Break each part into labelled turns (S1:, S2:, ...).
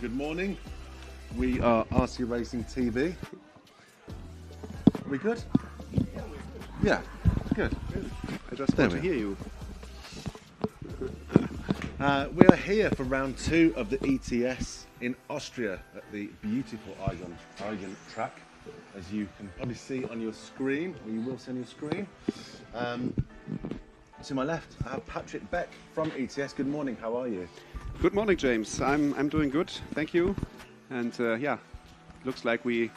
S1: good morning. We are RC Racing TV. Are we good? Yeah, good.
S2: I just want to hear you.
S1: We are here for round 2 of the ETS in Austria at the beautiful Aigen track, as you can probably see on your screen, or you will see on your screen. To my left, I have Patrick Beck from ETS. Good morning, how are you?
S2: Good morning, James. I'm doing good, thank you. And looks like we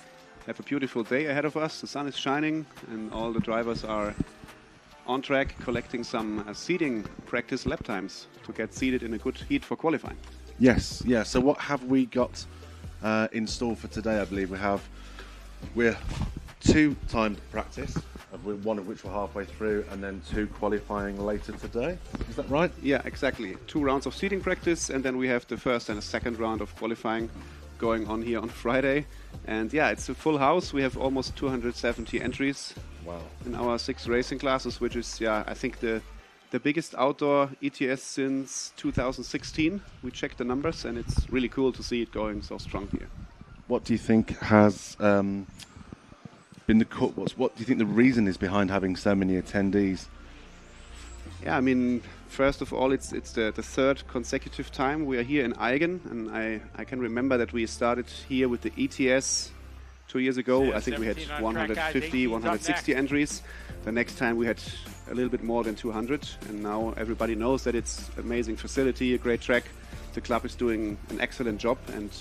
S2: have a beautiful day ahead of us. The sun is shining and all the drivers are on track collecting some seeding practice lap times to get seeded in a good heat for qualifying.
S1: Yes, yeah. So what have we got in store for today? I believe we're 2 timed practice, one of which we're halfway through, and then 2 qualifying later today. Is that right?
S2: Yeah, exactly. 2 rounds of seeding practice, and then we have the first and a second round of qualifying going on here on Friday. And yeah, it's a full house. We have almost 270 entries.
S1: Wow. In
S2: our 6 racing classes, which is, I think the biggest outdoor ETS since 2016. We checked the numbers, and it's really cool to see it going so strong here.
S1: What do you think has been what do you think the reason is behind having so many attendees?
S2: Yeah, I mean, first of all, it's the 3rd consecutive time we are here in Aigen, and I can remember that we started here with the ETS 2 years ago. I think we had 150, 160 entries. The next time we had a little bit more than 200, and now everybody knows that it's an amazing facility, a great track. The club is doing an excellent job, and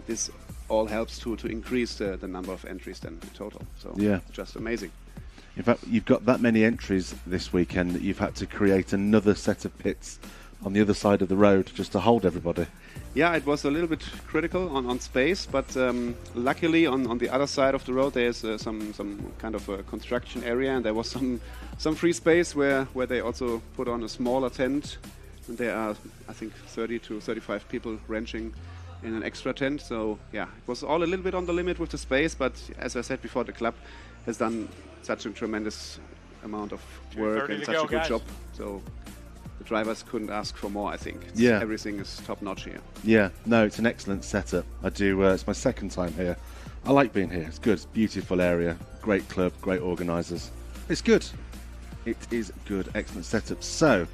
S2: this all helps to increase the number of entries then in total. So yeah, just amazing.
S1: In fact, you've got that many entries this weekend that you've had to create another set of pits on the other side of the road just to hold everybody.
S2: Yeah, it was a little bit critical on space, but luckily on the other side of the road there's some kind of a construction area, and there was some free space where they also put on a smaller tent. And there are, I think, 30 to 35 people wrenching in an extra tent. So yeah, it was all a little bit on the limit with the space, but as I said before, the club has done such a tremendous amount of work and such a good job. So the drivers couldn't ask for more, I think. Everything is top notch here. Yeah, no, it's an excellent setup. I do, it's my 2nd time here. I like being here. It's good. It's a beautiful area. Great club, great organisers. It's good. It is good. Excellent setup. So,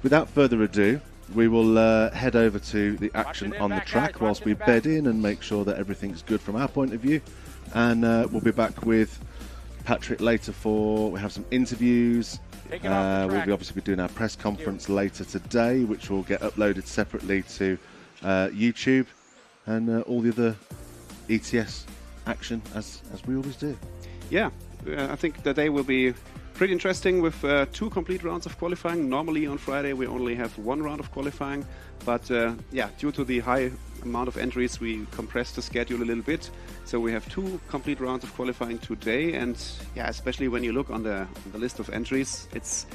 S2: without further ado, we will head over to the action on the track whilst we bed in and make sure that everything's good from our point of view. And we'll be back with Patrick later we have some interviews. We'll be obviously doing our press conference later today, which will get uploaded separately to YouTube and all the other ETS action as we always do. Yeah, I think the day will be pretty interesting with 2 complete rounds of qualifying. Normally on Friday we only have 1 round of qualifying, but due to the high amount of entries we compressed the schedule a little bit. So we have 2 complete rounds of qualifying today, and especially when you look on the list of entries, it's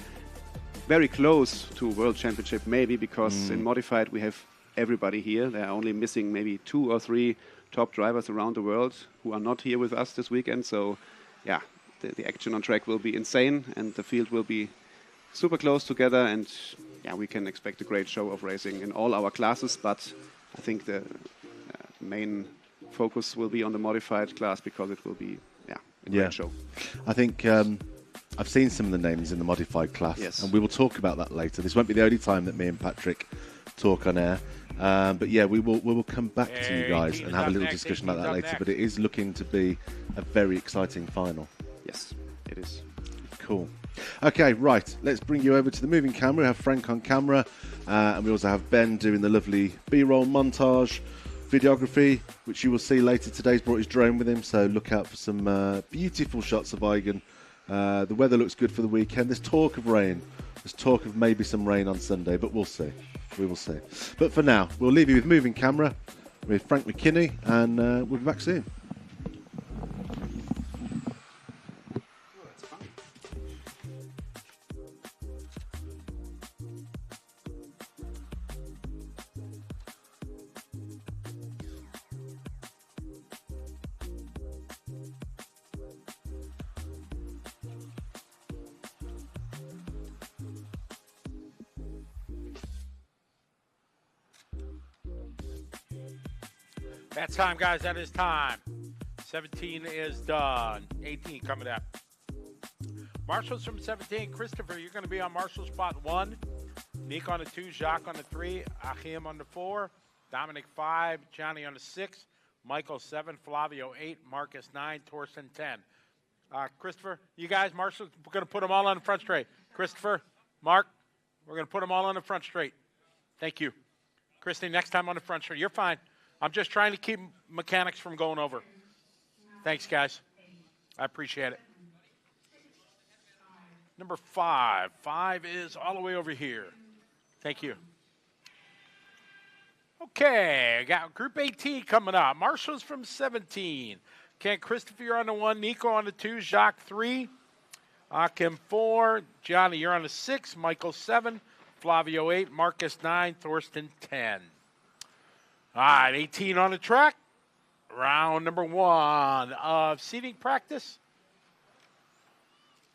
S2: very close to World Championship maybe, because in modified we have everybody here. They're only missing maybe 2 or 3 top drivers around the world who are not here with us this weekend. So yeah, the action on track will be insane, and the field will be super close together, and we can expect a great show of racing in all our classes. But I think the main focus will be on the modified class, because it will be a great show. I think I've seen some of the names in the modified class, and we will talk about that later. This won't be the only time that me and Patrick talk on air. But yeah, we will come back to you guys and have a little discussion about that later. But it is looking to be a very exciting final. Yes, it is. Cool. Okay, right. Let's bring you over to the moving camera. We have Frank on camera, and we also have Ben doing the lovely B-roll montage, videography, which you will see later today. He's brought his drone with him, so look out for some beautiful shots of Aigen. The weather looks good for the weekend. There's talk of rain. There's talk of maybe some rain on Sunday, but we'll see. We will see. But for now, we'll leave you with moving camera with Frank McKinney, and we'll be back soon.
S3: That's time, guys. That is time. 17 is done. 18 coming up. Marshall's from 17. Christopher, you're going to be on Marshall spot 1. Nick on the 2. Jacques on the 3. Achim on the 4. Dominic 5. Johnny on the 6. Michael 7. Flavio 8. Marcus 9. Torsten 10. Christopher, you guys, Marshall, we're going to put them all on the front straight. Christopher, Mark, we're going to put them all on the front straight. Thank you. Christy, next time on the front straight. You're fine. I'm just trying to keep mechanics from going over. Thanks, guys. I appreciate it. Number 5. 5 is all the way over here. Thank you. Okay, I got Group 18 coming up. Marshall's from 17. Ken Christopher, you're on the 1. Nico on the 2. Jacques 3. Akim 4. Johnny, you're on the 6. Michael 7. Flavio 8. Marcus 9. Thorsten 10. All right, 18 on the track. Round number 1 of seating practice.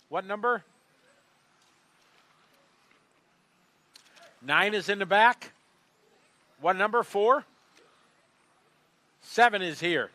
S3: What number? 9 is in the back. What number? 4? 7 is here.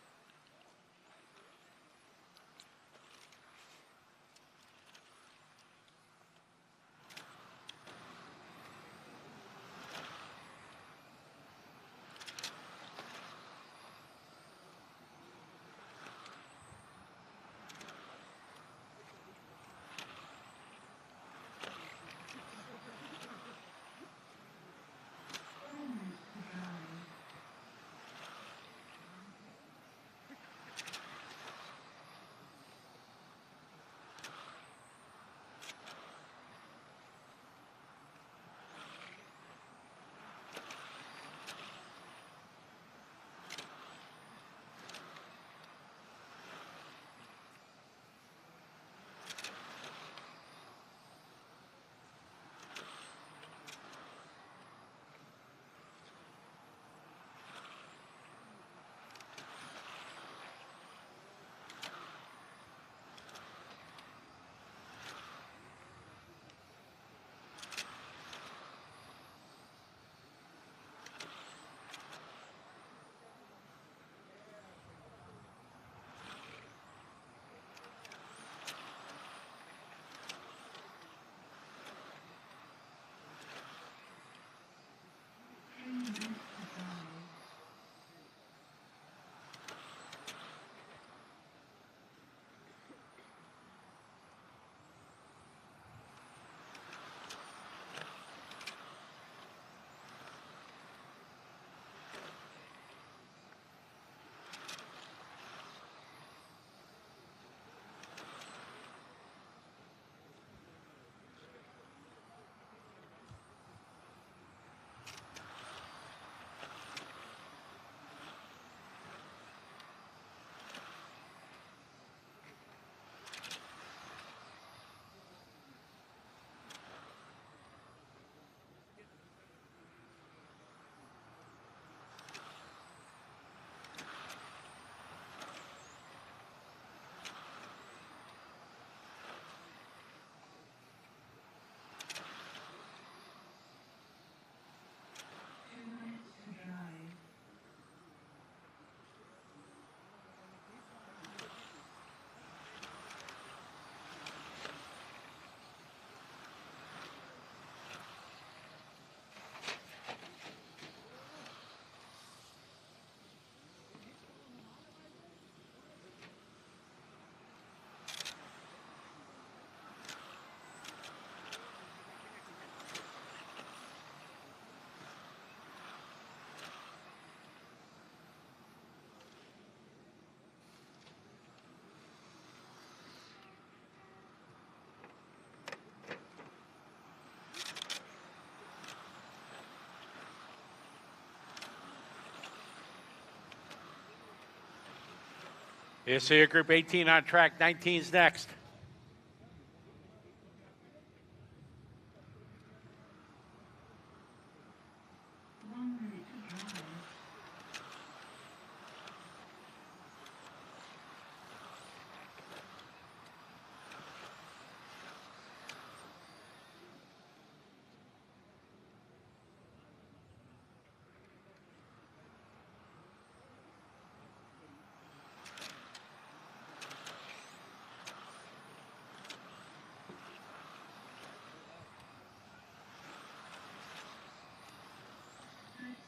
S3: Yes, here, Group 18 on track. 19's next.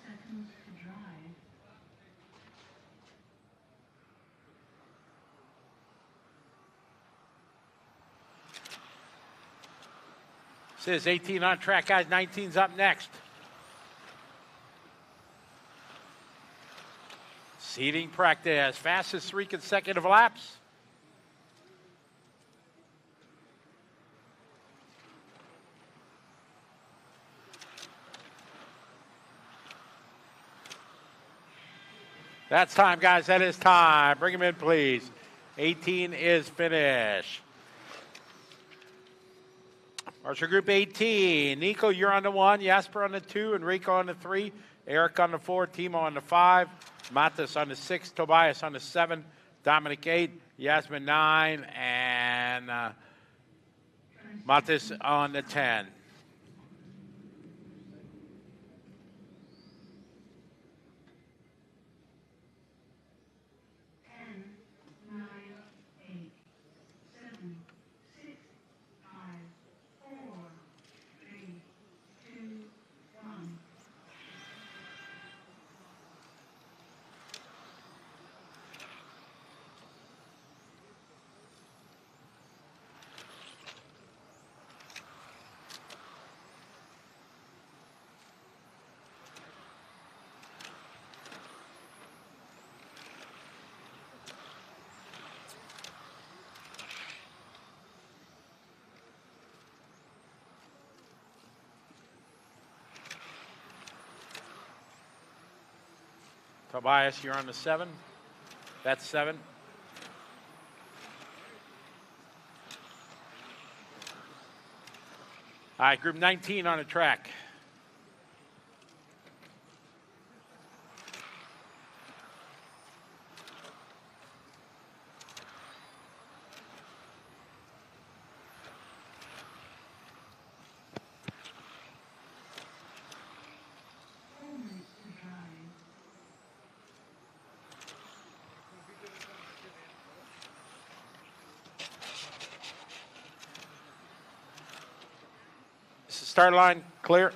S4: seconds to drive.
S3: Says 18 on track, guys. 19's up next. Seating practice. Fastest 3 consecutive laps. That's time, guys. That is time. Bring him in, please. 18 is finished. Marshall Group 18. Nico, you're on the 1. Jasper on the 2. Enrico on the 3. Eric on the 4. Timo on the 5. Matas on the 6. Tobias on the 7. Dominic 8. Yasmin 9. And Matas on the 10. Tobias, you're on the 7. That's 7. All right, group 19 on the track. Start line clear.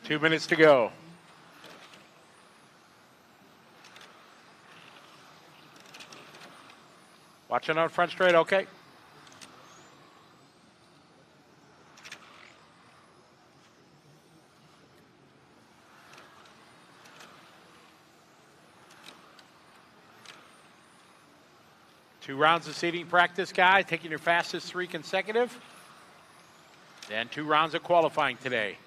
S3: Two minutes to go. Watching on front straight, okay. Two rounds of seating practice, guys. Taking your fastest 3 consecutive. Then 2 rounds of qualifying today.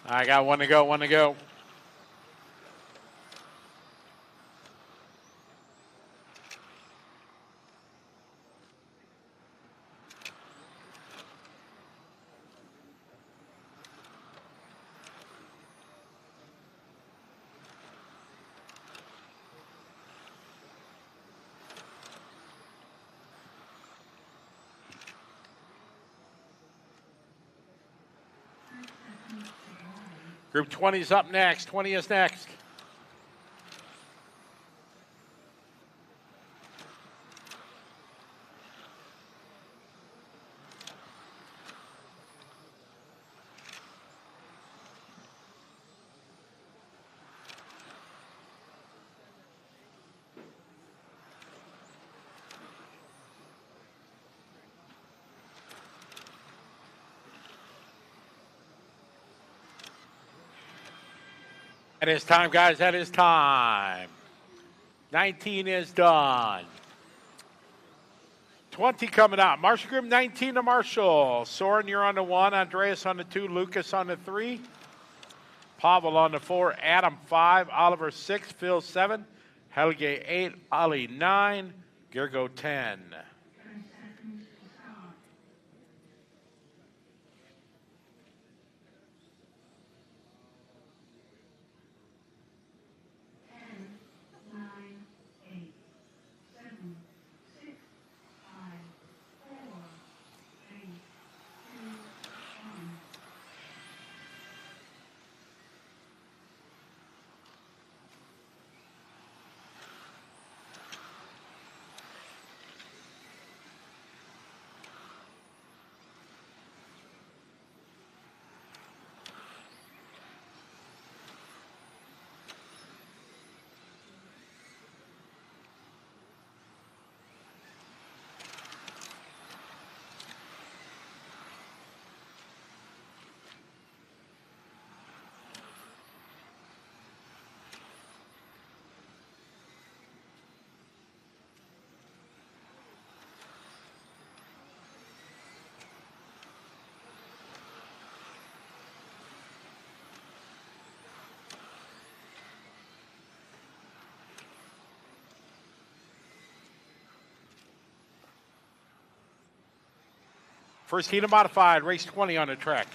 S3: I got one to go, one to go. Group 20 is up next. 20 is next. That is time, guys. That is time. 19 is done. 20 coming out. Marshall Group 19 to Marshall. Soren, you're on the 1. Andreas on the 2. Lucas on the 3. Pavel on the 4. Adam 5. Oliver 6. Phil 7. Helge 8. Ali 9. Gergo 10. First heat of modified, race 20 on the track.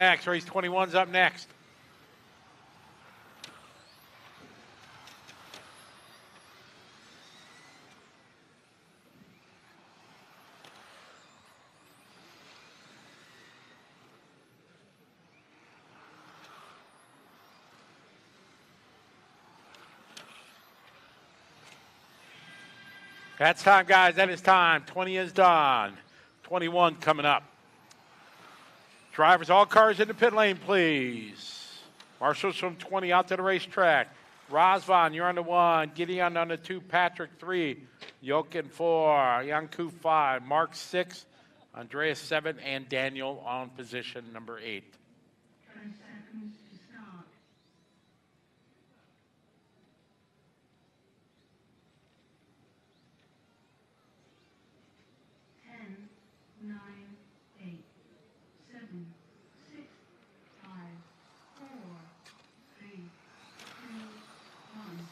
S3: Next, race 21's up next. That's time, guys. That is time. 20 is done. 21 coming up. Drivers, all cars in the pit lane, please. Marshals from 20 out to the racetrack. Razvan, you're on the 1. Gideon on the 2. Patrick 3. Jochen 4. Yanku 5. Mark 6. Andreas 7. And Daniel on position number 8.
S4: 10 seconds to start. 10, 9, 8, 7, 6, 5, 4, 3, 2, 1.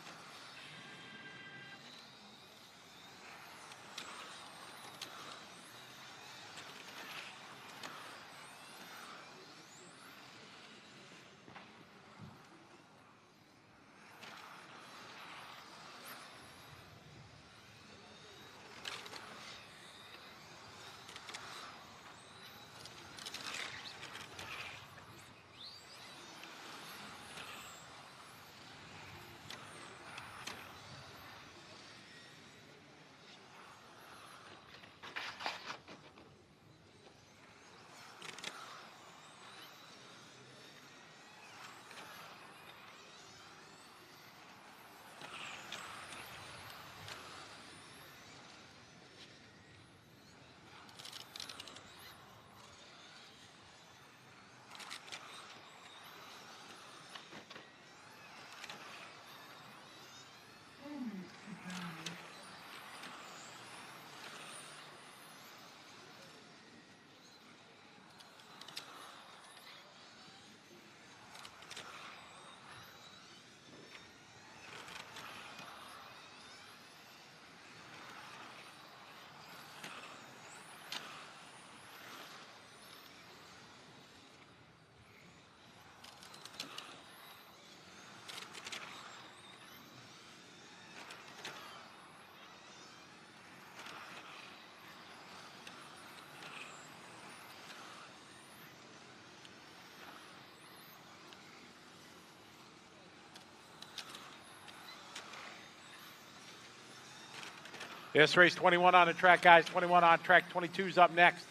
S3: Yes, race 21 on the track, guys. 21 on track. 22's up next.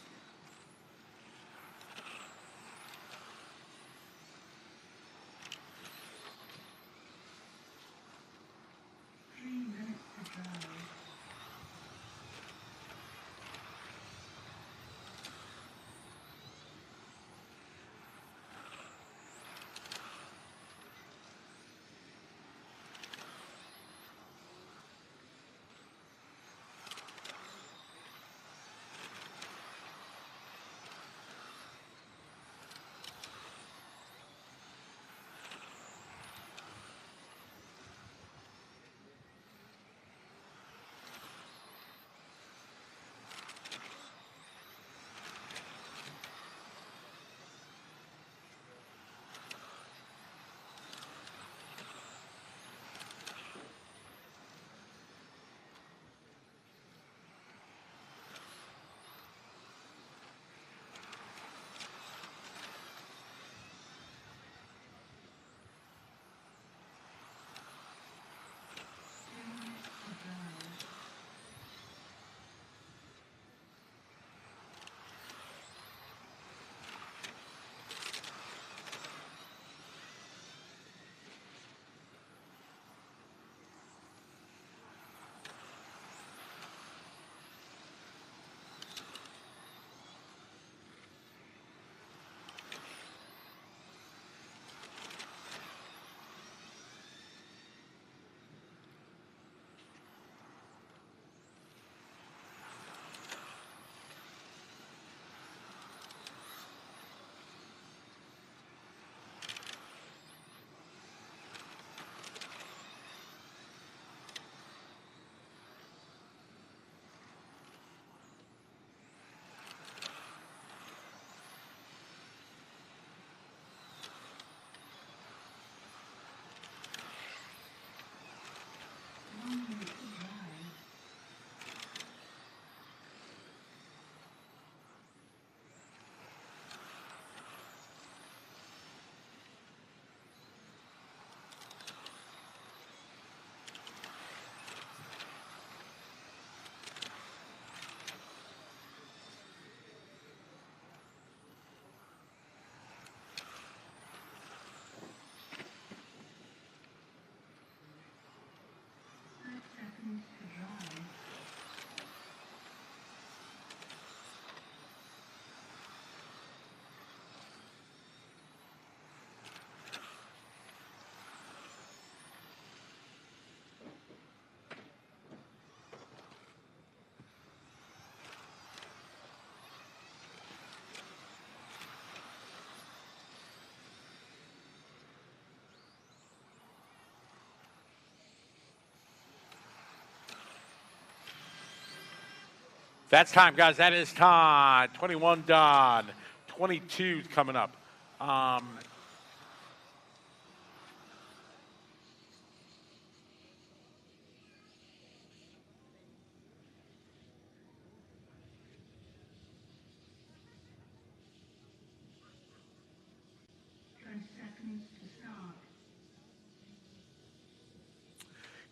S3: That's time, guys. That is time. 21 done. 22 coming up.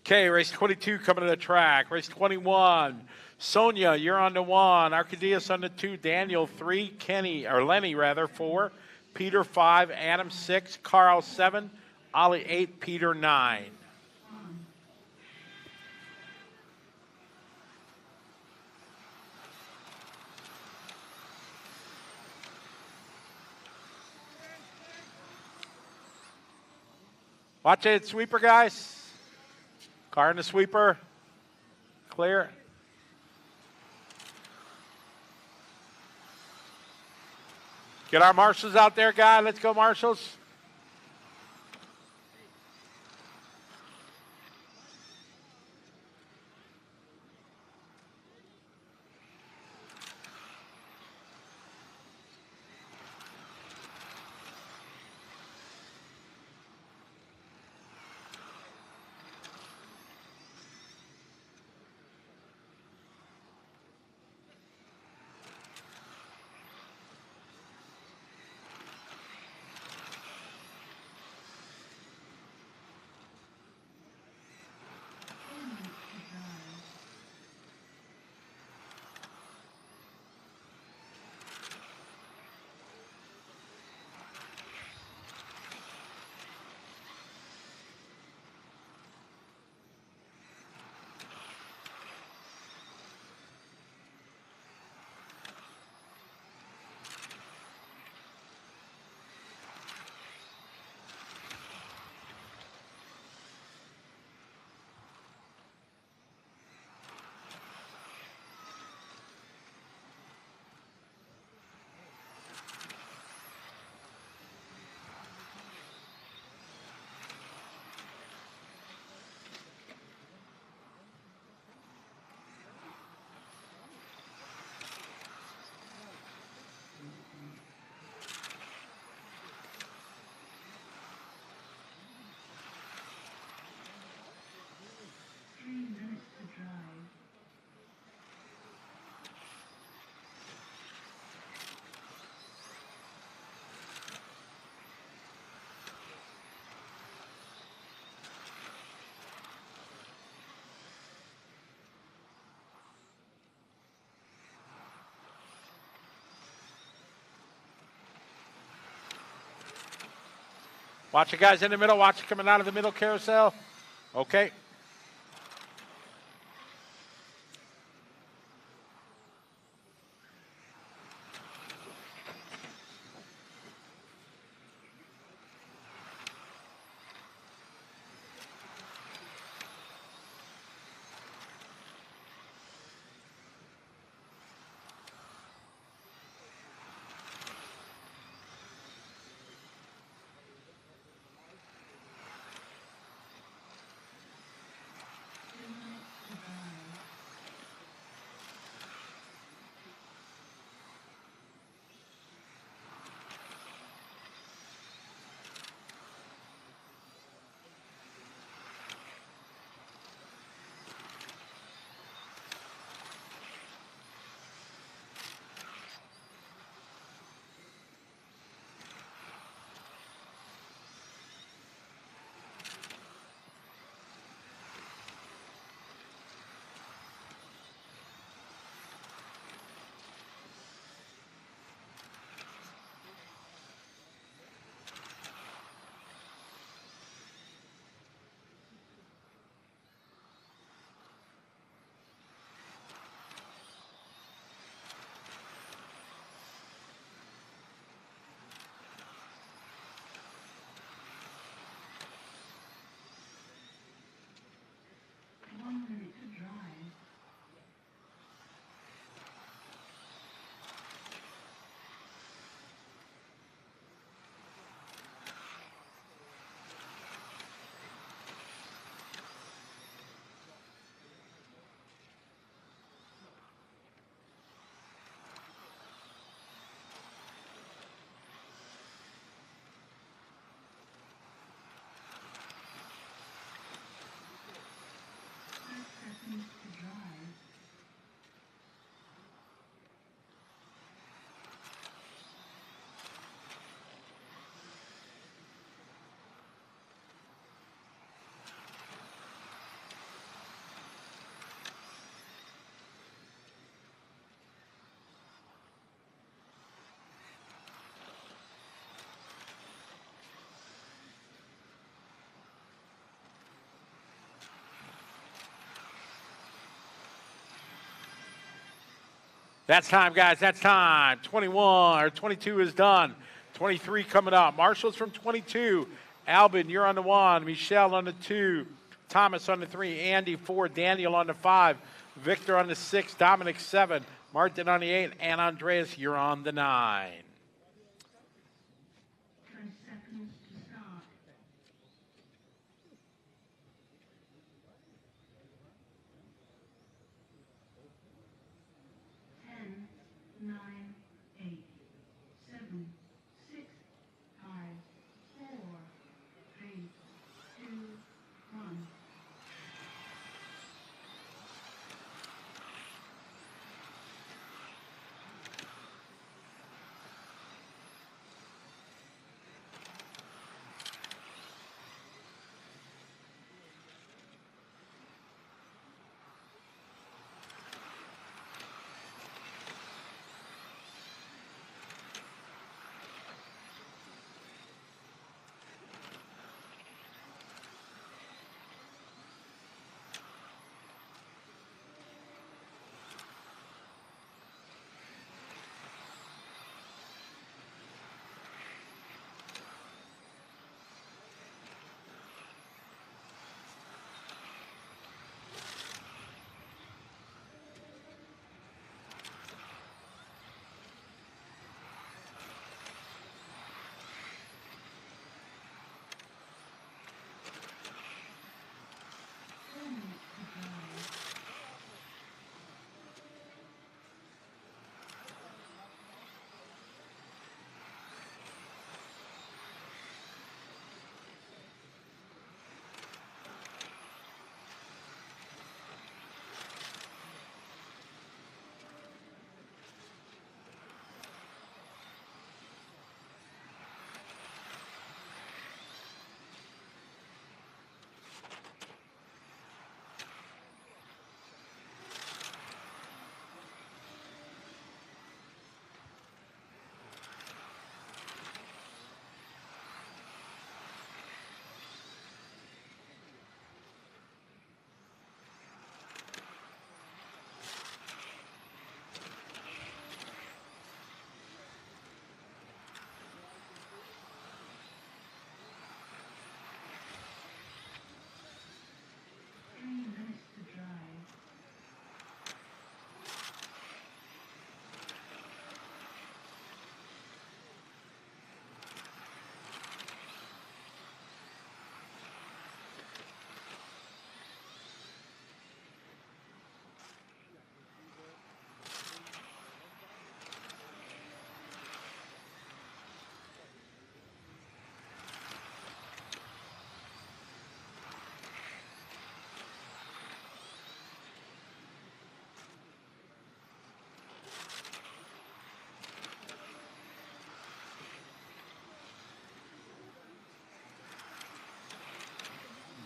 S3: Okay, race 22 coming to the track. Race 21. Sonia, you're on the 1. Arcadius on the 2. Daniel 3. Kenny, or Lenny rather, 4. Peter 5. Adam 6. Carl 7. Ollie 8. Peter 9. Watch it, sweeper, guys. Car in the sweeper. Clear. Get our marshals out there, guy. Let's go, marshals. Watch it, guys, in the middle. Watch it coming out of the middle carousel. Okay. That's time, guys. That's time. 21 or 22 is done. 23 coming up. Marshall's from 22. Albin, you're on the 1. Michelle on the 2. Thomas on the 3. Andy 4. Daniel on the 5. Victor on the 6. Dominic 7. Martin on the 8. And Andreas, you're on the 9.
S4: 10 seconds to start. 10, 9, 8, 7, 6, 5, 4, 3, 2, 1.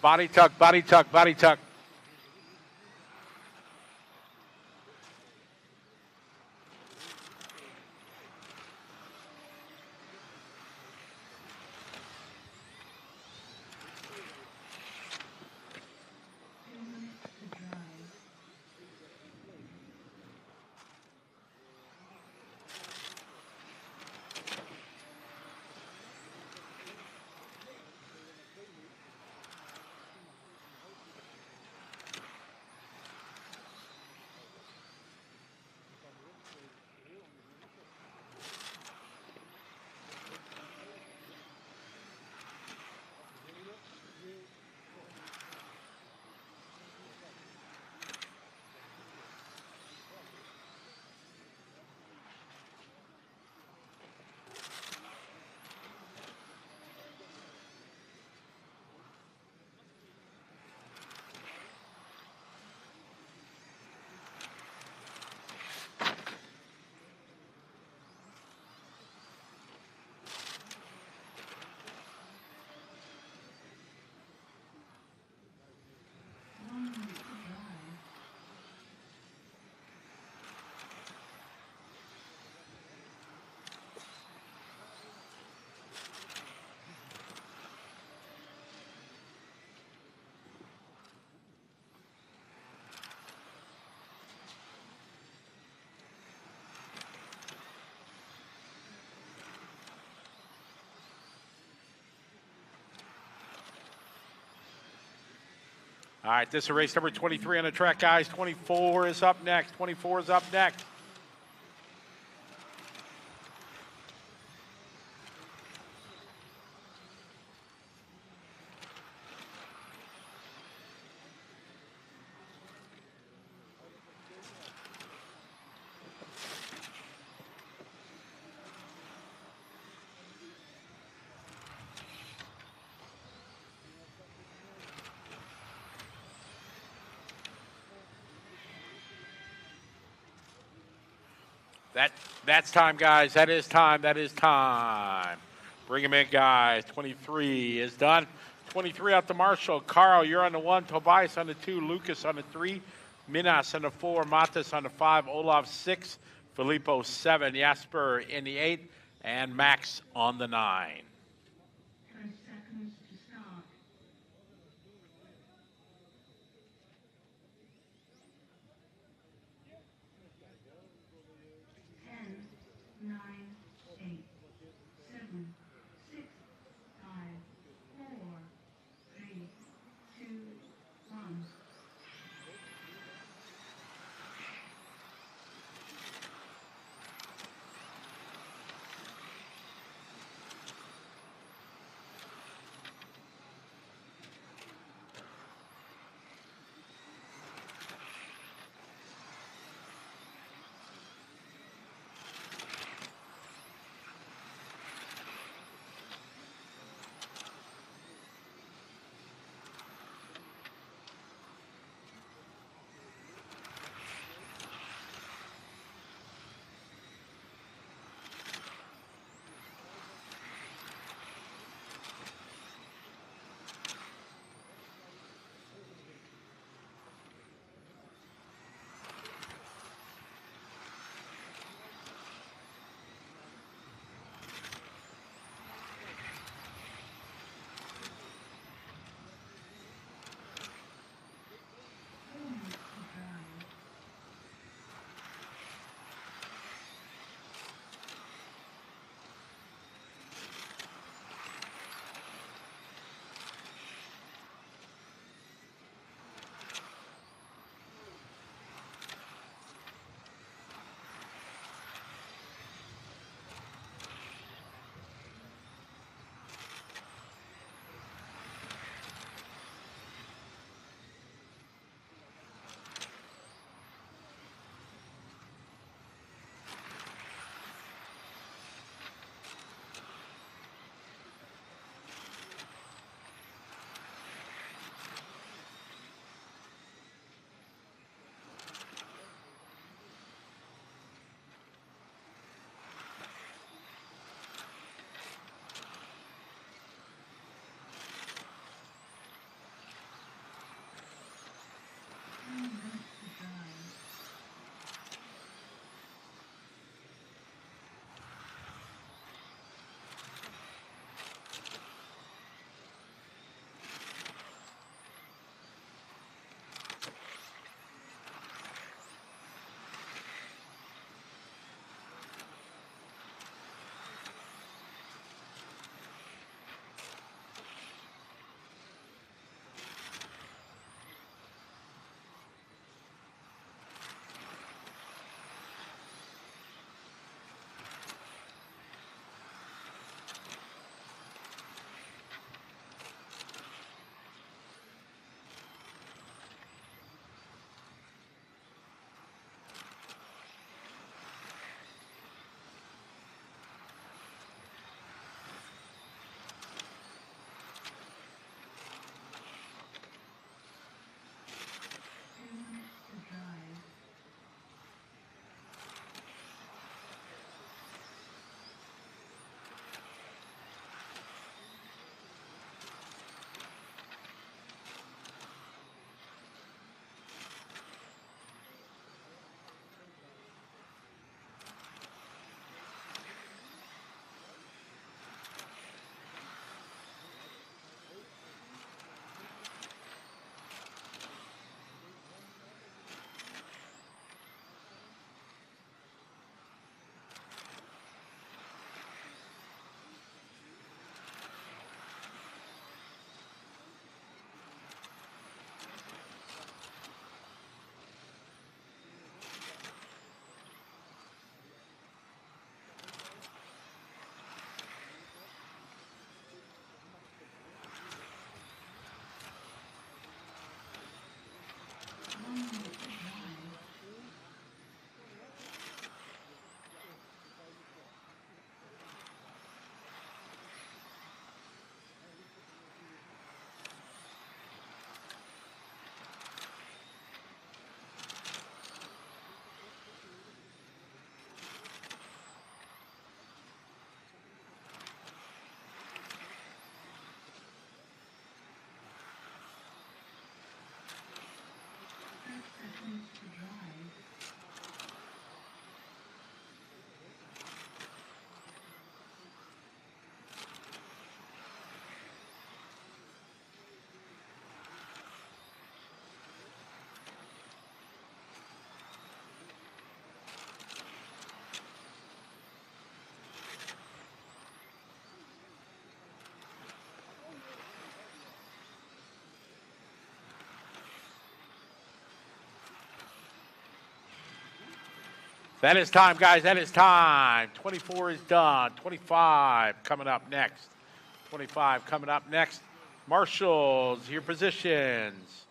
S3: Body tuck, body tuck, body tuck. All right, this is race number 23 on the track, guys. 24 is up next. 24 is up next. That's time, guys. That is time. That is time. Bring him in, guys. 23 is done. 23 out to Marshall. Carl, you're on the 1. Tobias on the 2. Lucas on the 3. Minas on the 4. Matas on the 5. Olaf 6. Filippo 7. Jasper in the 8. And Max on the 9.
S4: 10 seconds to start. 10, 9, 8, 7, 6, 5, 4, 3, 2, 1. seconds to drive.
S3: That is time, guys. That is time. 24 is done. 25 coming up next. 25 coming up next. Marshals, your positions.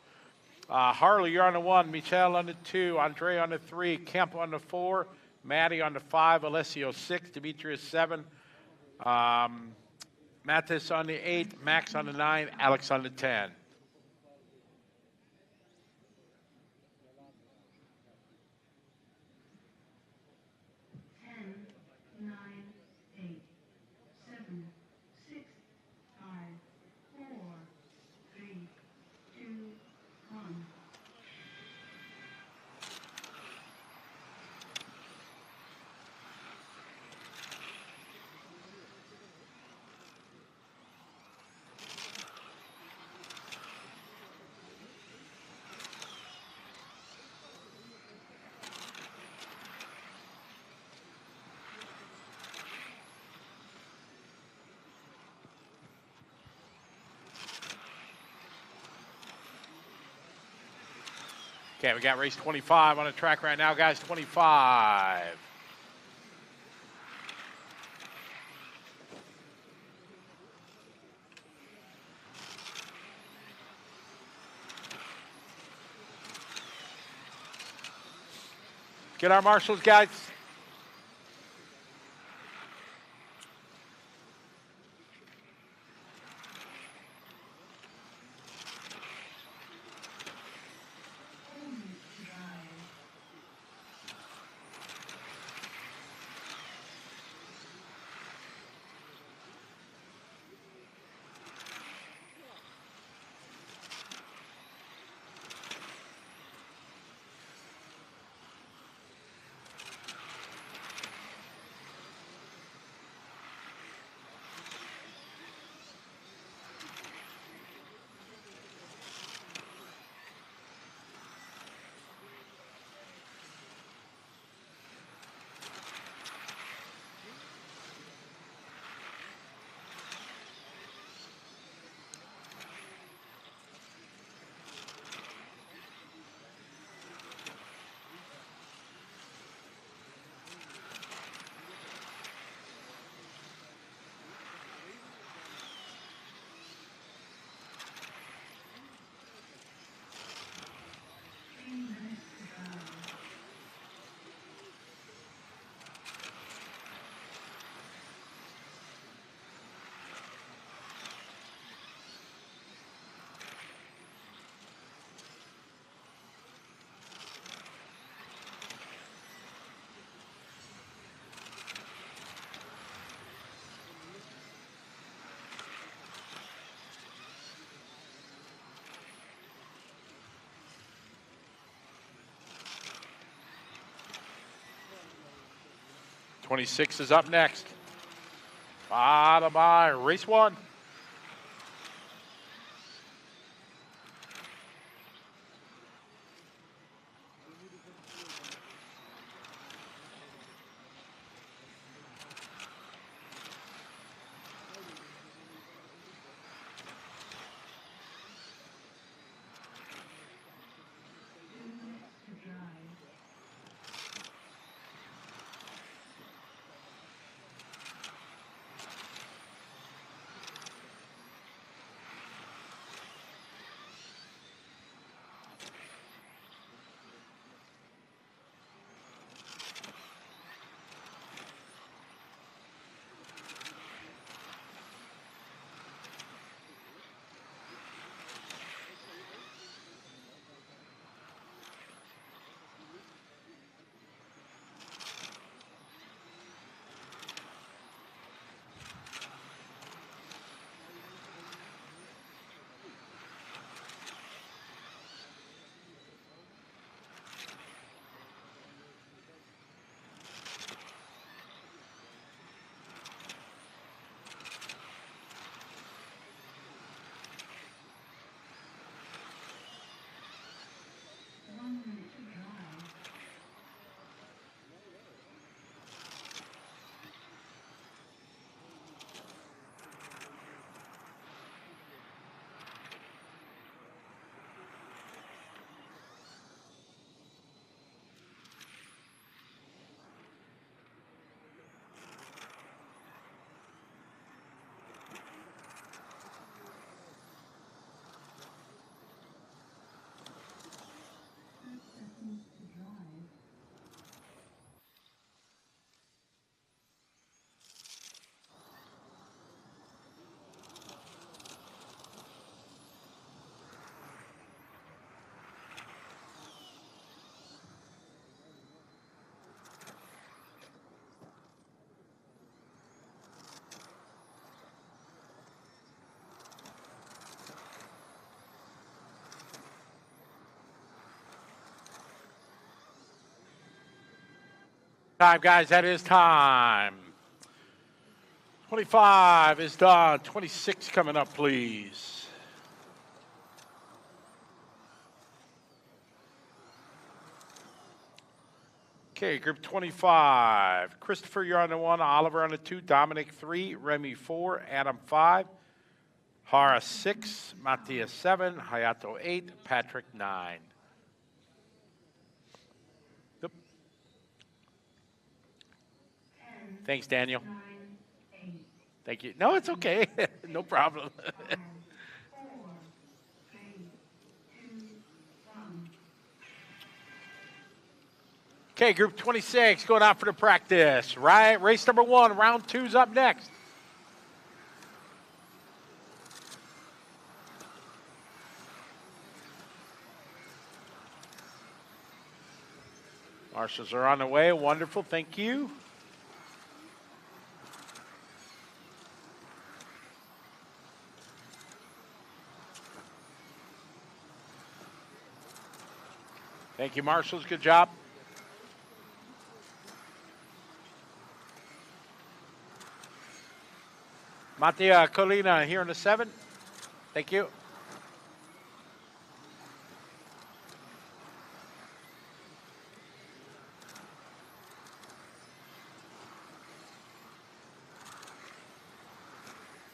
S3: Harley, you're on the 1. Michelle on the 2. Andre on the 3. Kemp on the 4. Maddie on the 5. Alessio 6. Demetrius 7. Mathis on the 8. Max on the 9. Alex on the 10.
S4: 10, 9, 8, 7, 6, 5, 4, 3, 2, 1.
S3: Okay, we got race 25 on the track right now, guys. 25. Get our marshals, guys. '26 is up next. Followed by race 1. Time, guys. That is time. 25 is done. 26 coming up, please. Okay, group 25. Christopher, you're on the 1. Oliver on the 2. Dominic 3. Remy 4. Adam 5. Hara 6. Matthias 7. Hayato 8. Patrick 9. Yep. Thanks, Daniel. Thank you. No, it's okay. No problem. Okay, group 26 going out for the practice. Right, race number 1, round 2's up next. Marshals are on the way. Wonderful. Thank you. Thank you, Marshals. Good job. Mattia Colina here in the 7. Thank you.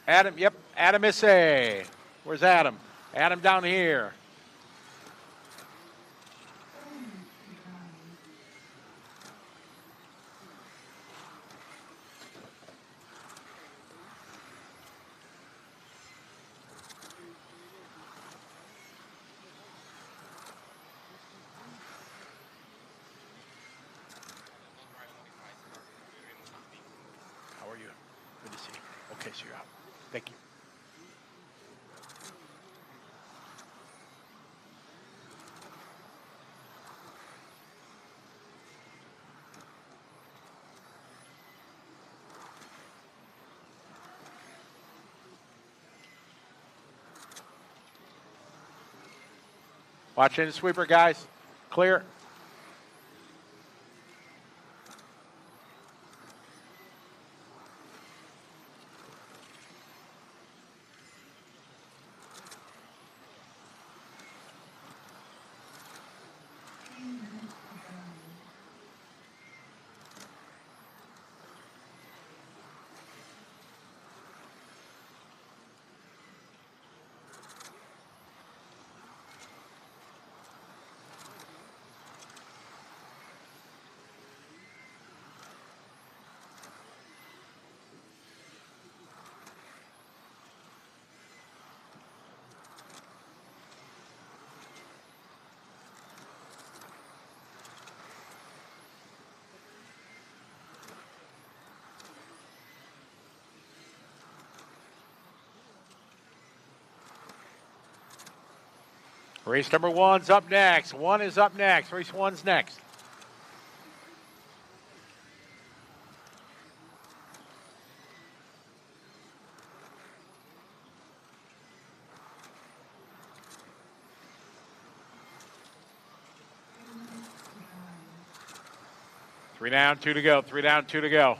S3: Adam, yep, Adam Issei. Where's Adam? Adam down here. How are you? Good to see you. Okay, so you're out. Thank you. Watch in the sweeper, guys. Clear. Race number 1's up next. 1 is up next. Race 1's next. Three down, 2 to go. 3 down, 2 to go.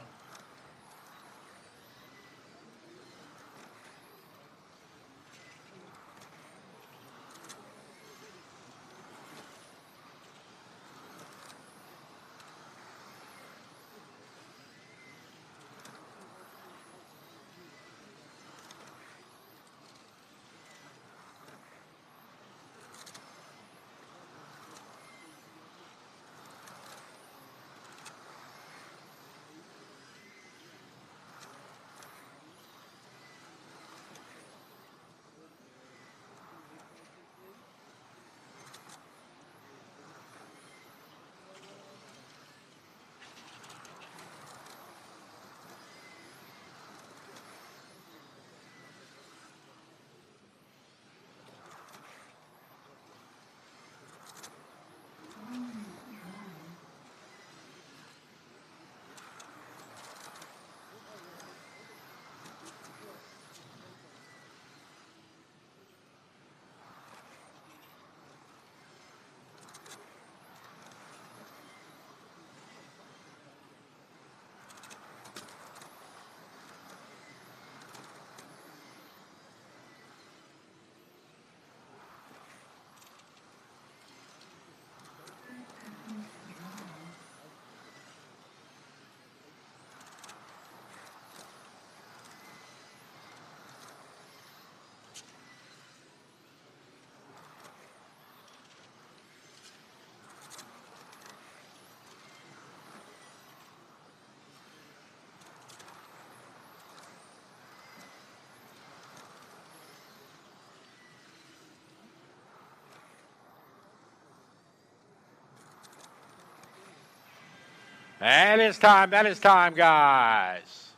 S3: And it's time. That is time, guys.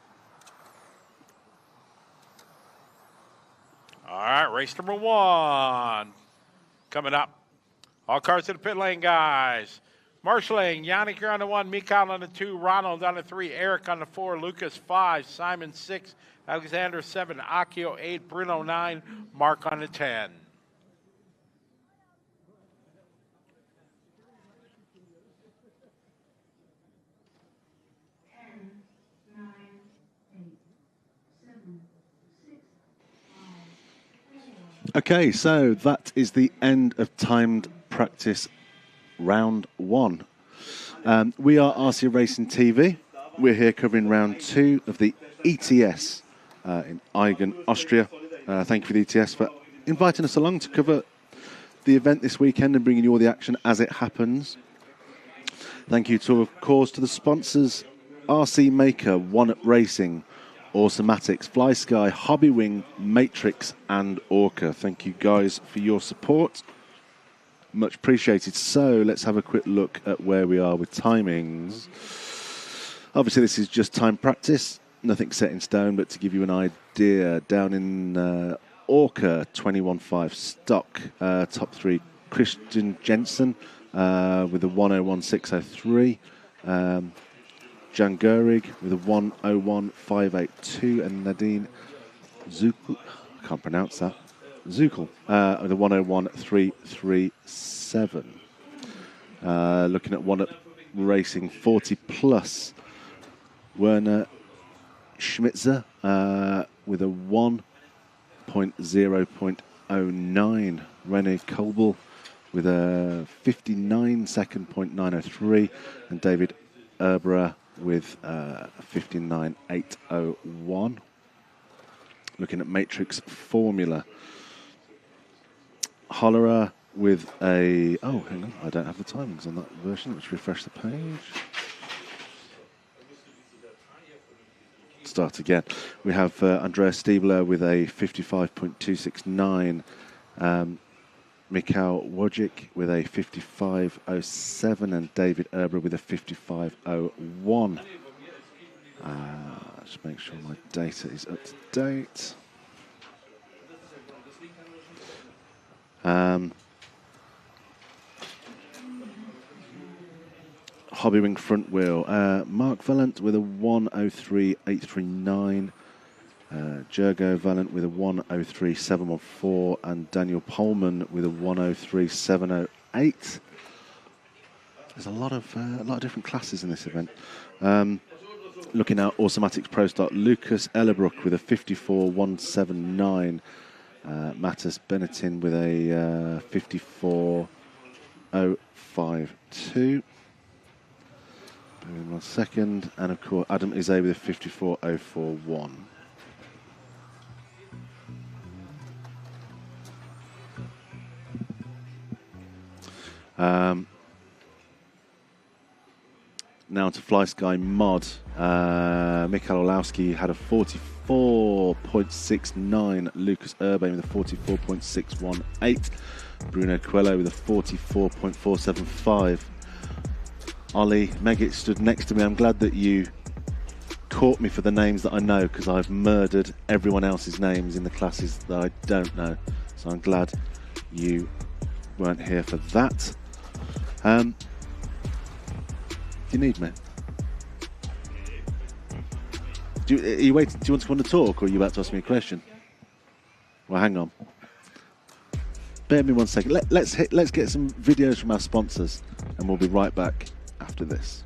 S3: All right, race number 1 coming up. All cars to the pit lane, guys. Marshalling, Yannick, you're on the 1, Mikael on the 2, Ronald on the 3, Eric on the 4, Lucas 5, Simon 6, Alexander 7, Akio 8, Bruno 9, Mark on the 10.
S1: Okay, so that is the end of timed practice round 1. We are RC Racing TV. We're here covering round 2 of the ETS in Aigen, Austria. Thank you for the ETS for inviting us along to cover the event this weekend and bringing you all the action as it happens. Thank you to, of course, to the sponsors, RC Maker, One Up Racing, Automatics, Fly Sky, Hobbywing, Matrix and Orca. Thank you guys for your support. Much appreciated. So let's have a quick look at where we are with timings. Obviously this is just time practice, nothing set in stone, but to give you an idea, down in Orca 21.5 stock, top 3 Christian Jensen with a 101.603. Jan Gurig with a 101.582 and Nadine Zukel, I can't pronounce that, Zukel with a 101.337. Looking at One Up Racing 40 plus, Werner Schmitzer with a 1.0.09. Rene Kolbel with a 59.903 and David Erbera with 59.801. Looking at Matrix Formula, Hollerer with a, oh hang on, I don't have the timings on that version. Let's refresh the page. Start again. We have Andreas Stiebler with a 55.269. Mikhail Wojcik with a 55.07 and David Erbera with a 55.01. Just make sure my data is up to date. Hobbywing front wheel. Mark Valent with a 103.839. Jurgo Valent with a 103.714 and Daniel Polman with a 103.708. There's a lot of different classes in this event. Looking at Automatics Pro Stock, Lucas Ellerbrook with a 54.179. Mattis Benettin with a 54.052. Bear with me 1 second. And of course, Adam Izay with a 54.041. Now to Fly Sky Mod. Mikhail Olowski had a 44.69. Lucas Urban with a 44.618. Bruno Coelho with a 44.475. Ollie Meggitt stood next to me. I'm glad that you caught me for the names that I know, because I've murdered everyone else's names in the classes that I don't know. So I'm glad you weren't here for that. Do you need me? Are you waiting? Do you want to come on to talk, or are you about to ask me a question? Well, hang on. Bear with me 1 second. Let's get some videos from our sponsors, and we'll be right back after this.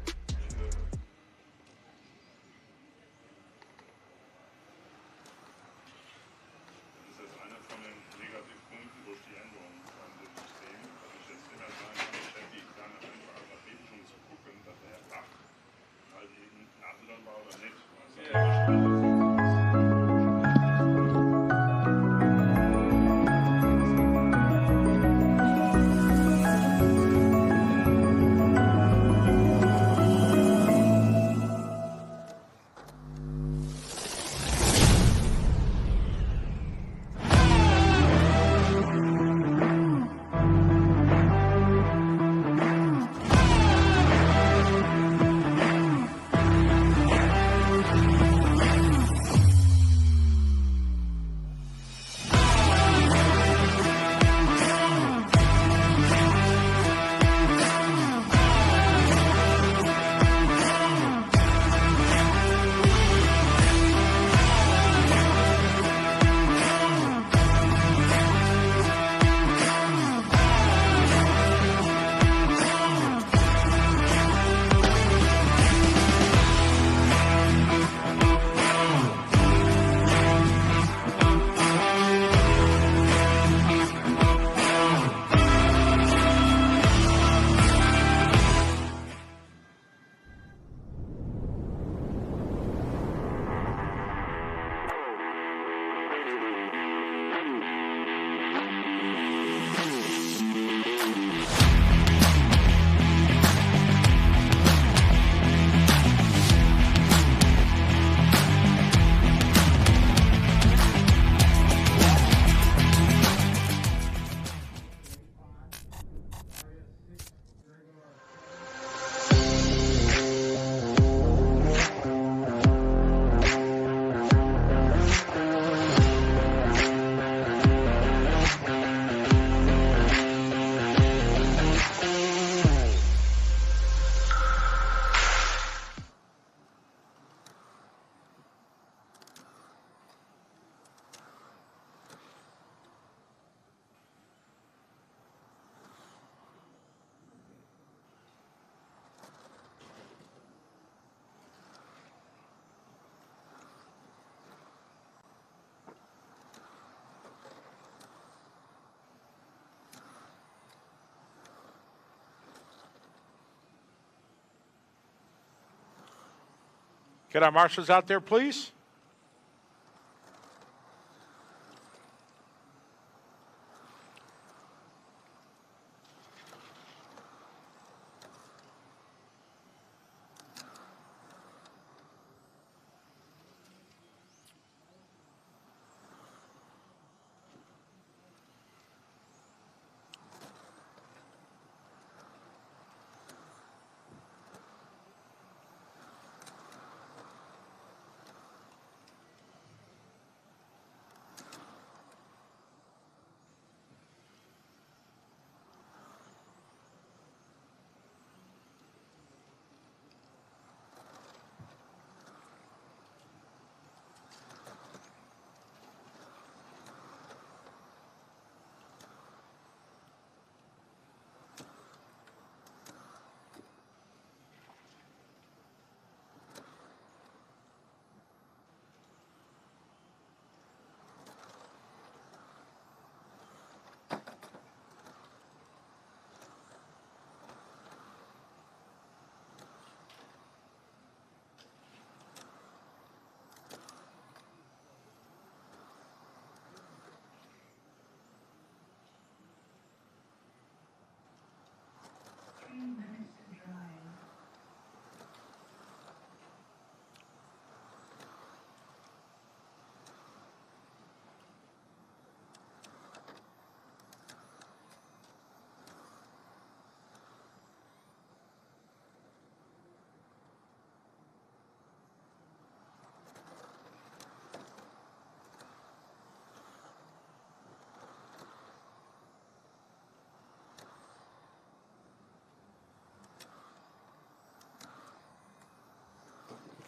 S3: Get our marshals out there, please.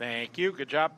S3: Thank you. Good job.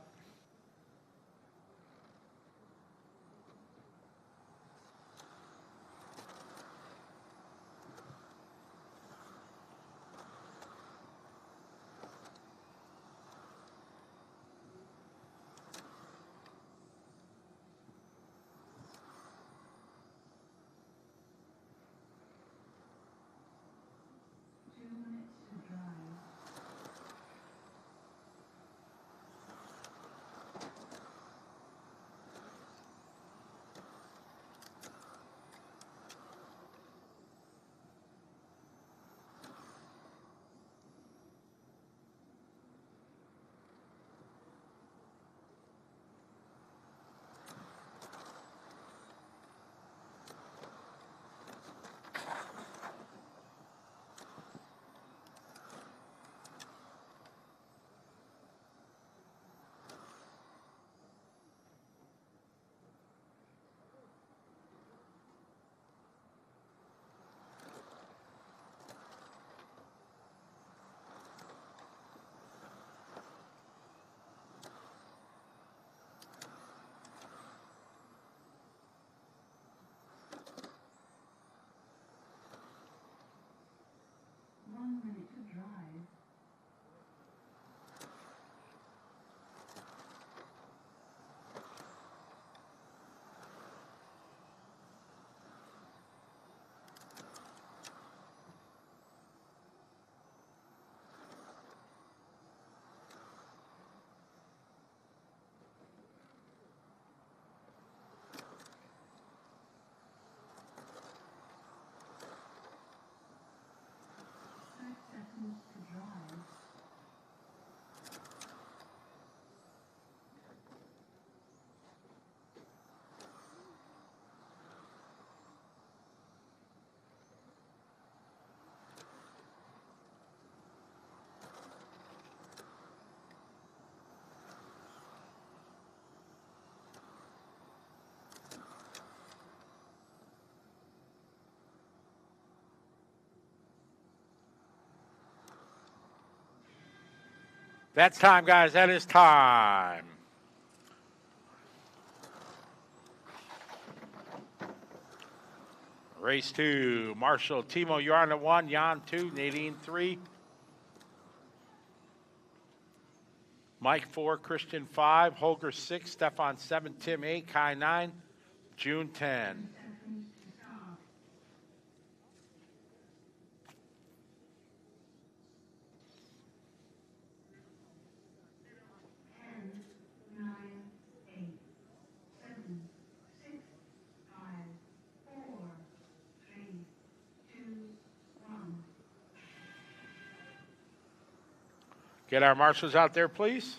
S3: That's time, guys. That is time. Race 2. Marshall, Timo, you're on the 1. Jan 2. Nadine 3. Mike 4. Christian 5. Holger 6. Stefan 7. Tim 8. Kai 9. June 10. Get our marshals out there, please.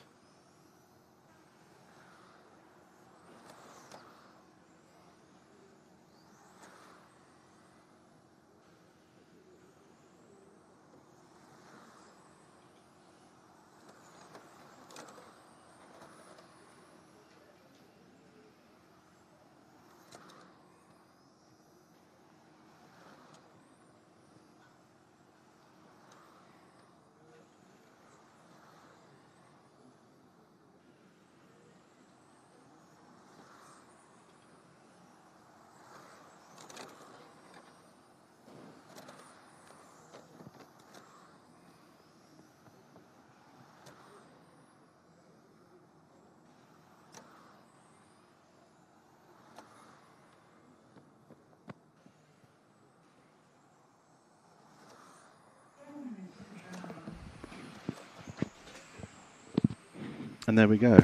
S1: And there we go.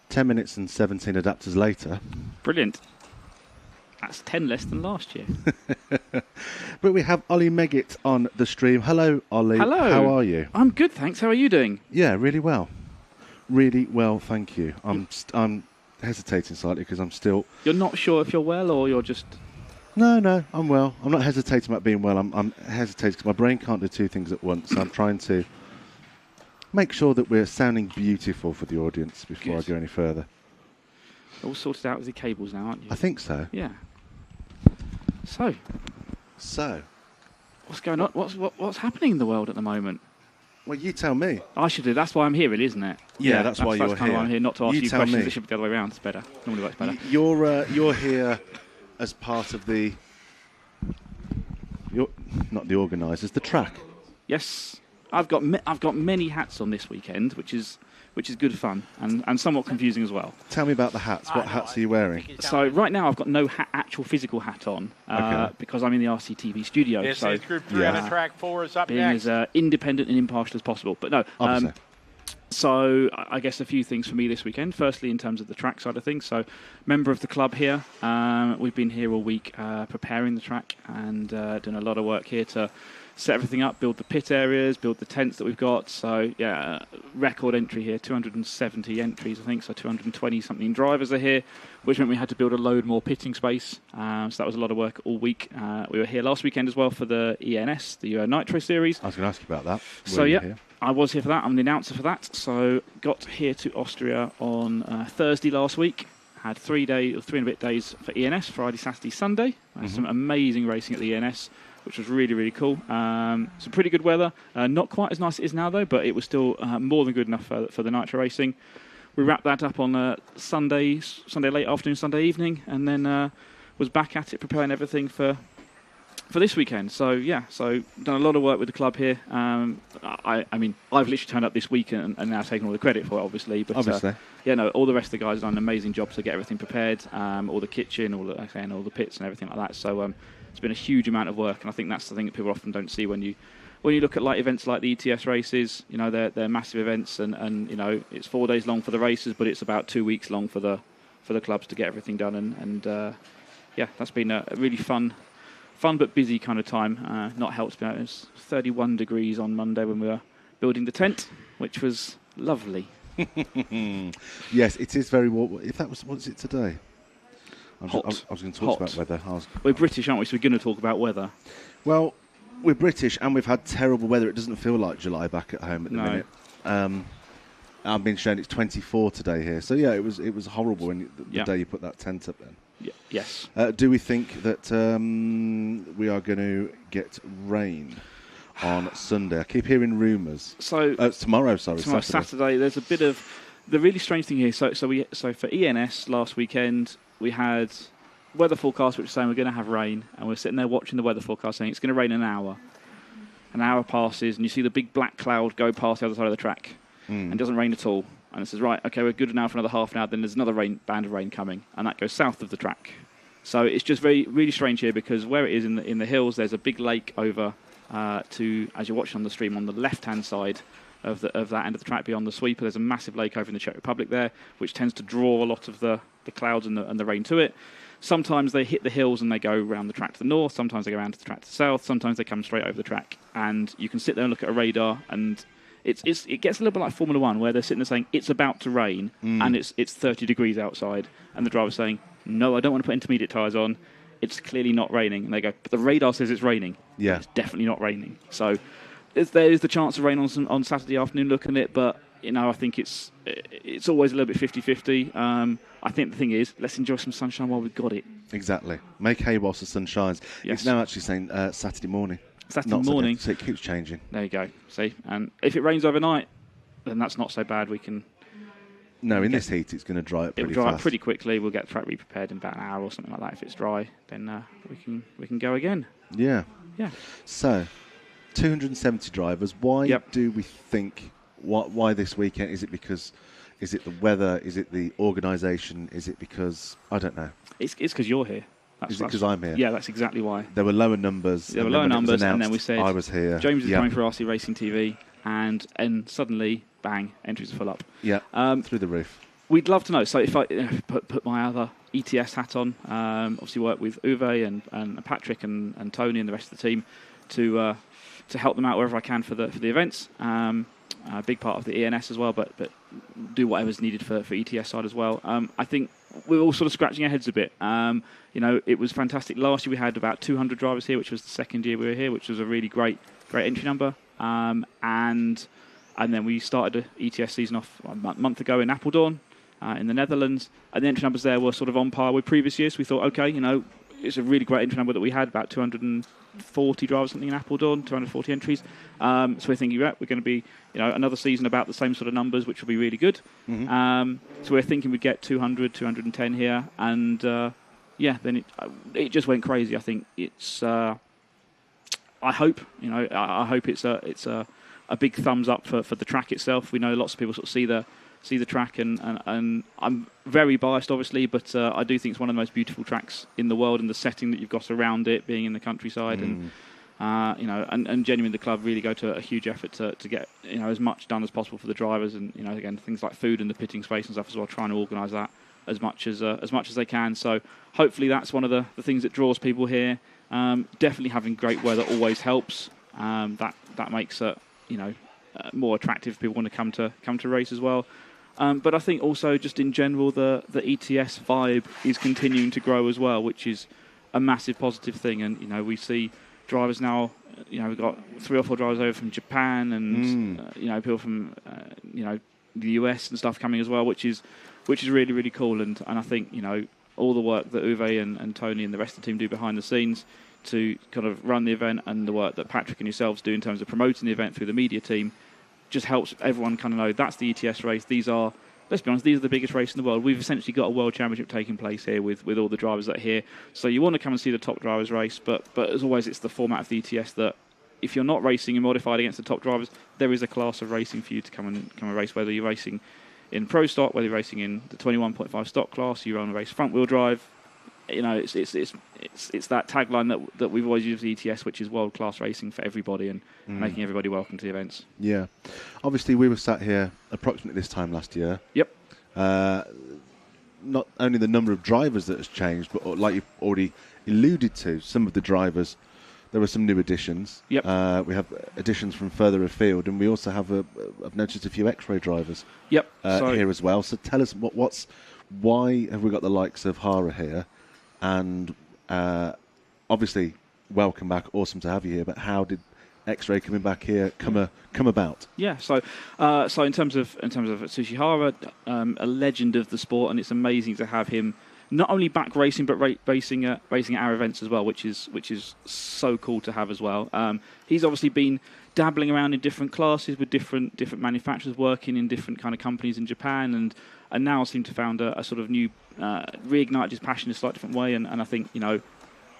S1: 10 minutes and 17 adapters later.
S5: Brilliant. That's 10 less than last year.
S1: But we have Ollie Meggett on the stream. Hello, Ollie.
S5: Hello.
S1: How are you?
S5: I'm good, thanks. How are you doing?
S1: Yeah, really well. Really well, thank you. I'm hesitating slightly because I'm still...
S5: You're not sure if you're well or you're just...
S1: No, I'm well. I'm not hesitating about being well. I'm hesitating because my brain can't do two things at once. So I'm trying to make sure that we're sounding beautiful for the audience before I go any further.
S5: All sorted out with the cables now, aren't you?
S1: I think so.
S5: Yeah. So, what's going on? What's happening in the world at the moment?
S1: Well, you tell me.
S5: I should do. That's why I'm here, really, isn't it?
S1: Yeah, that's why you're
S5: kind of
S1: here.
S5: why I'm here, not to ask you
S1: tell
S5: questions.
S1: me.
S5: It should be the other way around. It's better. Normally works better.
S1: You're here as part of the... You're not the organisers, the track.
S5: Yes, I've got many hats on this weekend, which is good fun and somewhat confusing as well.
S1: Tell me about the hats. What hats are you wearing?
S5: So right now I've got no actual physical hat on because I'm in the RCTV studio.
S3: This
S5: so
S3: is Group 3 on track 4 is up
S5: being
S3: next.
S5: as independent and impartial as possible. But no, so I guess a few things for me this weekend. Firstly, in terms of the track side of things, so member of the club here. We've been here all week preparing the track and doing a lot of work here to set everything up, build the pit areas, build the tents that we've got. So, yeah, record entry here, 270 entries, I think, so 220-something drivers are here, which meant we had to build a load more pitting space. So that was a lot of work all week. We were here last weekend as well for the ENS, the Euro Nitro Series.
S1: I was going to ask you about that.
S5: So, yeah, I was here for that. I'm the announcer for that. So, got here to Austria on Thursday last week. Had 3 and a bit days for ENS, Friday, Saturday, Sunday. Some amazing racing at the ENS, which was really, really cool. Some pretty good weather. Not quite as nice as it is now, though, but it was still more than good enough for the nitro racing. We wrapped that up on Sunday late afternoon, Sunday evening, and then was back at it, preparing everything for this weekend. So, yeah, done a lot of work with the club here. I mean, I've literally turned up this week and now taken all the credit for it, obviously. But, all the rest of the guys have done an amazing job to get everything prepared, all the kitchen, all the pits and everything like that. So, it's been a huge amount of work, and I think that's the thing that people often don't see when you look at like events like the ETS races. You know, they're massive events, and you know, it's 4 days long for the races, but it's about 2 weeks long for the clubs to get everything done. And that's been a really fun but busy kind of time. Not helped. It was 31 degrees on Monday when we were building the tent, which was lovely.
S1: Yes, it is very warm. What's it today?
S5: Hot.
S1: I was going to talk about weather.
S5: We're British, aren't we? So we're going to talk about weather.
S1: Well, we're British and we've had terrible weather. It doesn't feel like July back at home at the minute. I've been shown it's 24 today here. So, yeah, it was horrible the day you put that tent up then.
S5: Yeah. Yes.
S1: Do we think that we are going to get rain on Sunday? I keep hearing rumours.
S5: So
S1: tomorrow, Saturday.
S5: There's a bit of the really strange thing here. So for ENS last weekend, we had weather forecast which was saying we're going to have rain, and we're sitting there watching the weather forecast saying it's going to rain an hour. An hour passes, and you see the big black cloud go past the other side of the track, and it doesn't rain at all. And it says, right, okay, we're good now for another half an hour. Then there's another band of rain coming, and that goes south of the track. So it's just really strange here because where it is in the hills, there's a big lake over to, as you're watching on the stream, on the left-hand side of that end of the track beyond the sweeper. There's a massive lake over in the Czech Republic there, which tends to draw a lot of the clouds and the rain to it. sometimes they hit the hills and they go around the track to the north, sometimes they go around to the track to the south, sometimes they come straight over the track. And you can sit there and look at a radar, and it gets a little bit like Formula One, where they're sitting there saying, it's about to rain, and it's 30 degrees outside, and the driver's saying, no, I don't want to put intermediate tyres on, it's clearly not raining. And they go, but the radar says it's raining.
S1: Yeah.
S5: It's definitely not raining. So there is the chance of rain on Saturday afternoon looking at it, but I think it's always a little bit 50-50. I think the thing is, let's enjoy some sunshine while we've got it.
S1: Exactly. Make hay whilst the sun shines.
S5: Yes.
S1: It's now actually saying Saturday morning.
S5: Saturday morning.
S1: So it keeps changing.
S5: There you go. See, and if it rains overnight, then that's not so bad. We can.
S1: No, in this heat, it's going to dry up pretty
S5: It'll dry
S1: fast.
S5: up pretty quickly. We'll get the track re-prepared in about an hour or something like that. If it's dry, then we can go again.
S1: Yeah.
S5: Yeah.
S1: So, 270 drivers. Why do we think? Why this weekend? Is it the weather? Is it the organisation? Is it because I don't know?
S5: It's because you're here.
S1: Is it because I'm here?
S5: Yeah, that's exactly why.
S1: There were lower numbers.
S5: There were lower numbers, and then we said
S1: I was here.
S5: James is coming for RC Racing TV, and suddenly, bang, entries are full up.
S1: Yeah, through the roof.
S5: We'd love to know. So if I put my other ETS hat on, obviously work with Uwe and Patrick and Tony and the rest of the team to help them out wherever I can for the events. A big part of the ENS as well, but do whatever's needed for ETS side as well. I think we're all sort of scratching our heads a bit. It was fantastic. Last year we had about 200 drivers here, which was the second year we were here, which was a really great entry number. And then we started the ETS season off a month ago in Apeldoorn in the Netherlands, and the entry numbers there were sort of on par with previous years. We thought, okay, it's a really great entry number that we had, about 240 drivers, something in Apeldoorn, 240 entries. So we're thinking, we're going to be, another season about the same sort of numbers, which will be really good. Mm-hmm. So we're thinking we'd get 200, 210 here, and then it just went crazy. I think it's. I hope it's a big thumbs up for the track itself. We know lots of people sort of see the track, and I'm very biased, obviously, but I do think it's one of the most beautiful tracks in the world, and the setting that you've got around it, being in the countryside, and genuinely the club really go to a huge effort to get as much done as possible for the drivers, and again things like food and the pitting space and stuff as well, trying to organise that as much as they can. So hopefully that's one of the things that draws people here. Definitely having great weather always helps. That makes it more attractive. People want to come to race as well. But I think also just in general the ETS vibe is continuing to grow as well, which is a massive positive thing. And we see drivers now. We've got 3 or 4 drivers over from Japan, and people from the US and stuff coming as well, which is really, really cool. And I think all the work that Uwe and Tony and the rest of the team do behind the scenes to kind of run the event, and the work that Patrick and yourselves do in terms of promoting the event through the media team, just helps everyone kind of know that's the ETS race. These are, let's be honest, these are the biggest race in the world. We've essentially got a world championship taking place here with all the drivers that are here. So you want to come and see the top drivers race, but as always, it's the format of the ETS that if you're not racing in modified against the top drivers, there is a class of racing for you to come and race, whether you're racing in pro stock, whether you're racing in the 21.5 stock class, you run a race front wheel drive. It's that tagline that we've always used with ETS, which is world-class racing for everybody, and making everybody welcome to the events. Yeah.
S1: Obviously, we were sat here approximately this time last year.
S5: Yep.
S1: Not only the number of drivers that has changed, but like you've already alluded to, some of the drivers, there were some new additions.
S5: Yep.
S1: We have additions from further afield, and we also have I've noticed a few X-ray drivers.
S5: Yep.
S1: Here as well. So tell us why have we got the likes of Hara here? And obviously, welcome back. Awesome to have you here. But how did X-Ray coming back here come about?
S5: Yeah. So in terms of Atsushi Hara, a legend of the sport, and it's amazing to have him not only back racing, but racing at our events as well, which is so cool to have as well. He's obviously been dabbling around in different classes with different manufacturers, working in different kind of companies in Japan, and now seemed to found a sort of new reignited his passion in a slightly different way. And I think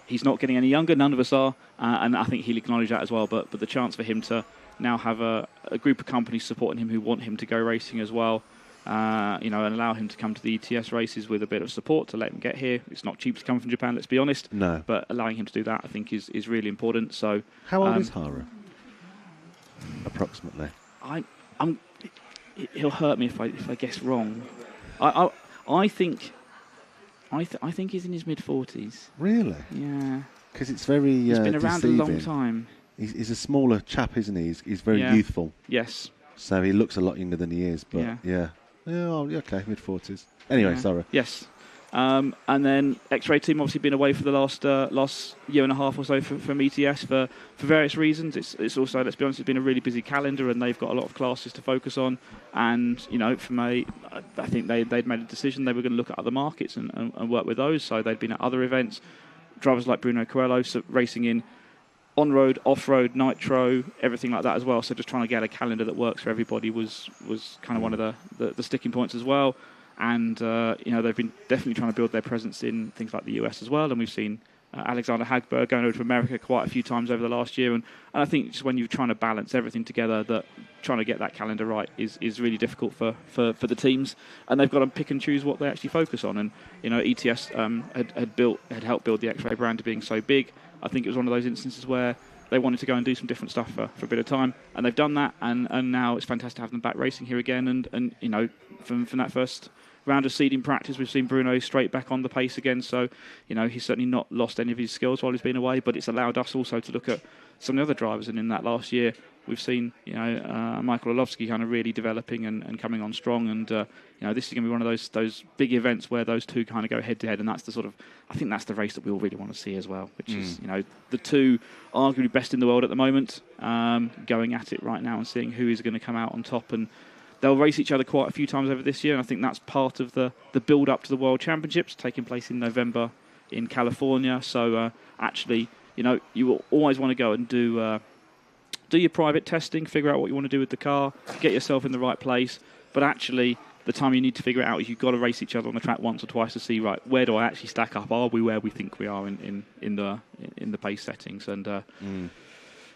S5: he's not getting any younger. None of us are, and I think he'll acknowledge that as well. But the chance for him to now have a group of companies supporting him who want him to go racing as well, and allow him to come to the ETS races with a bit of support to let him get here. It's not cheap to come from Japan, let's be honest.
S1: No.
S5: But allowing him to do that, I think, is really important. So,
S1: how old is Hara? Approximately.
S5: He'll hurt me if I guess wrong. I think I think he's in his mid-40s.
S1: Really?
S5: Yeah.
S1: Because it's very
S5: He's been around
S1: deceiving.
S5: a long time.
S1: He's a smaller chap, isn't he? He's very
S5: Yeah.
S1: youthful.
S5: Yes.
S1: So he looks a lot younger than he is. But yeah. Okay, mid-40s. Anyway,
S5: Yeah.
S1: sorry.
S5: Yes. And then X-Ray team obviously been away for the last year and a half or so from ETS for various reasons. It's also, let's be honest, it's been a really busy calendar and they've got a lot of classes to focus on. And I think they'd made a decision they were going to look at other markets and work with those. So they'd been at other events. Drivers like Bruno Coelho racing in on-road, off-road, nitro, everything like that as well. So just trying to get a calendar that works for everybody was kind of one of the sticking points as well. And they've been definitely trying to build their presence in things like the US as well. And we've seen Alexander Hagberg going over to America quite a few times over the last year. And I think just when you're trying to balance everything together, that trying to get that calendar right is really difficult for the teams. And they've got to pick and choose what they actually focus on. And ETS had helped build the X-Ray brand to being so big. I think it was one of those instances where they wanted to go and do some different stuff for a bit of time, and they've done that. And now it's fantastic to have them back racing here again. And from that first round of seeding practice, we've seen Bruno straight back on the pace again. So, he's certainly not lost any of his skills while he's been away, but it's allowed us also to look at some of the other drivers. And in that last year, we've seen, Michael Orlovsky kind of really developing and coming on strong. And, this is going to be one of those big events where those two kind of go head to head. And that's I think that's the race that we all really want to see as well, which is, the two arguably best in the world at the moment, going at it right now and seeing who is going to come out on top. And they'll race each other quite a few times over this year, and I think that's part of the build-up to the World Championships taking place in November in California. So actually, you will always want to go and do your private testing, figure out what you want to do with the car, get yourself in the right place. But actually, the time you need to figure it out is you've got to race each other on the track once or twice to see, right, where do I actually stack up? Are we where we think we are in the pace settings? And one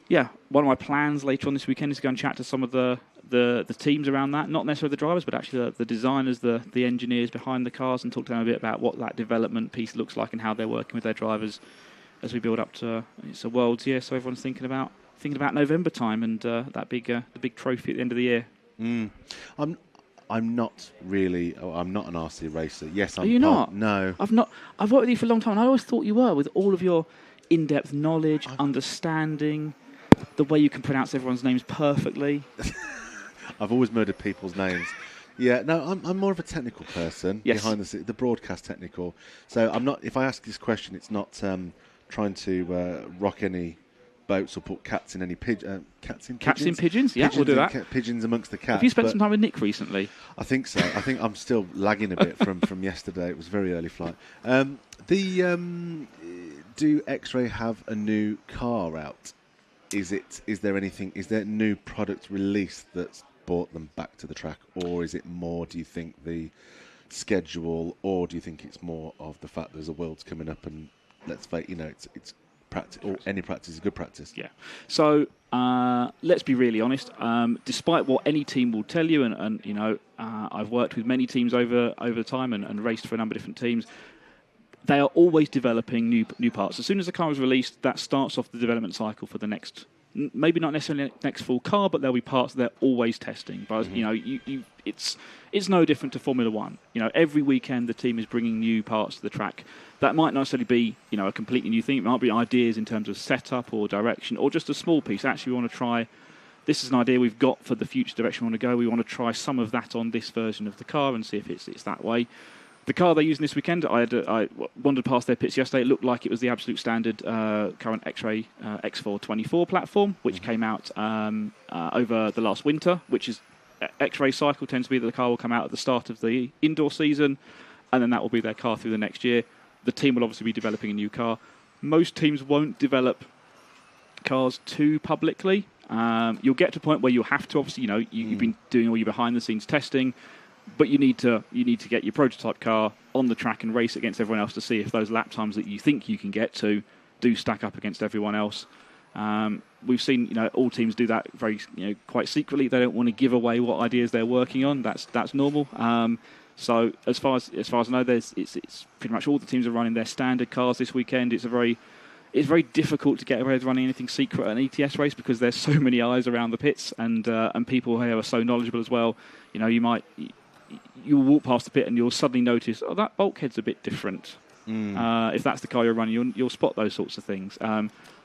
S5: of my plans later on this weekend is to go and chat to some of the teams around that, not necessarily the drivers, but actually the designers, the engineers behind the cars, and talk to them a bit about what that development piece looks like and how they're working with their drivers as we build up to it's a Worlds year. So everyone's thinking about November time and the big trophy at the end of the year.
S1: I'm not really. I'm not an RC racer. Yes, I'm.
S5: Are you not?
S1: No,
S5: I've not. I've worked with you for a long time, and I always thought you were, with all of your in-depth knowledge, understanding, the way you can pronounce everyone's names perfectly.
S1: I've always murdered people's names. Yeah, no, I'm more of a technical person.
S5: Yes.
S1: Behind the broadcast technical. So I'm not. If I ask this question, it's not trying to rock any boats or put cats in any pigeons.
S5: Cats in pigeons? Yeah, we'll do that.
S1: Pigeons amongst the cats.
S5: Have you spent some time with Nick recently?
S1: I think so. I think I'm still lagging a bit from yesterday. It was a very early flight. Do X-Ray have a new car out? Is there new product release that's brought them back to the track, or is it more, do you think, the schedule, or do you think it's more of the fact there's a Worlds coming up and let's face, it's practice, or any practice is good practice?
S5: Yeah. So let's be really honest. Despite what any team will tell you, and I've worked with many teams over time and raced for a number of different teams. They are always developing new parts. As soon as the car is released, that starts off the development cycle for the next, maybe not necessarily next full car, but there'll be parts they're always testing. But it's no different to Formula One. Every weekend the team is bringing new parts to the track. That might not necessarily be a completely new thing. It might be ideas in terms of setup or direction, or just a small piece. Actually, we want to try. This is an idea we've got for the future direction we want to go. We want to try some of that on this version of the car and see if it's that way. The car they're using this weekend, I wandered past their pits yesterday. It looked like it was the absolute standard current X-Ray X424 platform, which came out over the last winter, which is X-Ray cycle tends to be that the car will come out at the start of the indoor season, and then that will be their car through the next year. The team will obviously be developing a new car. Most teams won't develop cars too publicly. You'll get to a point where you'll have to, obviously, you've been doing all your behind-the-scenes testing, but you need to get your prototype car on the track and race against everyone else to see if those lap times that you think you can get to do stack up against everyone else. We've seen all teams do that very quite secretly. They don't want to give away what ideas they're working on. That's normal. So as far as I know, it's pretty much all the teams are running their standard cars this weekend. It's very difficult to get away with running anything secret at an ETS race because there's so many eyes around the pits and people who are so knowledgeable as well. you'll walk past the pit and you'll suddenly notice, oh, that bulkhead's a bit different. If that's the car you're running, you'll spot those sorts of things.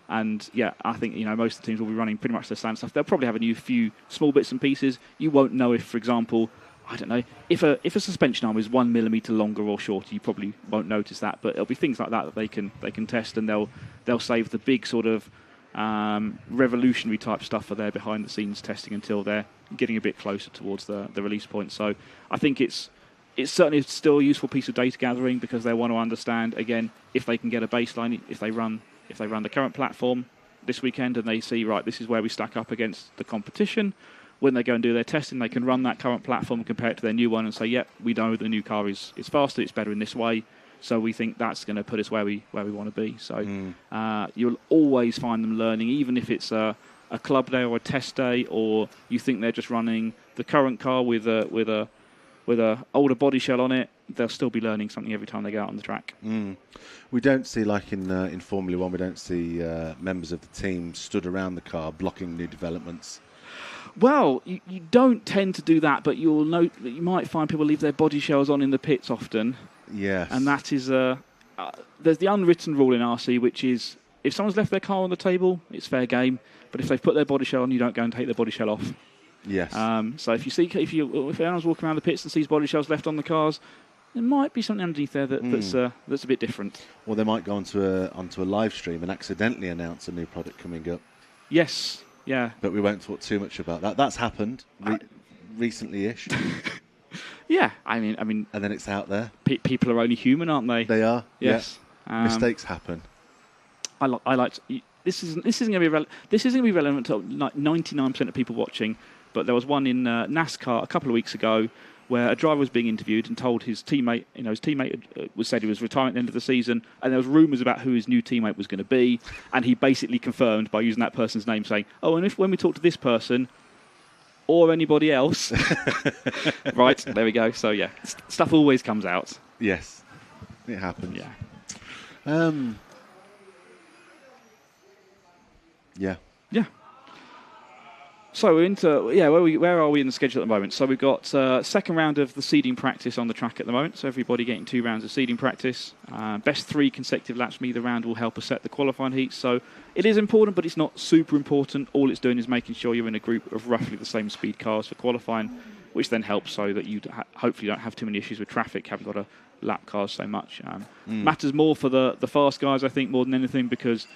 S5: And yeah, I think most of the teams will be running pretty much the same stuff. They'll probably have a few small bits and pieces. You won't know if, for example, I don't know, if a suspension arm is 1 millimetre longer or shorter, you probably won't notice that. But it'll be things like that they can test, and they'll save the big sort of revolutionary type stuff for their behind the scenes testing until they're getting a bit closer towards the release point. So I think it's certainly still a useful piece of data gathering, because they want to understand, again, if they can get a baseline, if they run the current platform this weekend and they see, right, this is where we stack up against the competition. When they go and do their testing, they can run that current platform and compare it to their new one and say, yep, we know the new car is faster, it's better in this way, so we think that's going to put us where we want to be. So you'll always find them learning, even if it's a club day or a test day, or you think they're just running the current car with a older body shell on it, they'll still be learning something every time they go out on the track.
S1: We don't see, like in Formula One, we don't see members of the team stood around the car blocking new developments.
S5: Well, you don't tend to do that, but you'll note that you might find people leave their body shells on in the pits often.
S1: Yes.
S5: And that is there's the unwritten rule in RC, which is if someone's left their car on the table, it's fair game. But if they've put their body shell on, you don't go and take their body shell off.
S1: Yes.
S5: So if anyone's walking around the pits and sees body shells left on the cars, there might be something underneath there that's a bit different.
S1: Or they might go onto a live stream and accidentally announce a new product coming up.
S5: Yes. Yeah.
S1: But we won't talk too much about that. That's happened recently-ish.
S5: Yeah. I mean.
S1: And then it's out there.
S5: People are only human, aren't they?
S1: They are.
S5: Yes.
S1: Yeah. Mistakes happen.
S5: I like. This isn't going to be relevant to 99% of people watching. But there was one in NASCAR a couple of weeks ago where a driver was being interviewed and told his teammate, said he was retiring at the end of the season, and there was rumours about who his new teammate was going to be, and he basically confirmed by using that person's name, saying, "Oh, and when we talk to this person or anybody else," right? There we go. So yeah, stuff always comes out.
S1: Yes, it happens.
S5: Yeah.
S1: Yeah.
S5: Yeah. So we're into where are we in the schedule at the moment? So we've got second round of the seeding practice on the track at the moment. So everybody getting 2 rounds of seeding practice. Best 3 consecutive laps from either round will help us set the qualifying heats. So it is important, but it's not super important. All it's doing is making sure you're in a group of roughly the same speed cars for qualifying, which then helps so that you hopefully don't have too many issues with traffic. Haven't got to lap cars so much. Matters more for the fast guys, I think, more than anything, because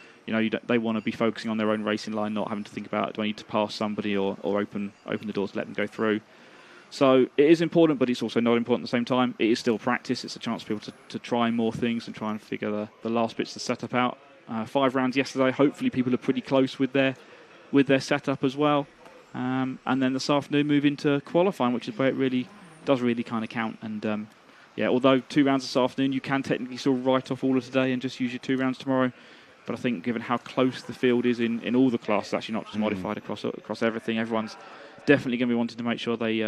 S5: they want to be focusing on their own racing line, not having to think about, do I need to pass somebody or open the doors to let them go through. So it is important, but it's also not important at the same time. It is still practice. It's a chance for people to try more things and try and figure the last bits of the setup out. 5 rounds yesterday. Hopefully people are pretty close with their setup as well. And then this afternoon move into qualifying, which is where it really does kind of count. And although 2 rounds this afternoon, you can technically still write off all of today and just use your 2 rounds tomorrow. But I think given how close the field is in all the classes, actually not just modified across everything, everyone's definitely going to be wanting to make sure they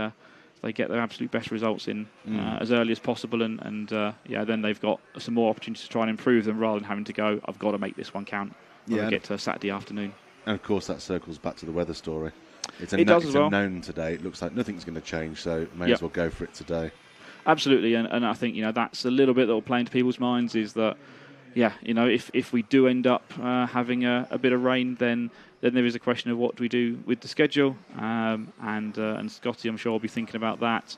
S5: get their absolute best results in as early as possible. And then they've got some more opportunities to try and improve them rather than having to go, I've got to make this one count when we get to Saturday afternoon.
S1: And of course that circles back to the weather story. It's
S5: It does as well.
S1: a known today. It looks like nothing's going to change, so may as well go for it today.
S5: Absolutely, and I think that's a little bit that will play into people's minds is that, if we do end up having a bit of rain, then there is a question of what do we do with the schedule, and Scotty, I'm sure, will be thinking about that.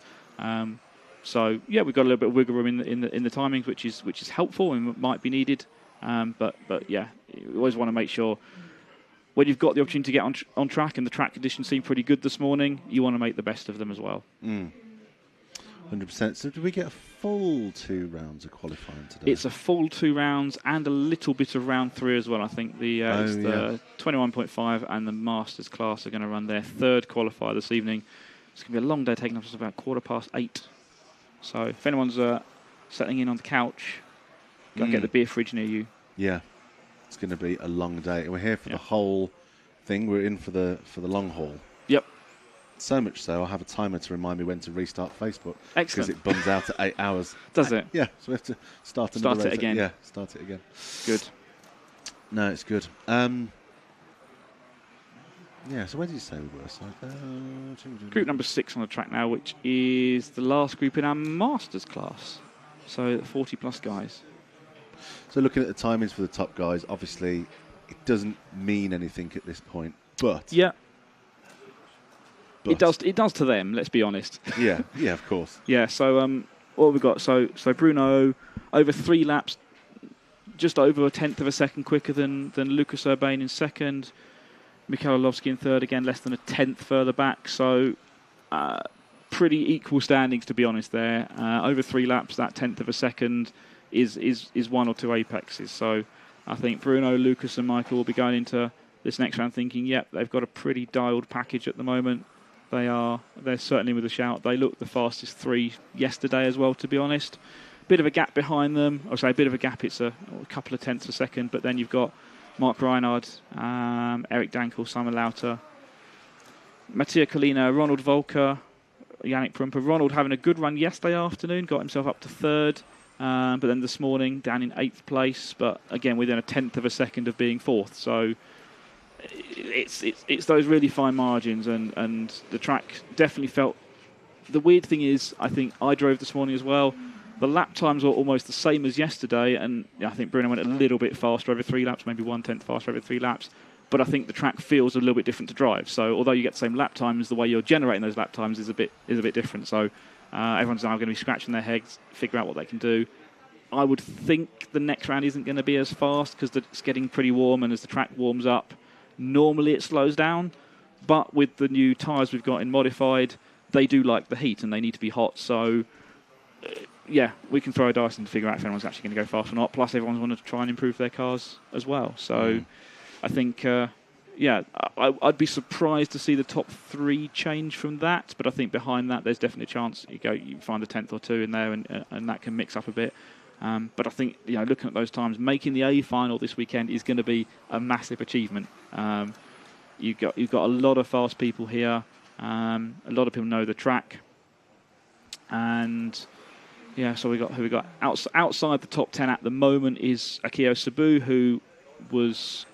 S5: So we've got a little bit of wiggle room in the timings, which is helpful and might be needed. But you always want to make sure when you've got the opportunity to get on track and the track conditions seem pretty good this morning, you want to make the best of them as well.
S1: 100%. So do we get a full 2 rounds of qualifying today?
S5: It's a full 2 rounds and a little bit of round 3 as well. I think the 21.5 and the Masters class are going to run their 3rd qualifier this evening. It's going to be a long day, taking up to about 8:15. So if anyone's settling in on the couch, go and get the beer fridge near you.
S1: Yeah, it's going to be a long day. We're here for the whole thing. We're in for the long haul.
S5: Yep.
S1: So much so, I'll have a timer to remind me when to restart Facebook.
S5: Excellent.
S1: Because it bums out at 8 hours.
S5: Does it?
S1: Yeah, so we have to start it
S5: again.
S1: Yeah, start it again.
S5: Good.
S1: No, it's good. Yeah, so where did you say we were? So,
S5: Group number 6 on the track now, which is the last group in our Masters class. So 40-plus guys.
S1: So looking at the timings for the top guys, obviously it doesn't mean anything at this point, but...
S5: Yeah.
S1: But,
S5: It does to them, let's be honest.
S1: yeah, of course.
S5: Yeah, so what have we got? So Bruno, over 3 laps, just over 1/10 of a second quicker than Lucas Urbain in second. Mikhail Orlovsky in third, again less than 1/10 further back. So pretty equal standings, to be honest. There, over 3 laps, that 1/10 of a second is 1 or 2 apexes. So I think Bruno, Lucas, and Michael will be going into this next round thinking, yep, they've got a pretty dialed package at the moment. They're certainly with a shout. They looked the fastest 3 yesterday as well, to be honest. Bit of a gap behind them. I'll say a bit of a gap. It's a couple of tenths of a second, but then you've got Mark Reinhard, Eric Dankel, Simon Lauter, Mattia Kalina, Ronald Volker, Yannick Prumper. Ronald having a good run yesterday afternoon, got himself up to 3rd, but then this morning down in 8th place, but again within 1/10 of a second of being 4th. So it's those really fine margins, and the track definitely felt... The weird thing is, I think I drove this morning as well. The lap times were almost the same as yesterday, and I think Bruno went a little bit faster over 3 laps, maybe 1/10 faster over 3 laps. But I think the track feels a little bit different to drive. So although you get the same lap times, the way you're generating those lap times is a bit different. So everyone's now going to be scratching their heads, figure out what they can do. I would think the next round isn't going to be as fast because it's getting pretty warm, and as the track warms up, normally it slows down. But with the new tyres we've got in modified, they do like the heat and they need to be hot. So yeah, we can throw a dice and figure out if anyone's actually going to go fast or not. Plus, everyone's wanted to try and improve their cars as well. So I think, I'd be surprised to see the top 3 change from that. But I think behind that, there's definitely a chance you find a 10th or 2 in there, and that can mix up a bit. But I think, looking at those times, making the A final this weekend is going to be a massive achievement. You've got a lot of fast people here. A lot of people know the track, and yeah. So who we got outside the top 10 at the moment is Akio Sabu, who was,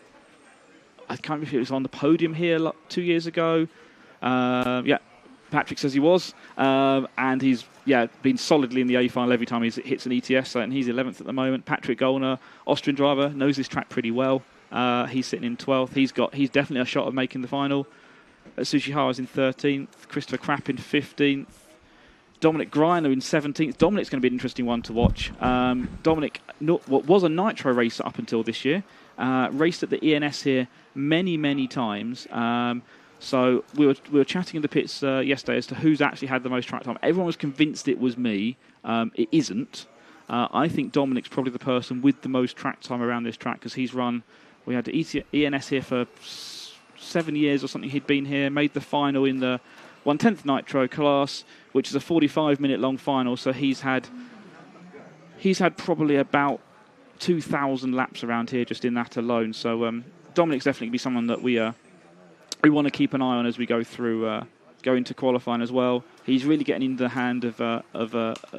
S5: I can't remember if he was on the podium here 2 years ago. Patrick says he was, and he's been solidly in the A final every time he hits an ETS, and he's 11th at the moment. Patrick Gollner, Austrian driver, knows this track pretty well. He's sitting in 12th. He's definitely a shot of making the final. Tsuchihara's in 13th. Christopher Krapp in 15th. Dominic Greiner in 17th. Dominic's going to be an interesting one to watch. Dominic was a nitro racer up until this year. Raced at the ENS here many times. So we were chatting in the pits yesterday as to who's actually had the most track time. Everyone was convinced it was me. It isn't. I think Dominic's probably the person with the most track time around this track because he's run... We had the ENS here for 7 years or something. He'd been here, made the final in the 1/10 nitro class, which is a 45-minute long final. So he's had probably about 2,000 laps around here just in that alone. So Dominic's definitely be someone that we want to keep an eye on as we go through, go into qualifying as well. He's really getting into the hand of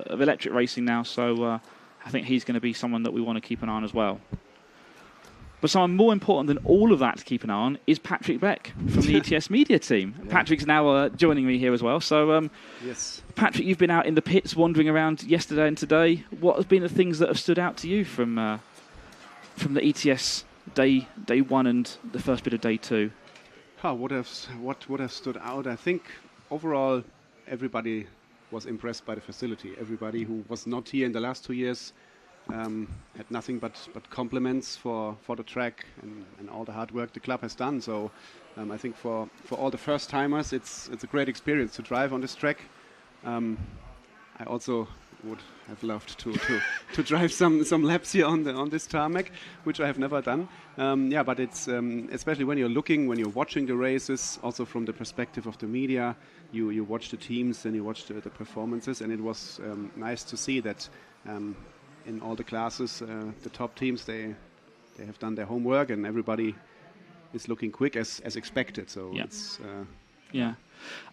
S5: electric racing now. So I think he's going to be someone that we want to keep an eye on as well. But someone more important than all of that to keep an eye on is Patrick Beck from the ETS media team. Yeah. Patrick's now joining me here as well. So,
S2: yes,
S5: Patrick, you've been out in the pits wandering around yesterday and today. What have been the things that have stood out to you from the ETS day 1 and the first bit of day 2?
S2: What would have stood out? I think overall everybody was impressed by the facility. Everybody who was not here in the last 2 years had nothing but compliments for the track and all the hard work the club has done. So I think for all the first timers, it's a great experience to drive on this track. I also would have loved to drive some laps here on this tarmac, which I have never done. But it's especially when you're watching the races, also from the perspective of the media, you watch the teams and you watch the performances, and it was nice to see that in all the classes, the top teams, they have done their homework and everybody is looking quick as expected. So it's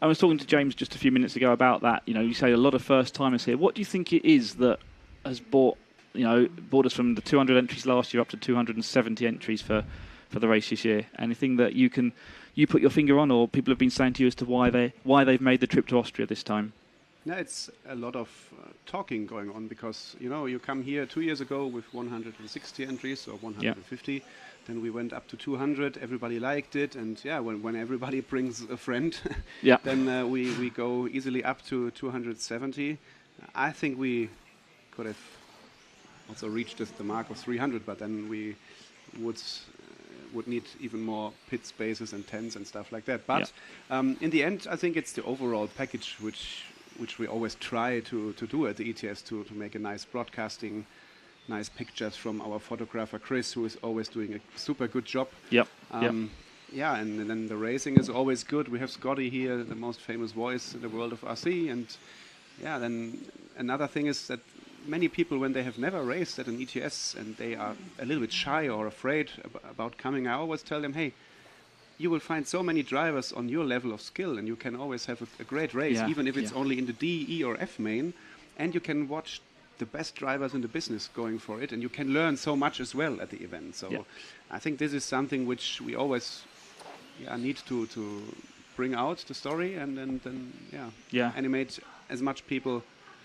S2: I was talking to James just a few minutes ago about that. You say a lot of first timers here. What do you think it is that has brought us from the 200 entries last year up to 270 entries for
S5: for the race this year? Anything that you put your finger on, or people have been saying to you as to why they've made the trip to Austria this time?
S2: Yeah, it's a lot of talking going on because, you come here 2 years ago with 160 entries or 150. Then we went up to 200. Everybody liked it. And when everybody brings a friend, then we go easily up to 270. I think we could have also reached the mark of 300, but then we would need even more pit spaces and tents and stuff like that. But in the end, I think it's the overall package which we always try to do at the ETS to make a nice broadcasting, nice pictures from our photographer Chris, who is always doing a super good job. And then the racing is always good. We have Scotty here, the most famous voice in the world of RC, and then another thing is that many people, when they have never raced at an ETS and they are a little bit shy or afraid about coming, I always tell them, hey, you will find so many drivers on your level of skill, and you can always have a great race, even if it's only in the D, E, or F main, and you can watch the best drivers in the business going for it, and you can learn so much as well at the event. So I think this is something which we always need to bring out the story, and then animate as much people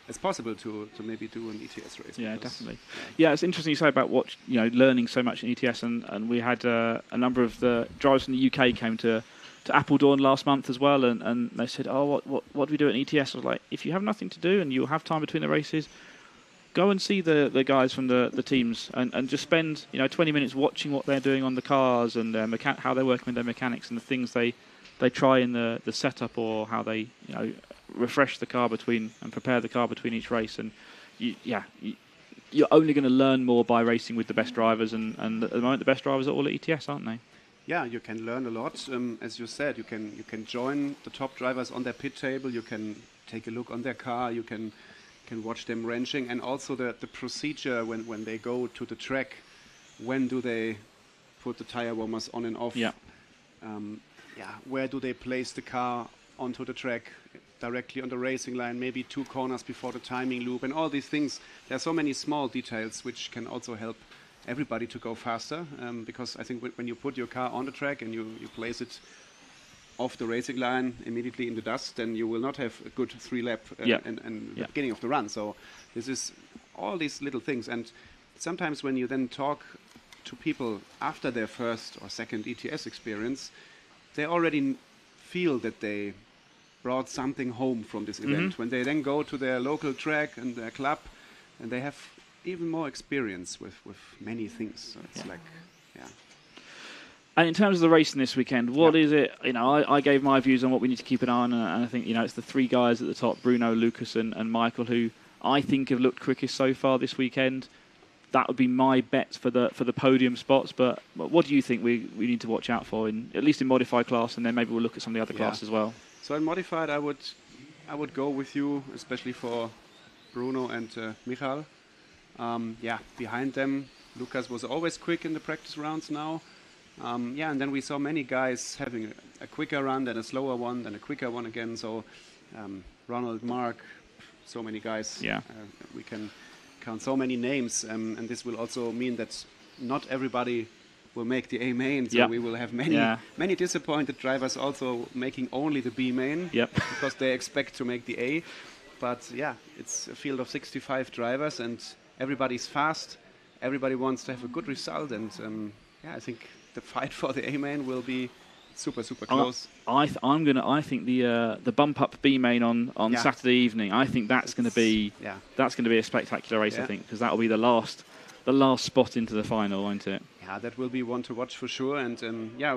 S2: as possible to maybe do an ETS race.
S5: Yeah, definitely. Yeah, it's interesting you say about learning so much in ETS, and we had a number of the drivers from the UK came to Appledorn last month as well, and they said, what do we do at ETS? I was like, if you have nothing to do and you'll have time between the races, go and see the guys from the teams and just spend 20 minutes watching what they're doing on the cars and how they're working with their mechanics and the things they try in the setup, or how they refresh the car and prepare the car between each race. And you're only going to learn more by racing with the best drivers, and at the moment the best drivers are all at ETS, aren't they?
S2: Yeah, you can learn a lot. As you said, you can join the top drivers on their pit table. You can take a look on their car. You can watch them wrenching, and also the procedure when they go to the track. When do they put the tire warmers on and off? Where do they place the car onto the track? Directly on the racing line, maybe 2 corners before the timing loop, and all these things. There are so many small details which can also help everybody to go faster, because I think when you put your car on the track and you place it off the racing line immediately in the dust, then you will not have a good 3-lap and the beginning of the run. So this is all these little things, and sometimes when you then talk to people after their first or second ETS experience, they already feel that they brought something home from this event. When they then go to their local track and their club, and they have even more experience with many things. So it's
S5: And in terms of the racing this weekend, what is it? I gave my views on what we need to keep an eye on, and I think it's the 3 guys at the top, Bruno, Lucas, and Michael, who I think have looked quickest so far this weekend. That would be my bet for the podium spots. But what do you think we need to watch out for, at least in modified class, and then maybe we'll look at some of the other classes as well?
S2: So in modified, I would go with you, especially for Bruno and Michal. Behind them, Lucas was always quick in the practice rounds now. And then we saw many guys having a quicker run, then a slower one, then a quicker one again. So Ronald, Mark, so many guys. We can count so many names, and this will also mean that not everybody will make the A main, so we will have many disappointed drivers also making only the B main because they expect to make the A. But it's a field of 65 drivers, and everybody's fast. Everybody wants to have a good result, and I think the fight for the A main will be super close. I
S5: think the bump up B main on Saturday evening. I think that's going to be a spectacular race. I think, because that will be the last spot into the final, won't it?
S2: Yeah, that will be one to watch for sure. And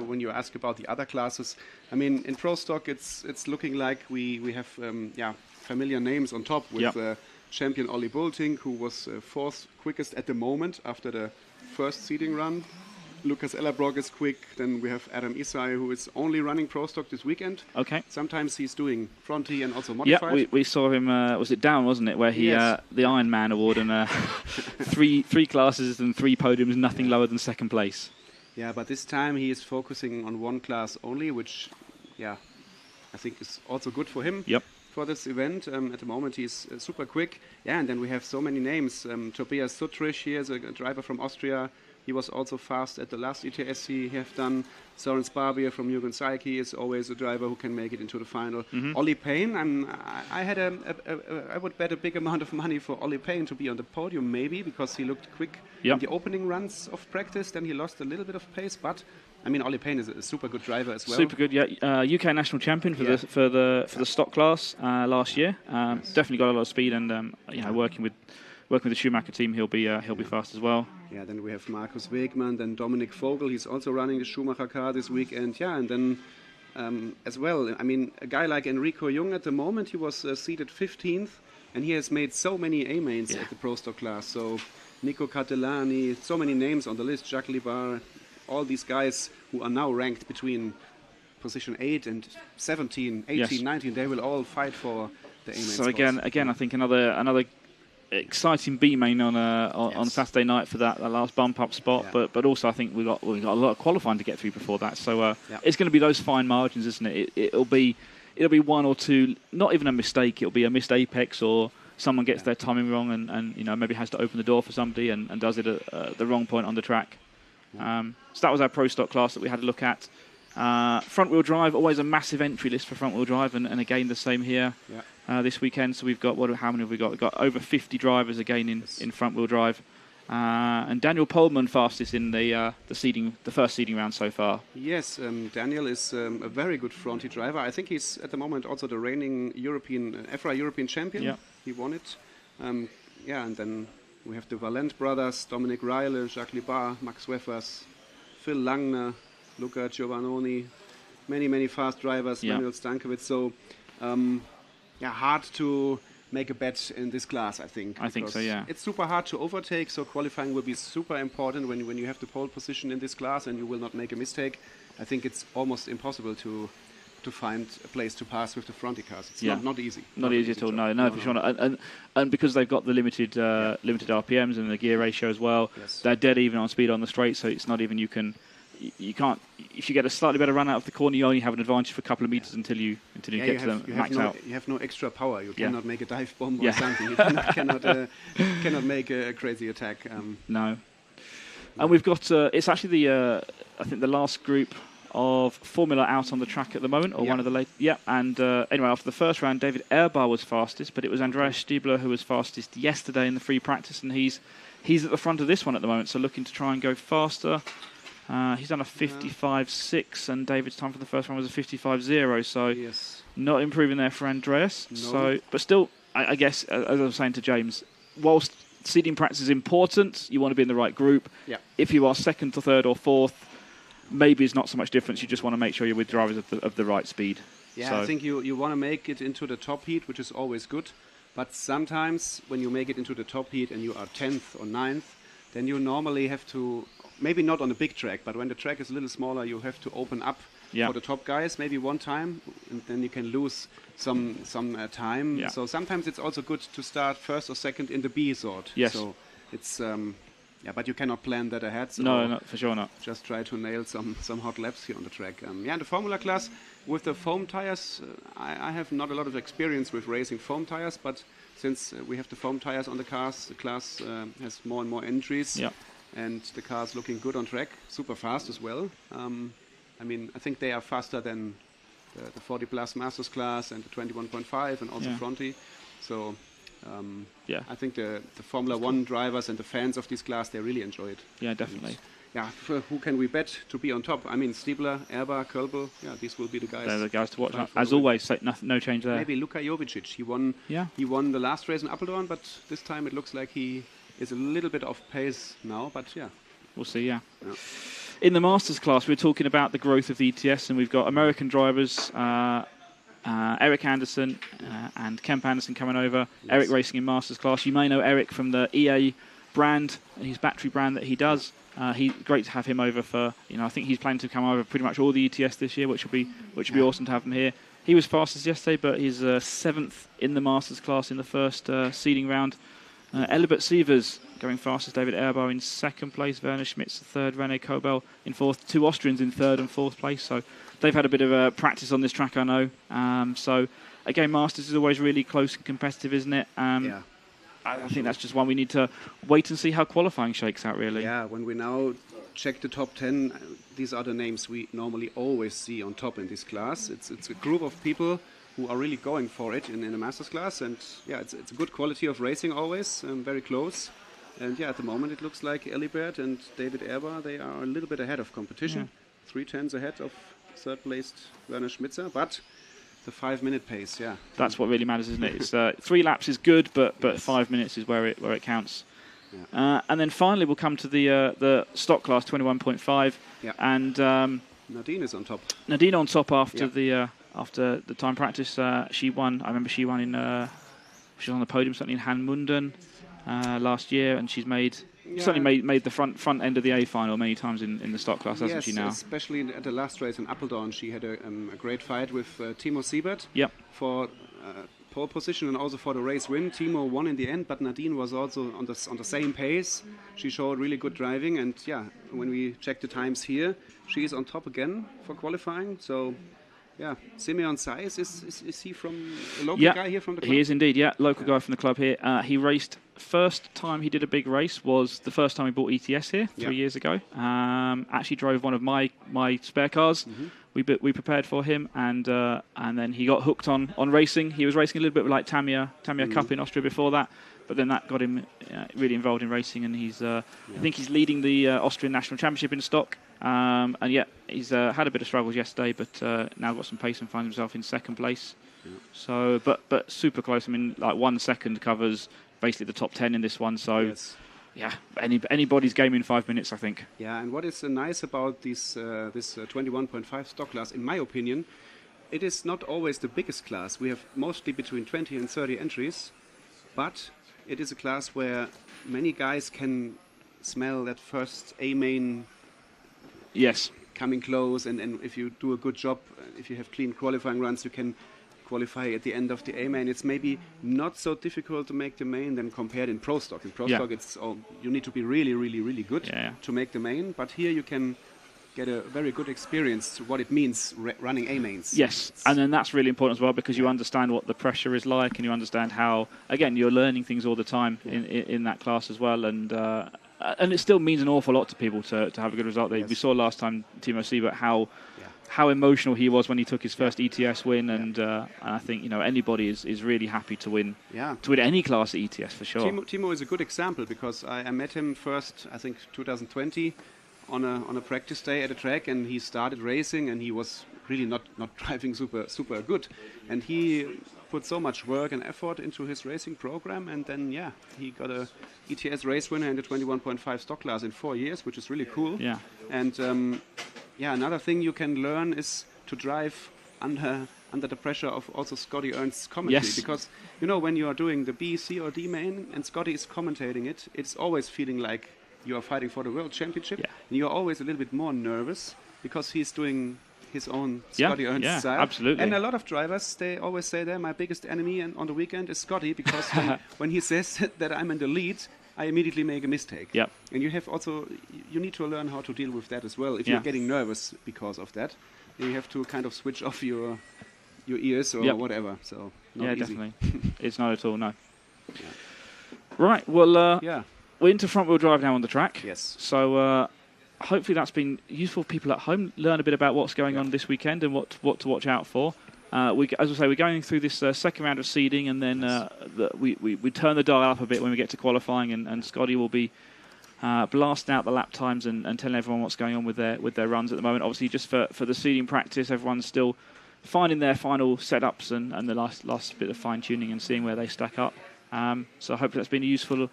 S2: when you ask about the other classes, I mean, in Pro Stock, it's looking like we have familiar names on top with champion Ollie Bolting, who was 4th quickest at the moment after the first seeding run. Lucas Ellerbrock is quick. Then we have Adam Isai, who is only running Pro Stock this weekend. Okay. Sometimes he's doing fronty and also modified.
S5: Yeah, we saw him. Was it Down, wasn't it? Where he the Iron Man award and three classes and 3 podiums, nothing lower than 2nd place.
S2: Yeah, but this time he is focusing on 1 class only, which I think is also good for him. For this event. At the moment he's super quick. And then we have so many names. Tobias Suttrich, he is a driver from Austria. He was also fast at the last ETS he have done. Soren Sparbier from Jürgen Saiki is always a driver who can make it into the final. Ollie Payne, I would bet a big amount of money for Ollie Payne to be on the podium, maybe, because he looked quick in the opening runs of practice. Then he lost a little bit of pace, but I mean, Ollie Payne is a super good driver as well.
S5: Super good, yeah. UK national champion for the stock class last year. Definitely got a lot of speed, and working with the Schumacher team, he'll be fast as well.
S2: Yeah, then we have Markus Wegmann, then Dominik Vogel. He's also running the Schumacher car this weekend. Yeah, and then as well, I mean, a guy like Enrico Jung at the moment, he was seated 15th, and he has made so many A-mains at the Pro Stock class. So Nico Catellani, so many names on the list, Jacques Libar, all these guys who are now ranked between position 8 and 17, 18, 19, they will all fight for the A-main
S5: So
S2: spots.
S5: again, I think another exciting B main on Saturday night for that last bump up spot, but also I think we got a lot of qualifying to get through before that. So it's going to be those fine margins, isn't it? It'll be one or two, not even a mistake. It'll be a missed apex, or someone gets their timing wrong and maybe has to open the door for somebody and does it at the wrong point on the track. So that was our Pro Stock class that we had a look at. Front wheel drive, always a massive entry list for front wheel drive, and again the same here this weekend. So we've got how many have we got? We've got over 50 drivers again in front wheel drive, and Daniel Pohlmann fastest in the first seeding round so far.
S2: Yes, Daniel is a very good fronty driver. I think he's at the moment also the reigning EFRA European champion.
S5: Yeah.
S2: He won it. And then we have the Valent brothers, Dominic Reile, Jacques Libar, Max Weffers, Phil Langner, Luca Giovannoni, many fast drivers, Manuel Stankovic. So, hard to make a bet in this class, I think.
S5: I think so, yeah.
S2: It's super hard to overtake, so qualifying will be super important when you have the pole position in this class and you will not make a mistake. I think it's almost impossible to find a place to pass with the fronty cars. It's not easy.
S5: Not easy at all. No, for sure not. And because they've got the limited RPMs and the gear ratio as well, they're dead even on speed on the straight. So it's not even you can't. If you get a slightly better run out of the corner, you only have an advantage for a couple of meters until you get to the max out.
S2: You have no extra power. You cannot make a dive bomb or something. You cannot make a crazy attack.
S5: No. And we've got it's actually I think the last group of Formula out on the track at the moment, or one of the late. Yeah, and anyway, after the first round, David Ehrbar was fastest, but it was Andreas Stiebler who was fastest yesterday in the free practice, and he's at the front of this one at the moment, so looking to try and go faster. He's done a 55.6, and David's time for the first one was a 55.0, so not improving there for Andreas.
S2: No.
S5: So, but still, I guess, as I was saying to James, whilst seeding practice is important, you want to be in the right group.
S2: Yeah.
S5: If you are second or third or fourth, maybe it's not so much difference. You just want to make sure you're with drivers of the right speed.
S2: Yeah,
S5: so
S2: I think you want to make it into the top heat, which is always good. But sometimes when you make it into the top heat and you are 10th or 9th, then you normally have to, maybe not on a big track, but when the track is a little smaller, you have to open up for the top guys, maybe one time, and then you can lose some time.
S5: Yeah.
S2: So sometimes it's also good to start first or second in the B sort.
S5: Yes.
S2: So it's but you cannot plan that ahead. So
S5: no, for sure not.
S2: just try to nail some hot laps here on the track. In the Formula class, with the foam tires, I have not a lot of experience with racing foam tires, but since we have the foam tires on the cars, the class has more and more entries, and the car's looking good on track, super fast as well. I think they are faster than the 40 plus Masters class and the 21.5 and also Fronty. So I think the Formula One drivers and the fans of this class, they really enjoy it.
S5: Yeah, definitely.
S2: Who can we bet to be on top? I mean, Stiebler, Ehrbar, Kölbel, these will be the guys.
S5: They're the guys to watch. As always, no change there.
S2: Maybe Luka Jovicic. He won the last race in Apeldoorn, but this time it looks like he is a little bit off pace now, but
S5: we'll see, In the Masters class, we're talking about the growth of the ETS, and we've got American drivers, Eric Anderson and Kemp Anderson coming over. Eric racing in Masters class. You may know Eric from the EA brand, his battery brand that he does. Great to have him over for, I think he's planning to come over pretty much all the ETS this year, which will be awesome to have him here. He was fastest yesterday, but he's 7th in the Masters class in the first seeding round. Elibert Sievers going fastest, David Ehrbar in 2nd place, Werner Schmitz 3rd, René Kobel in 4th, 2 Austrians in 3rd and 4th place. So they've had a bit of practice on this track, I know. So again, Masters is always really close and competitive, isn't it? I think that's just one we need to wait and see how qualifying shakes out, really.
S2: Yeah, when we now check the top 10, these are the names we normally always see on top in this class. It's a group of people who are really going for it in a Masters class, and yeah, it's a good quality of racing always, very close. And yeah, at the moment it looks like Elibert and David Erber, they are a little bit ahead of competition. 3/10 ahead of third placed Werner Schmitzer, but the 5-minute pace, yeah.
S5: That's what really matters, isn't it? It's 3 laps is good, but
S2: Yes.
S5: 5 minutes is where it counts.
S2: Yeah.
S5: And then finally we'll come to the stock class 21.5,
S2: Yeah.
S5: and
S2: Nadine is on top.
S5: Nadine on top after
S2: Yeah.
S5: after the time practice. She won. I remember she won in. She was on the podium certainly in Hanmunden last year, and she's certainly made the front end of the A final many times in the stock class, hasn't she now?
S2: Especially at the last race in Apeldoorn, she had a great fight with Timo Siebert
S5: Yep.
S2: for pole position and also for the race win. Timo won in the end, but Nadine was also on the same pace. She showed really good driving, and yeah, when we check the times here, she is on top again for qualifying. So yeah, Simeon Saiz, is he from a local guy here from the club?
S5: He is indeed, local guy from the club here. He raced, first time he did a big race was the first time he bought ETS here 3 years ago. Actually drove one of my spare cars. We prepared for him, and then he got hooked on racing. He was racing a little bit like Tamiya Cup in Austria before that, but then that got him really involved in racing, and he's I think he's leading the Austrian National Championship in stock. And yeah, he's had a bit of struggles yesterday, but now got some pace and finds himself in second place. So, but super close. I mean, like 1 second covers basically the top 10 in this one. So, yeah, anybody's game in 5 minutes, I think.
S2: Yeah, and what is nice about this 21.5 stock class, in my opinion, it is not always the biggest class. We have mostly between 20 and 30 entries, but it is a class where many guys can smell that first A main.
S5: Yes.
S2: Coming close, and if you do a good job, if you have clean qualifying runs, you can qualify at the end of the A main. It's maybe not so difficult to make the main than compared in Pro Stock. In Pro Stock, you need to be really, really, really good to make the main. But here you can get a very good experience to what it means running A mains.
S5: Yes, and then that's really important as well, because you understand what the pressure is like, and you understand how, again, you're learning things all the time in that class as well, and it still means an awful lot to people to have a good result. We saw last time Timo Siebert how emotional he was when he took his first ETS win, and I think anybody is really happy to win any class at ETS for sure.
S2: Timo is a good example, because I met him first, I think 2020, on a practice day at a track, and he started racing, and he was really not driving super good, and he put so much work and effort into his racing program, and then he got a ETS race winner in the 21.5 stock class in 4 years, which is really cool.
S5: Yeah.
S2: And another thing you can learn is to drive under the pressure of also Scotty Ernst's commentary, because when you are doing the B, C or D main and Scotty is commentating it, it's always feeling like you are fighting for the world championship, and you're always a little bit more nervous because he's doing his own Scotty Ernst style.
S5: Absolutely.
S2: And a lot of drivers, they always say that my biggest enemy on the weekend is Scotty, because when he says that I'm in the lead, I immediately make a mistake.
S5: Yep.
S2: And you need to learn how to deal with that as well. If you're getting nervous because of that, then you have to kind of switch off your ears or whatever. So not easy.
S5: Definitely. It's not at all, no. Right, well, we're into front-wheel drive now on the track.
S2: Yes.
S5: So hopefully that's been useful for people at home. Learn a bit about what's going on this weekend and what to watch out for. As I say, we're going through this second round of seeding, and then we turn the dial up a bit when we get to qualifying, and Scotty will be blasting out the lap times and telling everyone what's going on with their runs at the moment. Obviously, just for the seeding practice, everyone's still finding their final setups and the last bit of fine-tuning and seeing where they stack up. So hopefully that's been a useful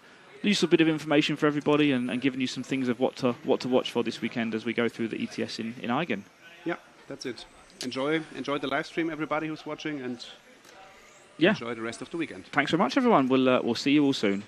S5: bit of information for everybody, and giving you some things of what to watch for this weekend as we go through the ETS in Aigen.
S2: Yeah, that's it. Enjoy the live stream, everybody who's watching, and enjoy the rest of the weekend.
S5: Thanks very much, everyone. We'll see you all soon.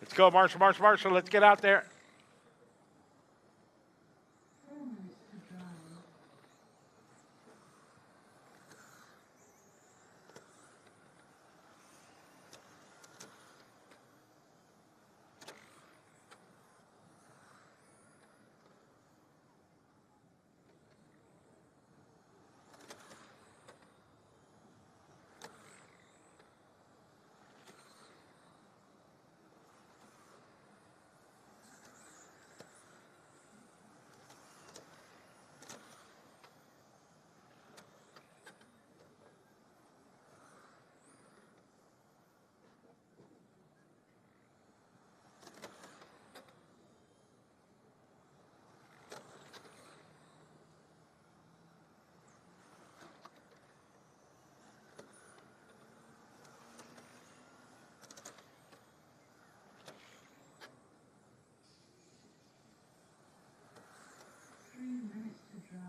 S3: Let's go, Marshall, Marshall, Marshall. Let's get out there.
S4: 4 minutes to drive.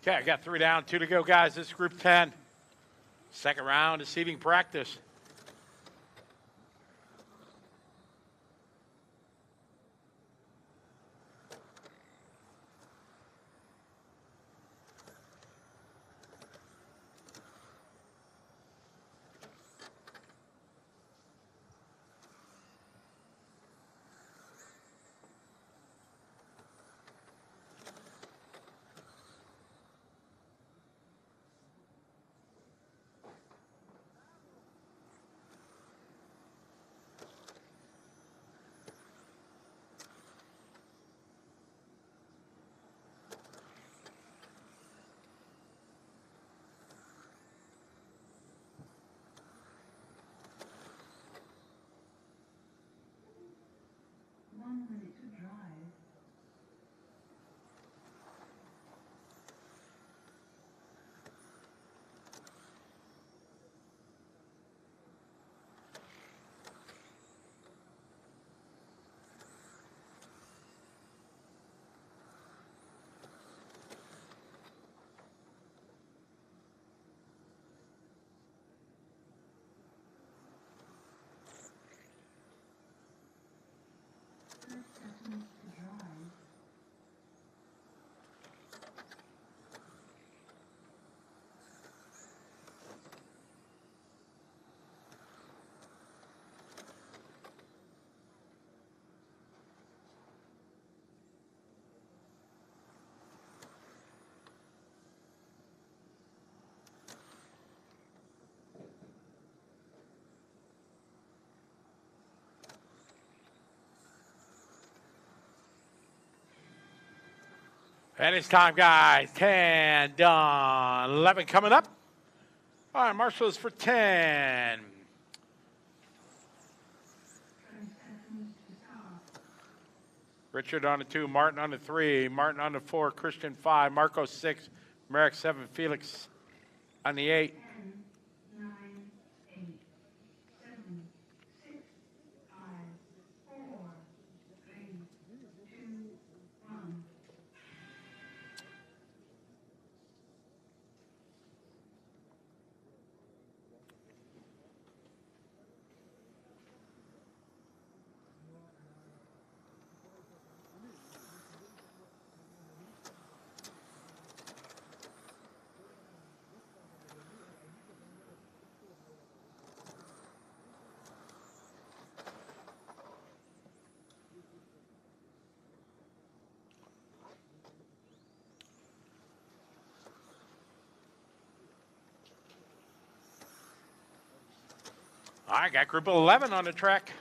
S3: Okay, I got 3 down, 2 to go, guys. This is Group 10. Second round of seating practice. And it's time, guys. 10 done. 11 coming up. All right, Marshall is for 10. Richard on the 2, Martin on the 3, Martin on the 4, Christian 5, Marco 6, Merrick 7, Felix on the 8.
S4: 10, 9, 8, 7, 6, 5, 4, 3, 2, 1.
S3: All right, got group 11 on the track.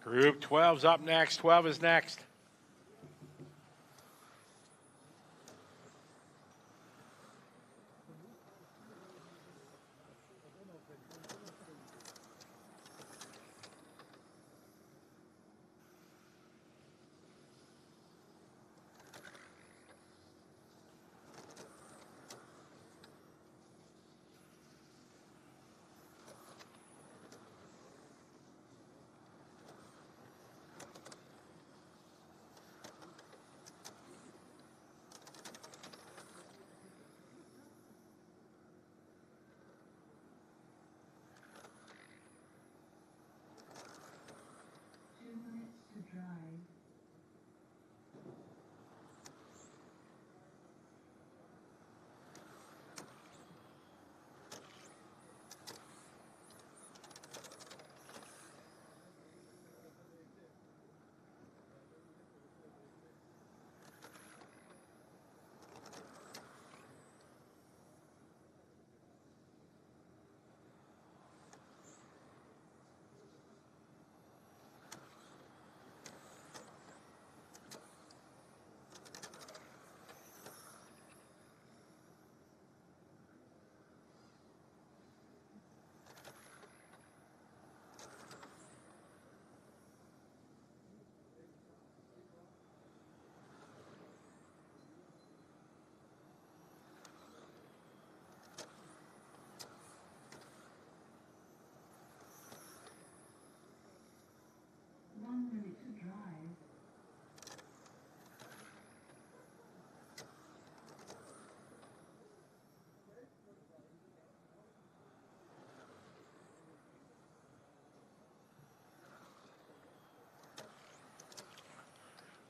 S3: Group 12's up next. 12 is next.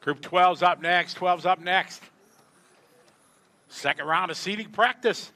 S3: Group 12's up next. 12's up next. Second round of seating practice.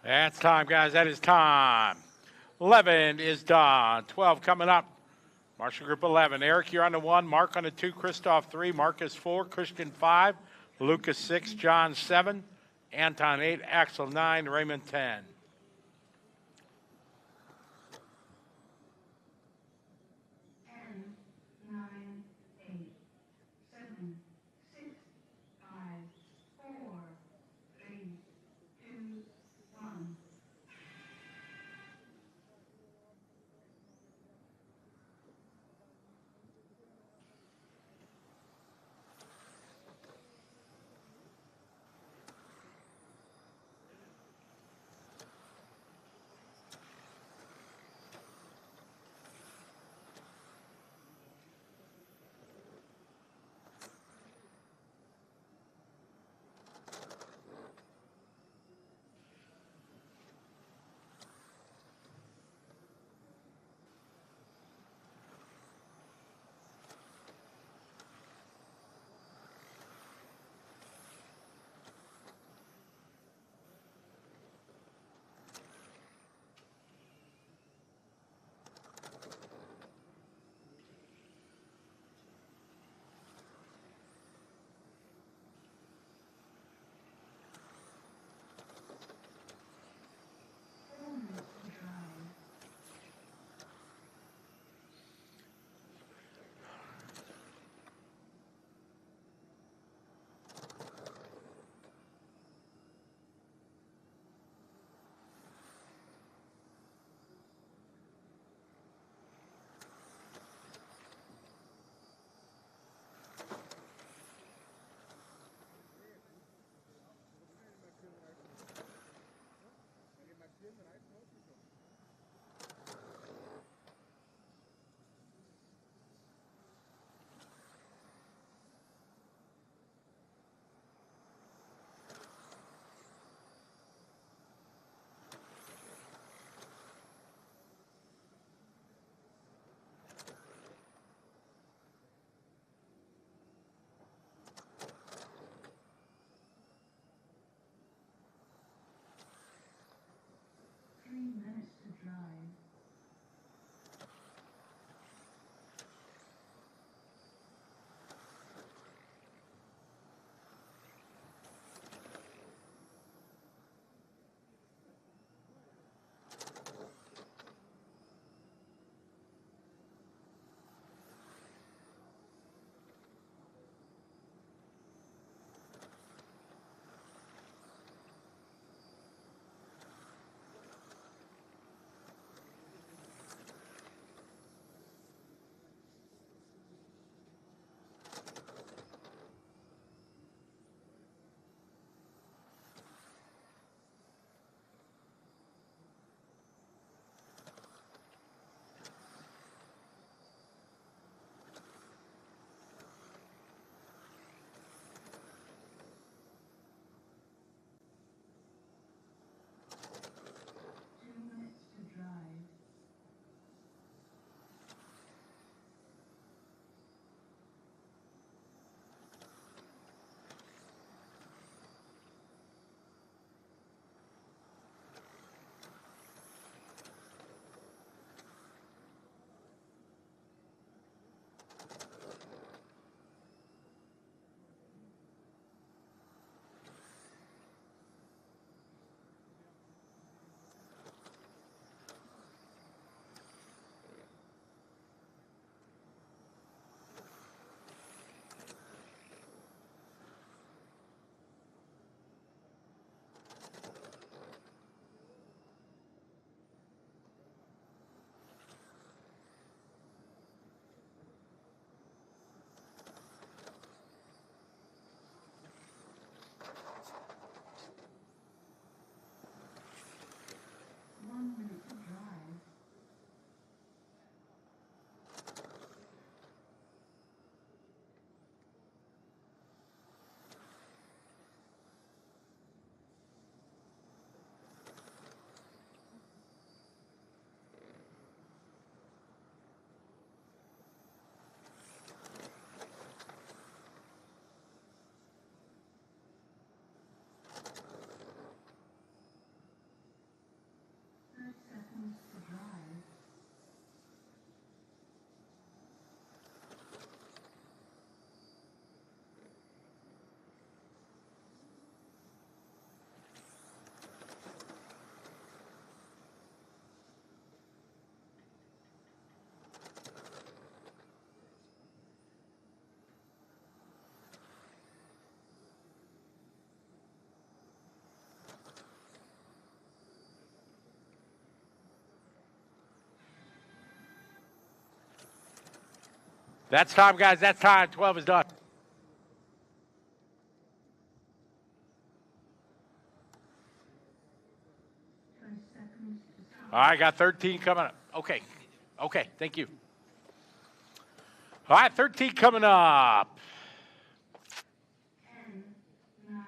S3: That's time, guys. That is time. 11 is done. 12 coming up. Marshall Group 11. Eric, you're on the 1. Mark on the 2. Christoph 3. Marcus 4. Christian 5. Lucas 6. John 7. Anton 8. Axel 9. Raymond 10. That's time, guys. That's time. 12 is done. All right, got 13 coming up. Okay. Okay, thank you. All right, 13 coming up.
S4: 10, 9,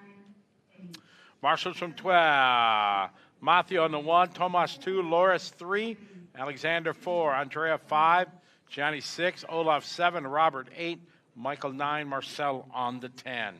S4: 8.
S3: Marshall's from 12. Matthew on the 1, Tomas 2, Loris 3, Alexander 4, Andrea 5, Johnny 6, Olaf 7, Robert 8, Michael 9, Marcel on the 10.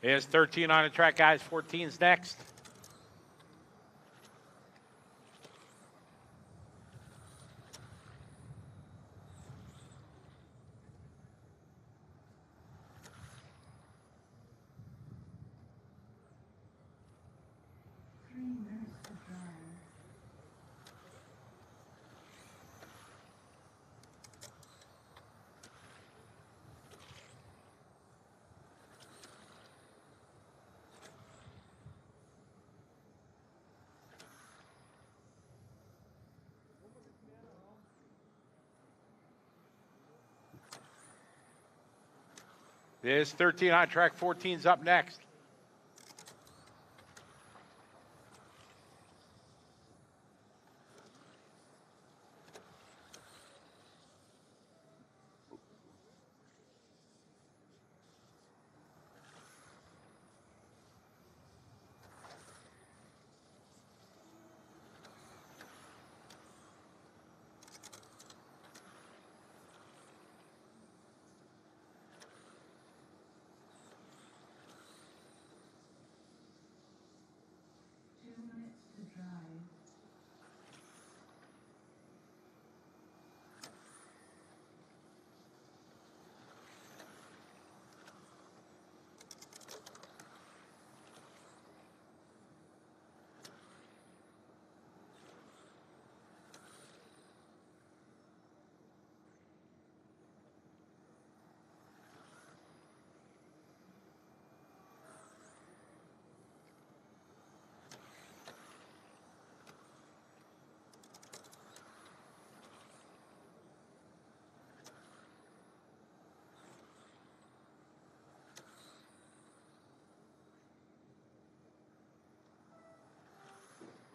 S3: Here's 13 on the track, guys. 14's next. There's 13 on track. 14's up next.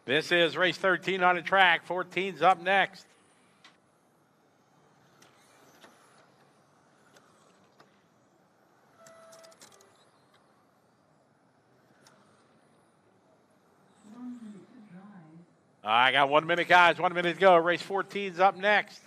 S3: This is race 13 on the track. 14's up next. I got 1 minute, guys. 1 minute to go. Race 14's up next.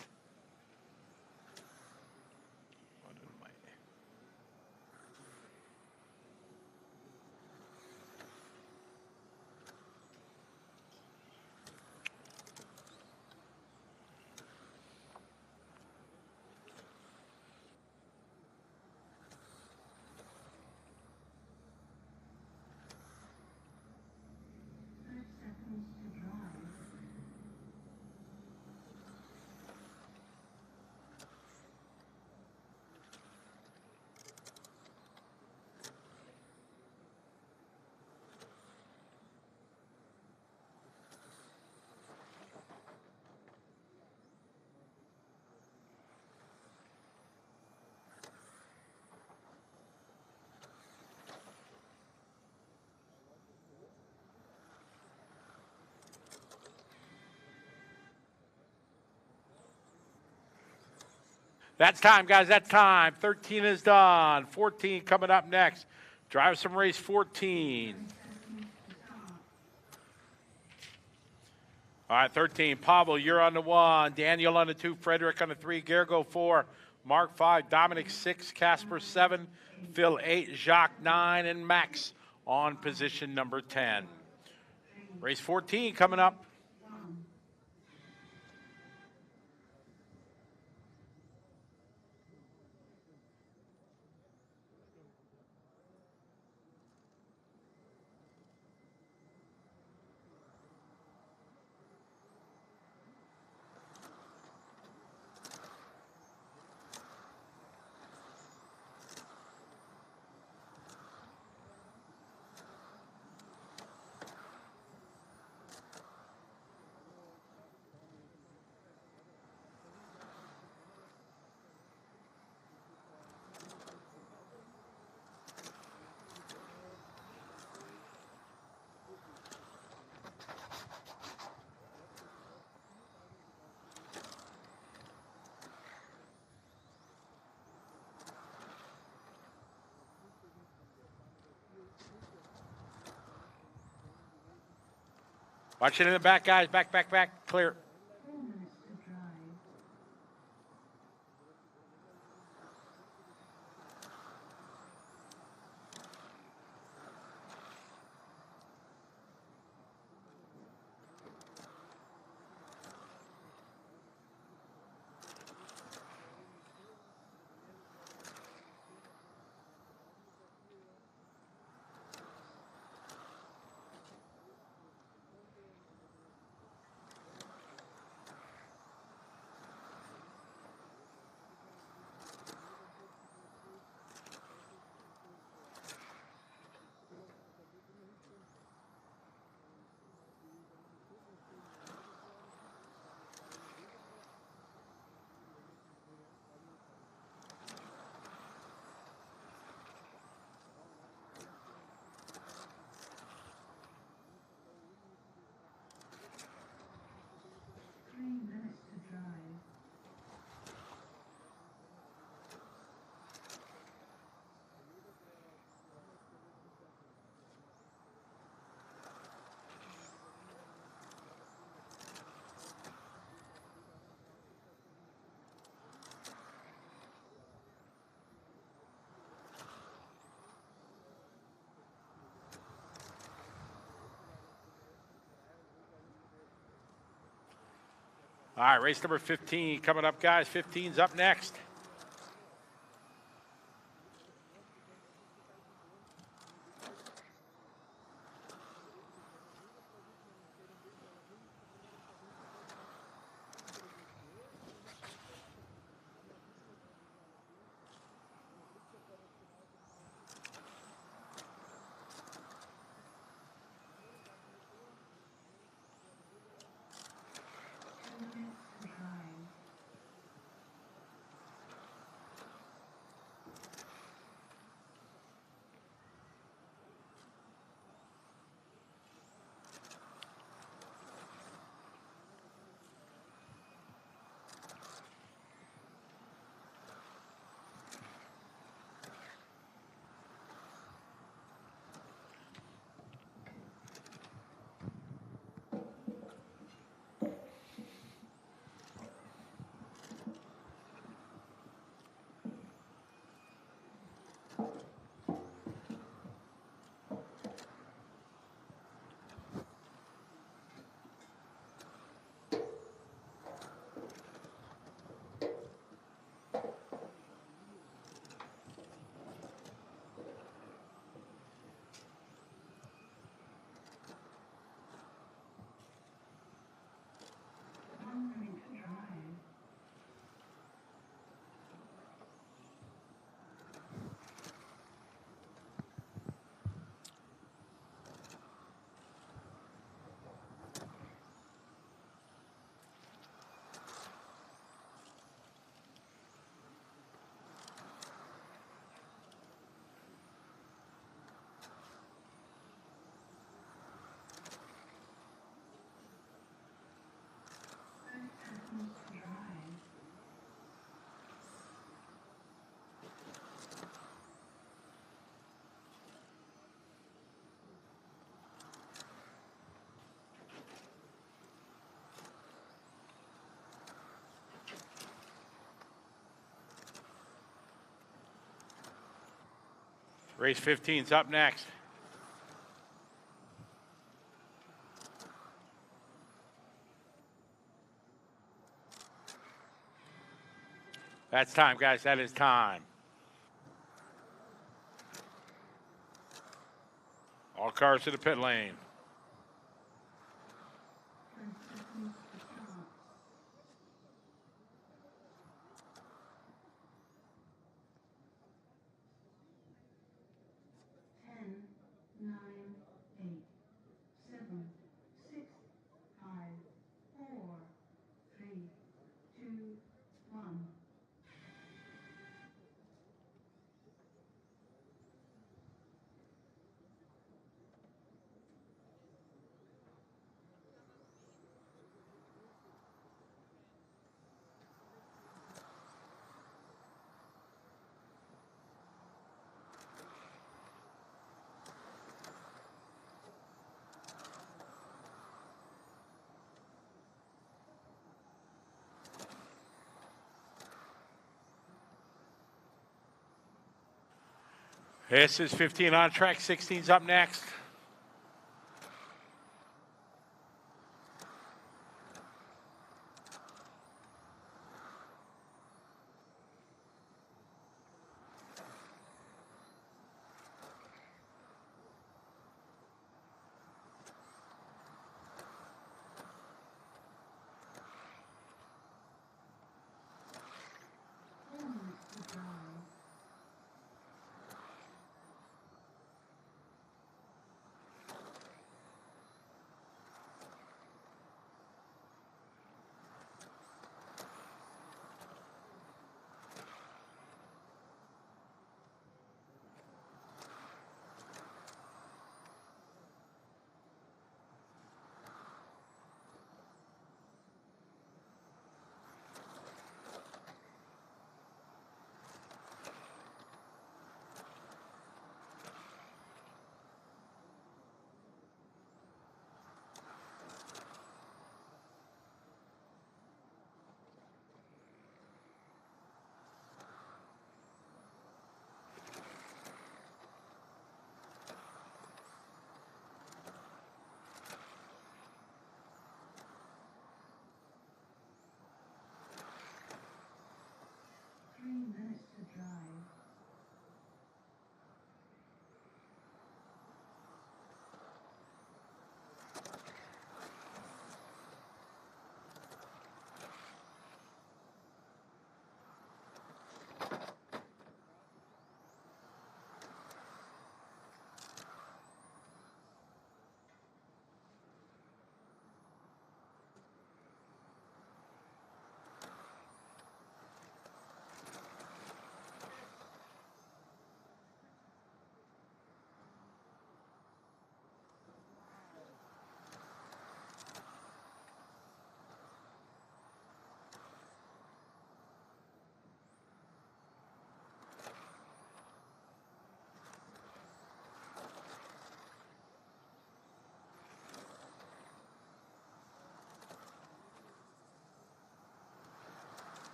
S3: That's time, guys. That's time. 13 is done. 14 coming up next. Drive some race 14. All right, 13. Pavel, you're on the 1. Daniel on the 2. Frederick on the 3. Gergo 4. Mark 5. Dominic 6. Casper 7. Phil 8. Jacques 9. And Max on position number 10. Race 14 coming up. Watch it in the back, guys. Back, back, back. Clear. All right, race number 15 coming up, guys. 15's up next. Race 15's up next. That's time, guys. That is time. All cars to the pit lane. This is 15 on track. 16's up next.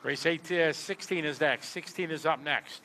S3: Race 16 is next. 16 is up next.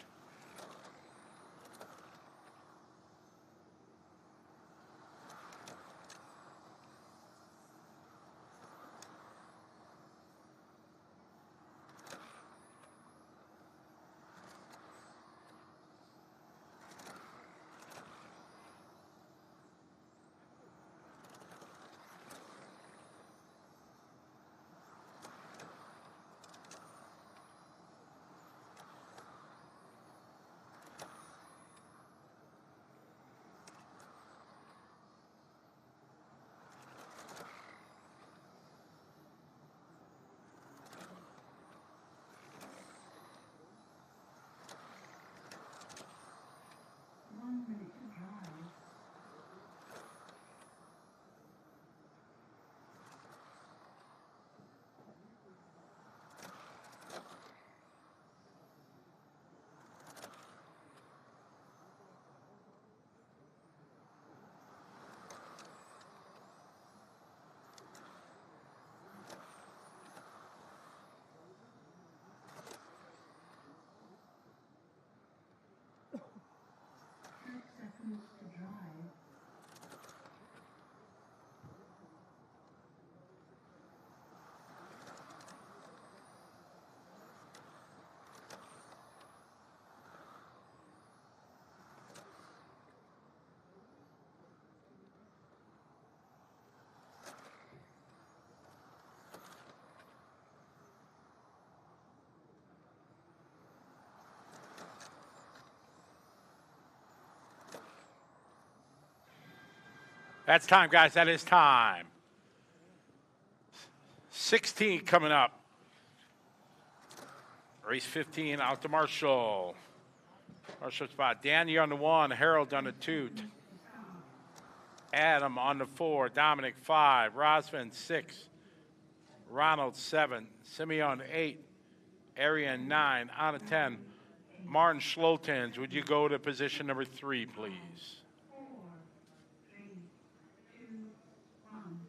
S3: That's time, guys. That is time. 16 coming up. Race 15 out to Marshall. Marshall spot. Danny on the 1, Harold on the 2. Adam on the 4, Dominic 5, Rosvin 6, Ronald 7, Simeon 8, Arian 9, on a 10. Martin Schlotens, would you go to position number 3, please?
S4: 4, 3, 2, 1.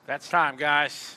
S3: That's time, guys.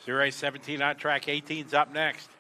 S3: Series 17 on track. 18's up next.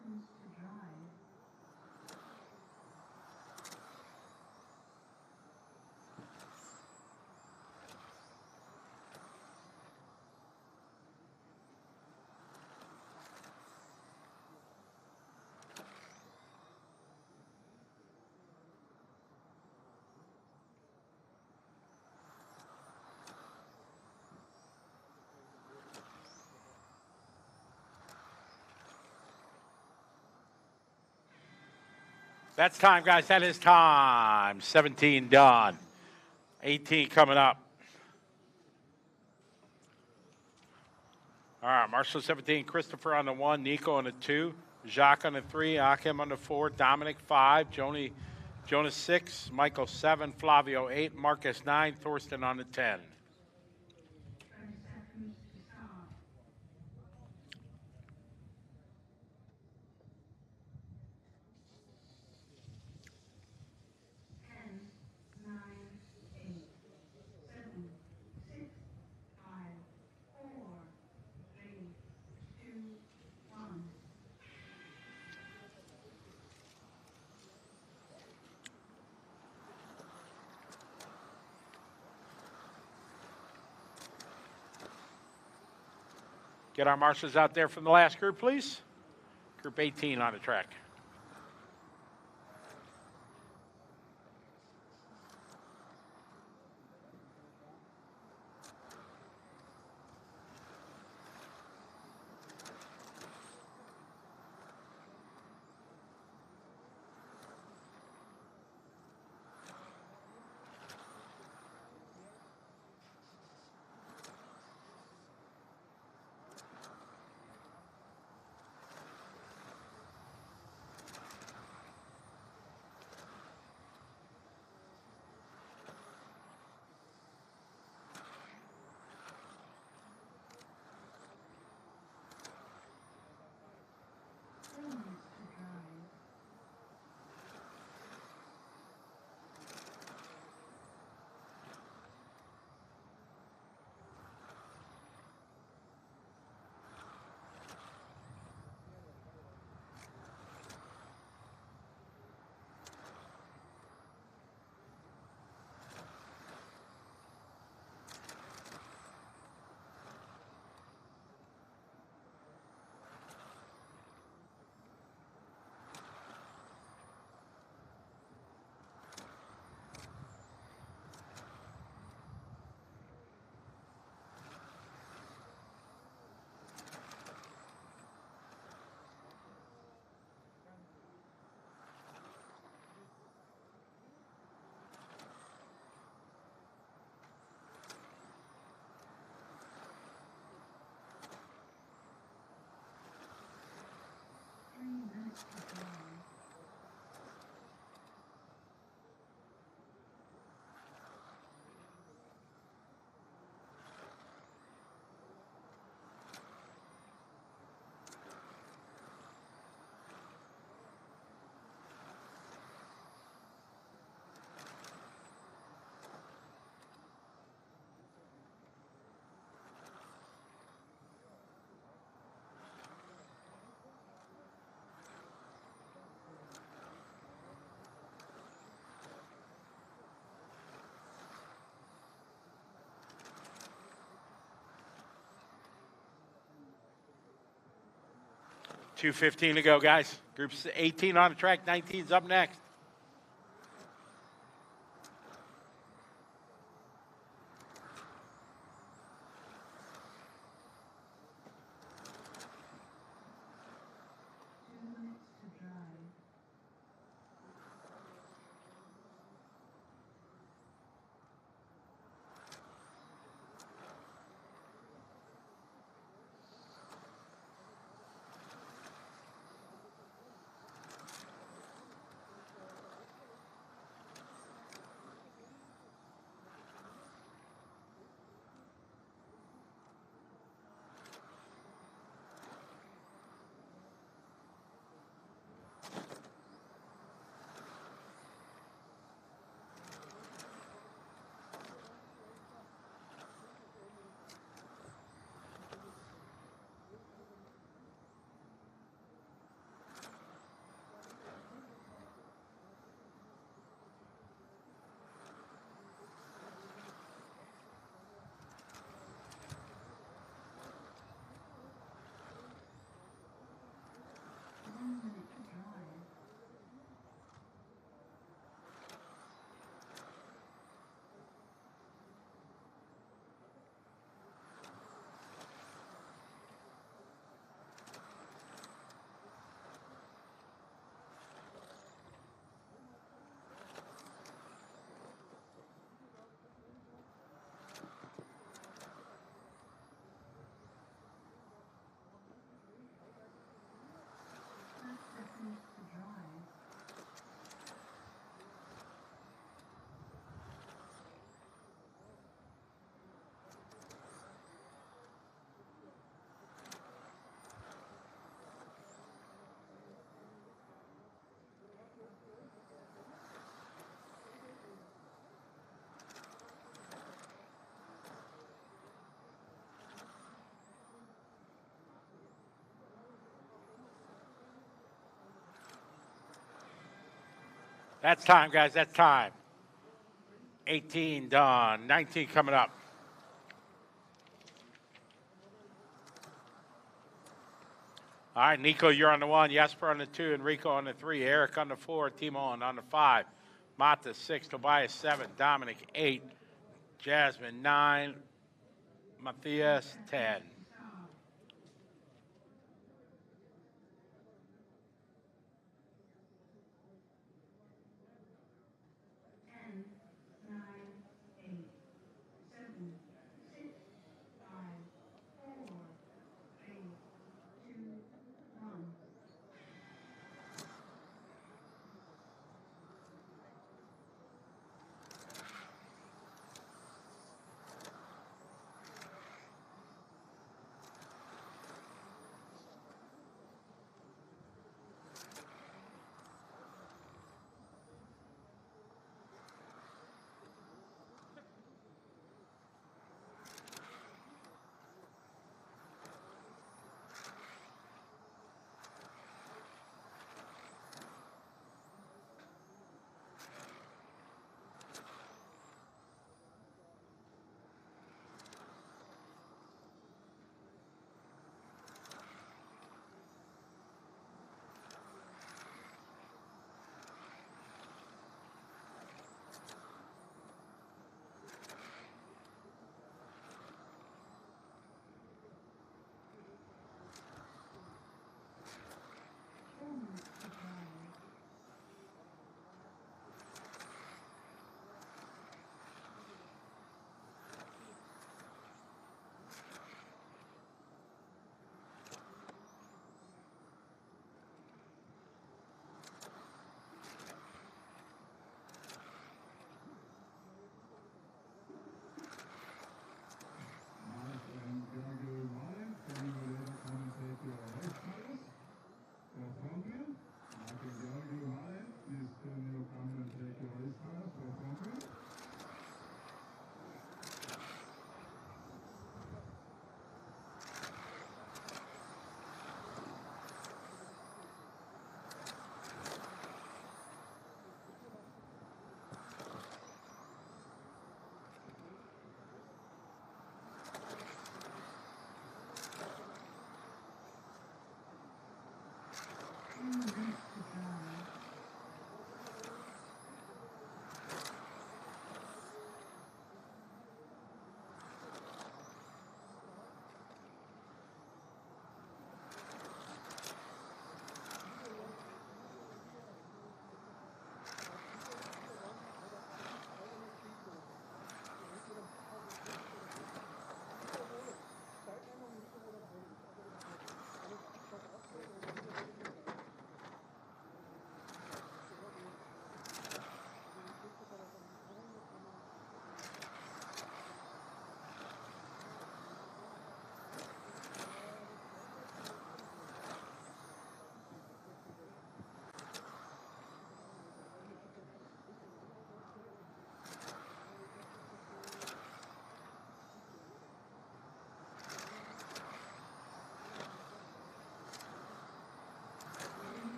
S4: seconds to drive.
S3: That's time, guys. That is time. 17 done. 18 coming up. All right, Marshall 17, Christopher on the 1, Nico on the 2, Jacques on the 3, Akim on the 4, Dominic 5, Jonas 6, Michael 7, Flavio 8, Marcus 9, Thorsten on the 10.
S4: 20 seconds to start. 10, 9, 8, 7, 6, 5, 4, 3, 2, 1.
S3: Get our marshals out there from the last group, please. Group 18 on the track. .215 to go, guys. Groups 18 on the track, 19's up next. That's time, guys. That's time. 18 done. 19 coming up. All right, Nico, you're on the 1. Jesper on the 2. Enrico on the 3. Eric on the 4. Timon on the 5. Mata 6. Tobias 7. Dominic 8. Jasmine 9. Matthias 10.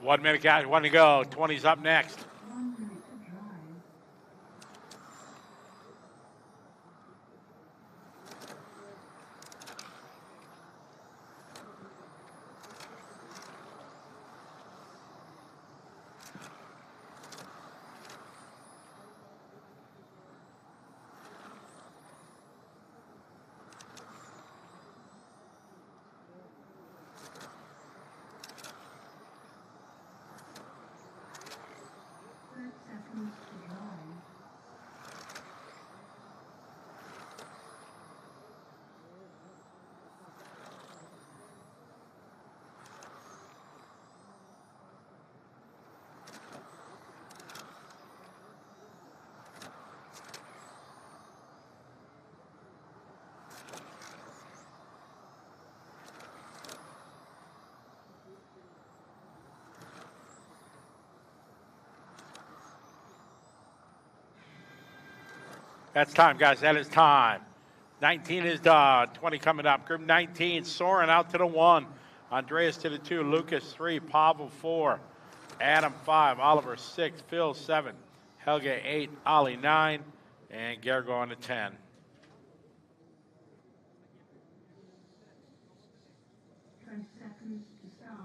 S3: One minute, guys. One to go. 20's up next. That's time, guys. That is time. 19 is done. 20 coming up. Group 19, Soren out to the 1. Andreas to the 2. Lucas 3. Pavel 4. Adam 5. Oliver 6. Phil 7. Helge 8. Ollie 9. And Gergo on the 10.
S4: 20 seconds to start.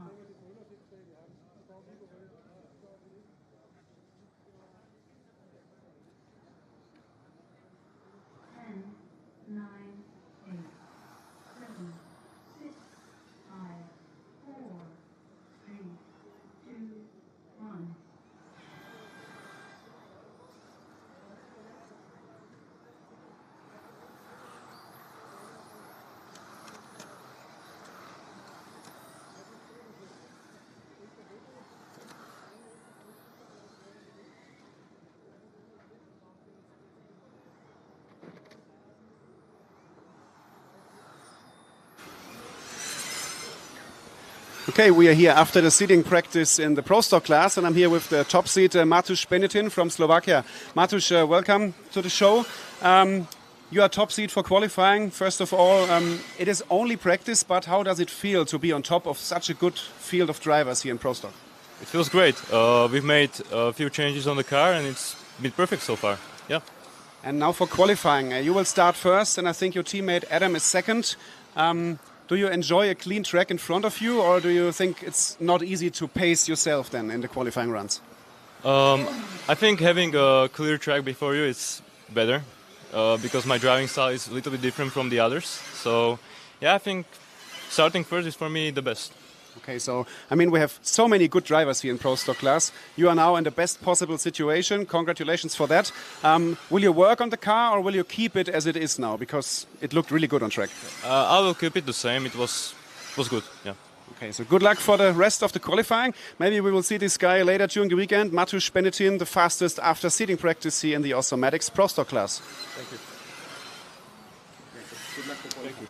S4: 10, 9, 8, 7, 6, 5, 4, 3, 2, 1.
S2: Okay, we are here after the seating practice in the Pro Stock class, and I'm here with the top seed, Matusz Benetin from Slovakia. Matusz, welcome to the show. You are top seed for qualifying. First of all, it is only practice, but how does it feel to be on top of such a good field of drivers here in Pro Stock?
S6: It feels great. We've made a few changes on the car, and it's been perfect so far. Yeah.
S2: And now for qualifying, you will start first, and I think your teammate Adam is second. Do you enjoy a clean track in front of you, or do you think it's not easy to pace yourself then in the qualifying runs?
S6: I think having a clear track before you is better because my driving style is a little bit different from the others. So, yeah, I think starting first is for me the best.
S2: Okay, so, I mean, we have so many good drivers here in Pro Stock class. You are now in the best possible situation. Congratulations for that. Will you work on the car or will you keep it as it is now? Because it looked really good on track.
S6: I will keep it the same. It was good, yeah.
S2: Okay, so good luck for the rest of the qualifying. Maybe we will see this guy later during the weekend. Matusz Benetin, the fastest after seating practice here in the Automatics Pro Stock class.
S6: Thank you.
S2: Good luck for qualifying. Thank you.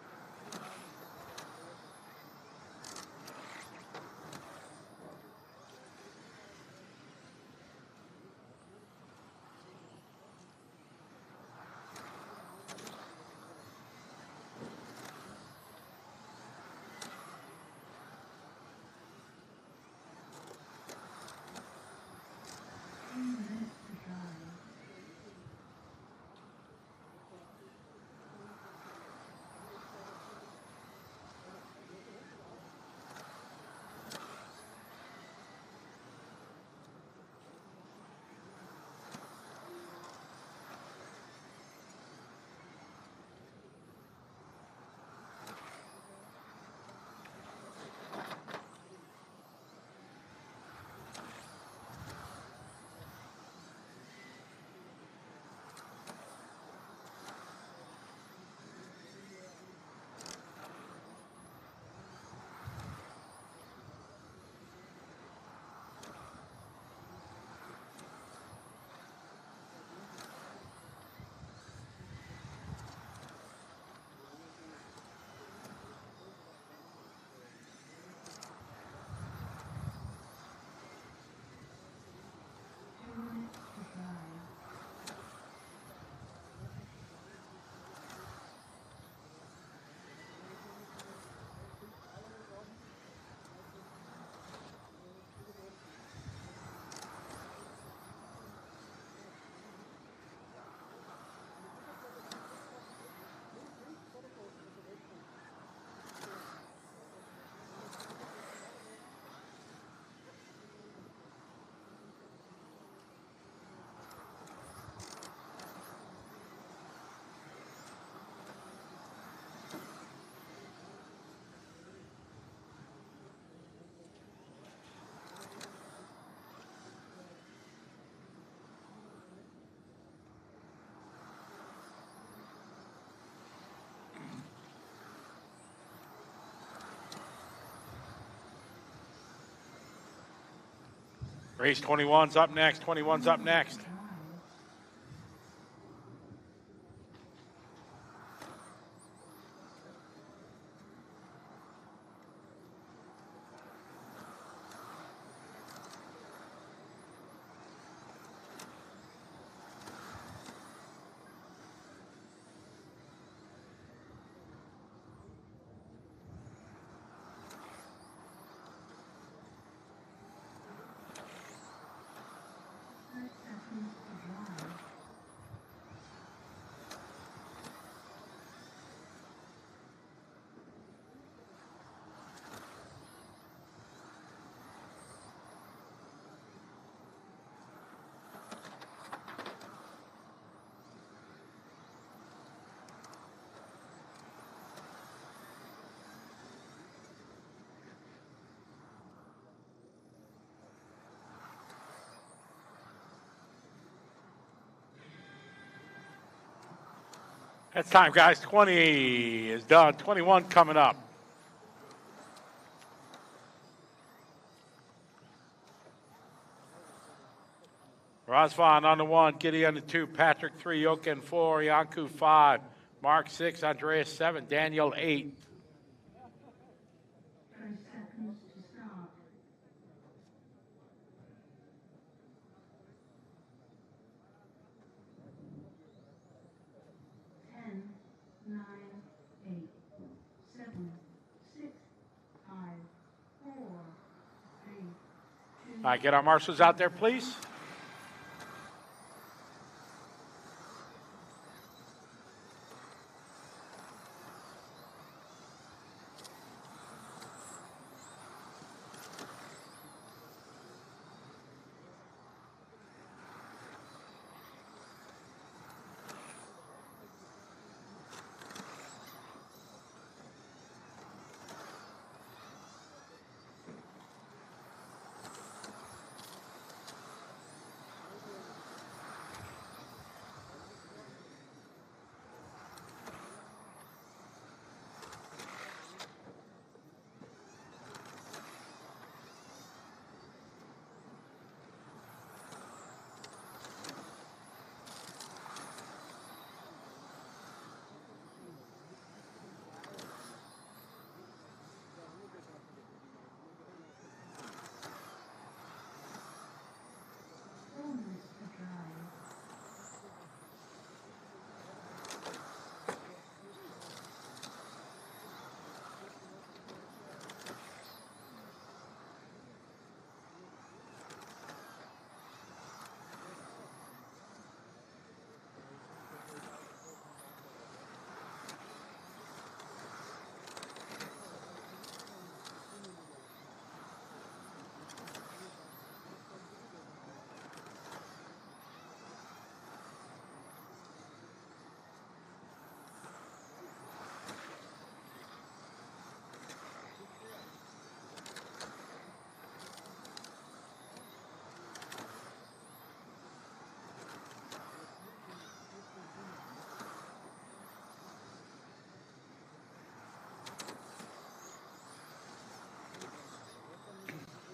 S3: Race 21's up next. 21's up next. That's time, guys. 20 is done. 21 coming up. Razvan on the 1, Giddy on the 2, Patrick 3, Jochen 4, Yanku 5, Mark 6, Andreas 7, Daniel 8.
S4: 30 seconds to start. 10, 9, 8, 7, 6, 5, 4, 3, 2.
S3: All right, get our marshals out there, please.
S4: Bonus for drive.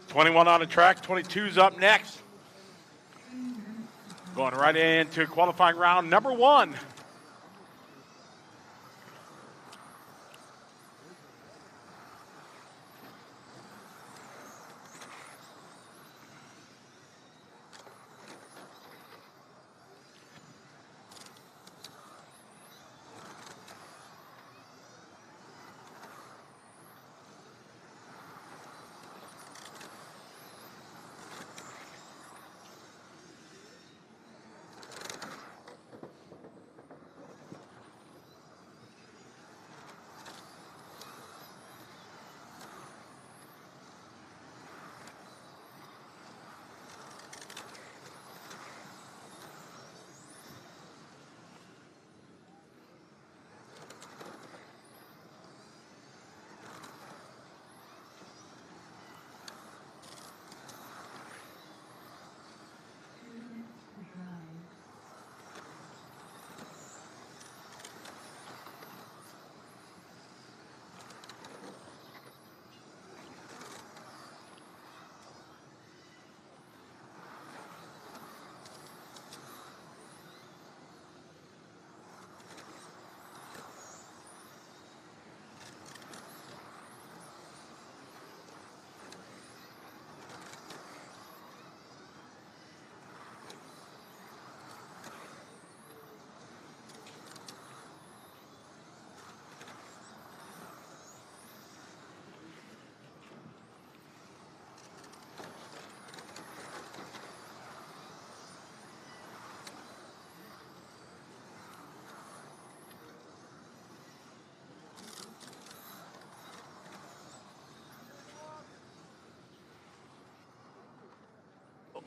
S3: Twenty-one on the track, 22's up next. Going right into qualifying round number 1.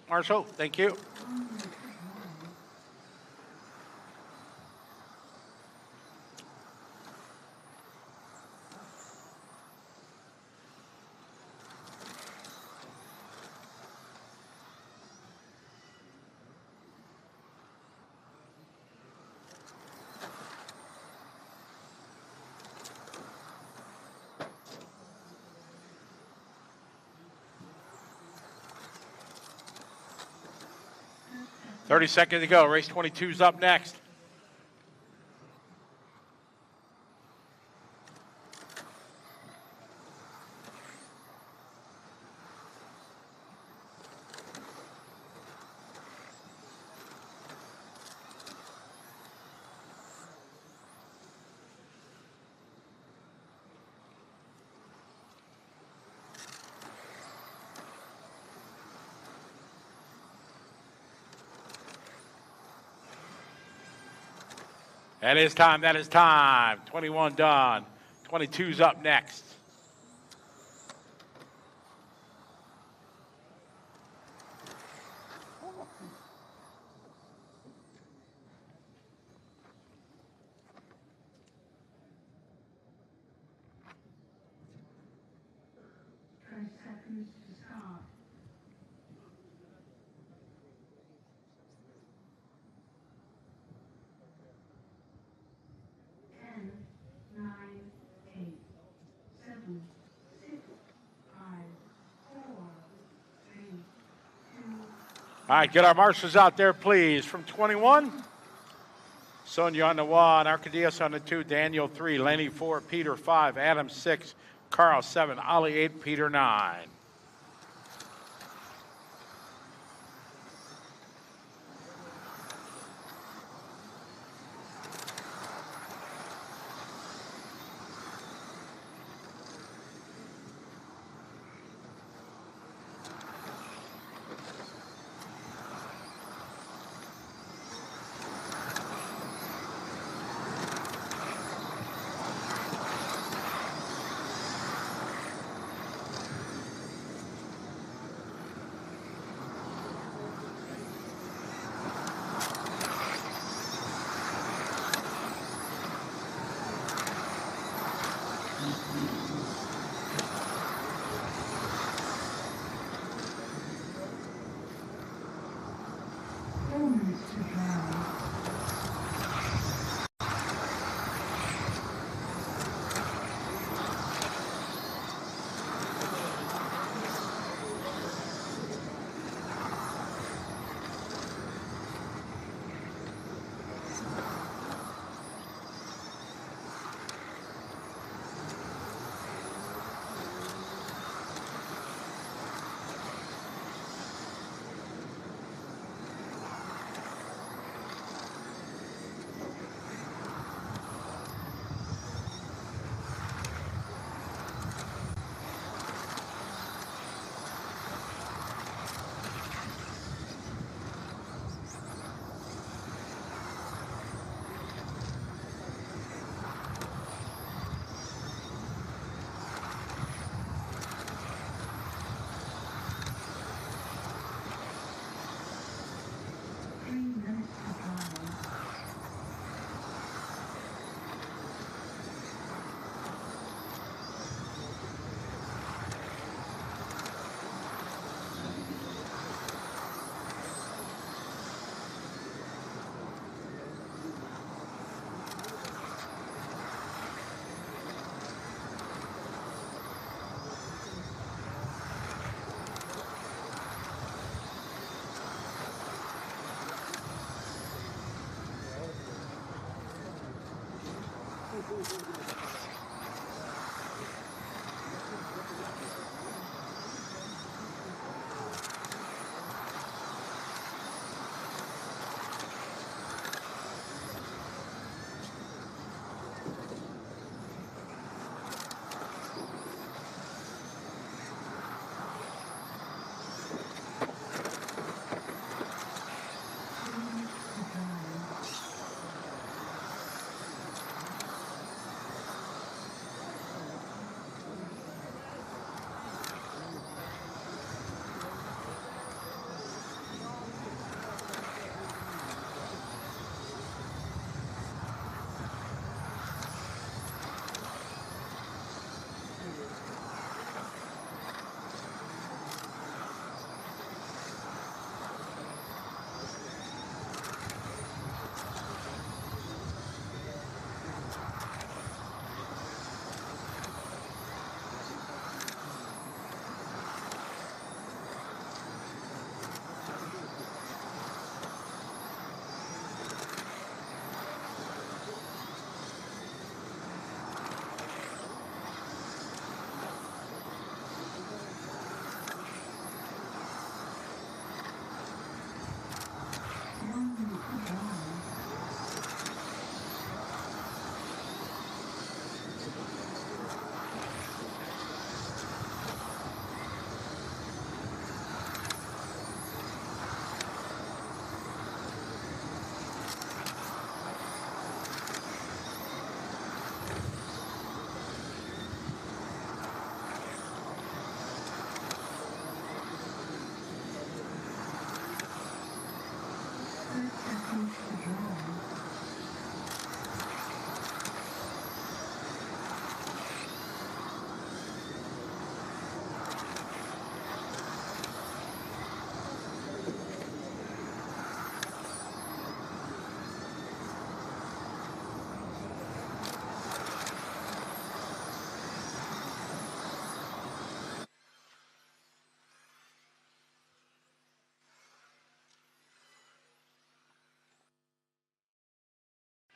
S3: Marshall, thank you. 30 seconds to go. Race 22's up next. That is time. That is time. 21 done. 22's up next.
S4: Seconds to start. 10, 9, 8, 7, 6, 5, 4, 3, 2.
S3: All right, get our marshals out there, please. From 21, Sonia on the 1, Arcadius on the 2, Daniel 3, Lenny 4, Peter 5, Adam 6, Carl 7, Ollie 8, Peter 9.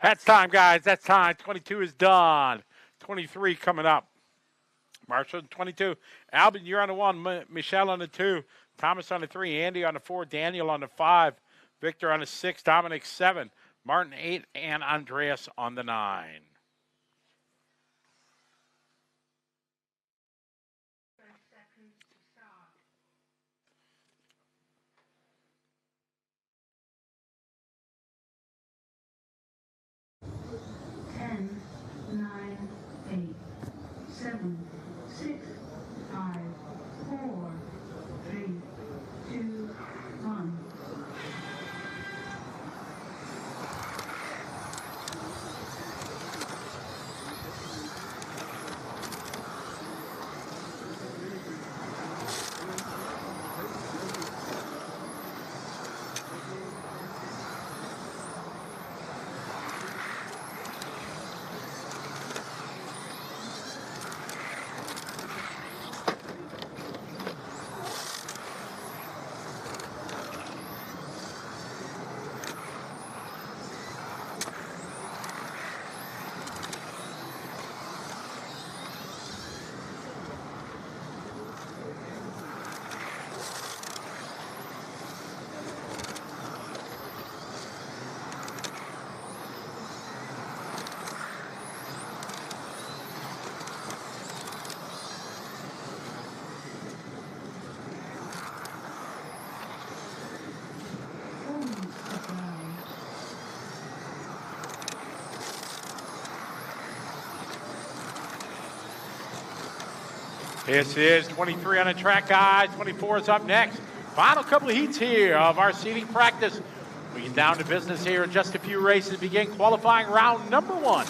S3: That's time, guys. That's time. 22 is done. 23 coming up. Marshall 22. Albin, you're on the 1. Michelle on the 2. Thomas on the 3. Andy on the 4. Daniel on the 5. Victor on the 6. Dominic 7. Martin 8. And Andreas on the 9.
S4: Ten, nine, 8, 7, 6, 5, 4, 3, 2, 1.
S3: This is 23 on the track, guys. 24 is up next. Final couple of heats here of our seating practice. We get down to business here in just a few races. Begin qualifying round number 1.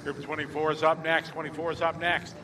S3: Group 24 is up next. 24 is up next.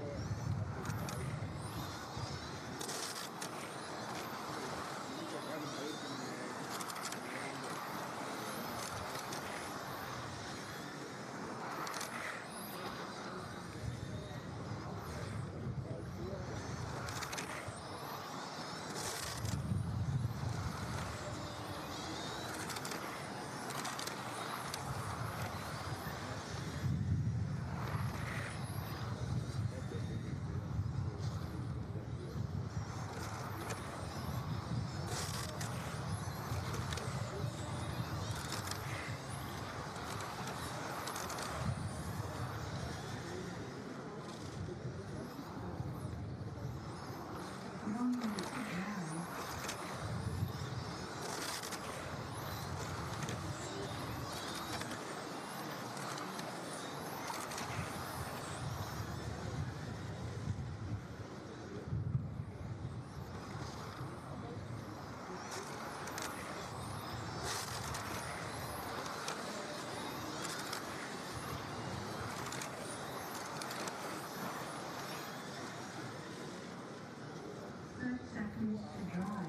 S4: seconds to drive.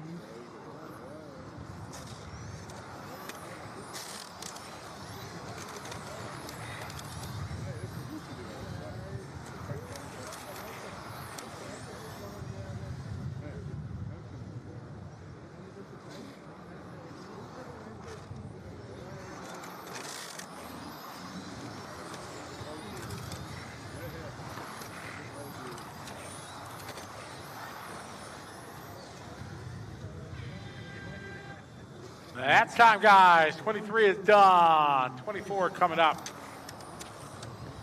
S3: That's time, guys. 23 is done. 24 coming up.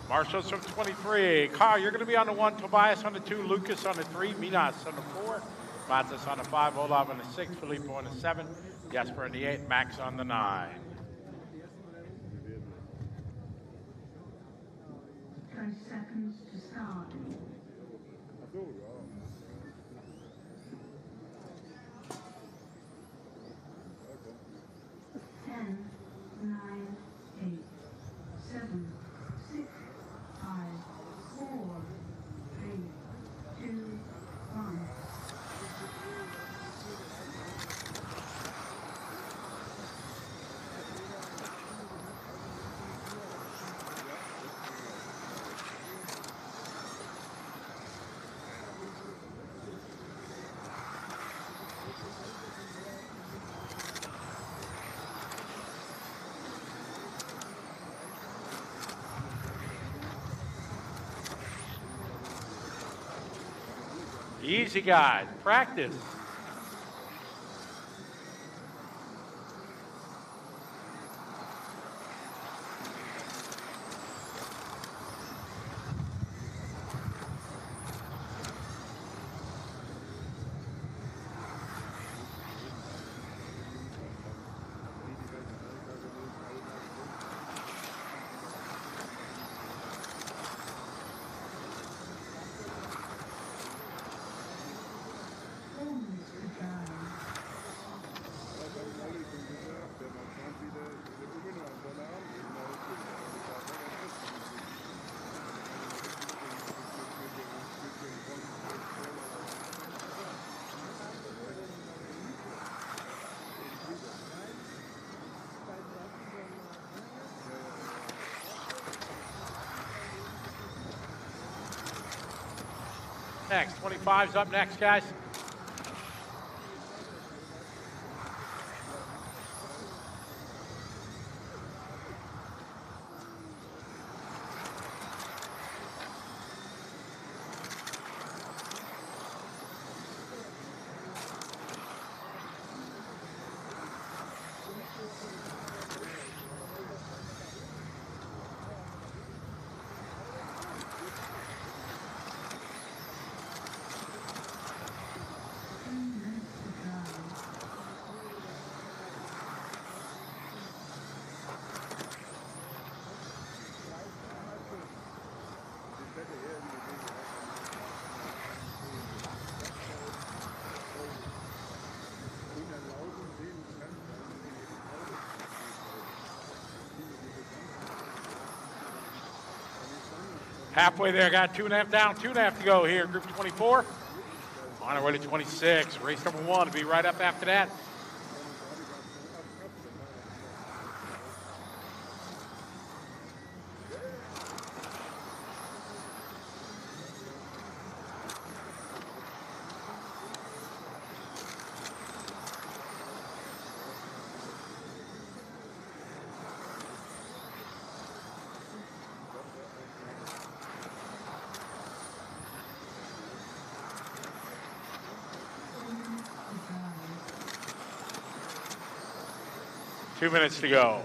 S3: Marshall's from 23. Carl, you're going to be on the 1, Tobias on the 2, Lucas on the 3, Minas on the 4, Matzis on the 5, Olav on the 6, Filippo on the 7, Jesper on the 8, Max on the 9.
S4: 20 seconds to start. 10, 9, 8, 7, 6, 5, 4, 3, 2, 1.
S3: Easy, guys. Practice. Next, 25's up next, guys. Halfway there, got 2.5 down, 2.5 to go here. Group 24 on our way to 26. Race number 1 will be right up after that. Two minutes to go.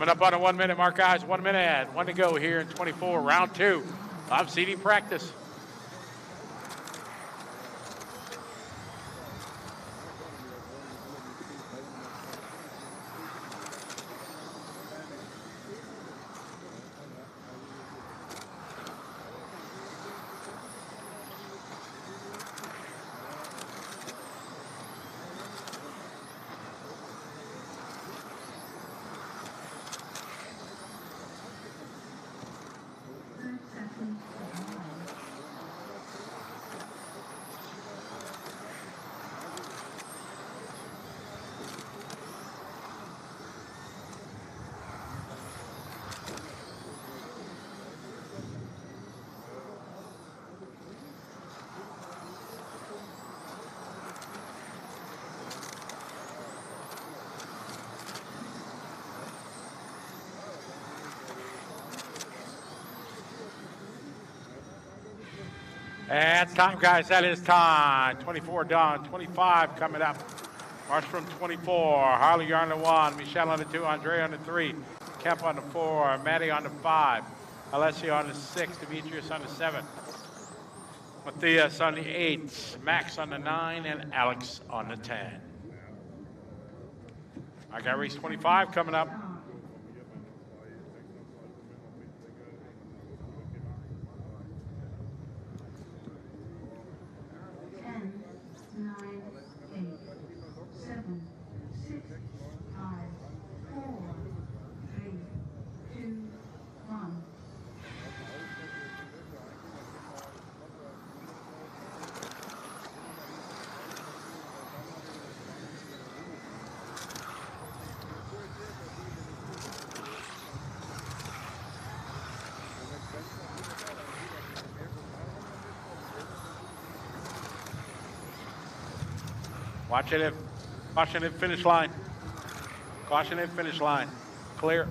S3: Coming up on a 1 minute mark, guys. 1 minute, one to go here in 24, round 2 of seating practice. And time, guys, that is time. 24 done, 25 coming up. March from 24, Harley on the 1, Michelle on the 2, Andre on the 3, Kemp on the 4, Maddie on the 5, Alessio on the 6, Demetrius on the 7, Matthias on the 8, Max on the 9, and Alex on the 10. I got race 25 coming up. Caution at finish line. Caution at finish line. Clear.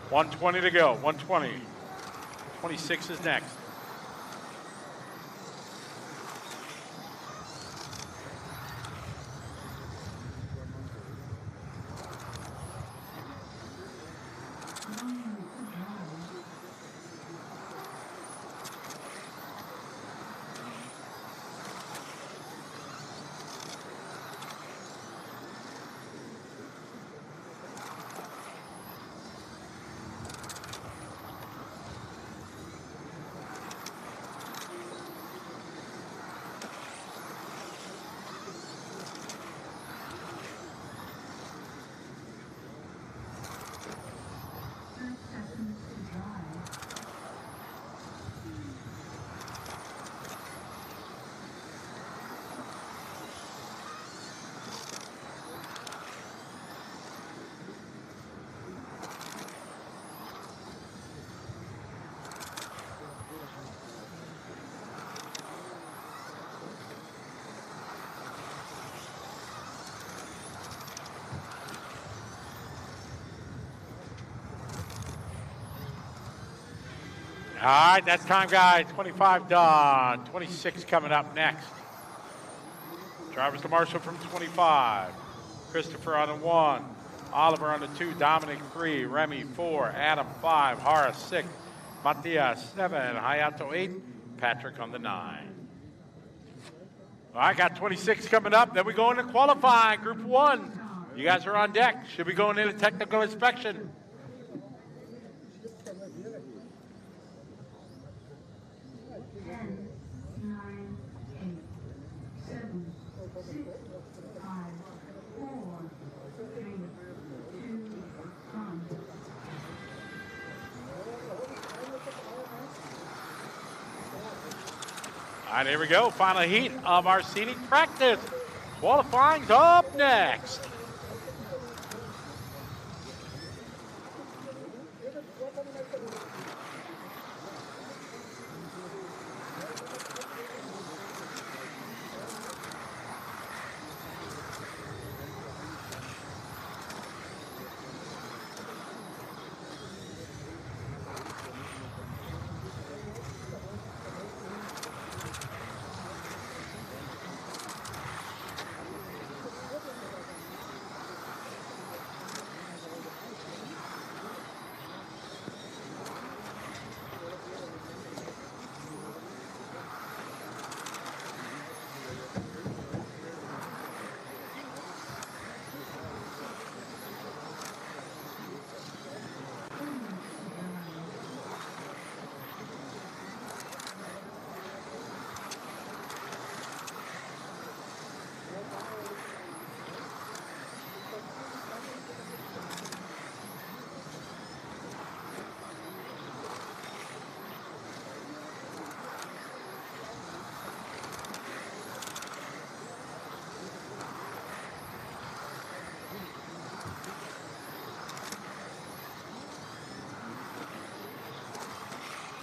S3: 120 to go. 120. 26 is next. All right, that's time, guys. 25 done. 26 coming up next. Drivers to Marshall from 25. Christopher on the 1. Oliver on the 2. Dominic 3. Remy 4. Adam 5. Horace 6. Matthias 7. Hayato 8. Patrick on the 9. All right, got 26 coming up. Then we go into qualifying, Group 1. You guys are on deck. Should be going into technical inspection.
S4: 10, 9, 8, 7, 6, 5, 4, 3, 2, 1.
S3: All right, here we go. Final heat of our seating practice. Qualifying's up next.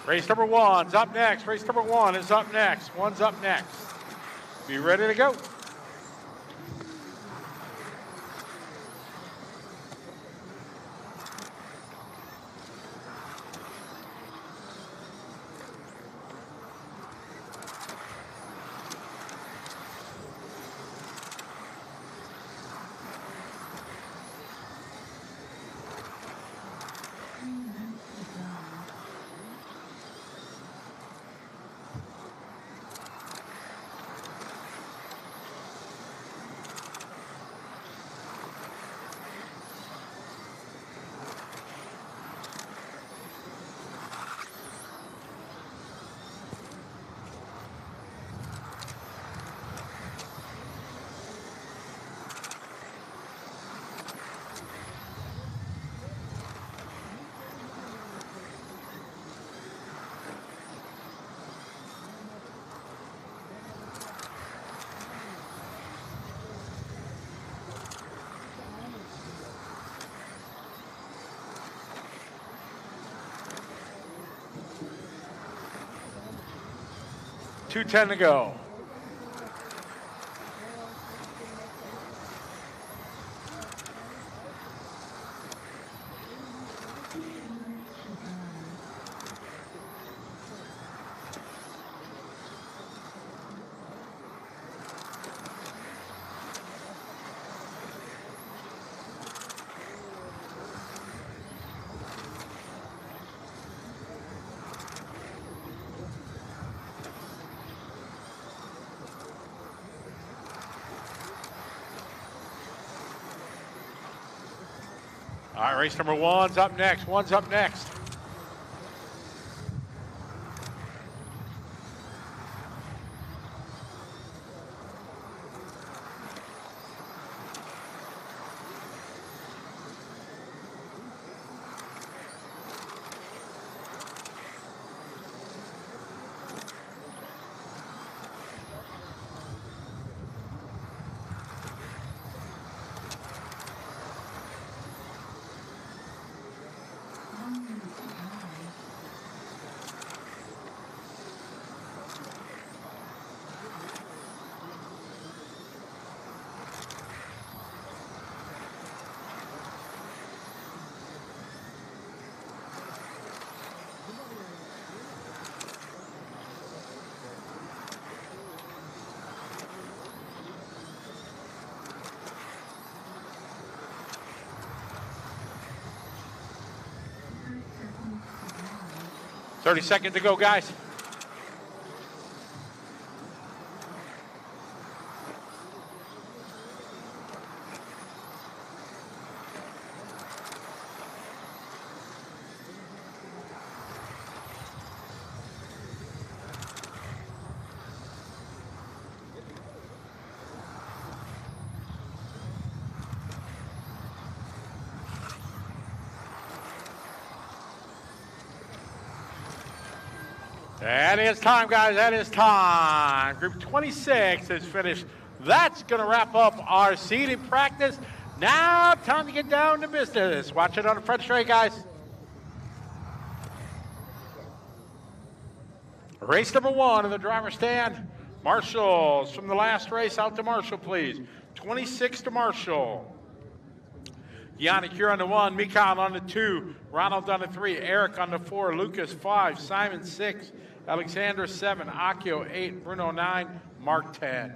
S3: Race number 1's up next. Race number 1 is up next. 1's up next. Be ready to go. .210 to go. All right, race number one's up next. One's up next. Thirty seconds to go, guys. That is time, guys. That is time. Group 26 is finished. That's going to wrap up our seated practice. Now, time to get down to business. Watch it on the front straight, guys. Race number one in the driver's stand. Marshals from the last race out to Marshall, please. 26 to Marshall. Yannick, you're on the 1. Mikhail on the 2. Ronald on the 3. Eric on the 4. Lucas 5. Simon 6. Alexander 7. Akio 8. Bruno 9. Mark 10.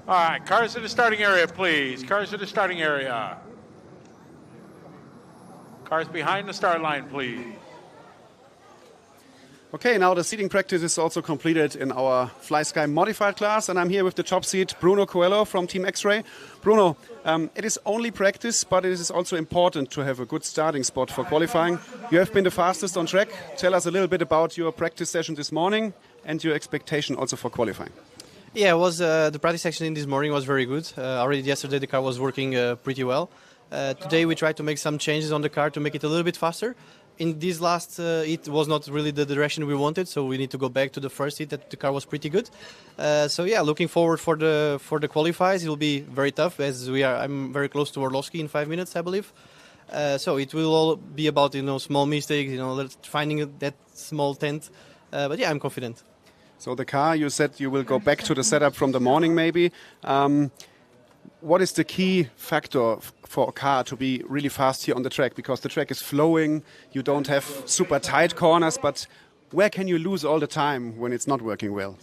S3: All right, cars to the starting area, please. Cars to the starting area. Cars behind the start line, please.
S2: Okay, now the seating practice is also completed in our Fly Sky modified class, and I'm here with the top seat, Bruno Coelho from Team X-Ray. Bruno, it is only practice, but it is also important to have a good starting spot for qualifying. You have been the fastest on track. Tell us a little bit about your practice session this morning and your expectation also for qualifying.
S7: Yeah, it was the practice section in this morning was very good. Already yesterday the car was working pretty well. Today we tried to make some changes on the car to make it a little bit faster. In this last heat was not really the direction we wanted, so we need to go back to the first heat that the car was pretty good. So yeah, looking forward for the qualifiers. It will be very tough as I'm very close to Orlovsky in 5 minutes, I believe. So it will all be about small mistakes, finding that small tent. But yeah, I'm confident.
S2: So the car, you said you will go back to the setup from the morning maybe. What is the key factor for a car to be really fast here on the track? Because the track is flowing, you don't have super tight corners, but where can you lose all the time when it's not working well?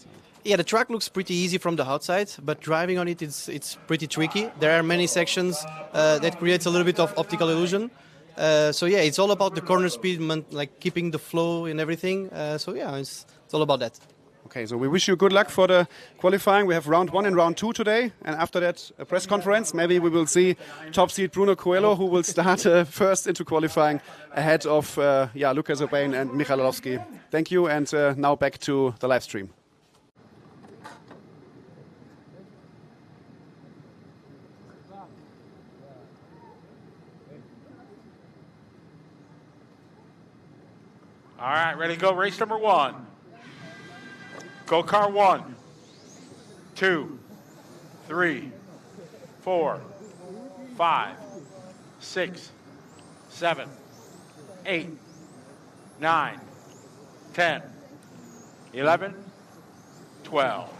S7: Yeah, the track looks pretty easy from the outside, but driving on it's pretty tricky. There are many sections that creates a little bit of optical illusion. So yeah, it's all about the corner speed, like keeping the flow and everything. So yeah, it's all about that.
S2: Okay, so we wish you good luck for the qualifying. We have round 1 and round 2 today, and after that a press conference. Maybe we will see top seed Bruno Coelho, who will start first into qualifying ahead of Lucas Urbain and Michael Orlovsky. Thank you, and now back to the live stream.
S3: All right, ready to go. Race number 1. Go car 1, 2, 3, 4, 5, 6, 7, 8, 9, 10, 11, 12.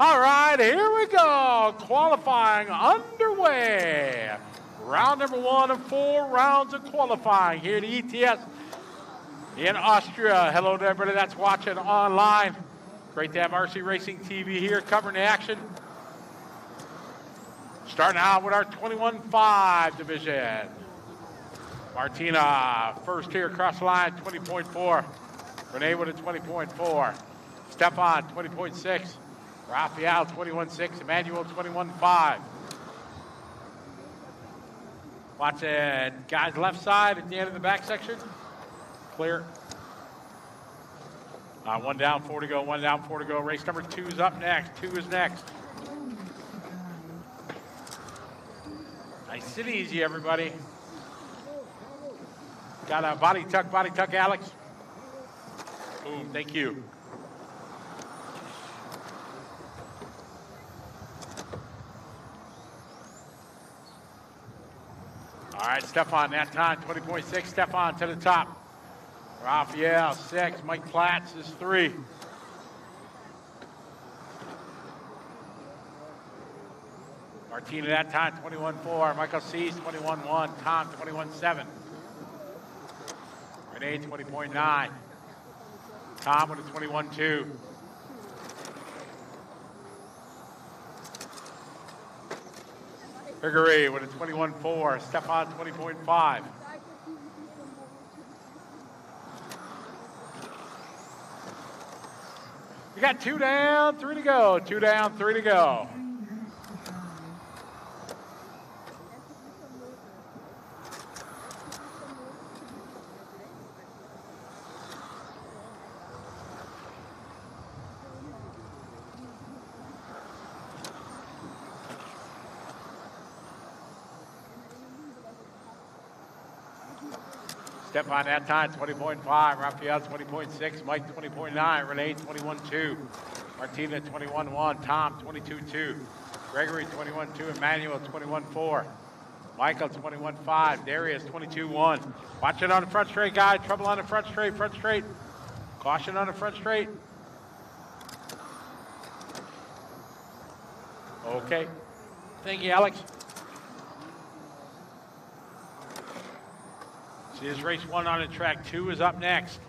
S3: All right, here we go. Qualifying underway. Round number 1 of 4 rounds of qualifying here at ETS in Austria. Hello to everybody that's watching online. Great to have RC Racing TV here covering the action. Starting out with our 21.5 division. Martina first here across the line, 20.4. Renee with a 20.4. Stefan, 20.6. Raphael, 21.6. Emmanuel, 21.5. Watching guys left side at the end of the back section. Clear. 1 down, 4 to go, 1 down, 4 to go. Race number 2 is up next. 2 is next. Nice and easy, everybody. Got a body tuck, Alex. Boom, thank you. All right, Stefan, that time, 20.6. Stefan to the top. Raphael, 6. Mike Platts is 3. Martina that time, 21.4. Michael C's 21.1. Tom, 21.7. Renee, 20.9. Tom with a 21.2. Gregory with a 21.4. Stefan, 20.5. We got 2 down, 3 to go. 2 down, 3 to go. Stefan that time, 20.5. Raphael, 20.6. Mike, 20.9. Renee, 21.2. Martina, 21.1. Tom, 22.2. Gregory, 21.2. Emmanuel, 21.4. Michael, 21.5. Darius, 22.1. Watch it on the front straight, guys. Trouble on the front straight, front straight. Caution on the front straight. Okay. Thank you, Alex. See this race 1 on the track. 2 is up next.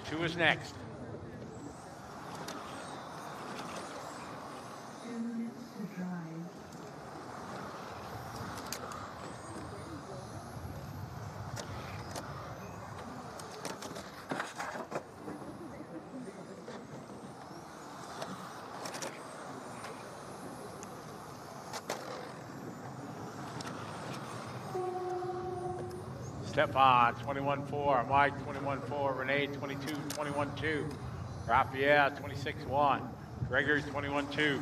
S3: 2 is next. Stefan, 21.4. Mike, 21.4. Renee, 22, 21.2. Raphael, 26.1. Gregory, 21.2.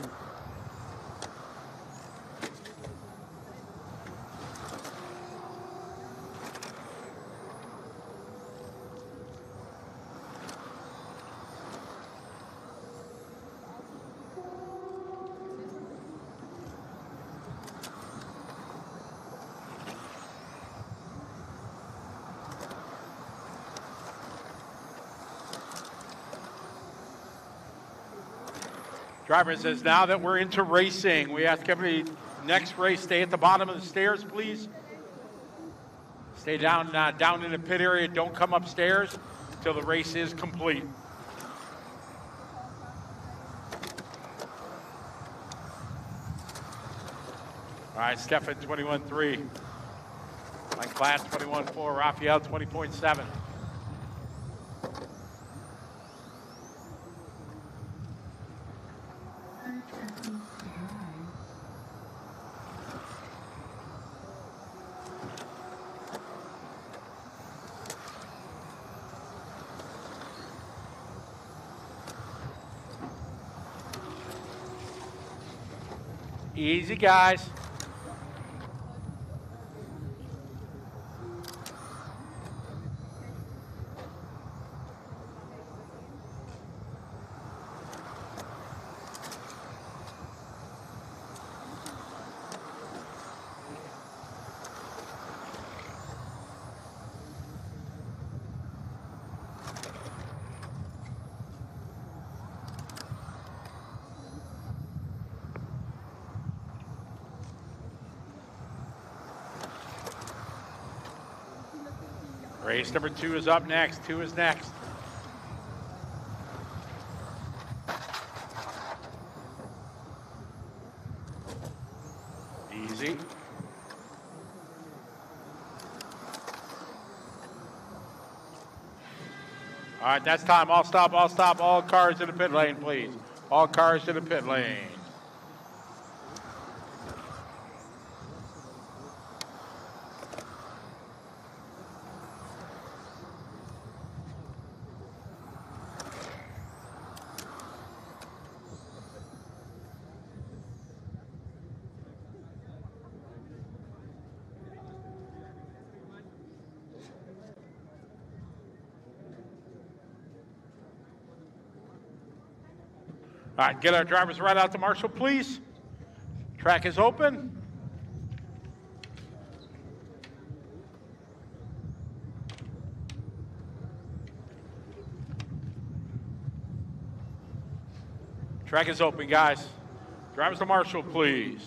S3: Driver says, now that we're into racing, we ask everybody next race, stay at the bottom of the stairs, please. Stay down in the pit area. Don't come upstairs until the race is complete. All right, Stefan, 21.3. Mike Class, 21.4. Raphael, 20.7. Easy, guys. Race number 2 is up next. 2 is next. Easy. All right, that's time. All stop, all stop. All cars to the pit lane, please. All cars to the pit lane. All right, get our drivers right out to Marshall, please. Track is open. Track is open, guys. Drivers to Marshall, please.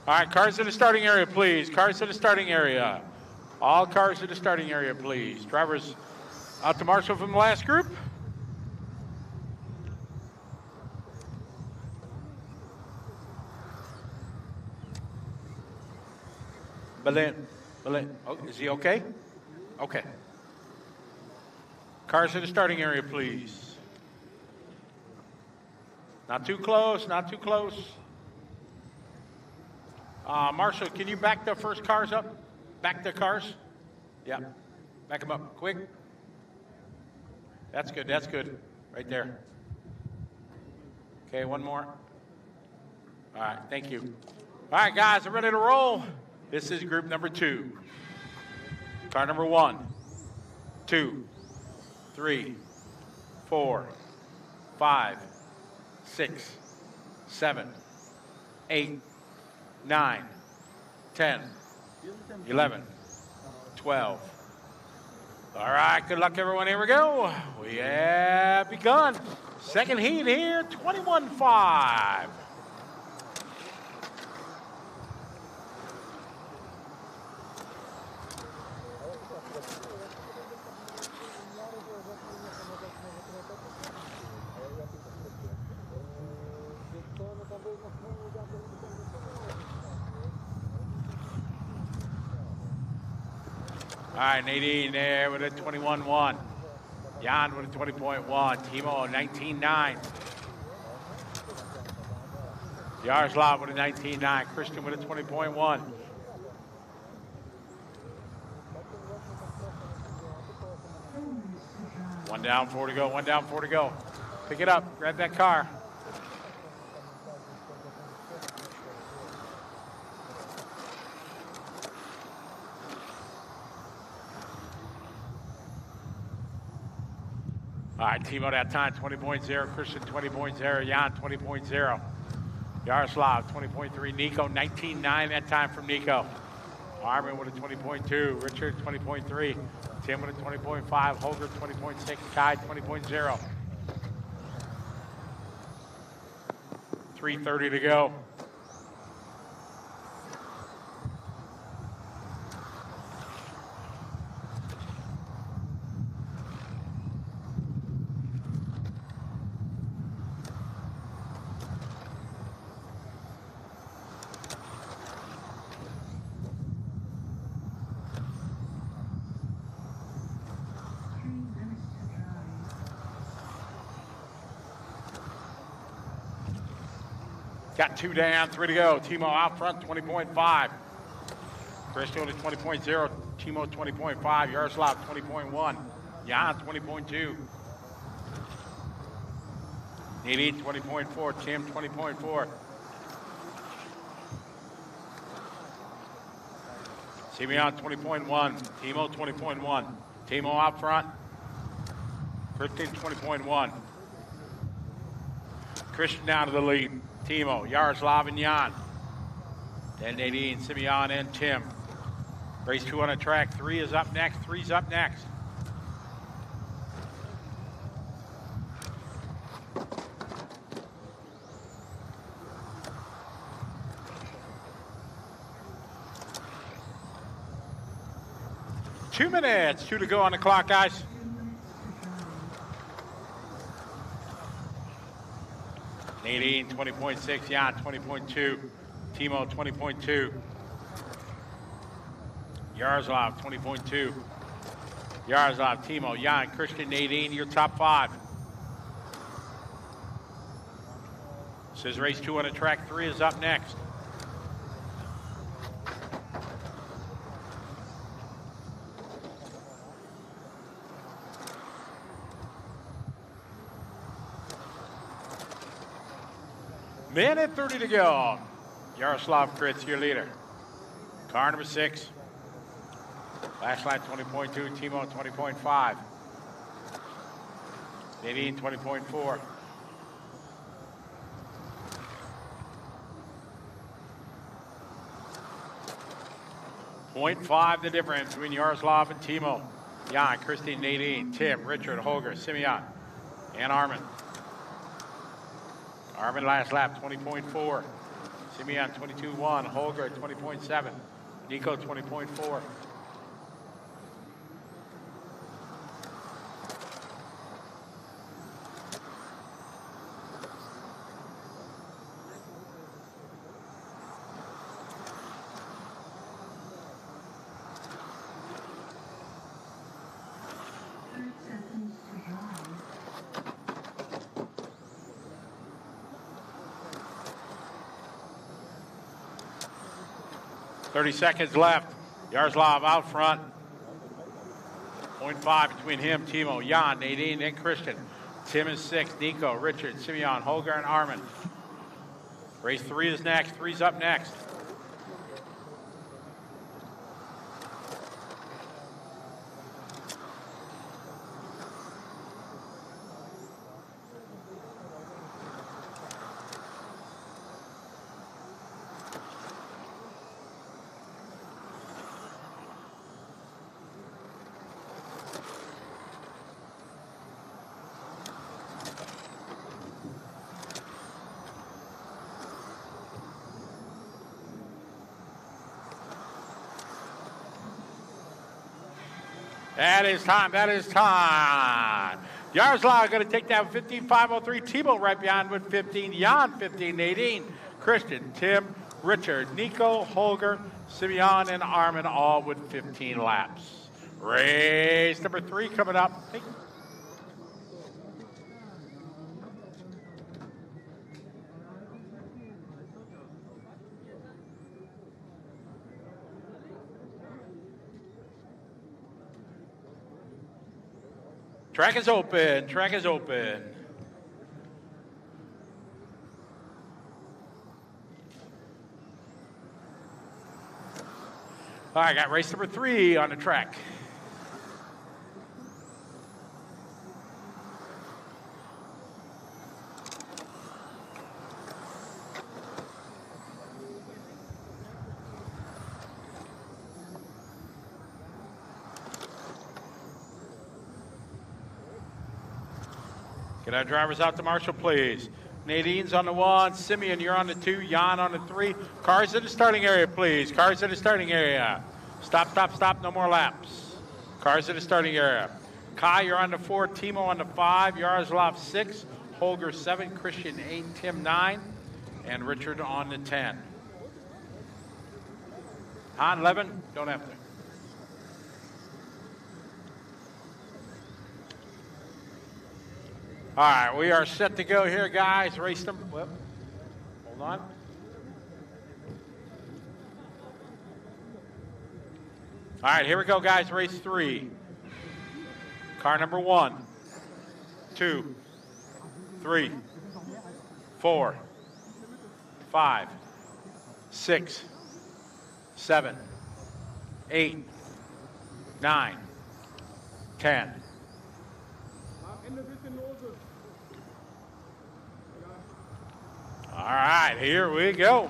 S3: All right, cars to the starting area, please. Cars to the starting area. All cars to the starting area, please. Drivers out to Marshall from the last group. Berlin. Oh, is he okay? Okay. Cars to the starting area, please. Not too close, not too close. Marshall, can you back the first cars up? Back the cars? Yeah. Back them up, quick. That's good, right there. Okay, one more. All right, thank you. All right, guys, we're ready to roll. This is group number 2. Car number 1, 2, 3, 4, 5, 6, 7, 8, 9, 10, 11, 12. All right, good luck, everyone. Here we go. We have begun. Second heat here, 21.5. All right, Nadine there with a 21.1. Jan with a 20.1. Timo, 19.9. Yaroslav with a 19.9. Christian with a 20.1. One down, 4 to go. One down, 4 to go. Pick it up. Grab that car. All right, Timo that time, 20.0. Christian, 20.0. Jan, 20.0. Yaroslav, 20.3. Nico, 19.9 that time from Nico. Armin with a 20.2. Richard, 20.3. Tim with a 20.5. Holger, 20.6. Kai, 20.0. 3:30 to go. Got 2 down, 3 to go. Timo out front, 20.5. Christian with 20.0. Timo 20.5. Yaroslav 20.1. Jan 20.2. Nadine 20.4. Tim 20.4. Simeon 20.1. Timo 20.1. Timo out front. Christian 20.1. Christian down to the lead. Timo, Yaroslav, and Jan. Then Nadine, Simeon, and Tim. Race 2 on a track. 3 is up next. 3's up next. Two minutes, 2 to go on the clock, guys. Nadine, 20.6, Jan, 20.2, Timo, 20.2, Yaroslav, 20.2, Yaroslav, Timo, Jan, Christian, Nadine, your top 5. This is race 2 on a track. 3 is up next. Minute 30 to go. Yaroslav Kritz, your leader. Car number 6. Last line 20.2, Timo 20.5. Nadine 20.4. .5 the difference between Yaroslav and Timo. Jan, Christine, Nadine, Tim, Richard, Holger, Simeon, and Armin. Armin last lap, 20.4. Simeon, 22.1. Holger, 20.7. Nico, 20.4.
S4: Third seconds to drive.
S3: 30 seconds left. Yaroslav out front. 0.5 between him, Timo, Jan, Nadine, and Christian. Tim is 6, Nico, Richard, Simeon, Holger, and Armin. Race 3 is next. 3's up next. That is time. That is time. Yaroslav going to take down 15.503. Timo right behind with 15. Jan, 15. Nadine, Christian, Tim, Richard, Nico, Holger, Simeon, and Armin all with 15 laps. Race number 3 coming up. Hey. Track is open. Track is open. All right, got race number 3 on the track. Get our drivers out to marshal, please. Nadine's on the 1. Simeon, you're on the 2. Jan on the 3. Cars in the starting area, please. Cars in the starting area. Stop, stop, stop. No more laps. Cars in the starting area. Kai, you're on the 4. Timo on the 5. Yaroslav 6. Holger 7. Christian 8. Tim 9. And Richard on the 10. Han 11. Don't have to. All right, we are set to go here, guys. Race number, whoop, hold on. All right, here we go, guys. Race 3. Car number 1, 2, 3, 4, 5, 6, 7, 8, 9, 10. All right, here we go.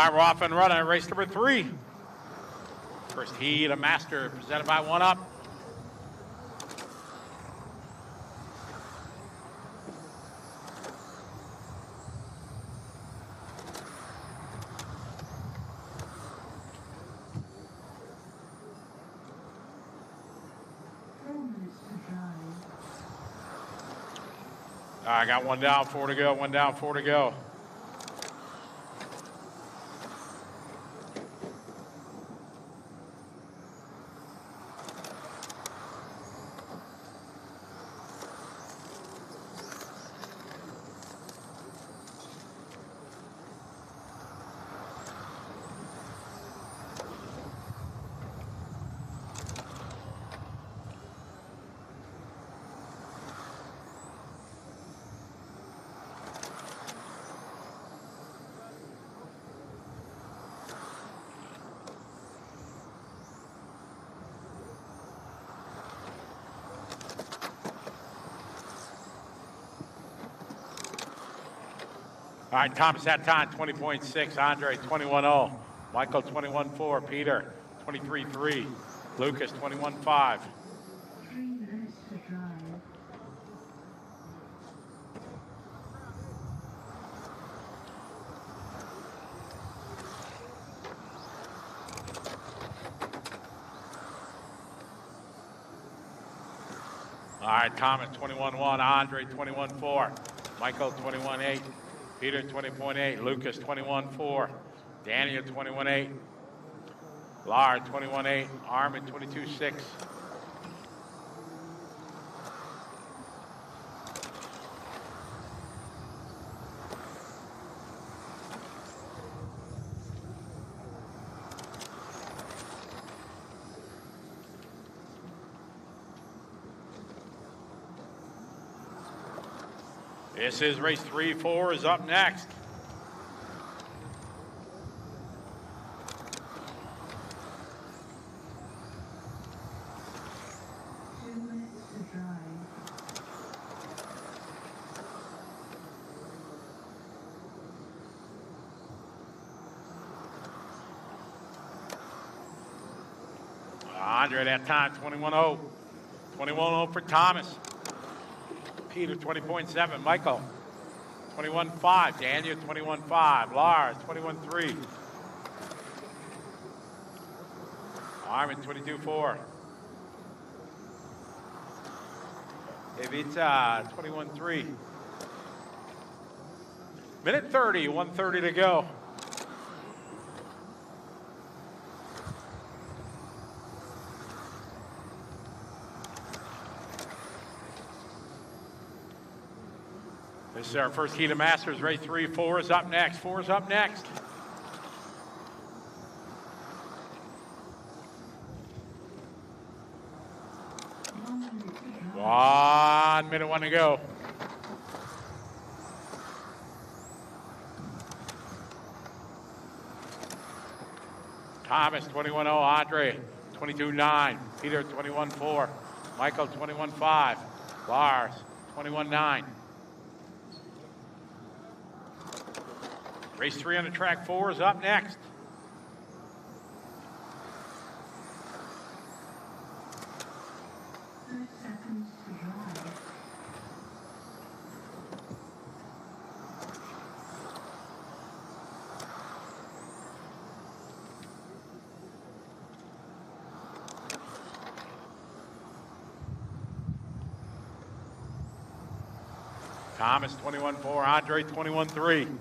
S3: right, we're off and running. Race number 3. First heat, a master, presented by 1UP. All right, got 1 down, 4 to go. 1 down, 4 to go. All right, Thomas that time, 20.6. Andre, 21.0. Michael, 21.4. Peter, 23.3. Lucas, 21.5.
S4: 3 minutes to drive.
S3: All right, Thomas, 21.1. Andre, 21.4. Michael, 21.8. Peter, 20.8. Lucas, 21.4. Daniel, 21.8. Lard, 21.8. Armin, 22.6. This is race 3. 4 is up next. Andre that time, 21.0. 21.0 for Thomas. Peter, 20.7. Michael, 21.5. Daniel, 21.5. Lars, 21.3. Armin, 22.4. Evita, 21.3. Minute 30, 1:30 to go. This is our first heat of Masters, race 3. 4 is up next. 4 is up next. One minute, 1 to go. Thomas, 21.0. Andre, 22.9. Peter, 21.4. Michael, 21.5. Lars, 21.9. Race 3 on the track. 4 is up next. Thomas, 21.4. Andre, 21.3.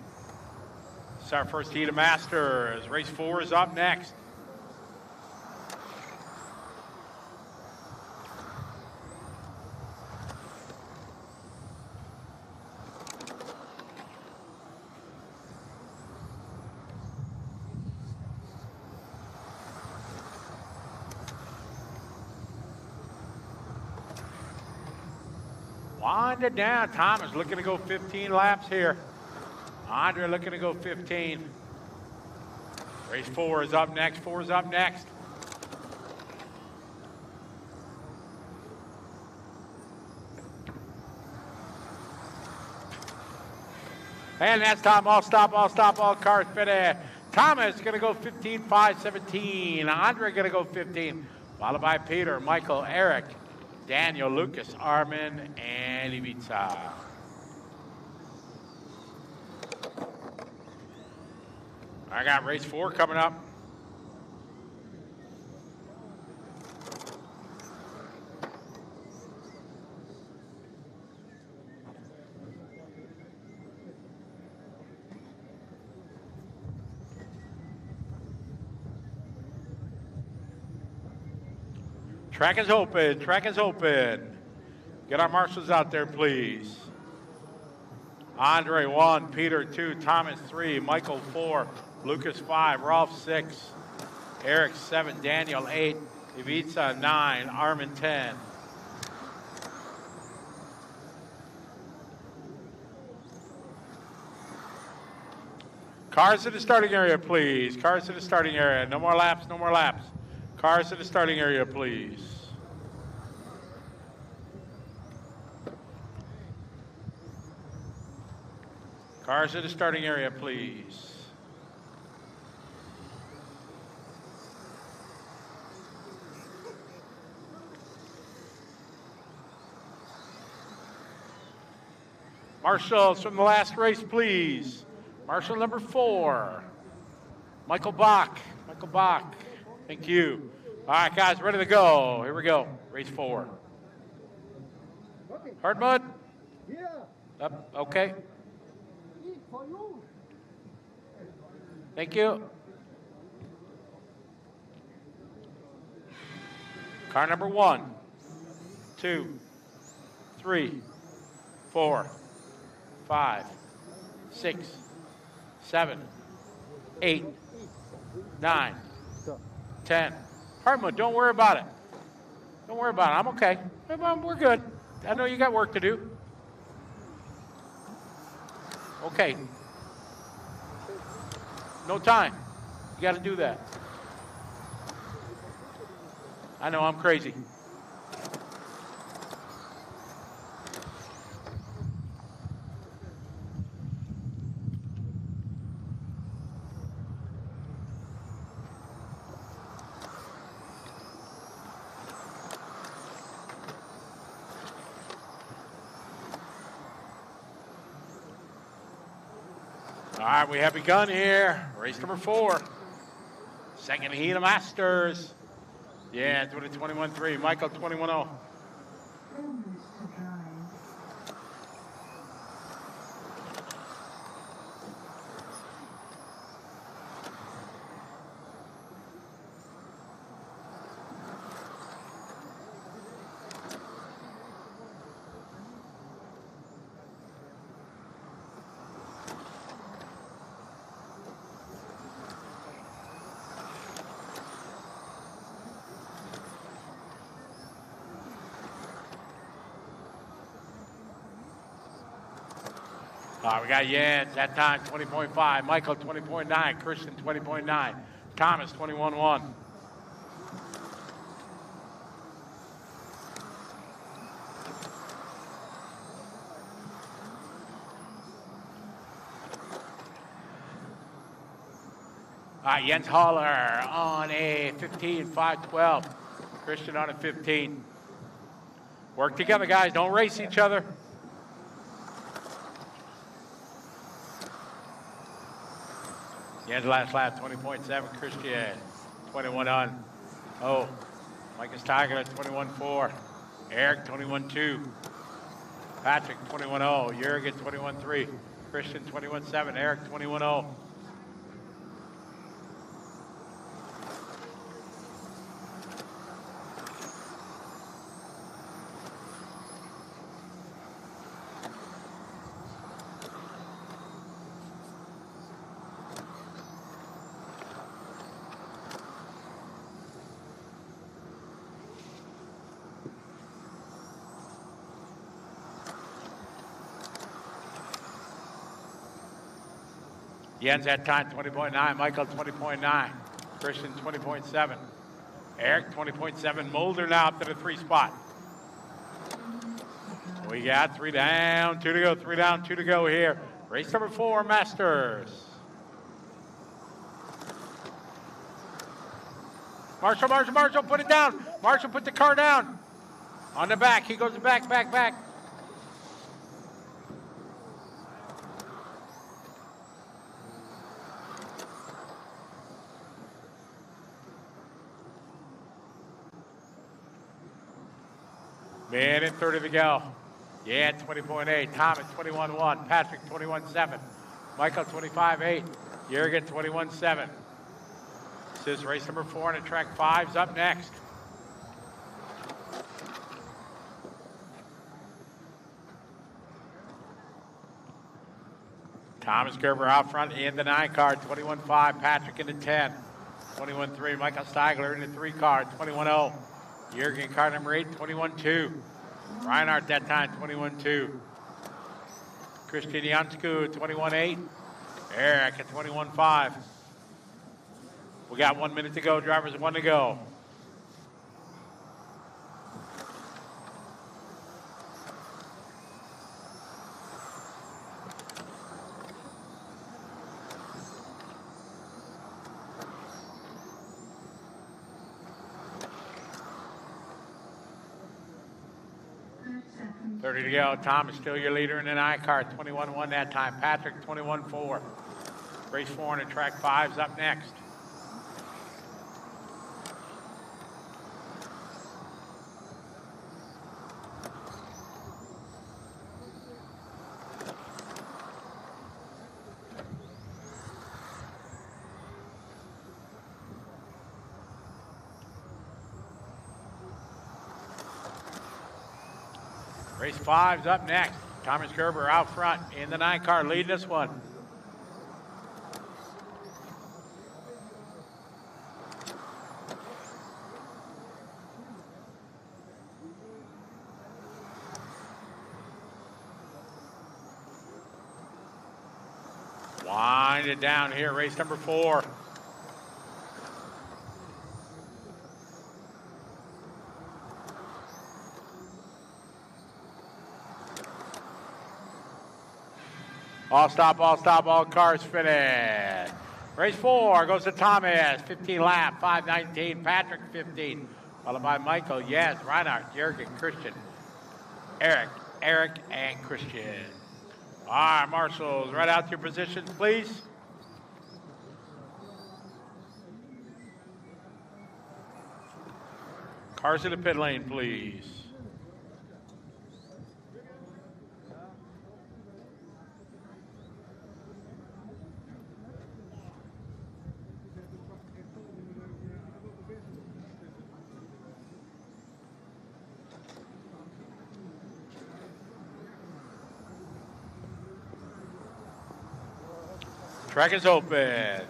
S3: It's our first heat of Masters. Race 4 is up next. Wind it down. Thomas looking to go 15 laps here. Andre looking to go 15. Race 4 is up next. 4 is up next. And that's time. All stop, all cars fitted. Thomas going to go 15.517. Andre going to go 15. Followed by Peter, Michael, Eric, Daniel, Lucas, Armin, and Ivica. I got race 4 coming up. Track is open, track is open. Get our marshals out there, please. Andre 1, Peter 2, Thomas 3, Michael 4, Lucas 5, Rolf 6, Eric 7, Daniel 8, Ivica 9, Armin 10. Cars to the starting area, please. Cars to the starting area. No more laps, no more laps. Cars to the starting area, please. Cars to the starting area, please. Marshals from the last race, please. Marshal number 4, Michael Bach. Michael Bach. Thank you. All right, guys, ready to go. Here we go. Race 4. Hard mud? Yeah. Up. Okay. Thank you. Car number 1, 2, 3, 4, 5, 6, 7, 8, 9, 10. Hartmut, don't worry about it. Don't worry about it. I'm okay. We're good. I know you got work to do. Okay. No time. You got to do that. I know I'm crazy. All right, we have begun here. Race number 4. Second heat of Masters. Yeah, it's with a 21.3. Michael, 21.0. We got Jens, that time 20.5, Michael 20.9, Christian 20.9, Thomas 21.1. Jens Haller on a 15.512, Christian on a 15. Work together, guys. Don't race each other. Jens last lap, 20.7, Christian, 21 on. Oh, Micah Steiger at 21.4. Eric, 21.2. Patrick, 21.0. Jurgen, 21.3. Christian, 21.7. Eric, 21.0. Jens that time, 20.9. Michael, 20.9. Christian, 20.7. Eric, 20.7. Mulder now up to the 3 spot. We got 3 down, 2 to go. 3 down, 2 to go here. Race number 4, Masters. Marshall, put it down. Marshall, put the car down. On the back, he goes back. Minute 30 to go. Yeah, 20.8. Thomas, 21.1. Patrick, 21.7. Michael, 25.8. Jurgen, 21.7. This is race number 4 and track 5's up next. Thomas Gerber out front in the 9 car, 21.5. Patrick in the 10. 21.3. Michael Steigler in the 3 car, 21.0. Jurgen car number 8, 21.2. Reinhardt that time, 21.2. Christian Jansku, 21.8. Eric at 21.5. We got 1 minute to go. Drivers, 1 to go. Thirty to go. Tom is still your leader in the 9 car, 21.1 that time. Patrick, 21.4. Race 4 and track 5's up next. Race 5's up next. Thomas Gerber out front in the 9 car, leading this one. Wind it down here, race number 4. All stop, all cars finished. Race 4 goes to Thomas, 15 lap, 5:19. Patrick, 15. Followed by Michael, yes, Reinhardt, Jurgen, Christian, Eric, and Christian. All right, marshals, right out to your positions, please. Cars in the pit lane, please. Track is open.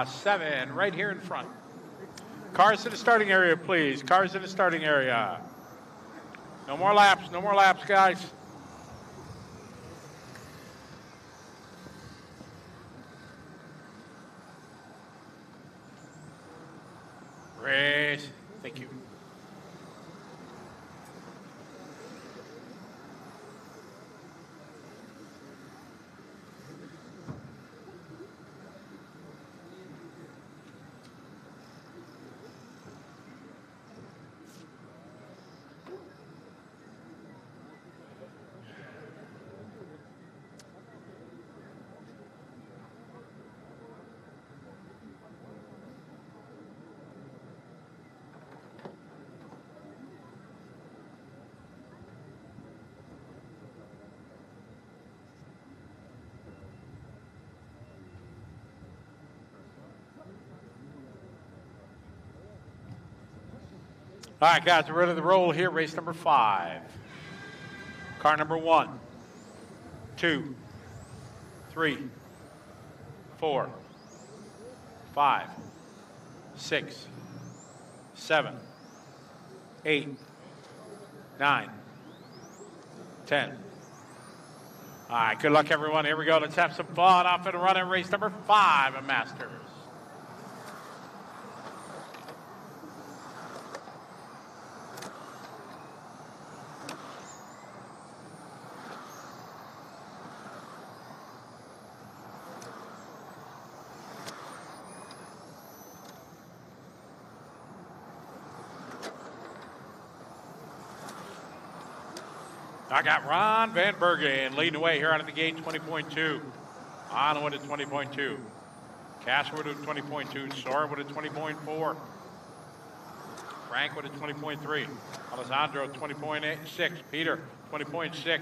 S3: Seven, right here in front. Cars to the starting area, please. Cars to the starting area. No more laps, guys. Race. Thank you. All right, guys, we're ready to roll here. Race number 5. Car number 1, 2, 3, 4, 5, 6, 7, 8, 9, 10, All right, good luck, everyone. Here we go. Let's have some fun. Off and running race number 5 of Masters. I got Ron Van Bergen leading the way here out of the gate, 20.2. On with a 20.2. Cashwood with 20.2. Soren with a 20.4. Frank with a 20.3. Alessandro 20.6. Peter 20.6.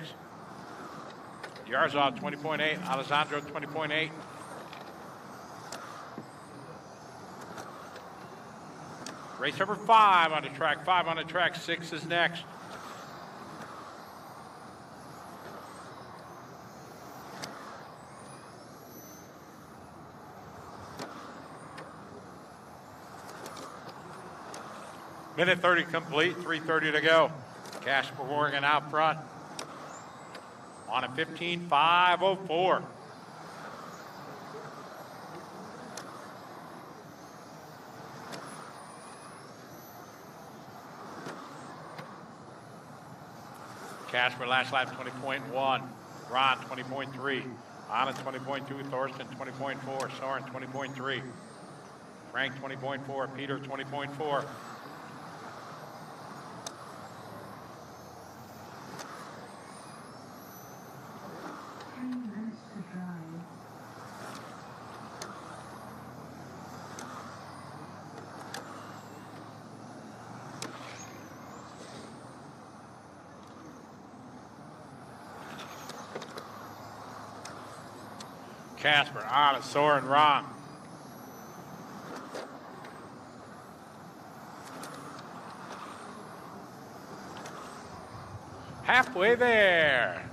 S3: Yarzov 20.8. Alessandro 20.8. Race number 5 on the track. 5 on the track. 6 is next. Minute 30 complete, 3:30 to go. Casper Morgan out front on a 15.504. Casper last lap 20.1. Ron 20.3. Anna 20.2. Thorsten 20.4. Soren 20.3. Frank 20.4. Peter 20.4. Casper, Anna, Soren, Ron. Halfway there.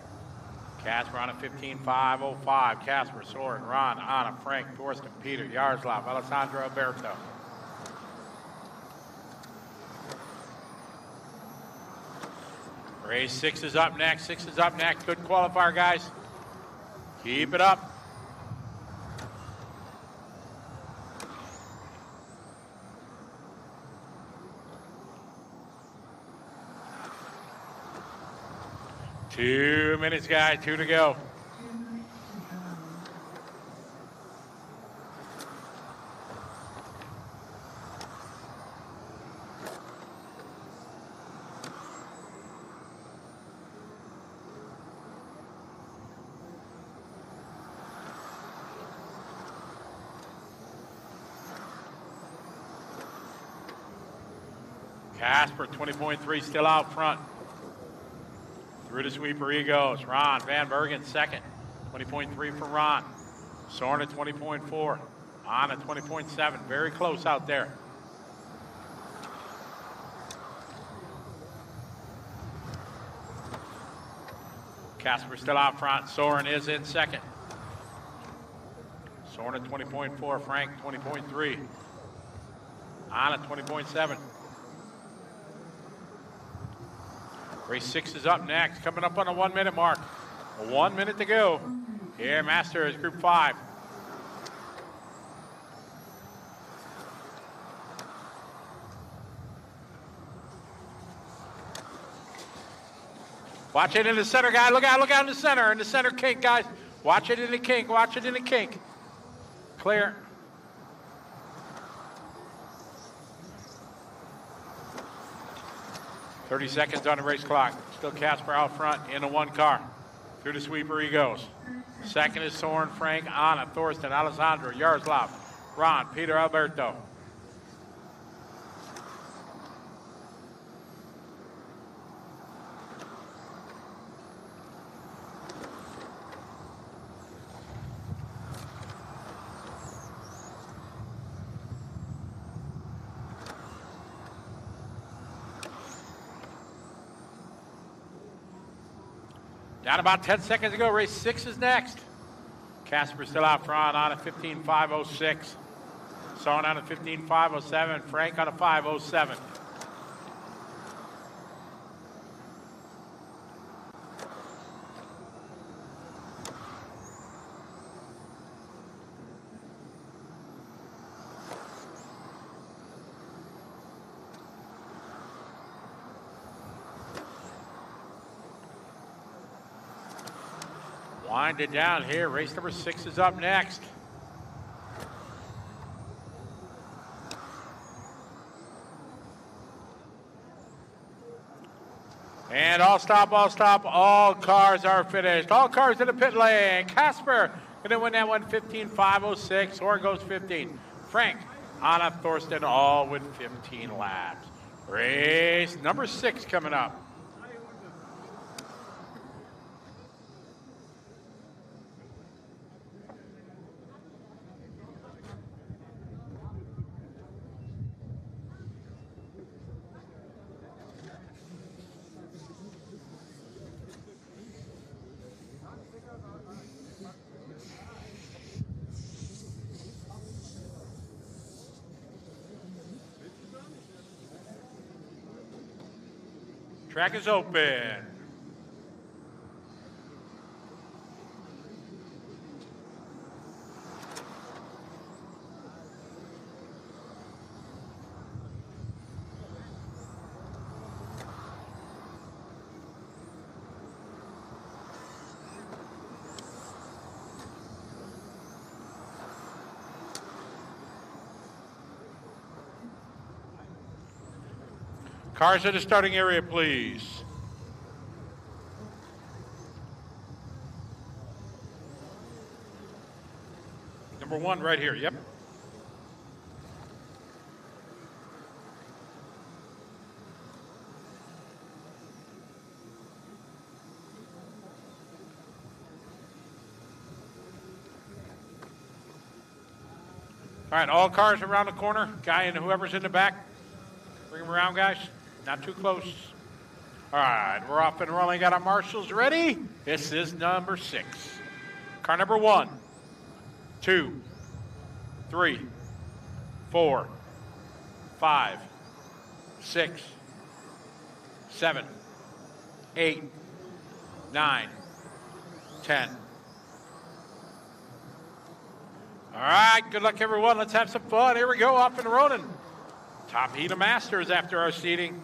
S3: Casper on a 15.505. Casper, Soren, Ron, Anna, Frank, Thorsten, Peter, Yaroslav, Alessandro, Alberto. Race 6 is up next. 6 is up next. Good qualifier, guys. Keep it up. Two minutes, guys. 2 to go. Casper, 20.3, still out front. Through the sweeper he goes. Ron Van Bergen second. 20.3 for Ron. Soren at 20.4. On at 20.7. Very close out there. Casper still out front. Soren is in second. Soren at 20.4. Frank 20.3. On at 20.7. Race 6 is up next, coming up on the 1 minute mark. 1 minute to go. Here, Masters, Group 5. Watch it in the center, guy. Look out in the center. In the center kink, guys. Watch it in the kink. Watch it in the kink. Clear. .30 seconds on the race clock. Still Casper out front in a 1 car. Through the sweeper he goes. Second is Soren, Frank, Anna, Thorsten, Alessandro, Yaroslav, Ron, Peter, Alberto. Down about 10 seconds to go. Race 6 is next. Casper still out front on a 15.506. Soren on a 15.507. Frank on a 507. Wind it down here. Race number 6 is up next. And all stop, all cars are finished. All cars in the pit lane. Casper gonna win that one 15.506. Or goes 15. Frank, Anna, Thorsten, all with 15 laps. Race number 6 coming up. Track is open. Cars in the starting area, please. Number 1 right here, yep. All right, all cars around the corner. Guy and whoever's in the back, bring them around, guys. Not too close. All right, we're off and rolling. Got our marshals ready. This is number 6. Car number 1, 2, 3, 4, 5, 6, 7, 8, 9, 10. All right, good luck, everyone. Let's have some fun. Here we go, off and rolling. Top heat of Masters after our seating.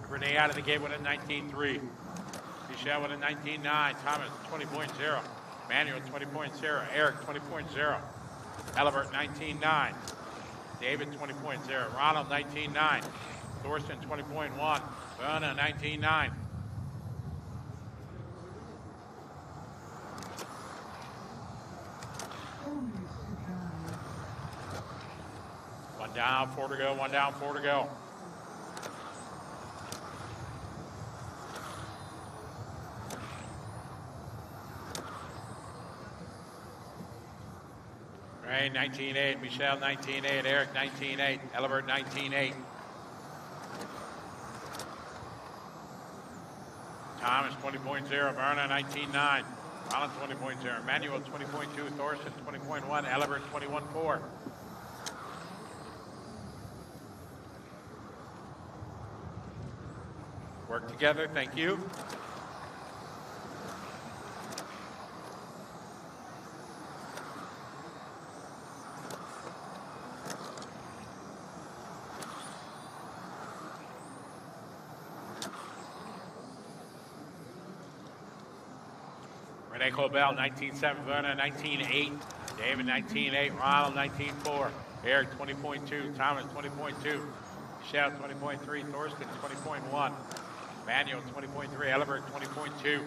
S3: Renee out of the gate with a 19.3. Michelle with a 19.9. Thomas 20.0. Manuel 20.0. Eric 20.0. Elibert 19.9. David 20.0. Ronald 19.9. Thorsten 20.1. Berna 19.9. One down, 4 to go. One down, 4 to go. Ray 19.8, Michelle 19.8, Eric 19.8, Elibert 19.8. Thomas 20.0, Verna 19.9, Rollins 20.0, Manuel 20.2, Thorsten 20.1, Elibert 21.4. Work together, thank you. Renee Colbell, 19.7, Verna, 19.8, David, 19.8, Ronald, 19.4, Eric, 20.2, Thomas, 20.2, Michelle, 20.3, Thorsten, 20.1, Manuel, 20.3, Elibert, 20.2.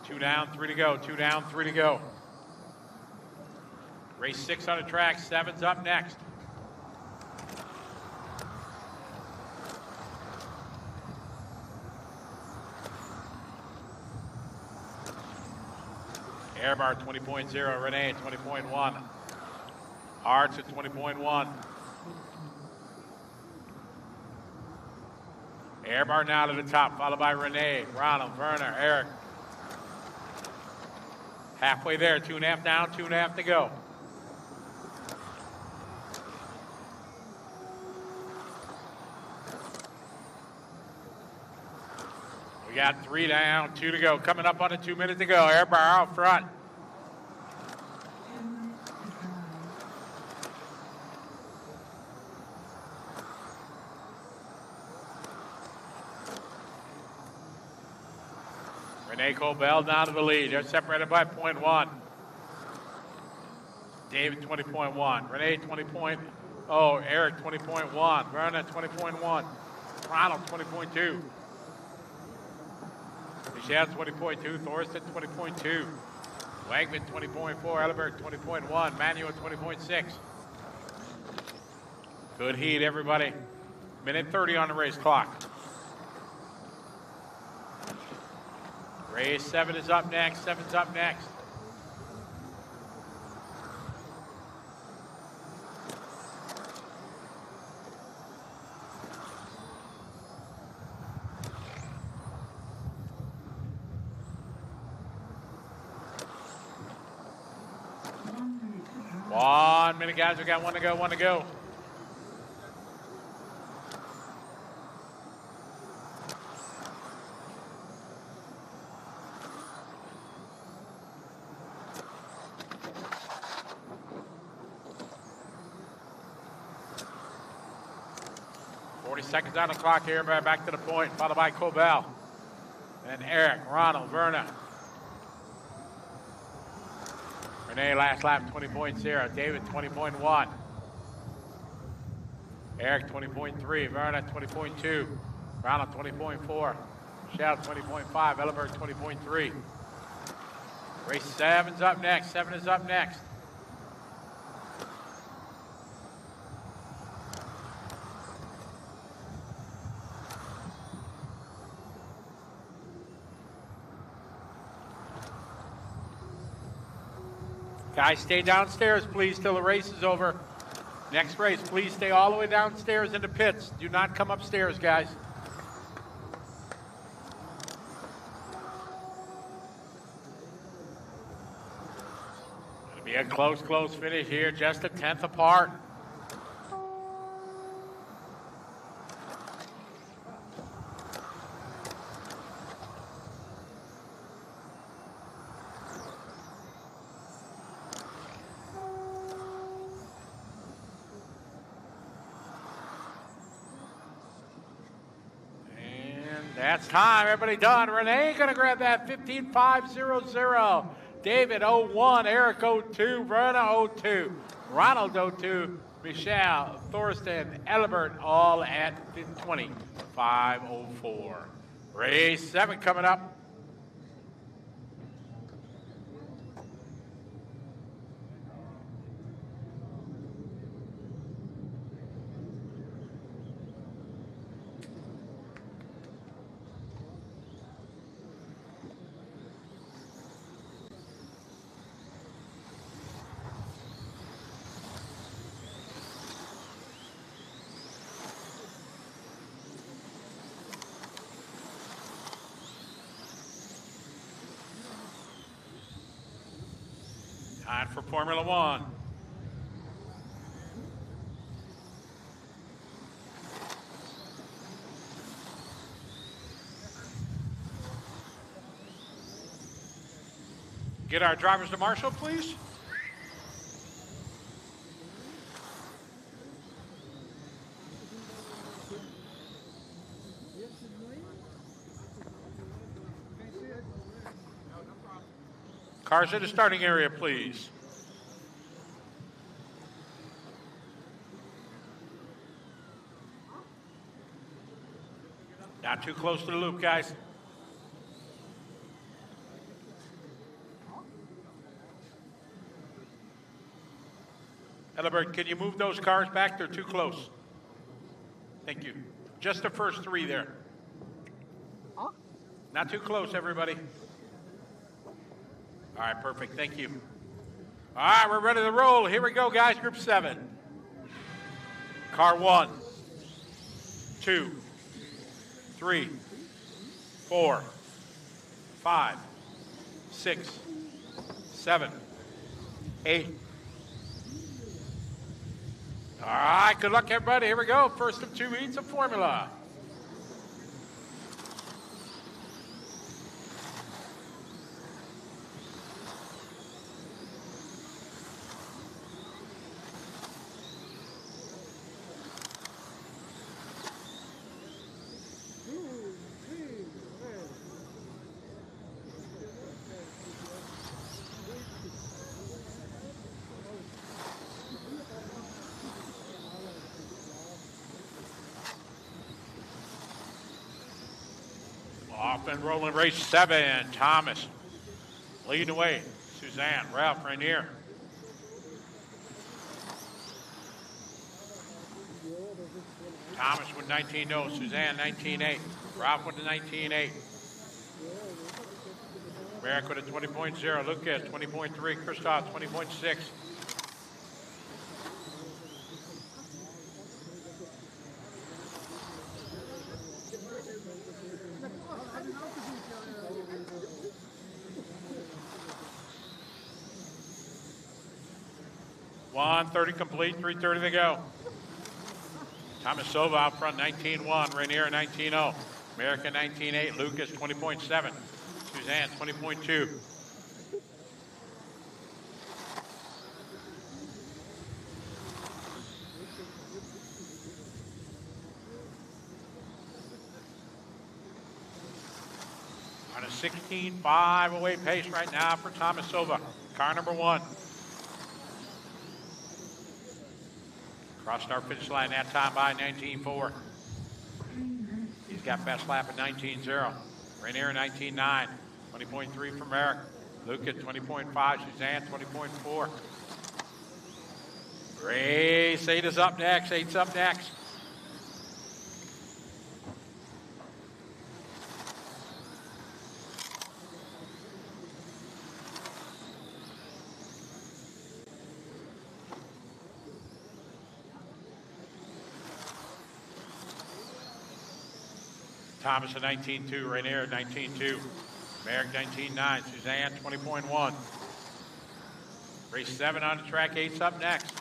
S3: 2 down, 3 to go, 2 down, 3 to go. Race 6 on the track, 7's up next. Airbar 20.0, Renee 20.1, Arts at 20.1. Airbar now to the top, followed by Renee, Ronald, Werner, Eric. Halfway there, 2.5 down, 2.5 to go. We got 3 down, 2 to go. Coming up on a 2 minute to go. Air bar out front. Renee Colbell down to the lead. They're separated by 0.1. David 20.1. Renee 20. Oh, Eric 20.1. Verna 20.1. Ronald 20.2. Michelle 20.2. Thorsten 20.2. Wagman 20.4. Ellenberg 20.1. Manuel 20.6. Good heat, everybody. Minute 30 on the race clock. Race 7 is up next. 7's up next. One minute, guys. We got 1 to go. 1 to go. Seconds on the clock here, back to the point, followed by Cobell. Then Eric, Ronald, Verna. Renee last lap 20.0, David 20.1. Eric 20.3, Verna 20.2, Ronald 20.4, Michelle 20.5, Ellenberg 20.3. Race 7's up next, 7 is up next. Guys, stay downstairs, please, till the race is over. Next race, please stay all the way downstairs in the pits. Do not come upstairs, guys. It'll be a close finish here, just a 10th apart. That's time. Everybody done. Renee going to grab that 15.500. David 01. Eric 02. Verna 02. Ronald 02. Michelle, Thorsten, Elbert all at 20.504. Race 7 coming up. Time for Formula One. Get our drivers to Marshall, please. Cars in the starting area, please. Not too close to the loop, guys. Ellenberg, can you move those cars back? They're too close. Thank you. Just the first 3 there. Not too close, everybody. All right, perfect. Thank you. All right, we're ready to roll. Here we go, guys. Group 7. Car 1, 2, 3, 4, 5, 6, 7, 8. All right, good luck, everybody. Here we go. First of 2 heats of Formula. Off and rolling race 7. Thomas leading the way. Suzanne, Ralph Rainier. Thomas with 19.0. Suzanne 19.8. Ralph with the 19.8. Merrick with a 20.0. Lucas 20.3. Christoph 20.6. .130 complete, 3:30 to go. Thomas Sova out front, 19.1. Rainier 19.0. America 19.8. Lucas 20.7. Suzanne 20.2. On a 16.5 away pace right now for Thomas Sova, car number 1. Cross start finish line that time by 19.4. He's got best lap at 19.0. Rainier 19.9. 20.3 for Merrick. Lucas 20.5. Suzanne 20.4. Race 8 is up next. 8's up next. Thomas at 19.2, Rainier at 19.2, Merrick 19.9, Suzanne 20.1. Race 7 on the track, 8's up next.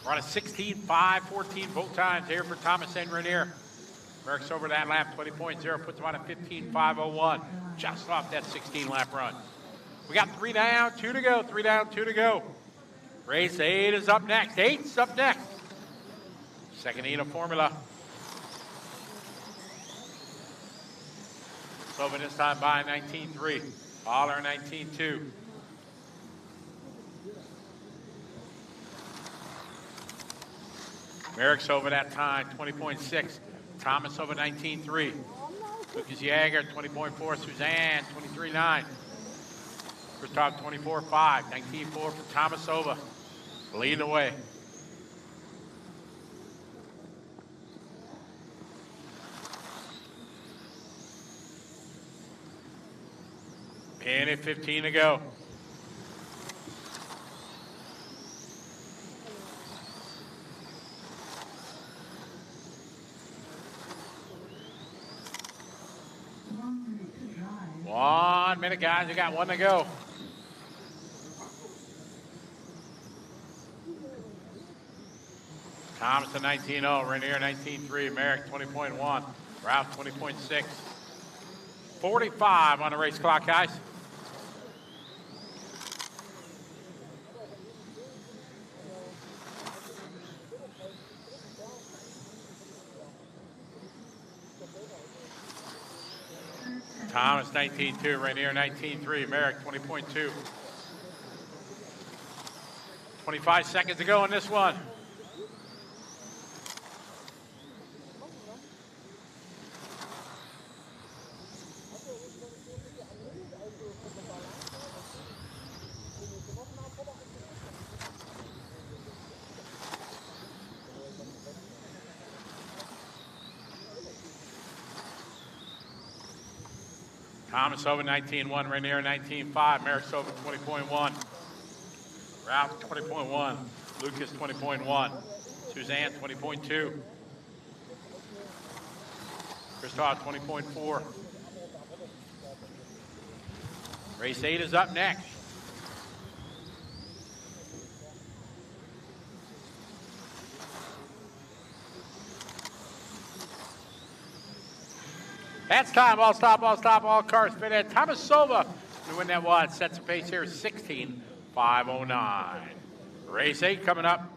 S3: We're on a 16.5, 14 both times here for Thomas and Rainier. Merrick's over that lap, 20.0, puts him on a 15.501. Just off that 16-lap run. We got 3 down, 2 to go. 3 down, 2 to go. Race 8 is up next. 8's up next. Second heat of Formula. Sova this time by 19.3. Holler 19.2. Merrick's over that time, 20.6. Thomas over 19.3. Lucas Jaeger, 20.4. Suzanne, 23.9. Christoph, 24.5. 19.4 for Thomas Ova. Leading the way. Minute 15 to go. One minute, guys. We got 1 to go. Thomas to 19.0. Rainier 19.3. Merrick 20.1. Ralph 20.6. 45 on the race clock, guys. Thomas 19.2, Rainier 19.3, Merrick 20.2. 25 seconds to go in this one. Thomas over 19.1, Rainier 19.5, Merrick over 20.1, Ralph 20.1, Lucas 20.1, Suzanne 20.2, Christoph 20.4. Race 8 is up next. That's time. All stop, all cars fit in. Thomas Sova to win that one. Sets the pace here, 16.509. Race 8 coming up.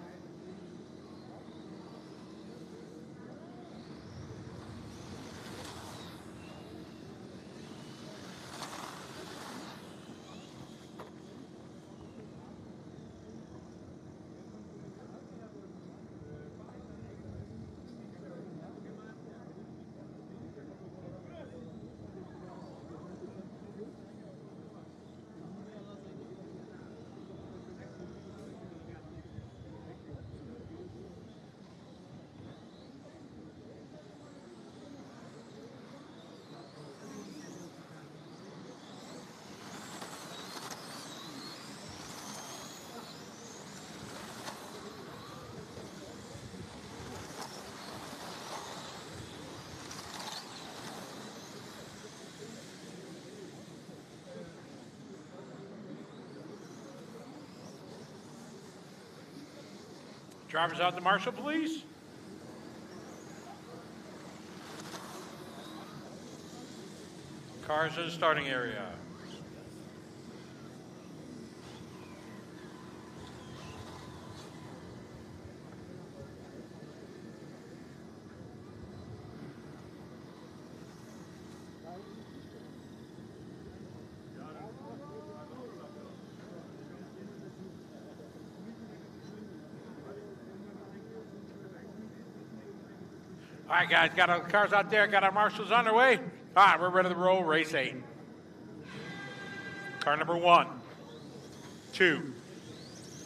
S3: Drivers out to Marshall, please. Cars in the starting area. All right, guys, got our cars out there, got our marshals on their way. All right, we're ready to roll race 8. Car number 1, 2,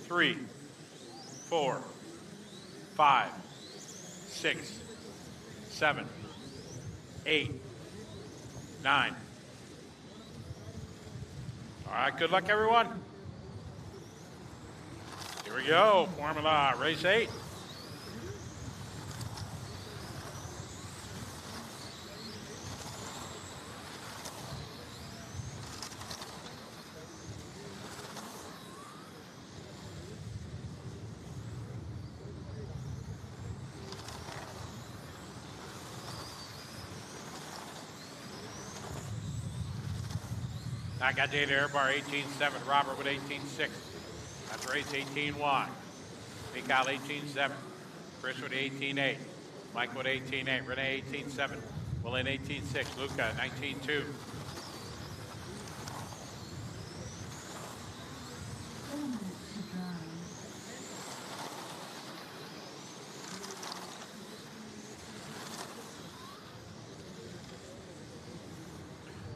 S3: 3, 4, 5, 6, 7, 8, 9. All right, good luck, everyone. Here we go, Formula Race 8. I got data airbar 18.7, Robert with 18.6. That's race 18.1. Mikhail 18.7. Chris with 18.8. Mike with 18.8. Renee 18.7. Willin 18.6. Luca 19.2.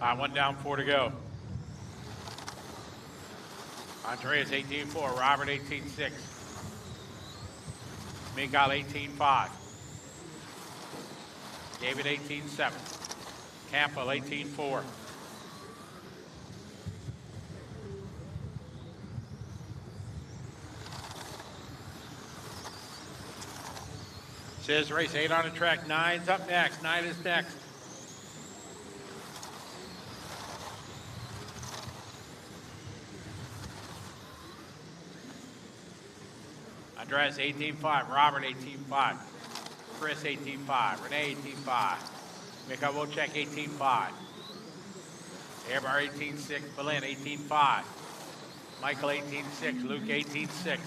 S3: All right, 1 down, 4 to go. Andreas 18.4, Robert 18.6, Miguel 18.5, David 18.7, Campbell 18.4. Says race 8 on the track, 9's up next, 9 is next. Andreas 18.5, Robert 18.5, Chris 18.5, Renee 18.5, Mikhail Wojcik 18.5, Airbar 18.6, Berlin 18.5, Michael 18.6, Luke 18.6.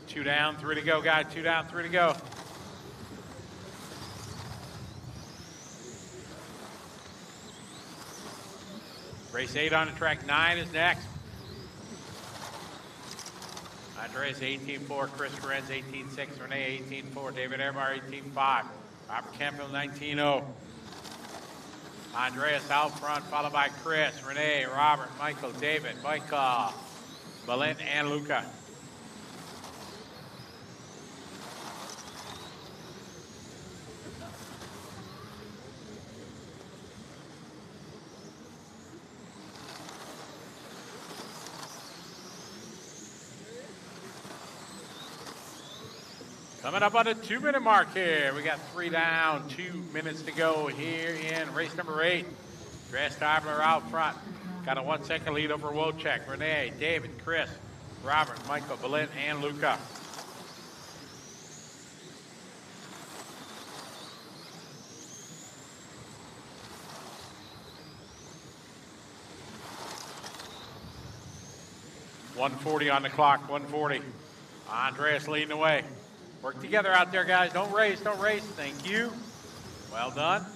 S3: Two down, 3 to go, guys. 2 down, 3 to go. Race 8 on the track, 9 is next. Andreas 18.4, Chris Ferenz 18.6, Renee 18.4, David Airbar 18.5, Robert Campbell 19.0. Andreas out front, followed by Chris, Renee, Robert, Michael, David, Michael, Balint, and Luca. Coming up on the 2-minute mark here. We got 3 down, 2 minutes to go here in race number 8. Andreas Stabler out front. Got a 1-second lead over Wojcik, Renee, David, Chris, Robert, Michael, Balint, and Luca. .140 on the clock, 140. Andreas leading the way. Work together out there, guys. Don't race, don't race. Thank you. Well done.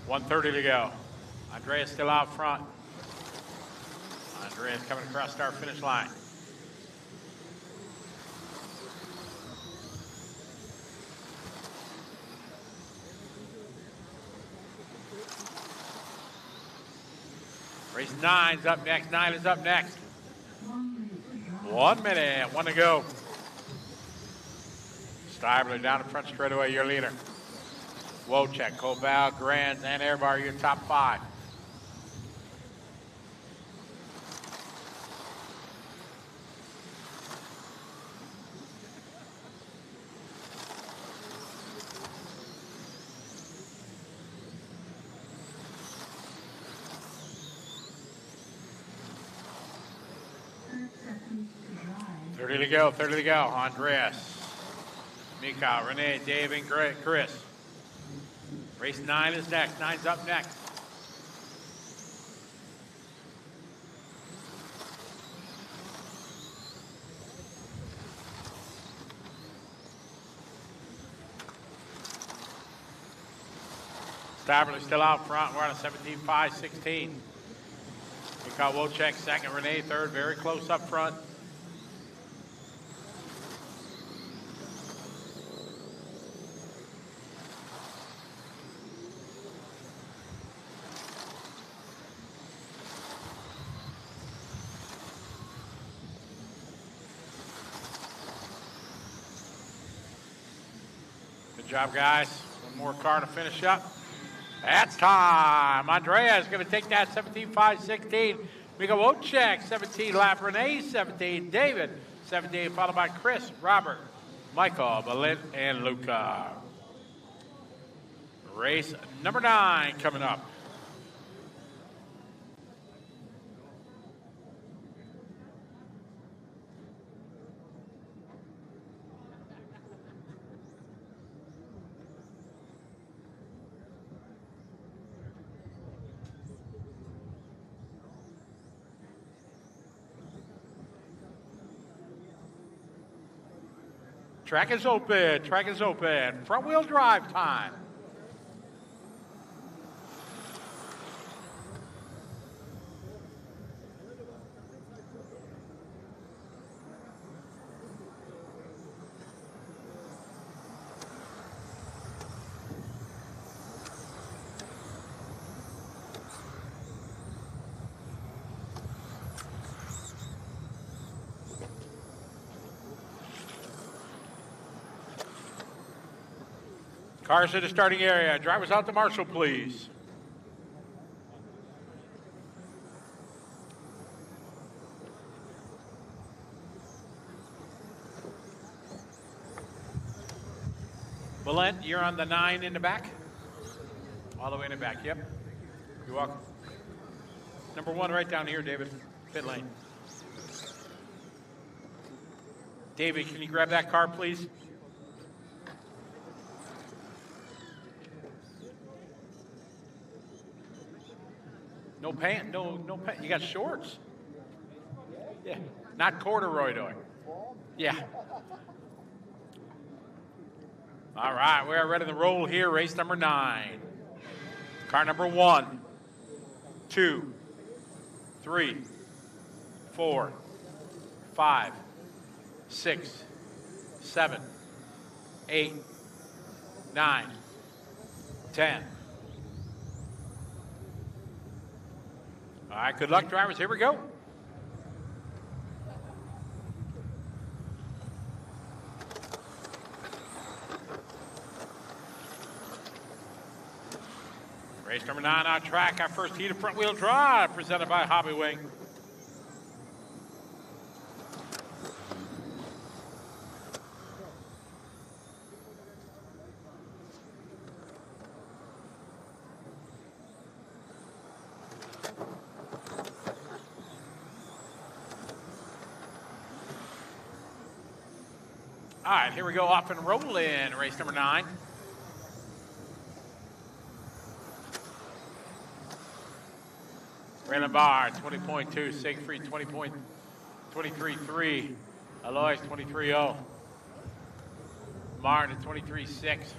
S3: .130 to go. Andreas still out front. Andreas coming across our finish line. Race 9's up next. 9 is up next. 1 minute. 1 to go. Stabler down the front straightaway, your leader. Wojcik, Kobal, Grands, and Airbar, your top 5. to go, 30 to go. Andreas, Mika, Renee, Dave, and Chris. Race 9 is next. 9's up next. Staverly still out front. We're on a 17.5-16. Mika Wojcik second, Renee third. Very close up front. Good job, guys. One more car to finish up. That's time. Andrea is going to take that 17.5-16. Mika Wojcik, 17 lap. Renee, 17. David, 17, followed by Chris, Robert, Michael, Belit, and Luca. Race number 9 coming up. Track is open. Track is open. Front wheel drive time. Cars in the starting area. Drivers out to Marshall, please. Valent, you're on the 9 in the back? All the way in the back, yep. You're welcome. Number 1 right down here, David. Pit lane. David, can you grab that car, please? No pant, no pant. You got shorts? Yeah, not corduroy, though. Yeah. All right, we're ready to roll here. Race number 9. Car number 1, 2, 3, 4, 5, 6, 7, 8, 9, 10. All right, good luck, drivers. Here we go. Race number 9 on track. Our first heat of front wheel drive presented by Hobby Wing. All right, here we go, off and rolling. Race number 9. Raylan Barr, 20.2. Siegfried, 20.23.3. Alois, 23.0. Martin, 23.6.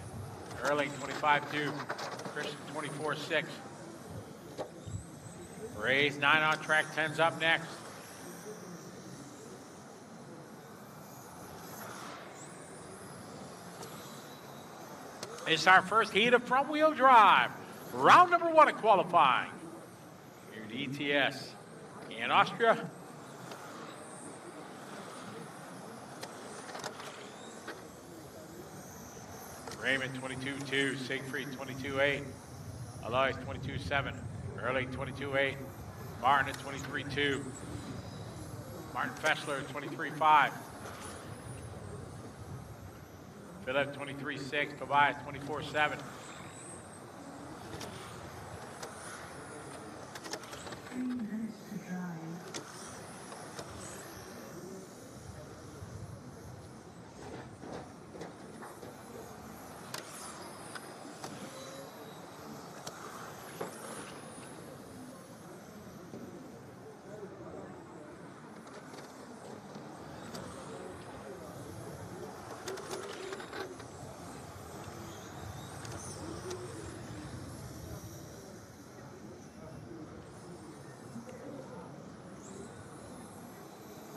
S3: Erling, 25.2. Christian, 24.6. Race 9 on track. 10's up next. It's our first heat of front wheel drive. Round number 1 of qualifying. Here at ETS in Austria. Raymond 22.2, Siegfried 22.8, Alois 22.7, Early 22.8, Martin at 23.2, Martin Fessler at 23.5. Philip 23.6, Tobias 24.7.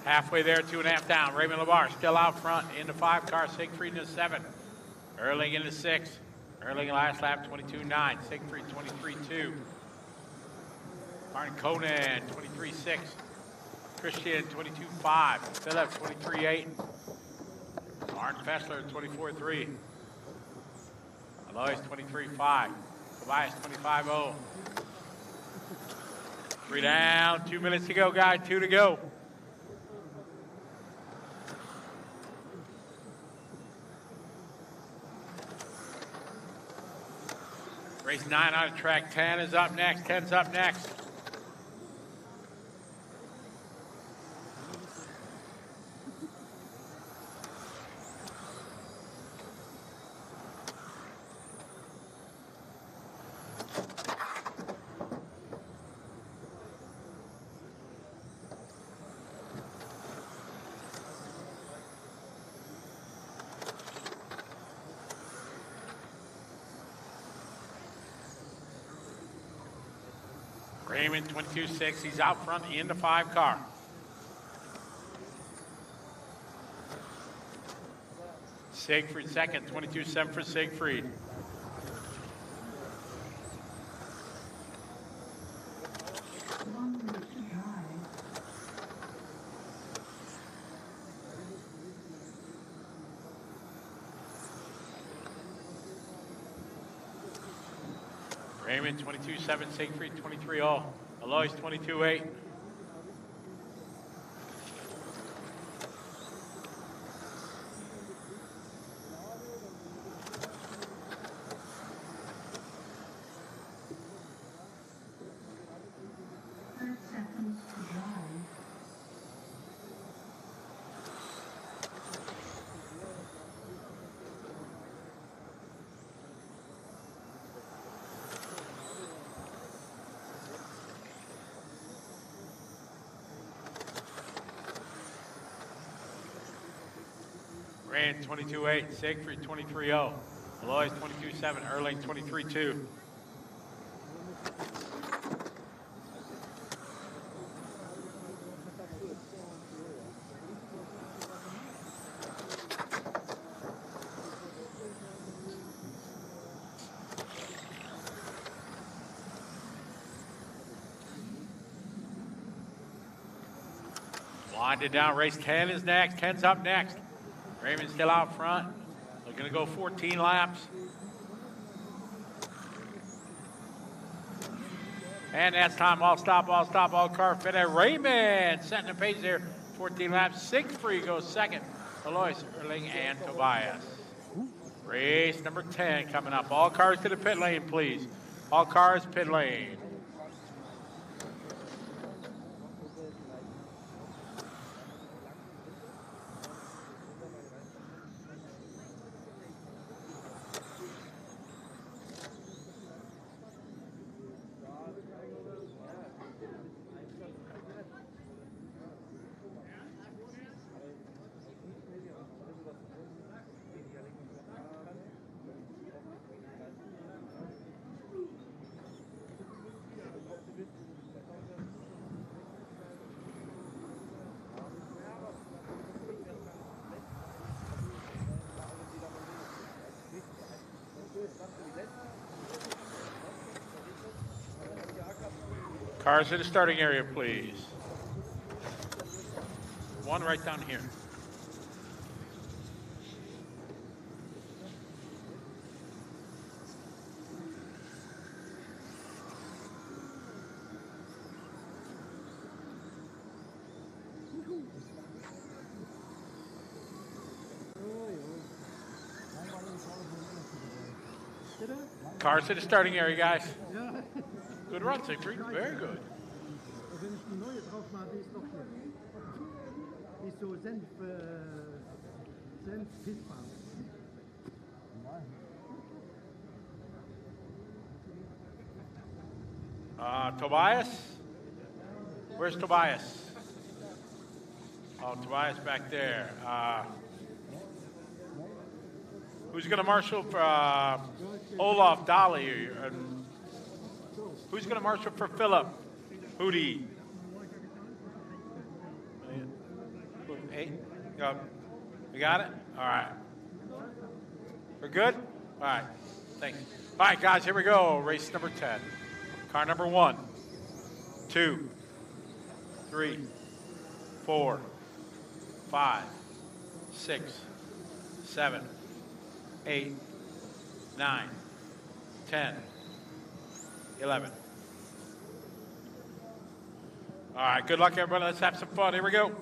S3: Halfway there, 2.5 down. Raymond Labar still out front in the 5 car. Siegfried in the 7. Erling in the 6. Erling last lap, 22.9. Siegfried, 23.2. Martin Conan, 23.6. Christian, 22.5. Philip, 23.8. Martin Fessler, 24.3. Alois, 23.5. Tobias, 25.0. 3 down, 2 minutes to go, guys. 2 to go. Race 9 on the track. 10 is up next. 10's up next. Raymond, 22.6. He's out front in the 5 car. Siegfried second, 22.7 for Siegfried. Raymond, 22.7, Siegfried, 23.0. Alois, 22.8. Rand 22.8, Siegfried 23.0, Alois 22.7, Erling 23.2. Winded down, race 10 is next, 10's up next. Raymond's still out front. They're going to go 14 laps. And that's time. All stop, all car fit at Raymond. Setting the pace there. 14 laps. Siegfried goes second. Alois, Erling, and Tobias. Race number 10 coming up. All cars to the pit lane, please. All cars, pit lane. Cars to the starting area, please. One right down here. Cars to the starting area, guys. Good run, Siegfried. Very good.
S8: Wenn ich die neue drauf mache, die ist doch hier. Die ist so Senf-Pissfarben.
S3: Tobias? Where's Tobias? Oh, Tobias back there. Who's going to marshal for Olaf Dolly? Who's going to marshal for Philip? Hootie. 8. Go. You got it? All right. We're good? All right. Thanks. All right, guys, here we go. Race number 10. Car number 1, 2, 3, 4, 5, 6, 7, 8, 9, 10, 11. All right, good luck, everybody. Let's have some fun. Here we go.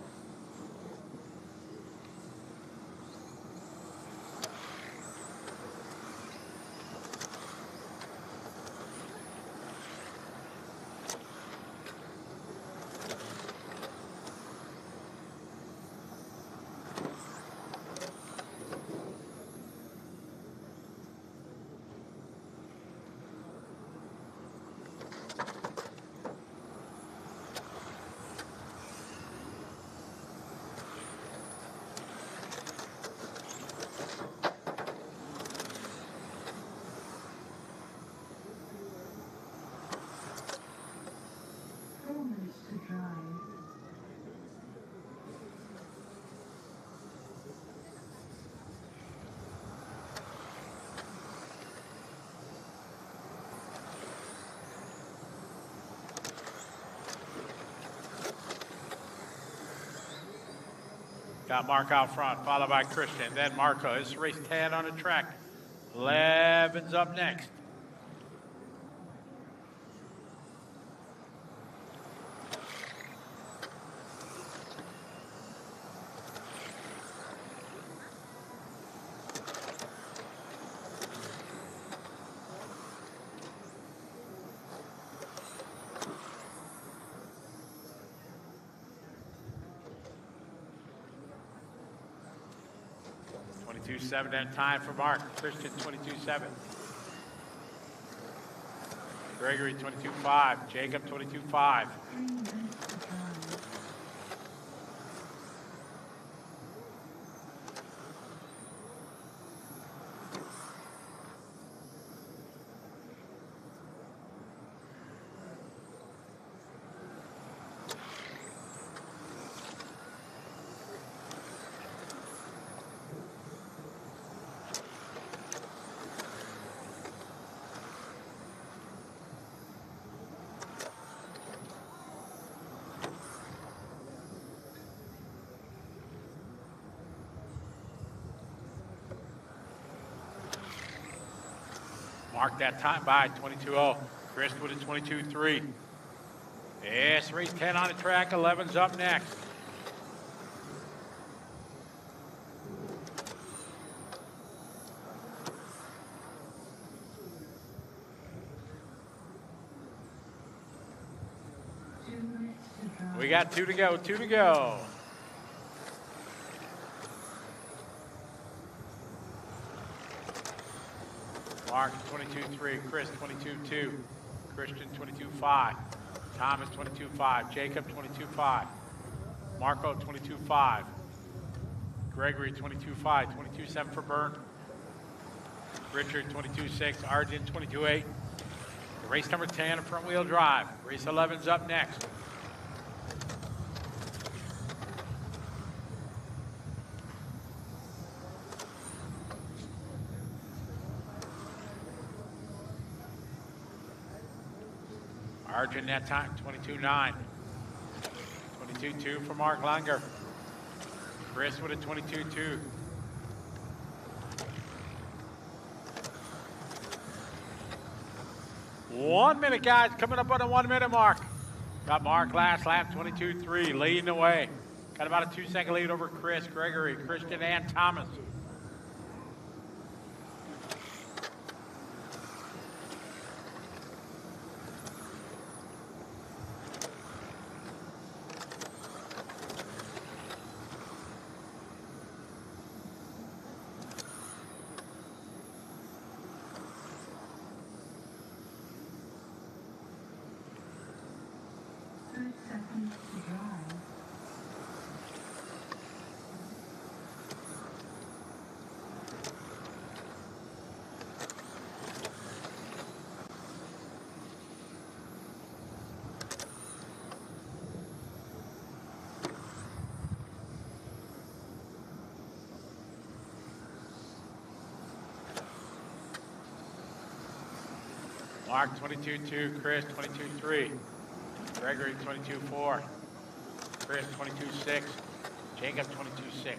S4: Moments to drive.
S3: Got Mark out front, followed by Christian, then Marco. This is race 10 on the track. 11's up next. .22.7 and time for Mark. Christian 22.7. Gregory 22.5. Jacob 22.5.
S4: 3 minutes to drive.
S3: Mark that time by 22.0. Chris with a 22.3. Yes, race 10 on the track. 11's up next. We got 2 to go. 2 to go. Mark 22.3, Chris 22.2, Christian 22.5, Thomas 22.5, Jacob 22.5, Marco 22.5, Gregory 22.5, 22.7 for Bern, Richard 22.6, Aigen 22.8. Race number 10, front wheel drive. Race 11's up next. Arjun that time, 22.9. 22.2 for Mark Langer. Chris with a 22.2. One minute, guys, coming up on the 1 minute mark. Got Mark last lap, 22.3, leading the way. Got about a 2-second lead over Chris, Gregory, Christian, and Thomas. Mark 22-2, Chris 22-3, Gregory 22-4, Chris 22-6, Jacob 22-6,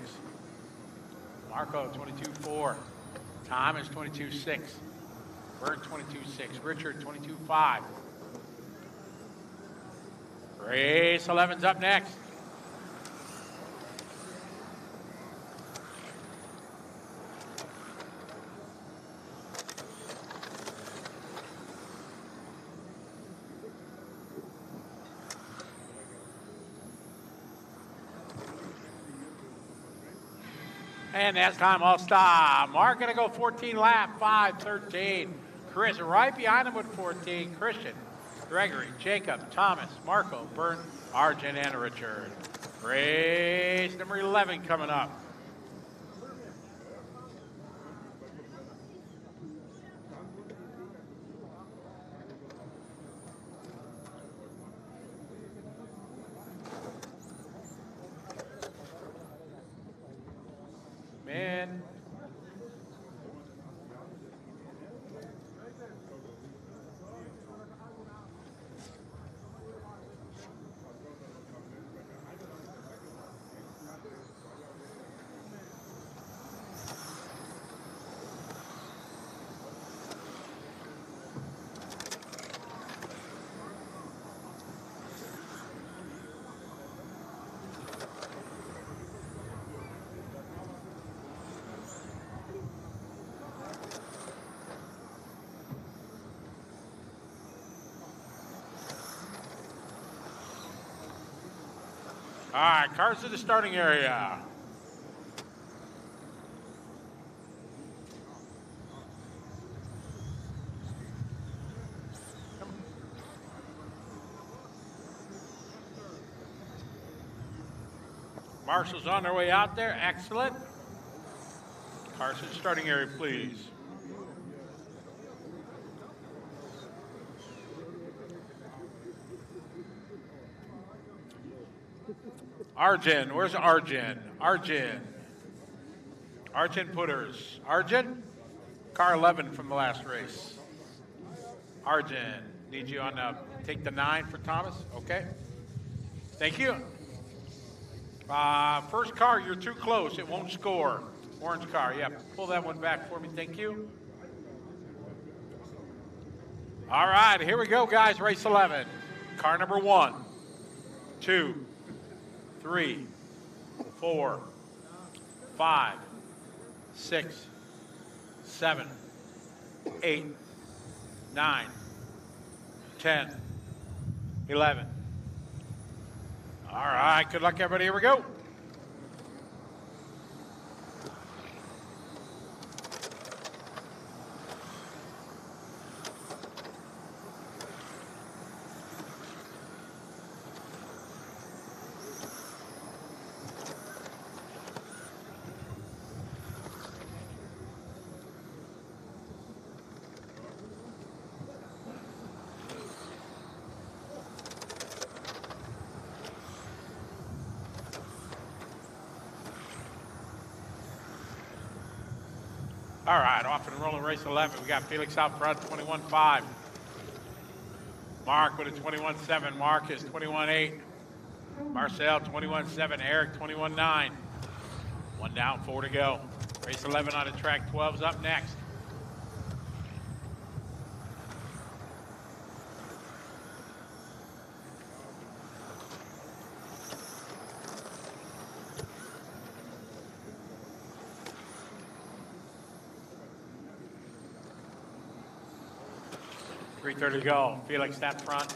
S3: Marco 22-4, Thomas 22-6, Bert 22-6, Richard 22-5. Race 11's up next. And that's time all stop. Mark gonna go 14 lap, 5:13. Chris right behind him with 14. Christian, Gregory, Jacob, Thomas, Marco, Bert, Arjen, and Richard. Race number 11 coming up. Man. All right, cars to the starting area. Marshall's on their way out there. Excellent. Cars to the starting area, please. Arjen, where's Arjen? Arjen Putters. Arjen? Car 11 from the last race. Arjen, need you on take the 9 for Thomas? Okay. Thank you. First car, you're too close. It won't score. Orange car, yeah. Pull that one back for me. Thank you. All right, here we go, guys. Race 11. Car number 1, 2, 3, 4, 5, 6, 7, 8, 9, 10, 11. All right, good luck, everybody. Here we go. All right, off and rolling race 11. We got Felix out front, 21.5. Mark with a 21.7. Marcus, 21.8. Marcel, 21.7. Eric, 21.9. One down, 4 to go. Race 11 on the track, 12's up next. .330 to go. Felix that front.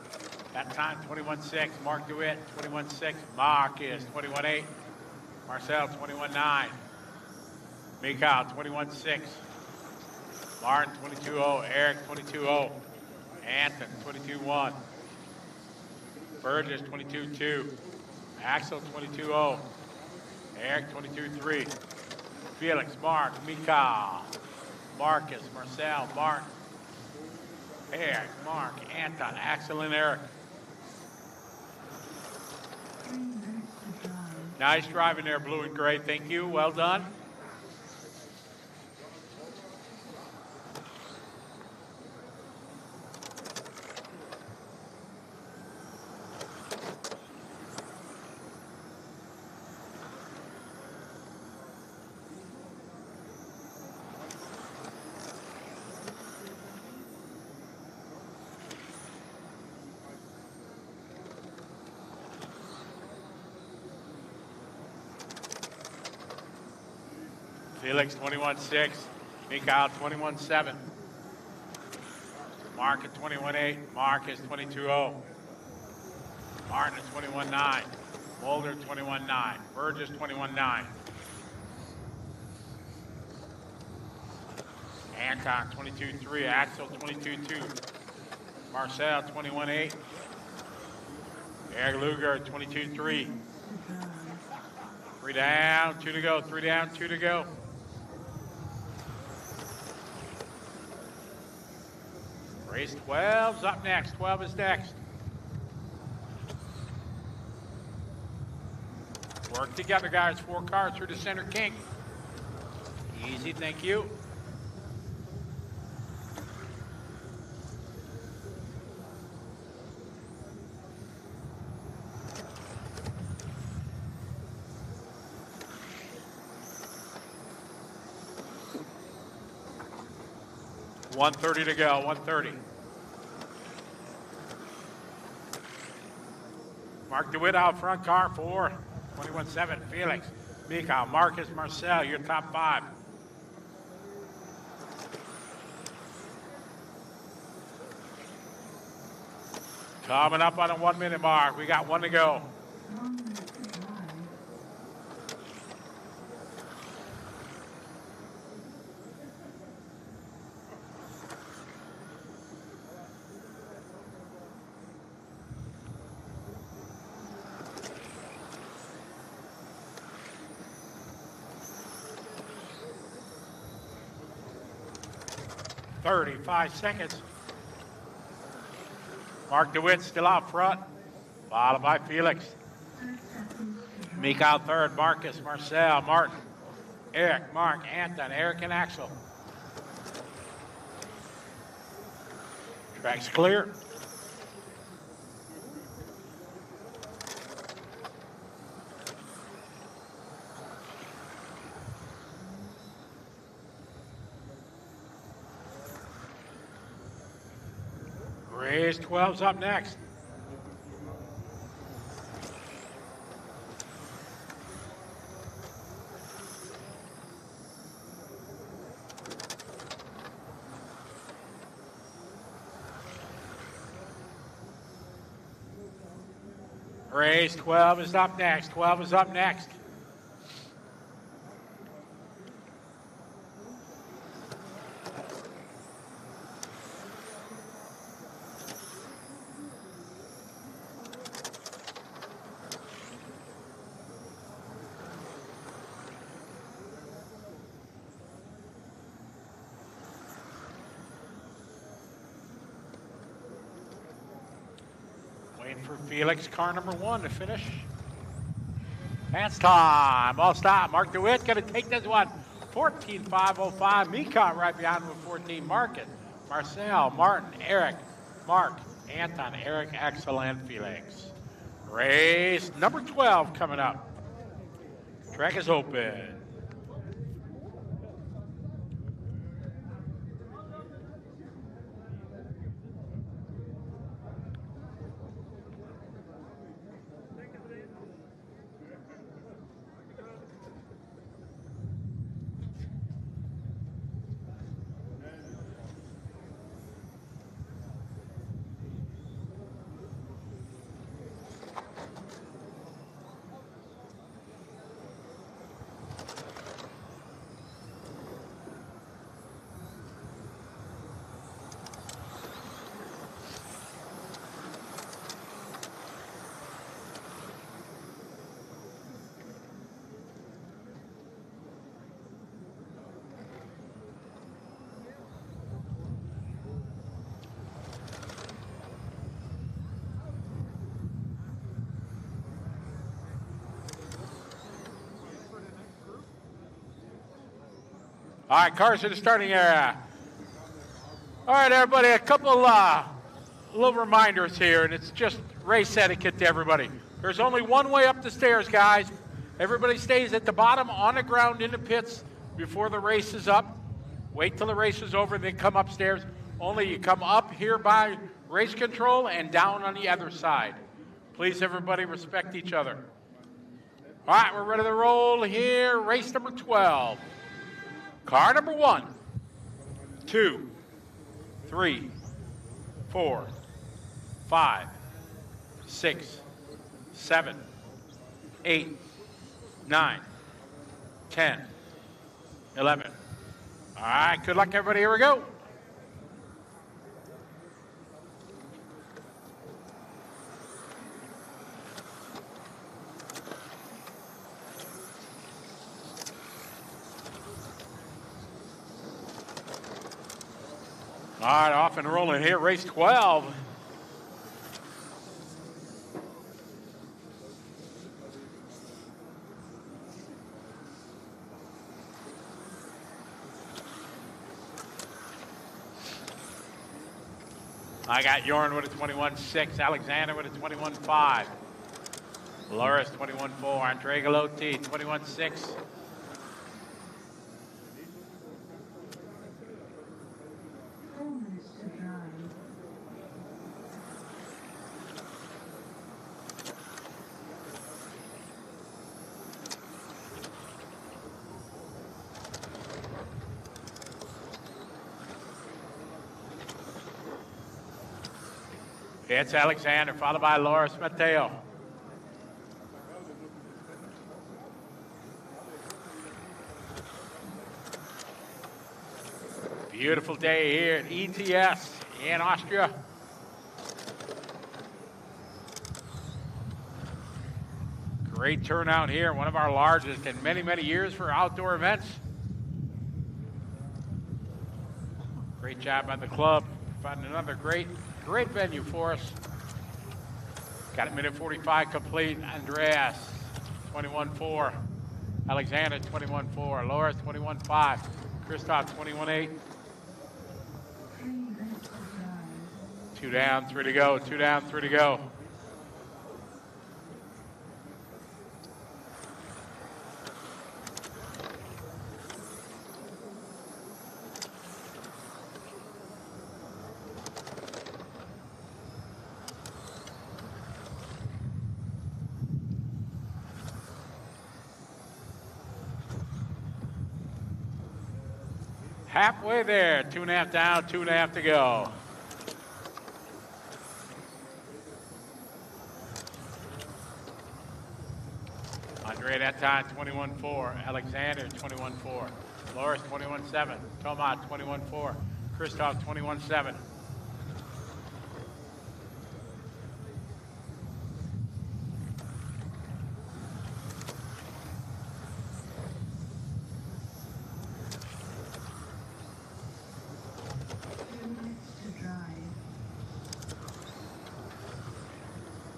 S3: That time 21.6. Mark DeWitt 21.6. Marcus 21.8. Marcel 21.9. Mikhail 21.6. Martin 22.0. Eric 22.0. Anton 22.1. Burgess 22.2. Axel 22.0. Eric 22.3. Felix, Mark, Mikhail, Marcus, Marcel, Martin, Eric, Mark, Anton, Axel, and Eric.
S4: 3 minutes to drive.
S3: Nice driving there, blue and gray. Thank you. Well done. Felix 21-6. Mikhail 21-7. Mark at 21-8. Mark is 22-0. Martin at 21-9. Mulder 21-9. Burgess 21-9. Anton 22-3. Axel 22-2. Marcel 21-8. Eric Luger 22-3. 3 down, 2 to go. 3 down, 2 to go. Race 12's up next. 12 is next. Work together, guys. 4 cars through the center kink. Easy, thank you. $130 to go, 130. Mark DeWitt out front, car 4. 21-7, Felix. Mikhail, Marcus, Marcel, your top 5. Coming up on a 1 minute mark. We got 1 to go. 35 seconds. Mark DeWitt still out front, followed by Felix. Mikhail third, Marcus, Marcel, Martin, Eric, Mark, Anton, Eric, and Axel. Track's clear. Race 12's up next. Race 12 is up next. 12 is up next. Waiting for Felix, car number 1 to finish. Pass time, all stop. Mark DeWitt gonna take this one. 14.505. Mikhail right behind with 14. Marcus, Marcel, Martin, Eric, Mark, Anton, Eric, Axel, and Felix. Race number 12 coming up. Track is open. All right, cars in the starting area. All right, everybody, a couple little reminders here, and it's just race etiquette to everybody. There's only one way up the stairs, guys. Everybody stays at the bottom on the ground in the pits before the race is up. Wait till the race is over, then come upstairs. Only you come up here by race control and down on the other side. Please, everybody, respect each other. All right, we're ready to roll here. Race number 12. Car number 1, 2, 3, 4, 5, 6, 7, 8, 9, 10, 11. All right, good luck, everybody. Here we go. All right, off and rolling here, race 12. I got Jorn with a 21.6, Alexander with a 21.5, Loris 21.4, Andre Galotti 21.6. It's Alexander, followed by Loris Mateo. Beautiful day here at ETS in Austria. Great turnout here, one of our largest in many, many years for outdoor events. Great job by the club, finding another great venue for us. Got a minute 45 complete. Andreas, 21.4. Alexander, 21.4. Loris, 21.5. Christoph, 21.8. 2 down, 3 to go. 2 down, 3 to go. Halfway there, 2.5 down, 2.5 to go. Andre that time, 21.4. Alexander, 21.4. Loris, 21.7. Tomas, 21.4. Christoph, 21.7.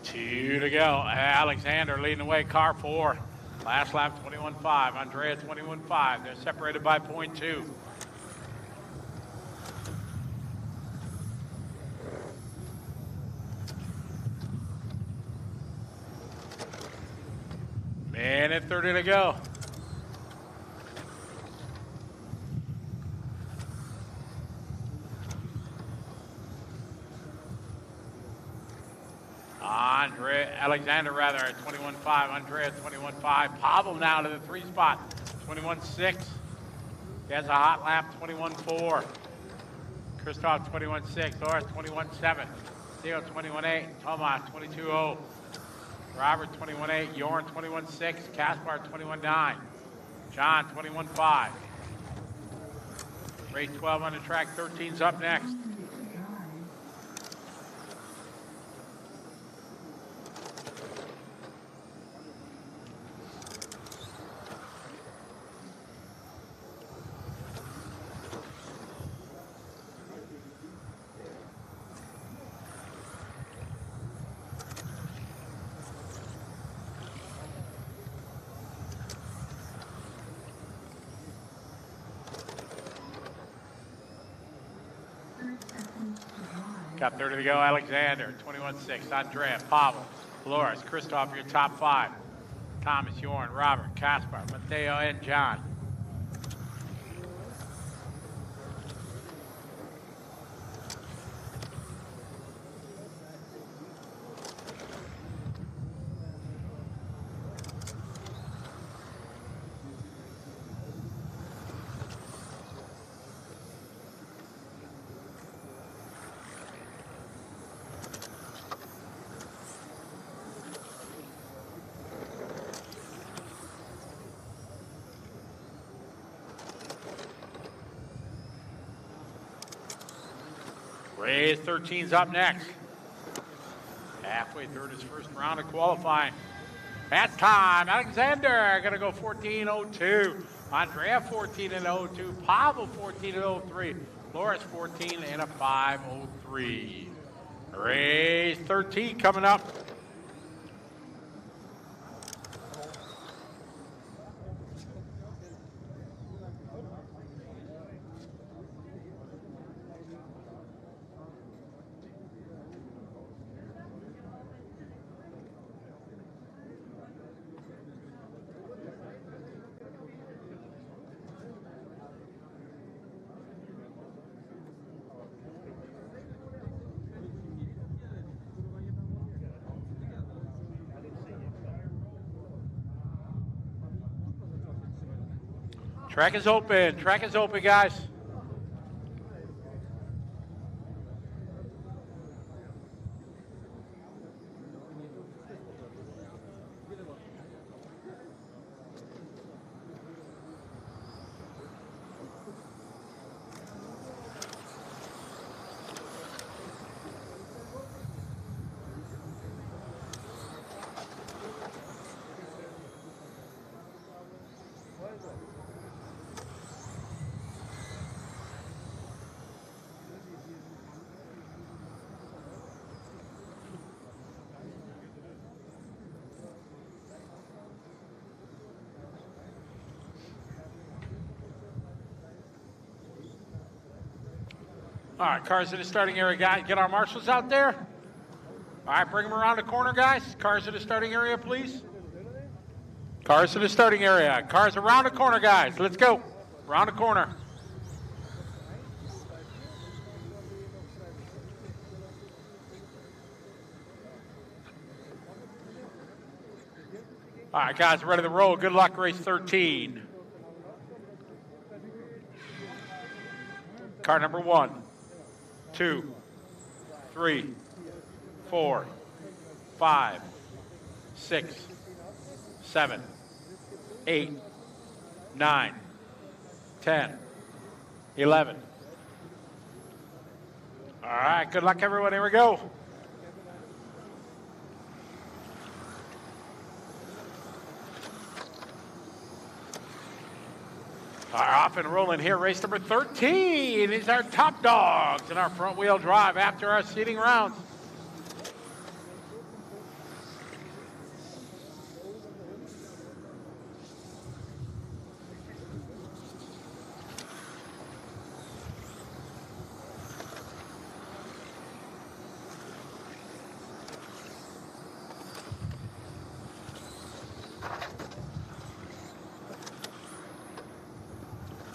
S3: Two to go. Alexander leading the way, car 4. Last lap, 21.5. Andrea, 21.5. They're separated by 0.2. Minute 30 to go. Alexander at 21.5. Andrea 21.5. Pavel now to the 3 spot. 21.6. He has a hot lap. 21.4. Christoph 21.6. Loris 21.7. Theo 21.8. Tomas 22.0. Robert 21.8. Jorn 21.6. Kaspar 21.9. John 21.5. Race 12 on the track. 13's up next. Got 30 to go. Alexander, 21.6. Andrea, Pavel, Loris, Christoph, your top 5. Thomas, Jorn, Robert, Kaspar, Mateo, and John. Race 13's up next. Halfway through his first round of qualifying. That's time. Alexander going to go 14.02. Andrea 14.02. Pavel 14.03. Loris 14 and a 5.03. Race 13 coming up. Track is open. Track is open, guys. All right, cars in the starting area, guys. Get our marshals out there. All right, bring them around the corner, guys. Cars in the starting area, please. Cars in the starting area. Cars around the corner, guys. Let's go. Around the corner. All right, guys, ready to roll. Good luck, race 13. Car number 1, 2, 3, 4, 5, 6, 7, 8, 9, 10, 11. All right, good luck, everyone. Here we go. All right, off and rolling here. Race number 13 is our top dogs in our front wheel drive after our seating rounds.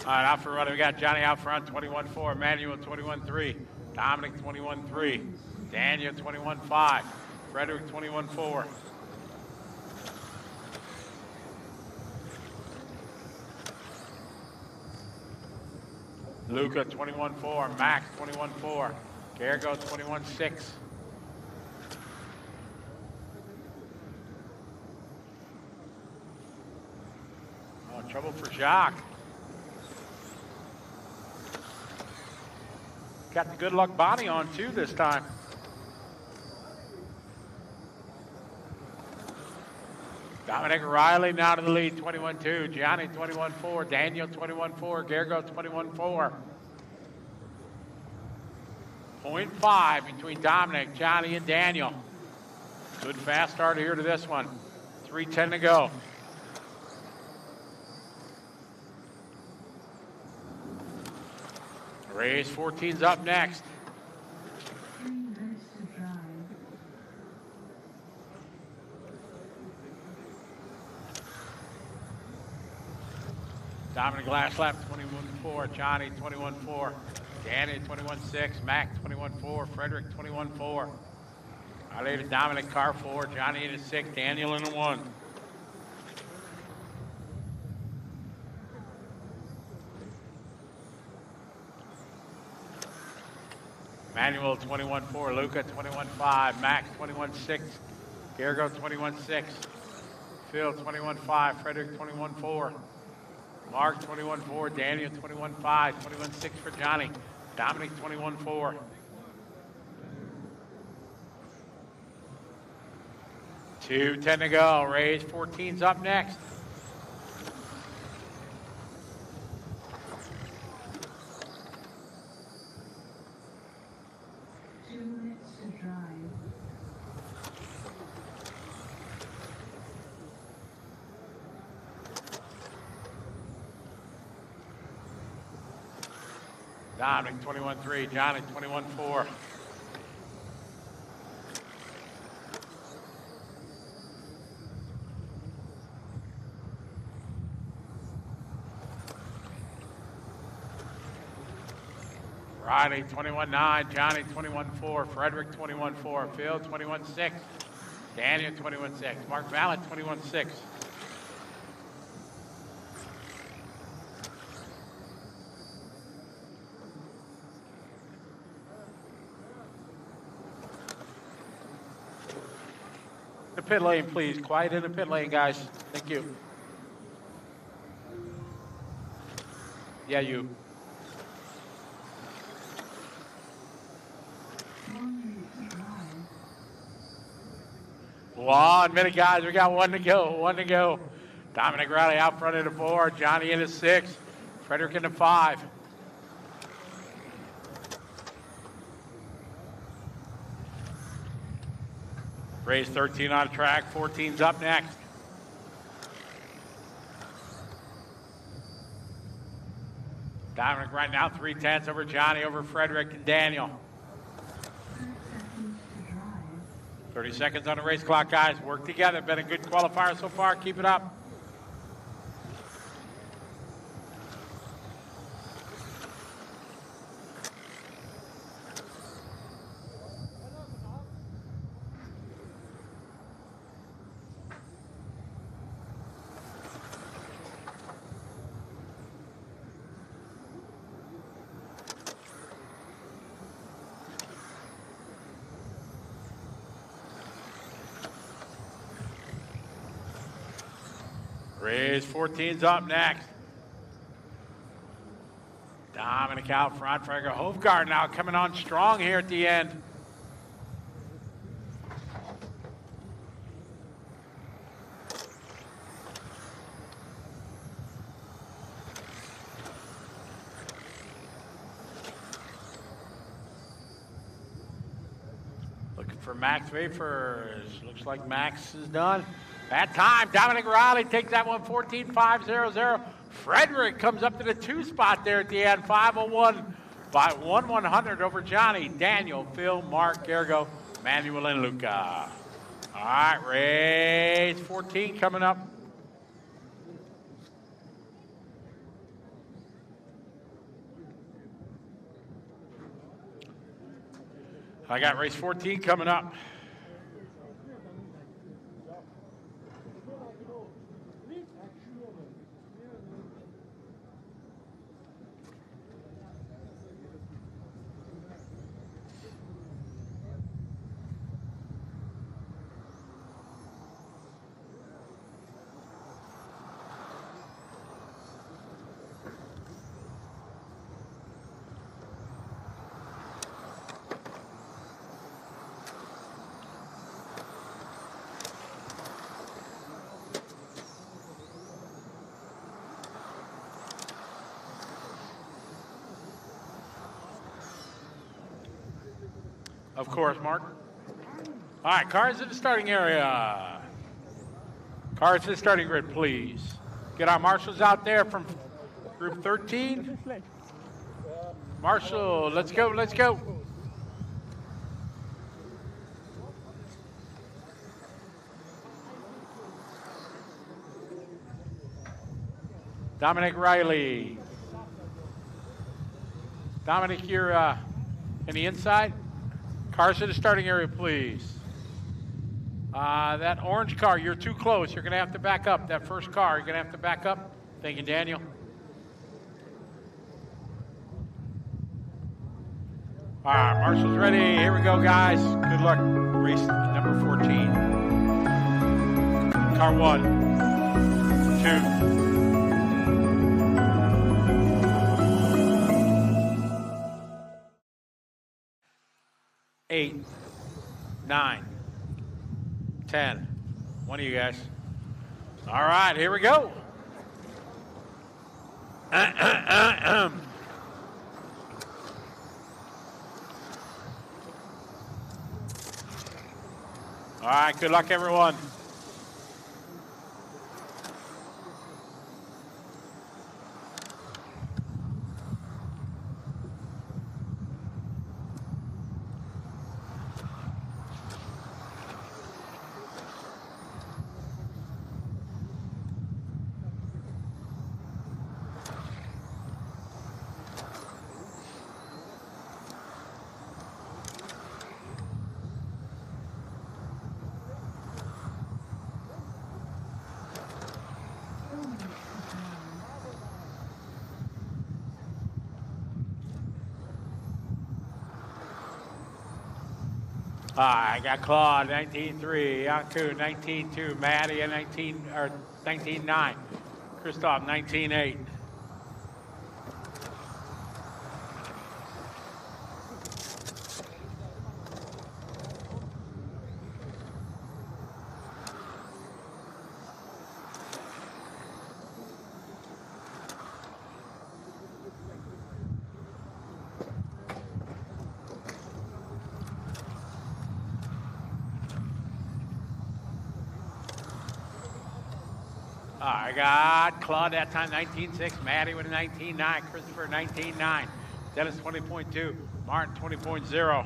S3: All right, out for running, we got Johnny out front, 21.4, Emmanuel 21.3, Dominic 21.3, Daniel 21.5, Frederick 21.4. Luca 21.4, Max 21.4, Gargo 21.6. Oh, trouble for Jacques. Got the good luck Bonnie on too this time. Dominic Riley now to the lead, 21.2. Gianni 21.4. Daniel 21.4. Gergo 21.4. 0.5 between Dominic, Johnny, and Daniel. Good fast start here to this one. 3:10 to go. Race 14's up next.
S4: 3 laps to drive.
S3: Dominic last lap, 21.4. Johnny, 21.4. Danny, 21.6. Mac, 21.4. Frederick, 21.4. I laid it Dominic, car 4. Johnny in a 6. Daniel in a 1. Manuel 21.4, Luca 21.5, Max 21.6, Gergo 21.6, Phil 21.5, Frederick 21.4, Mark 21.4, Daniel 21.5, 21.6 for Johnny, Dominic 21.4. 2:10 to go. Race 14's up next. Dominic 21.3, Johnny 21.4. Riley 21.9, Johnny 21.4, Frederick 21.4, Phil 21.6, Daniel 21.6, Mark Valent 21.6. The pit lane, please. Quiet in the pit lane, guys. Thank you. Yeah, you. 1 minute, guys. We got 1 to go. 1 to go. Dominic Riley out front of the 4. Johnny in the 6. Frederick in the 5. Race 13 on track. 14's up next. Dominic right now 3/10 over Johnny, over Frederick and Daniel. 30 seconds on the race clock, guys. Work together. Been a good qualifier so far. Keep it up. Race 14's up next. Dominic out front. Frederick Hofgaard now coming on strong here at the end. Looking for Max Wafers. Looks like Max is done. That time, Dominic Riley takes that one 14.500. Frederick comes up to the 2 spot there at the end, 5:01 by 1/100 over Johnny, Daniel, Phil, Mark, Gergo, Manuel, and Luca. All right, race 14 coming up. I got race 14 coming up. Of course, Mark. All right, cars in the starting area. Cars in the starting grid, please. Get our marshals out there from group 13. Marshall, let's go, let's go. Dominic Riley. Dominic, you're in the inside. Cars in the starting area, please. That orange car, you're too close. You're going to have to back up. That first car, you're going to have to back up. Thank you, Daniel. All right, Marshall's ready. Here we go, guys. Good luck. Race number 14. Car 1, 2. 8, 9, 10, One of you guys. All right, here we go. All right, good luck, everyone. I got Claude 19-3, Yanku 19-2, Maddie 19-9, Christoph 19-8. I got Claude that time 19-6, Maddie with a 19-9, Christopher 19-9, Dennis 20.2, Martin 20.0.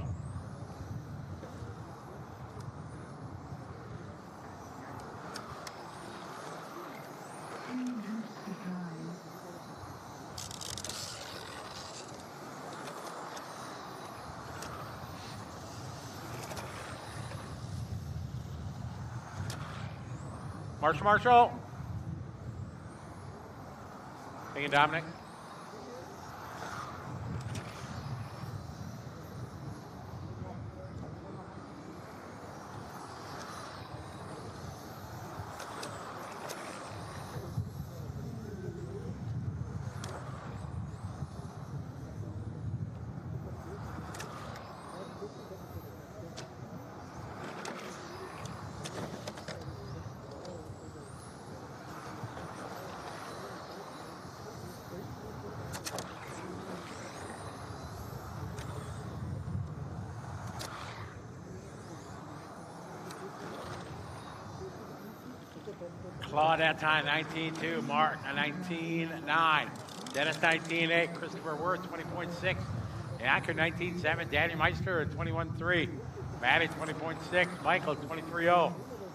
S3: Marshall. Thank you, Dominic. Claude that time 19-2, Martin a 19-9, Dennis 19-8, Christopher Worth 20.6, Anchor 19-7, Danny Meister 21-3, Maddie 20.6, Michael 23-0,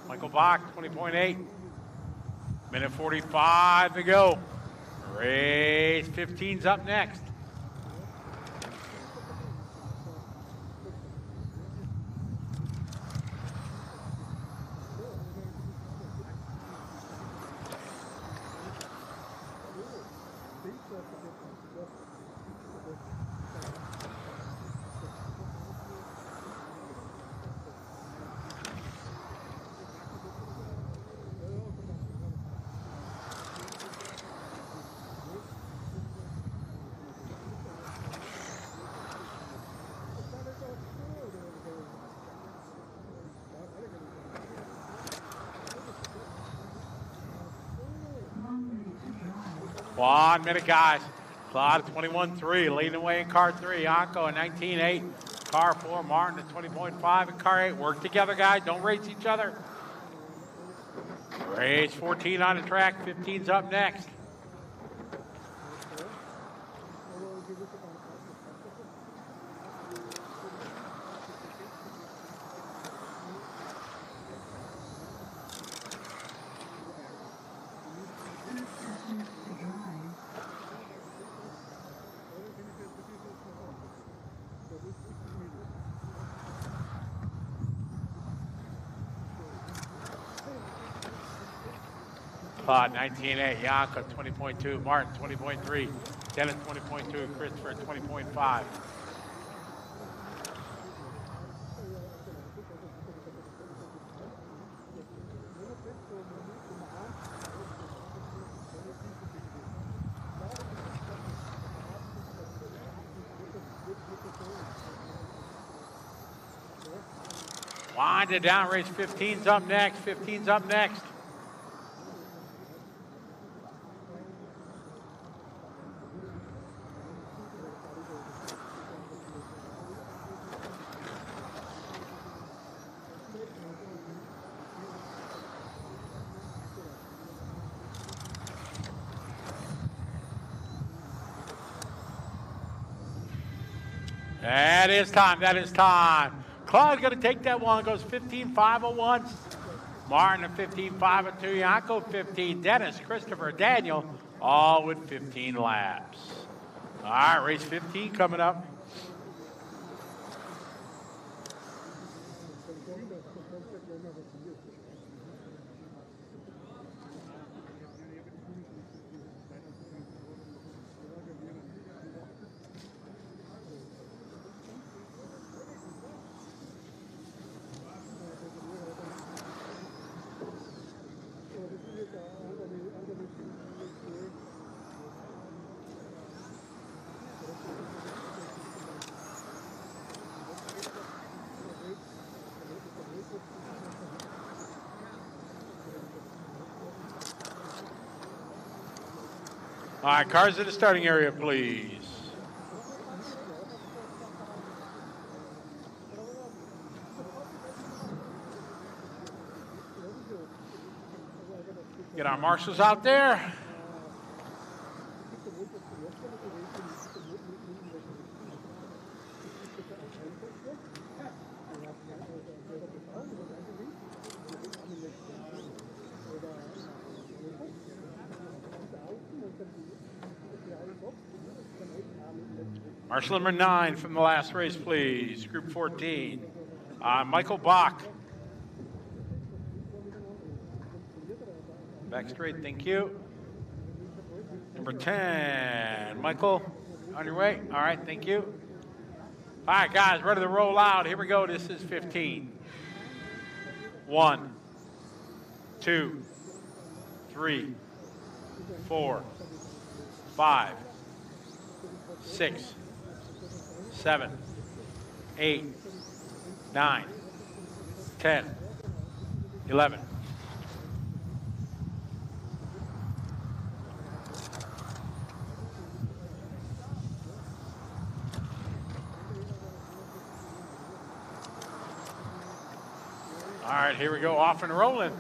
S3: Michael Bach 20.8. Minute 45 to go. Race 15's up next. One minute, guys. Claude at 21-3, leading away in car 3. Anko at 19-8. Car 4, Martin at 20.5. And car 8, work together, guys. Don't race each other. Race 14 on the track. 15's up next. Claude 19.8, Yanko 20.2, Martin 20.3, Dennis 20.2, Christopher 20.5. Wind it down, race 15's up next. 15's up next. That is time. That is time. Claude's going to take that one. Goes 15.501. Martin at 15.502. Yanko 15. Dennis, Christopher, Daniel, all with 15 laps. All right, race 15 coming up. All right, cars in the starting area, please. Get our marshals out there. Marshal number 9 from the last race, please. Group 14. Michael Bach. Back straight, thank you. Number 10, Michael, on your way. All right, thank you. All right, guys, ready to roll out. Here we go. This is 15. 1, 2, 3, 4, 5, 6, 7, 8, 9, 10, 11. All right, here we go, off and rolling.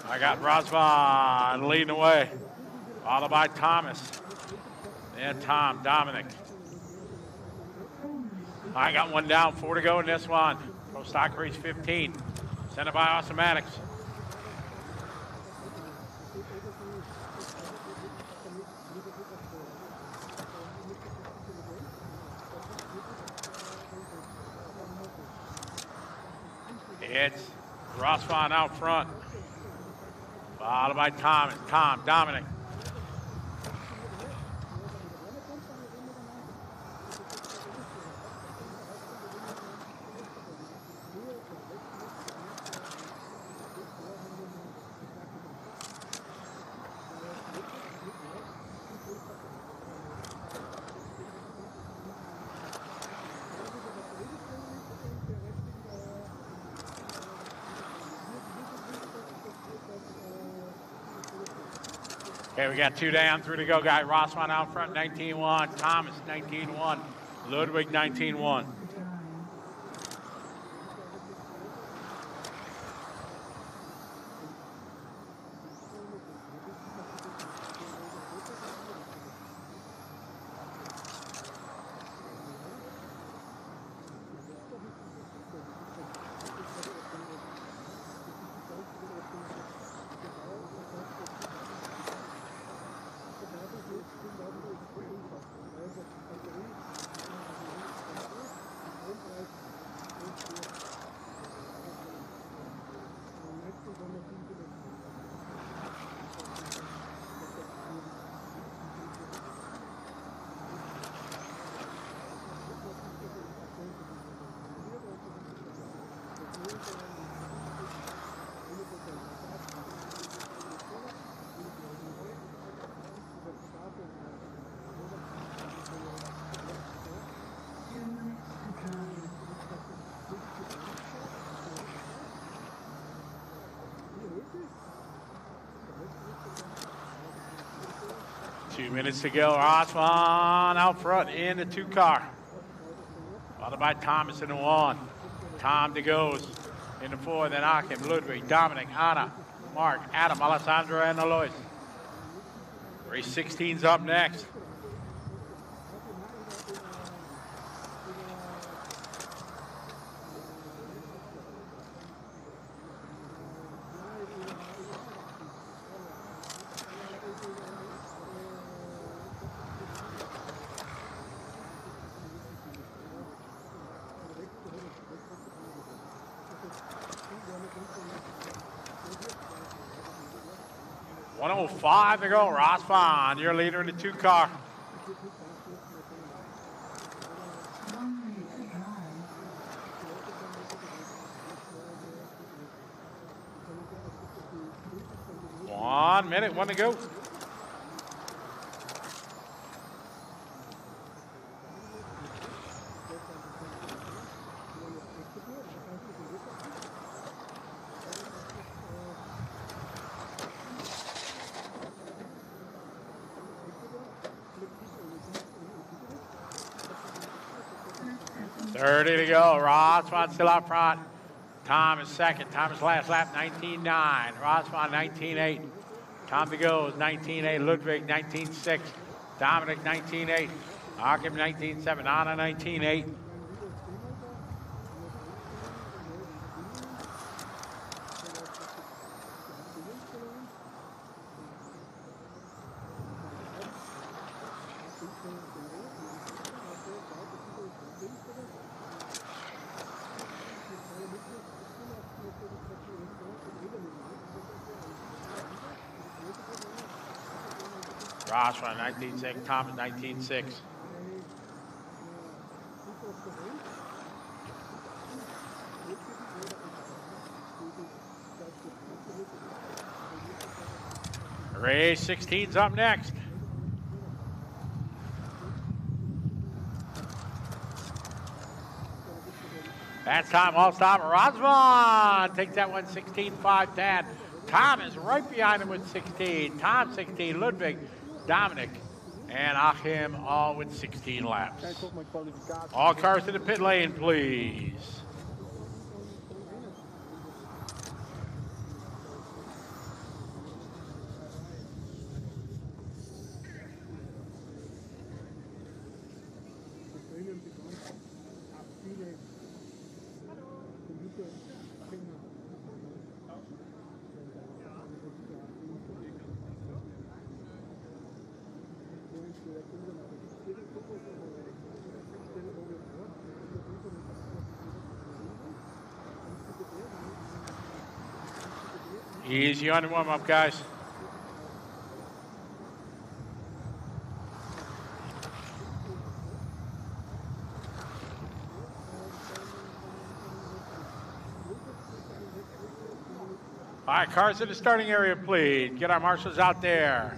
S3: I got Rosvan leading the way, followed by Thomas. And Tom, Dominic. I got one down, 4 to go in this one. Pro Stock Race 15. Sent it by Automatics. It's Rosvan out front. Followed by Tom, Dominic. Okay, we got 2 down, 3 to go, guy. Rossman out front, 19-1. Thomas, 19-1. Ludwig, 19-1. 2 minutes to go. Osman out front in the 2 car. Followed by Thomas in the 1. Tom to goes in the 4. Then Achim, Ludwig, Dominic, Anna, Mark, Adam, Alessandro, and Alois. Race 16's up next. .105 to go. Rosvan, your leader in the 2 car. One minute, 1 to go. .30 to go. Rosvan still out front. Tom is second. Thomas last lap, 19.9. Rosvan, 19.8. Tom to goes, 19.8. Ludwig, 19.6. Dominic, 19.8. Achim, 19.7. Anna, 19.8. Rosvan, 19.6. Thomas, 19.6. Race 16's up next. That's time, all stop. Rosvan takes that one 16.510. Tom is right behind him with 16. Tom 16, Ludwig, Dominic, and Achim all with 16 laps. All cars to the pit lane, please. Easy on the warm-up, guys. All right, cars in the starting area, please. Get our marshals out there.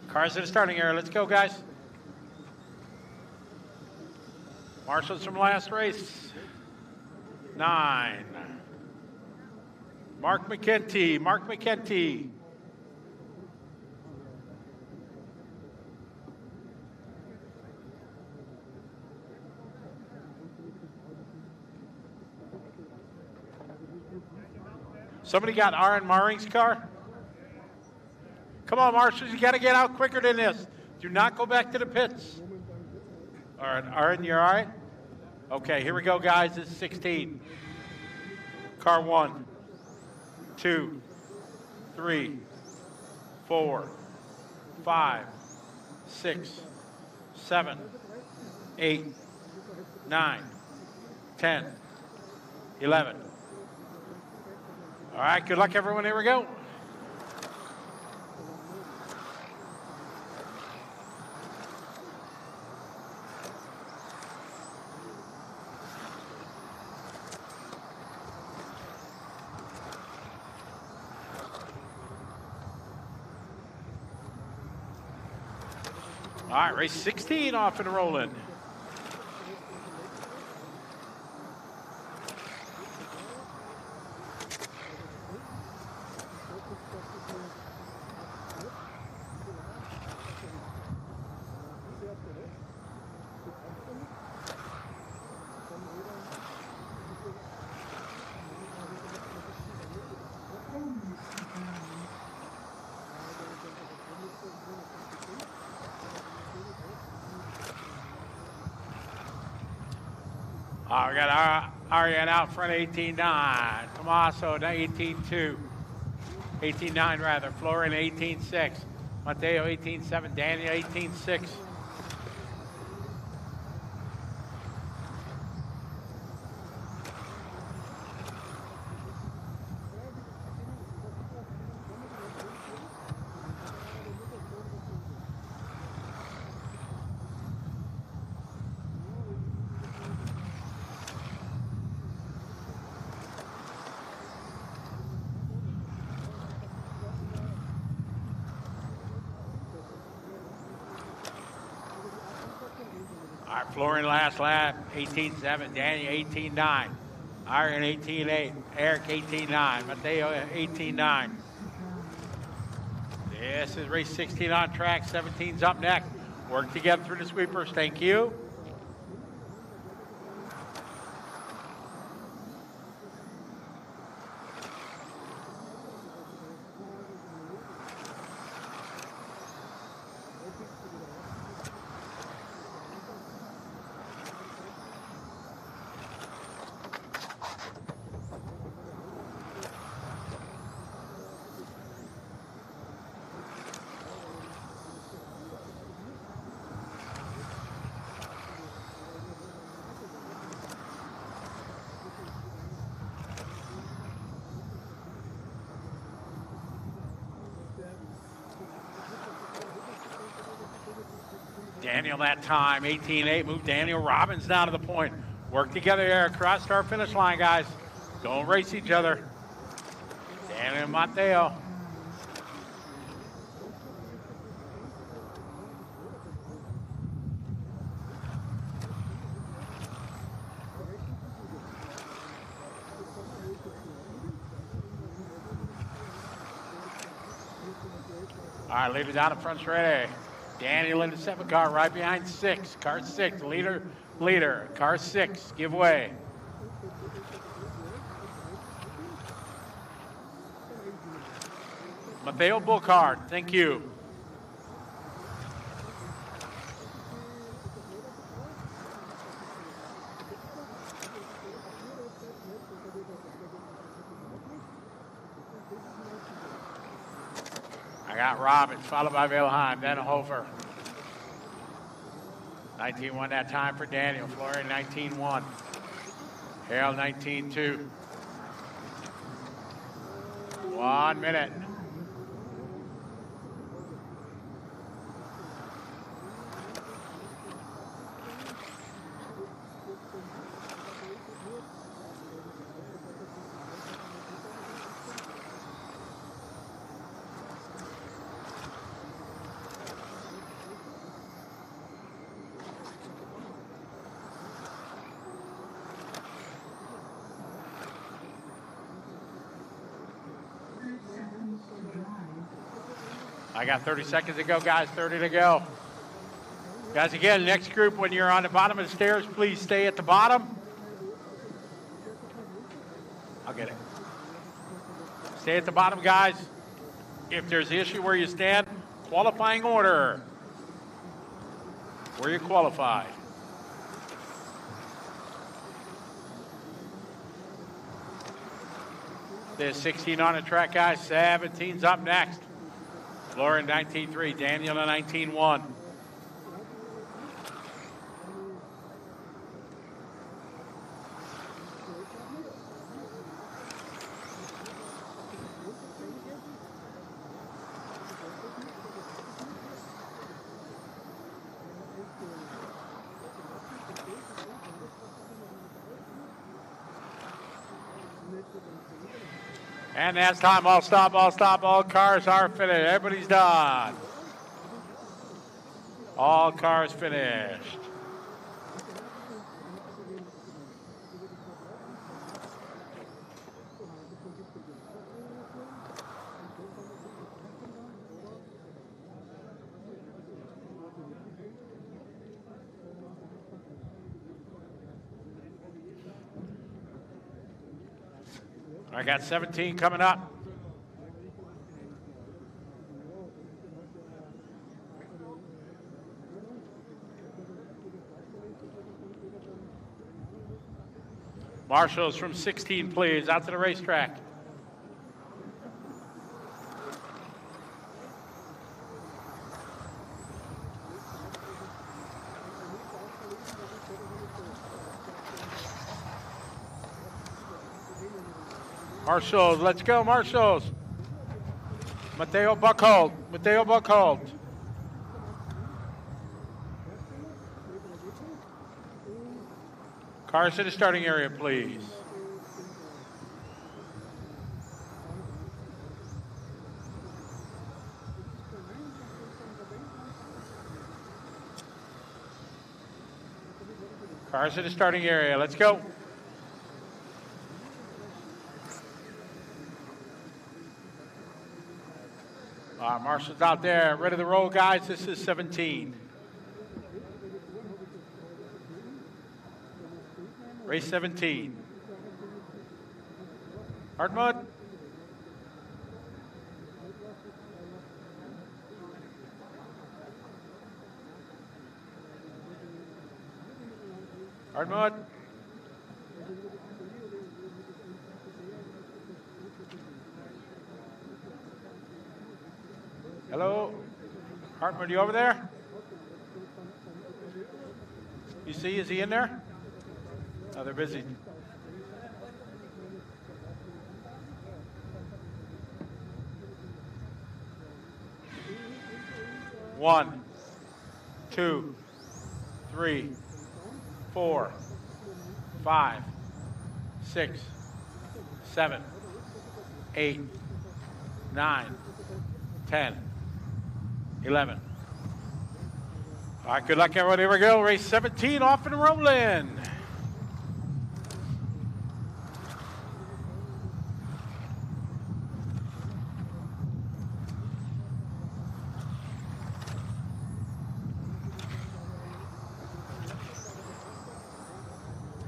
S3: Cars in the starting area. Let's go, guys. Marshals from last race. 9. Mark McKenty. Mark McKenty. Somebody got Aaron Maring's car? Come on, marshals, you got to get out quicker than this. Do not go back to the pits. All right, Aaron, you all right? Okay, here we go, guys. This is 16. Car 1, 2, 3, 4, 5, 6, 7, 8, 9, 10, 11. All right, good luck, everyone. Here we go. All right, race 16 off and rolling. We got Ariane out front, 18.9. Tommaso, 18.2. 18.9 rather. Florian, 18.6. Mateo, 18.7. Daniel, 18.6. All right, Florian last lap, 18.7. Daniel, 18.9. Iron, 18.8. Eric, 18.9. Mateo, 18.9. This is race 16 on track. 17's up next. Work together through the sweepers. Thank you. Daniel that time, 18.8. Move Daniel Robbins down to the point. Work together here. Cross start finish line, guys. Don't race each other. Daniel and Mateo. All right, leader down in front straight A. Daniel in the 7 car, right behind 6. Car 6, leader. Car 6, give way. Mateo Bullcard, thank you. I got Robbins, followed by Wilhelm, then Hofer. 19.1 that time for Daniel. Florian, 19.1. Hale, 19.2. 1 minute. I got 30 seconds to go, guys. 30 to go. Guys, again, next group, when you're on the bottom of the stairs, please stay at the bottom. I'll get it. Stay at the bottom, guys. If there's an issue where you stand, qualifying order. Where you qualified. There's 16 on the track, guys. 17's up next. Lauren, 19.3. Daniel, 19.1. And that's time. All stop. All cars are finished. Everybody's done. All cars finished. I got 17 coming up. Marshals from 16, please, out to the racetrack. Marshals, let's go, Marshals. Mateo Buckhold, Mateo Buckhold. Cars to the starting area, please. Cars to the starting area, let's go. Marshall's out there, ready to roll, guys. This is 17. Race 17. Hard mud. Hard mud. Hello? Hartman, you over there? You see, is he in there? Oh, they're busy. One, 2, 3, 4, 5, 6, 7, 8, 9, 10, 11. All right, good luck, everyone. Here we go. Race 17 off and rolling.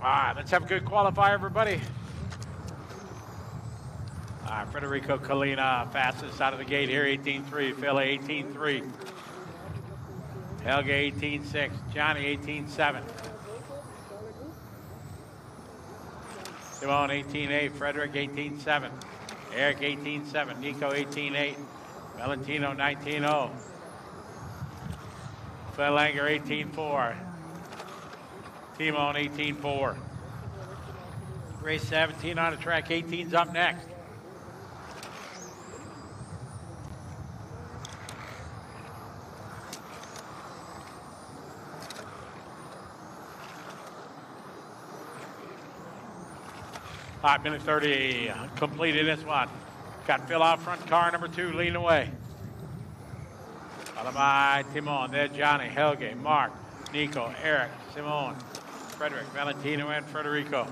S3: All right, let's have a good qualifier, everybody. All right, Federico Colina, fastest out of the gate here, 18.3. Phil, 18.3. Helge, 18.6. Johnny, 18.7. Simone, 18.8. Frederick, 18.7. Eric, 18.7. Nico, 18.8. Valentino, 19.0. Phil Langer, 18.4. Timon, 18.4. Race 17 on the track, 18's up next. All right, minute 30 completed this one. Got Phil out front, car number 2 leading away. Followed by Timon, there Johnny, Helge, Mark, Nico, Eric, Simone, Frederick, Valentino, and Federico.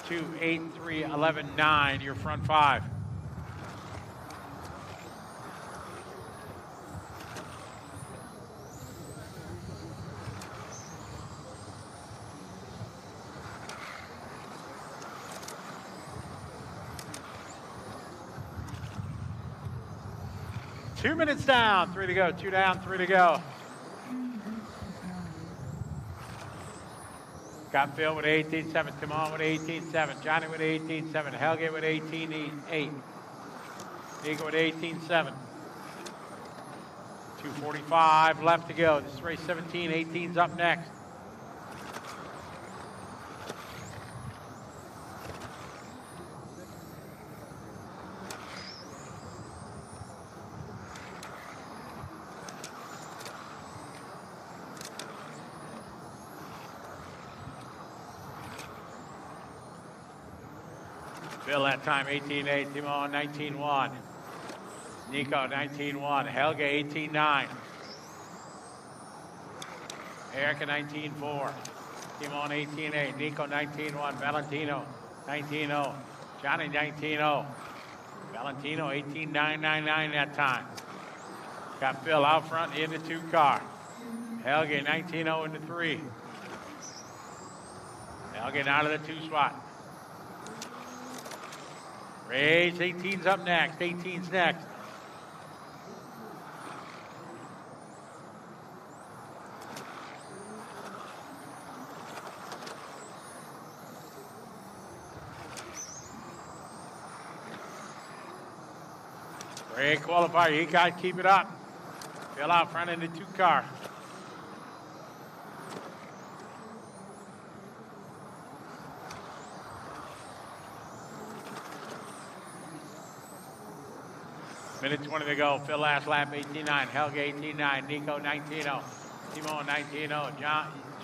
S3: 2, 8, 3, 11, 9, your front 5. Two minutes down, 3 to go, 2 down, 3 to go. Got Phil with 18.7, Timon with 18.7, Johnny with 18.7, Helge with 18.8, Nico with 18.7. 2:45 left to go. This is race 17, 18's up next. Phil that time 18.8, Timon 19.1, Nico 19.1, Helge 18.9, Eric at 19.4. Timon 18.8. Nico 19.1. Valentino 19.0. Johnny 19.0. Valentino 18.999 that time. Got Phil out front in the 2 car. Helge 19.0 in the 3. Helge out of the 2 spot. Race 18's up next. 18's next. Great qualifier. You got to keep it up. Phil out front in the 2 car. Minute 20 to go. Phil last lap 18.9. Helge 18.9. Nico 19.0. Timo 19.0.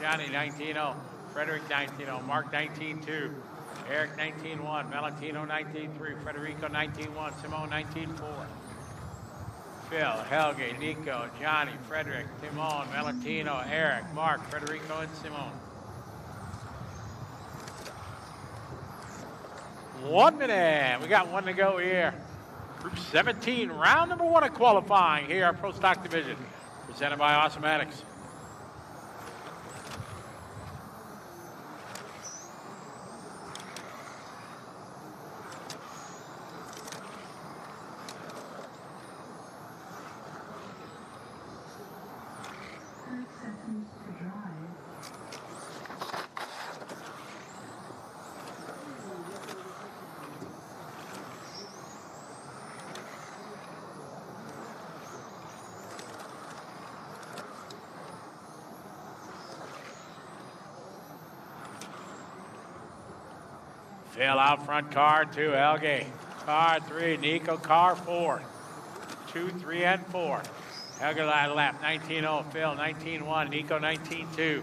S3: Johnny 19.0. Frederick 19.0. Mark 19.2. Eric 19.1. Valentino 19.3. Federico 19.1. Simone 19.4. Phil, Helge, Nico, Johnny, Frederick, Timon, Valentino, Eric, Mark, Federico, and Simone. 1 minute. We got 1 to go here. Group 17, round number 1 of qualifying here at Pro Stock Division, presented by Awesomatics. Phil out front, car 2, Helge. Car 3, Nico, car 4. 2, 3, and 4. Helge lap 19.0, Phil 19.1, Nico 19.2.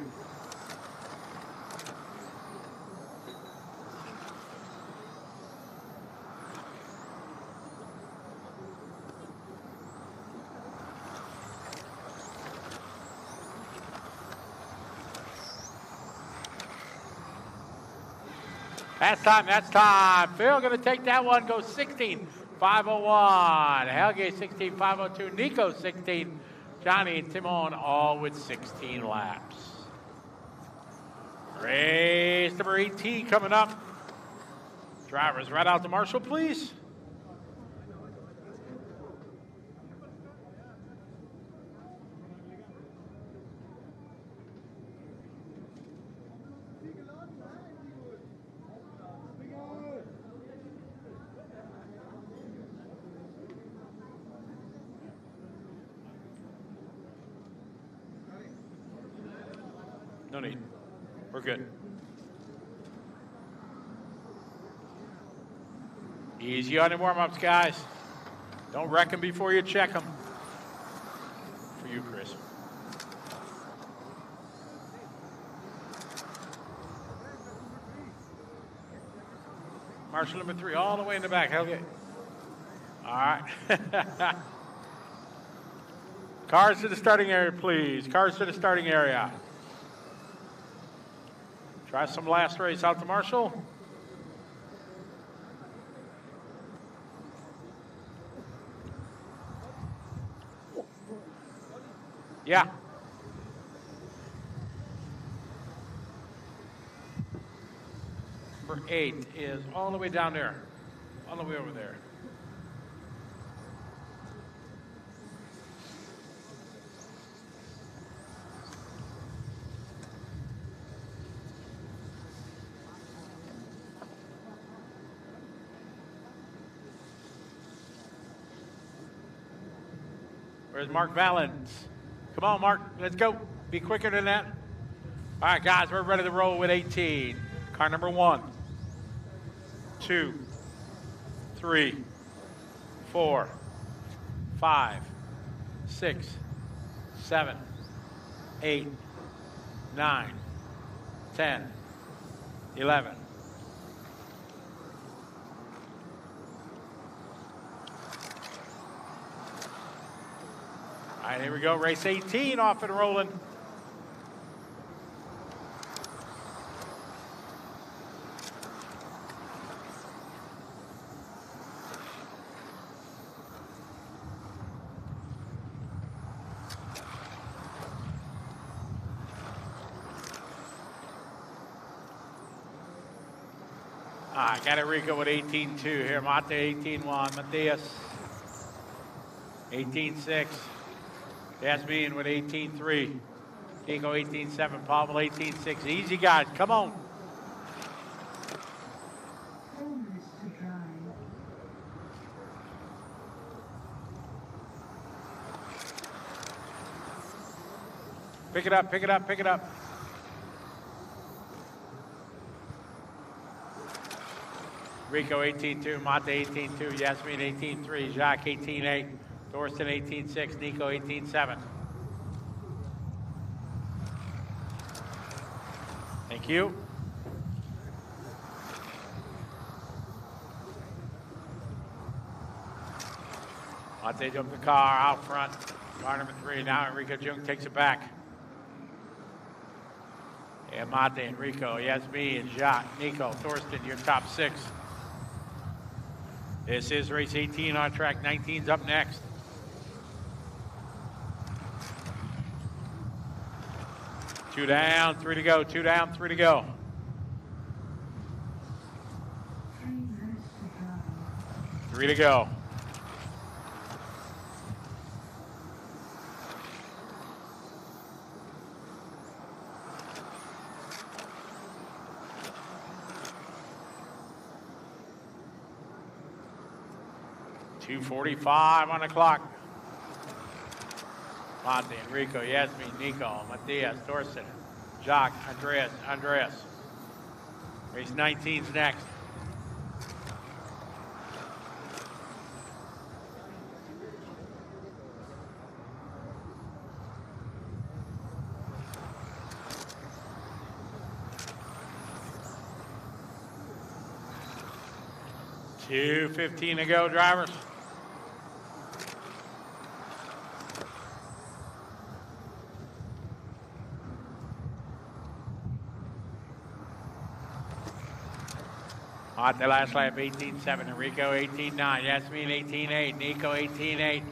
S3: That's time. Phil going to take that one, go 16.501. Helge 16.502. Nico 16. Johnny and Timon all with 16 laps. Race number 18 coming up. Drivers right out to Marshall, please. No need. We're good. Easy on your warm-ups, guys. Don't wreck them before you check them. For you, Chris. Marshal number 3, all the way in the back. Helge. All right. Cars to the starting area, please. Cars to the starting area. Try some last race out to Marshall. Yeah. Number 8 is all the way down there. All the way over there. Where's Mark Valens? Come on, Mark. Let's go. Be quicker than that. All right, guys, we're ready to roll with 18. Car number 1, 2, 3, 4, 5, 6, 7, 8, 9, 10, 11. All right, here we go. Race 18 off and rolling. I got Enrico with 18-2 here. Mate 18-1. Matthias 18-6. Yasmin with 18-3. Nico 18-7. Pavel 18-6. Easy, guys. Come on.
S4: Fullness to drive.
S3: Pick it up, pick it up, pick it up. Rico 18-2, Mate 18-2, Yasmin 18-3, Jacques 18-8, Thorsten 18-6, Nico 18-7. Thank you. Mate jumped the car out front. Car number 3, now Enrico Jung takes it back. Yeah, Mate, Enrico, Yasmin, Jacques, Nico, Thorsten, your top 6. This is race 18 on track. 19's up next. Two down, 3 to go. 2 down, 3 to go.
S4: 3 laps to drive.
S3: 3 to go. .245 on the clock. Mate, Enrico, Yasmin, Nico, Matthias, Thorsten, Jacques, Andreas. Race 19's next. .215 to go, drivers. The last lap, 18-7. Enrico, 18-9. Yasmin, 18-8. Nico, 18-8.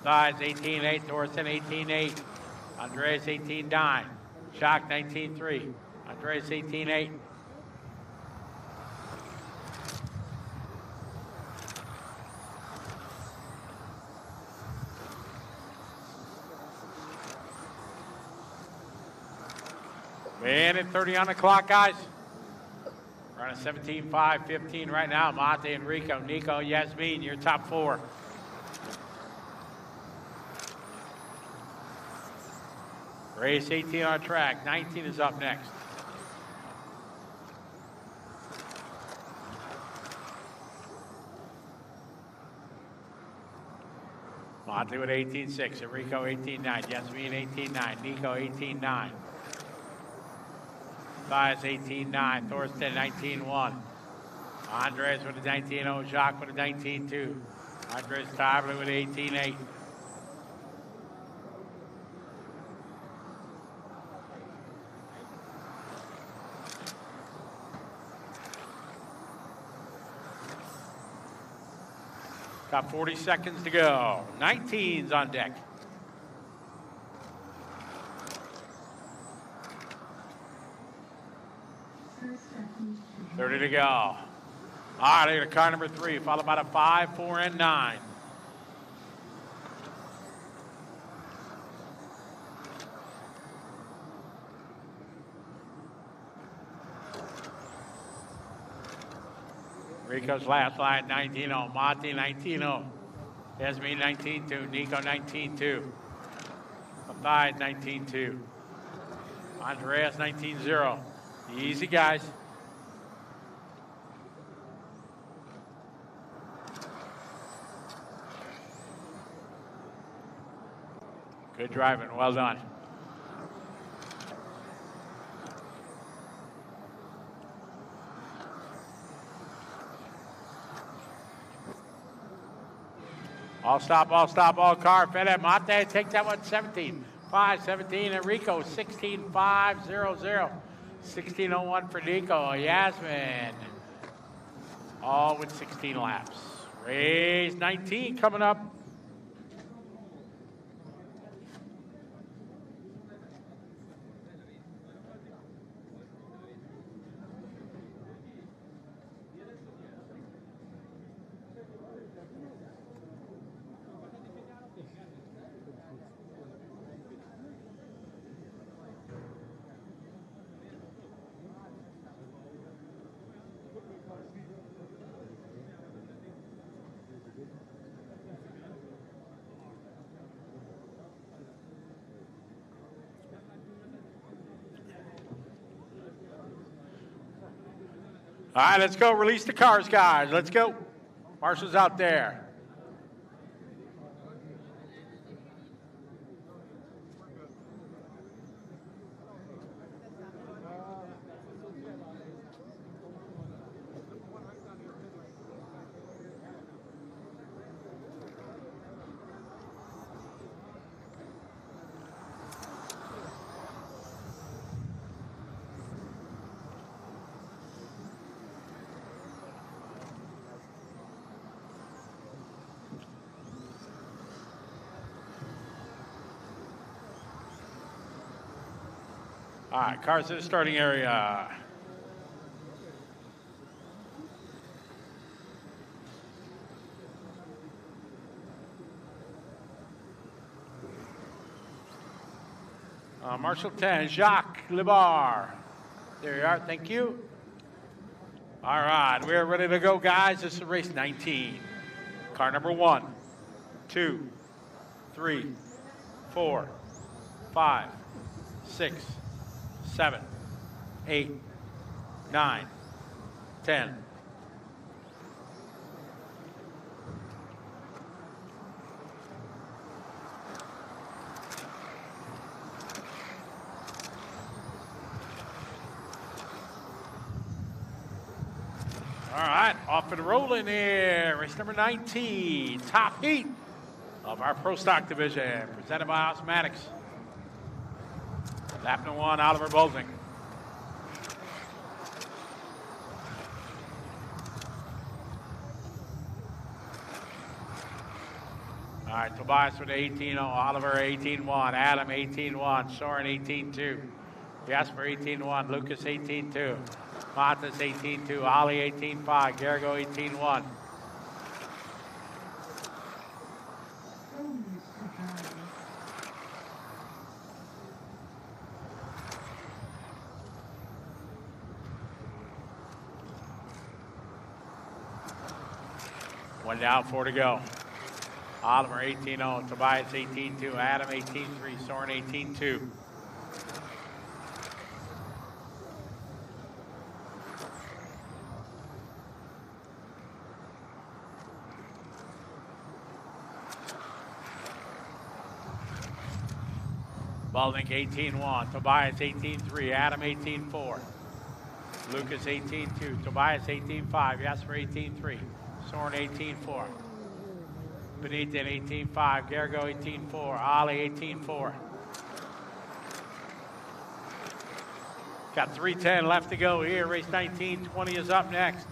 S3: Matthias, 18-8. Thorsten, 18-8. Andreas, 18-9. Jacques, 19-3. Andreas, 18-8. Minute 30 on the clock, guys. We're on a 17-5, 15 right now. Mate, Enrico, Nico, Yasmin, your top 4. Race 18 on track. 19 is up next. Mate with 18-6, Enrico 18-9, Yasmin 18-9, Nico 18-9. Matthias 18-9, Thorsten 19-1. Andres with a 19-0, Jacques with a 19-2. Andres Tabler with 18-8. Got 40 seconds to go. 19's on deck. 30 to go. All right, I got a car number 3, followed by a 5, 4, and 9. Rico's last line, 19-0. Mate, 19-0. Yasmin, 19-2. Nico, 19-2. Matthias, 19-2. Andreas, 19-0. Easy, guys. Good driving. Well done. All stop, all car. Fede Mate, take that one, 17-5, 17. Enrico, 16-5, 0-0. 16-01 for Nico. Yasmin, all with 16 laps. Race 19 coming up. All right, let's go. Release the cars, guys. Let's go. Marshall's out there. All right, cars in the starting area. Marshall 10, Jacques Lebar. There you are, thank you. All right, we're ready to go, guys. This is race 19. Car number 1, 2, 3, 4, 5, 6, 7, 8, 9, 10. All right, off and rolling here. Race number 19, top heat of our Pro Stock division, presented by Osmatics. Lap number 1, Oliver Bolzing. All right, Tobias with 18-0, Oliver 18-1, Adam 18-1, Soren 18-2, Jasper 18-1, Lucas 18-2, Matas 18-2, Ollie 18-5, Garrigo 18-1. One down, 4 to go. Oliver 18-0, Tobias 18-2, Adam 18-3, Soren 18-2. Baldink 18-1, Tobias 18-3, Adam 18-4, Lucas 18-2, Tobias 18-5, Jasper 18-3, Soren 18-4. Benitez 18-5, Garrigo 18-4, Ollie 18-4. Got 3:10 left to go here. Race 19, 20 is up next.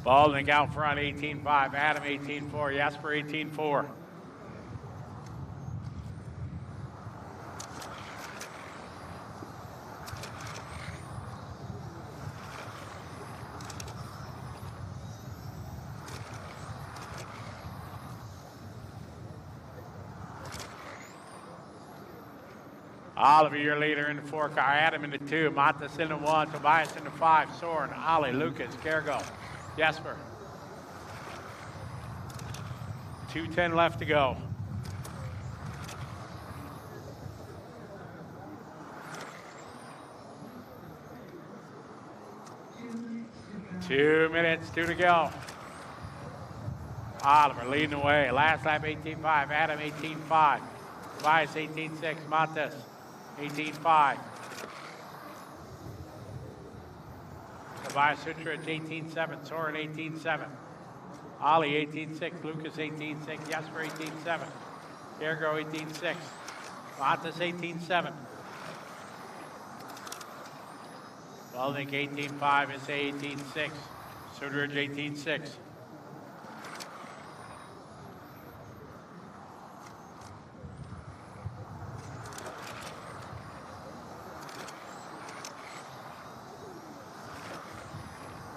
S3: Baldwin out front, 18-5. Adam, 18-4. Jasper, 18-4. Oliver, your leader in the 4 car. Adam in the 2. Matas in the 1. Tobias in the 5. Soren, Ollie, Lucas, Garrigo, Jasper. 2:10 left to go. Two minutes, 2 to go. Oliver leading the way. Last lap, 18-5. Adam, 18-5. Tobias, 18-6. Matas, 18-5. Tobias Sutrich, 18-7. Soren, 18-7. Ollie, 18-6. Lucas, 18-6. Jasper, 18-7. Garrigo, 18-6. Matas, 18-7. Welding, 18-5. SA, 18-6. Sutrich, 18-6.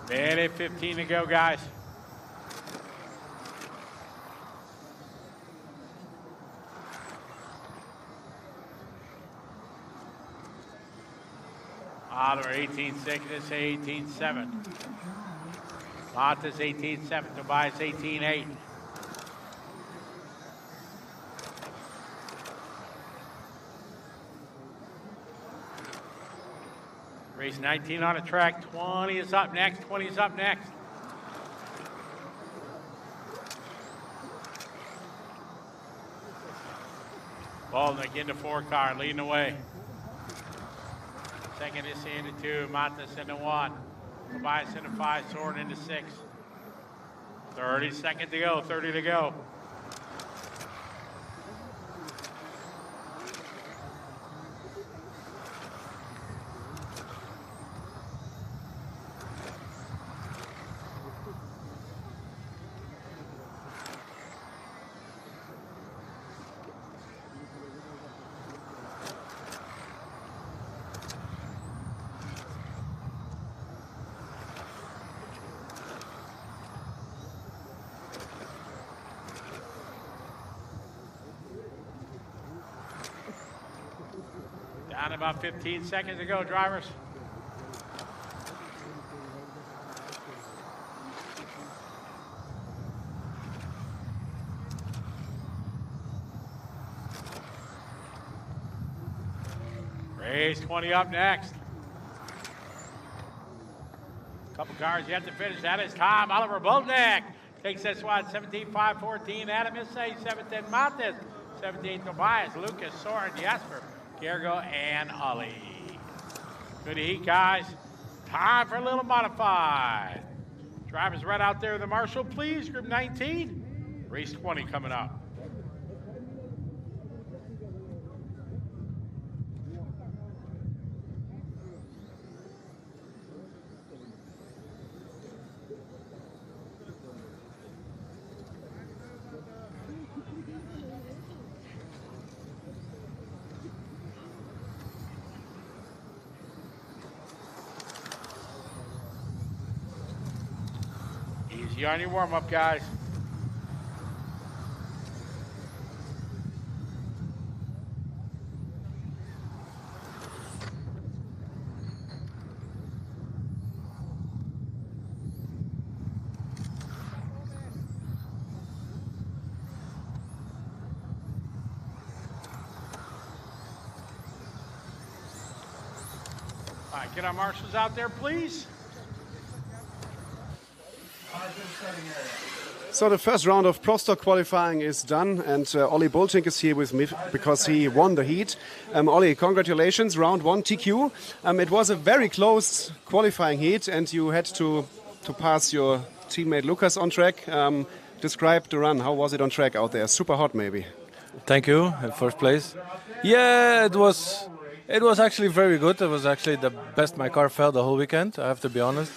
S3: Minute 15 to go, guys. lot of 18.6, this 18.7. Montes 18.7, Tobias 18.8. Race 19 on a track, 20 is up next, 20 is up next. Baldnick into 4 car, leading the way. Second is into 2, Montes into 1. Tobias into 5, Soren into 6. 30 seconds to go, 30 to go. Down about 15 seconds to go, drivers. Race 20 up next. Couple cars yet to finish. That is Tom Oliver Baldnick. Takes this one, 17.514. Adam Issay, 710 Montes. 17 Tobias, Lucas, Soren, Jasper, Gergo, and Ali. Good heat, guys. Time for a little modified. Drivers right out there, the marshal, please. Group 19. Race 20 coming up. Easy on your warm-up, guys. All right, get our marshals out there, please.
S2: So the first round of Pro Stock qualifying is done, and Ollie Boltink is here with me because he won the heat. Ollie, congratulations, round 1 TQ. It was a very close qualifying heat, and you had to pass your teammate Lucas on track. Describe the run. How was it on track out there? Super hot, maybe.
S9: Thank you. In first place. Yeah, it was actually very good. It was actually the best my car felt the whole weekend, I have to be honest.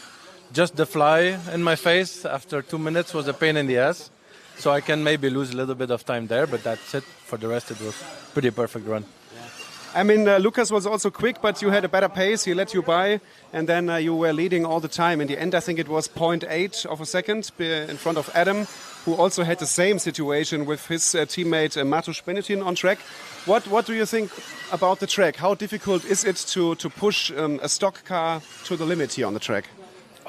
S9: Just the fly in my face after 2 minutes was a pain in the ass. So I can maybe lose a little bit of time there, but that's it. For the rest, it was pretty perfect run.
S2: I mean, Lucas was also quick, but you had a better pace. He let you by, and then you were leading all the time. In the end, I think it was 0.8 of a second in front of Adam, who also had the same situation with his teammate Matusz Benetin on track. What do you think about the track? How difficult is it to push a stock car to the limit here on the track?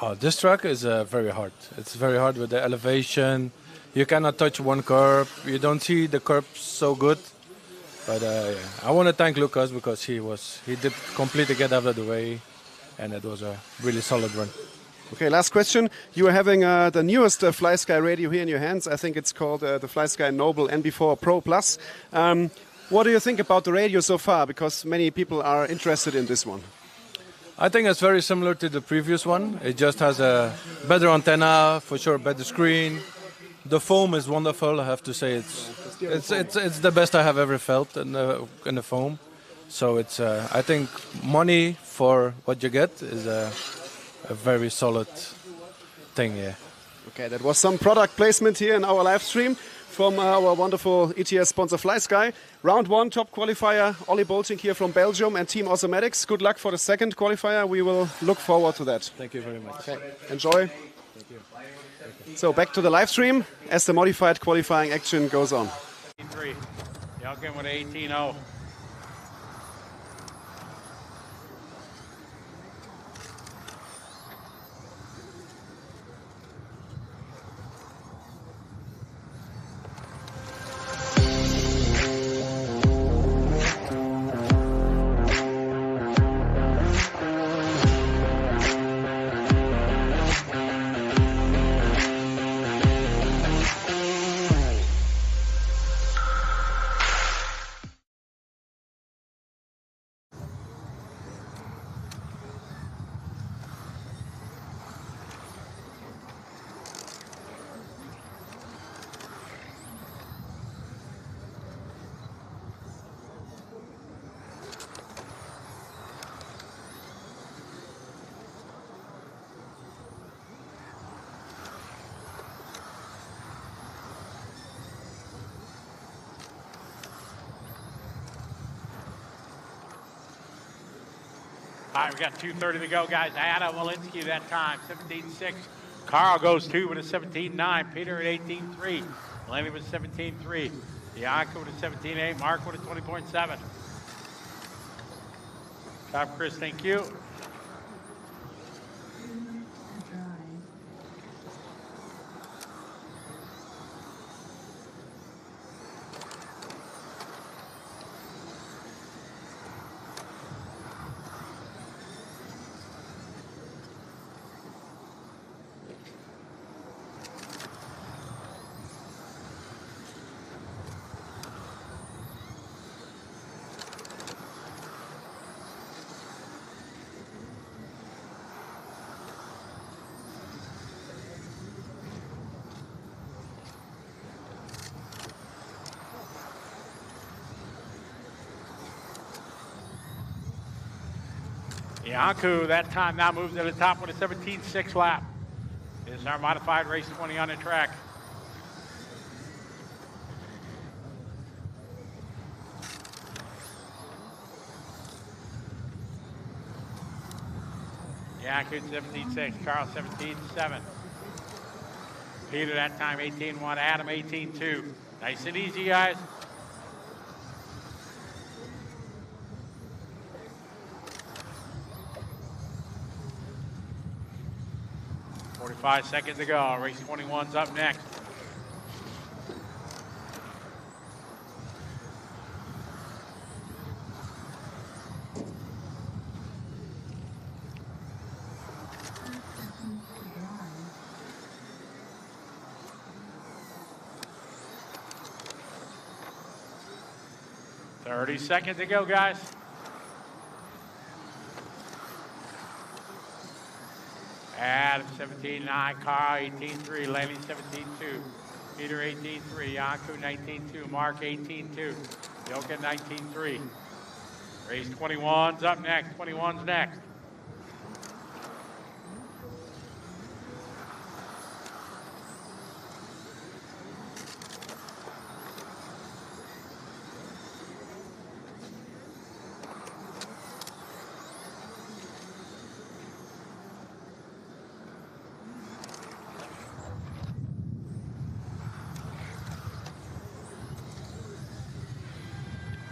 S9: Oh, this track is very hard. It's very hard with the elevation. You cannot touch one curb. You don't see the curbs so good. But yeah. I want to thank Lucas because he did completely get out of the way, and it was a really solid run.
S2: Okay, last question. You are having the newest FlySky radio here in your hands. I think it's called the FlySky Noble NB4 Pro Plus. What do you think about the radio so far? Because many people are interested in this one.
S9: I think it's very similar to the previous one. It just has a better antenna, for sure, better screen. The foam is wonderful. I have to say it's the best I have ever felt in the foam. So it's I think money for what you get is a very solid thing. Yeah.
S2: Okay, that was some product placement here in our live stream from our wonderful ETS sponsor FlySky. Round 1 top qualifier, Ollie Boltink here from Belgium and Team Automatics. Good luck for the second qualifier. We will look forward to that.
S9: Thank you very much.
S2: Okay, enjoy.
S9: Thank you.
S2: So back to the live stream as the modified qualifying action goes on.
S3: 3. Aigen with 18.0. right, we got 2:30 to go, guys. Adam Walensky that time, 17.6. Carl goes 2 with a 17.9. Peter at 18.3. Lenny with 17.3. Bianca with a 17.8. Mark with a 20.7. Top Chris, thank you. Yanku that time now moves to the top with a 17.6 lap. This is our modified race 20 on the track. Yanku 17.6, Carl 17.7. Peter that time 18.1, Adam 18.2. Nice and easy, guys. Five seconds to go. Race 21's up next. Thirty seconds to go, guys. Adam 17.9, Carl 18.3, Lenny 17.2, Peter 18.3, Yanku 19.2, Mark 18.2, Yoka 19.3. Race 21's up next. 21's next.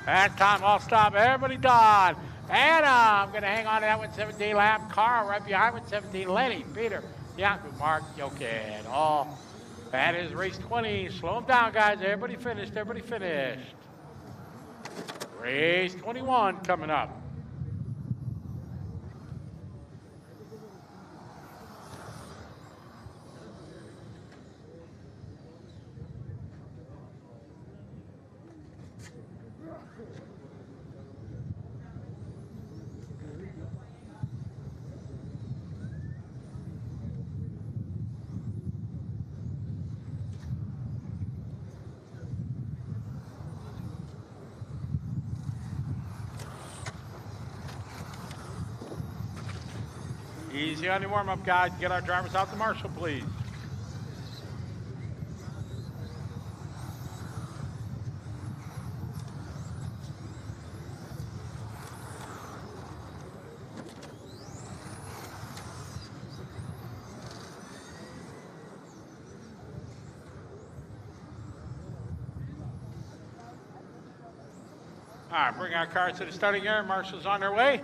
S3: That time, all stop. Everybody done. Adam going to hang on to that with 17 lap. Carl right behind with 17. Lenny, Peter, Yanku, Mark, Yokin. All. That is race 20. Slow them down, guys. Everybody finished. Everybody finished. Race 21 coming up. Easy on your warm-up, guys. Get our drivers out to Marshall, please. All right, bring our cars to the starting area. Marshall's on their way.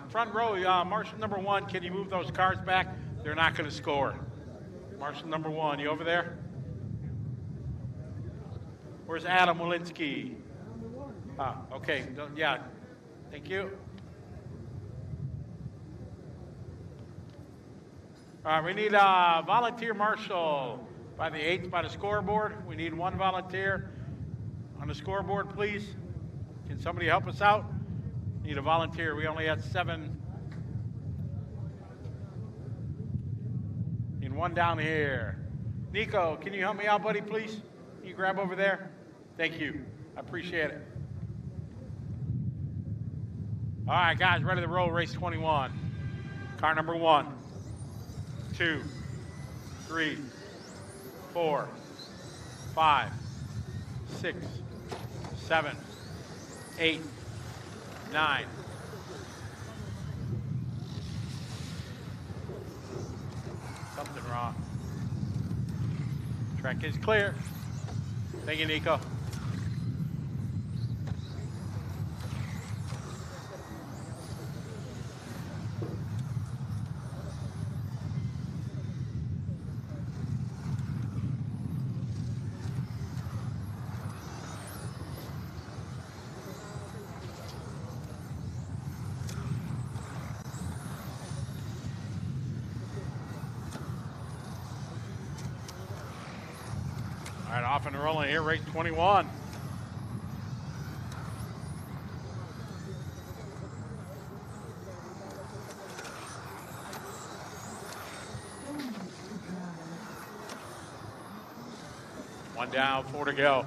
S3: Front row, Marshall number 1, can you move those cars back? They're not going to score. Marshall number 1, you over there? Where's Adam Walensky? Okay, yeah, thank you. All right, we need a volunteer marshal by the 8th by the scoreboard. We need 1 volunteer on the scoreboard, please. Can somebody help us out? Need a volunteer. We only had 7. Need 1 down here. Nico, can you help me out, buddy, please? Can you grab over there? Thank you. I appreciate it. All right, guys, ready to roll race 21. Car number 1, 2, 3, 4, 5, 6, 7, 8, 9. Something wrong. Track is clear. Thank you, Nico. All right, off and rolling here, race 21. One down, 4 to go.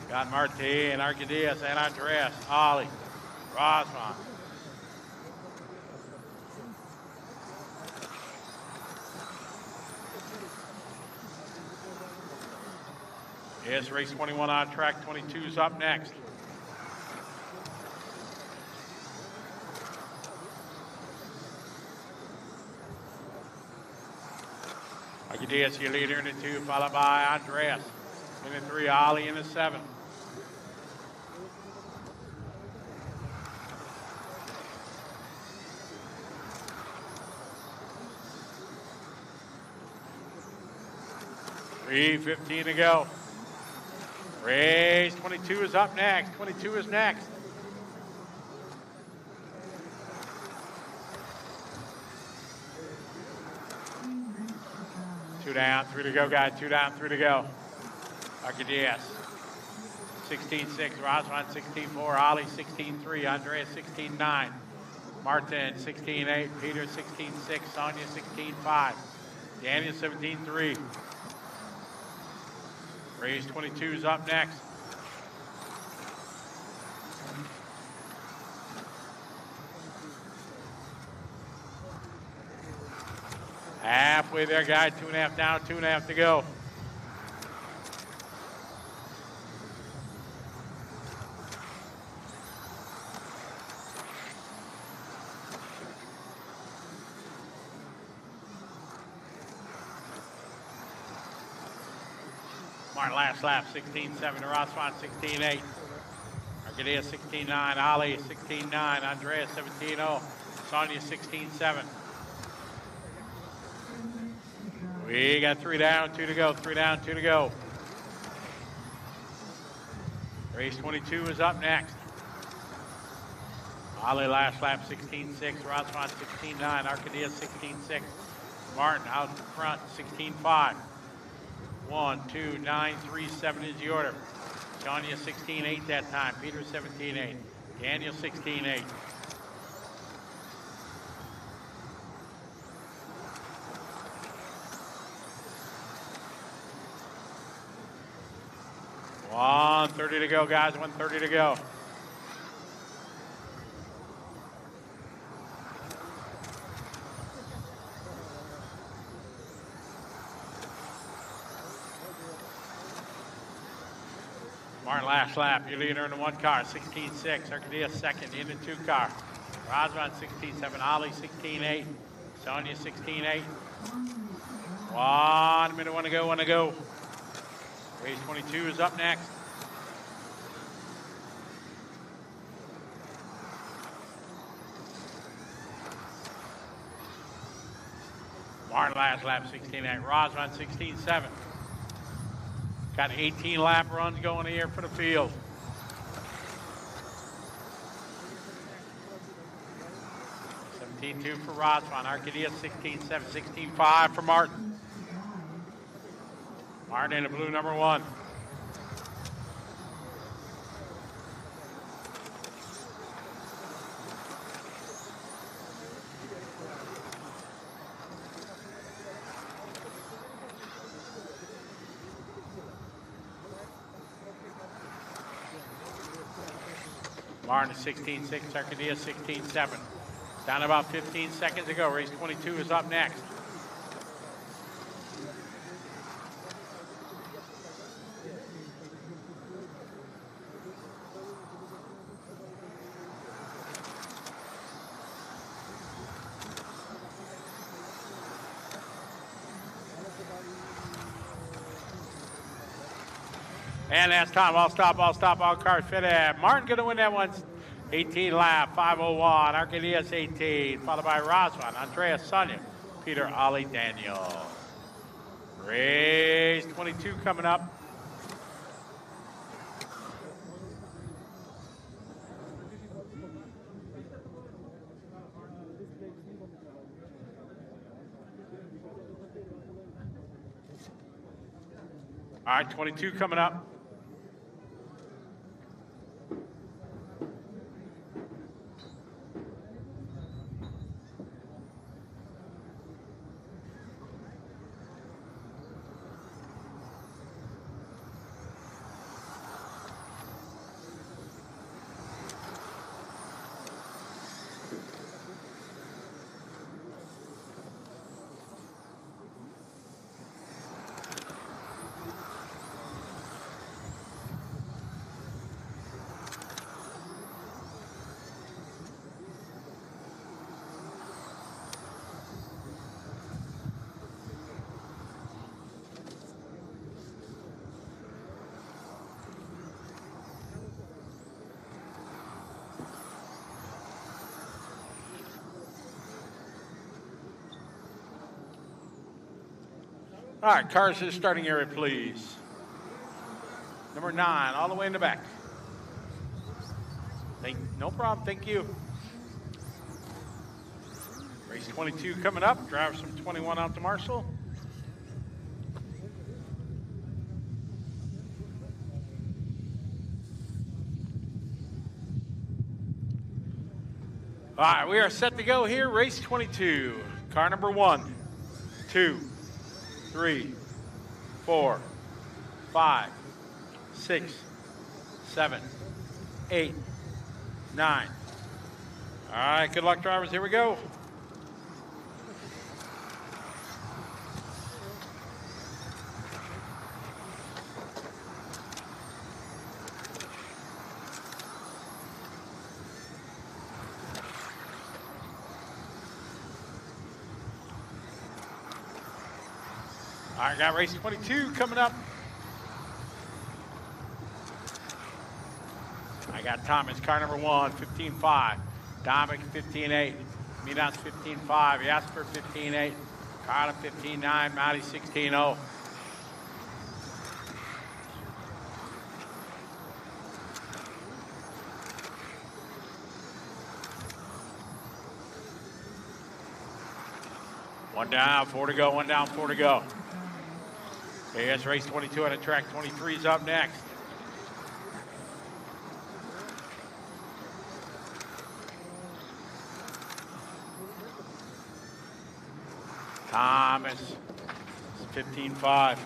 S3: Got Martin, Arcadius, and Andreas, Ollie, Rosman. Yes, race 21 on track, 22's up next. Arcadius, your leader in the 2, followed by Andreas. In the 3, Ollie in the 7. $3:15 to go. Race 22 is up next. 22 is next. Two down, 3 to go, guys. 2 down, 3 to go. Arcadius, 16.6. Rosman, 16.4. Ollie, 16.3. Andreas, 16.9. Martin, 16.8. Peter, 16.6. Sonia, 16.5. Daniel, 17.3. Race 22 is up next. Halfway there, guys. 2.5 down, 2.5 to go. Martin last lap, 16.7 to Rosman, 16.8. Arcadius, 16.9. Ollie, 16.9. Andreas, 17.0. Sonia, 16.7. We got 3 down, 2 to go. 3 down, 2 to go. Race 22 is up next. Ollie last lap, 16.6. Rosman, 16.9. Arcadius, 16.6. Martin out in front, 16.5. 1, 2, 9, 3, 7 is the order. Sonia 16.8 that time. Peter 17.8. Daniel 16.8. $1:30 to go, guys. 1:30 to go. Martin last lap, your leader in the 1 car, 16.6. Arcadius second in the 2 car. Rosman 16.7. Ollie 16.8. Sonia 16.8. 1 minute, 1 to go, 1 to go. Race 22 is up next. Martin last lap, 16.8. Rosman 16.7. Got 18 lap runs going here for the field. $17.2 for Rosman. Arcadius 16.7. 16.5 for Martin. Martin in the blue number 1. Martin 16.6, Arcadia 16.7. Down about 15 seconds to go. Race 22 is up next. And that's time. All stop, all cars fitted. Martin going to win that one. 18 lap, 5:01. Arcadius 18, followed by Roswan, Andreas Sonia, Peter Ollie Daniel. Race 22 coming up. All right, 22 coming up. All right, cars to the starting area, please. Number 9, all the way in the back. No problem, thank you. Race 22 coming up. Drivers from 21 out to Marshall. All right, we are set to go here. Race 22. Car number 1, 2, 3, 4, 5, 6, 7, 8, 9. All right, good luck, drivers. Here we go. All right, got race 22 coming up. I got Thomas, car number 1, 15.5. Dominic, 15.8. Minas, 15.5. Jasper, 15.8. Carla, 15.9. Matty, 16.0. One down, 4 to go. One down, 4 to go. AS race 22 on the track. 23 is up next. Thomas, 15.5.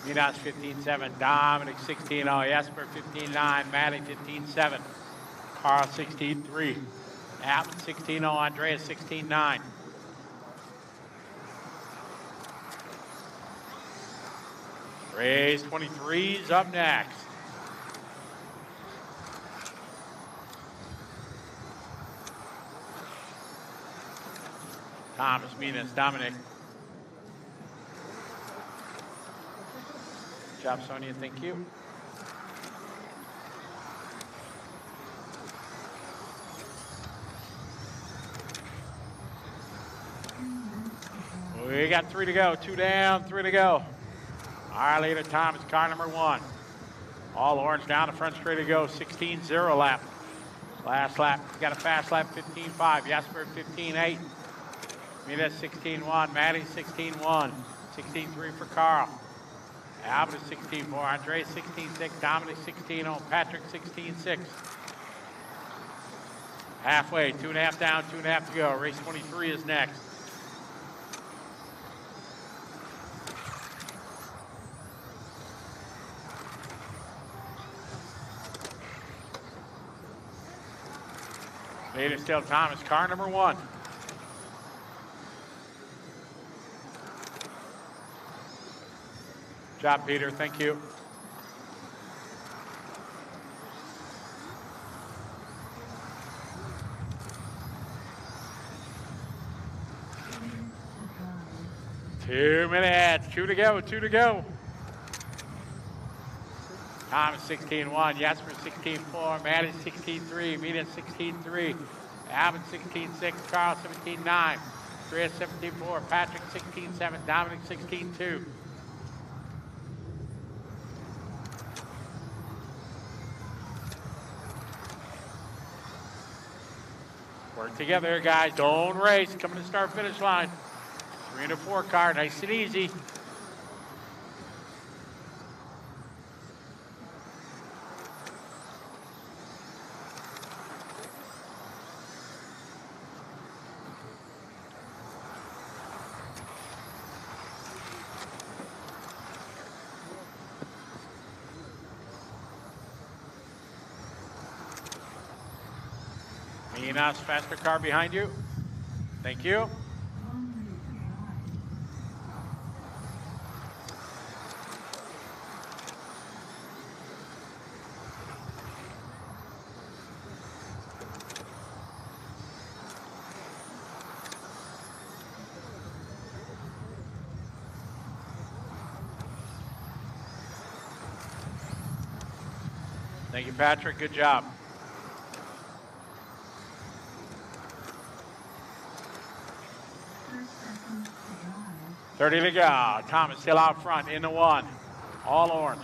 S3: Minas, 15.7. Dominic, 16.0. Jesper, 15.9. Matty, 15.7. Carl, 16.3. Appen, 16.0. Andreas, 16.9. Race 23 is up next. Thomas, Minas, Dominic. Good job, Sonia. Thank you. We got 3 to go. 2 down, 3 to go. All right, leader Thomas, car number 1. All orange down the front straight to go. 16.0 lap. Last lap, got a fast lap, 15.5. Jasper, 15.8. Minas, 16.1. Maddie, 16.1. 16.3 for Carl. Albert, 16.4. Andres, 16.6. Dominic, 16.0. Patrick, 16.6. Halfway, 2.5 down, 2.5 to go. Race 23 is next. Leader still Thomas, car number 1. Job, Peter. Thank you. Two minutes. 2 to go. 2 to go. Thomas 16-1, Jesper 16-4, Maddie 16-3, Mina 16-3, Alvin 16-6, Carl 17-9, Andreas 17-4, Patrick 16-7, Dominic 16-2. Work together, guys. Don't race. Coming to start-finish line. 3 and a 4 car, nice and easy. Minas, faster car behind you. Thank you. Thank you, Patrick. Good job. .30 to go. Thomas still out front in the 1. All orange.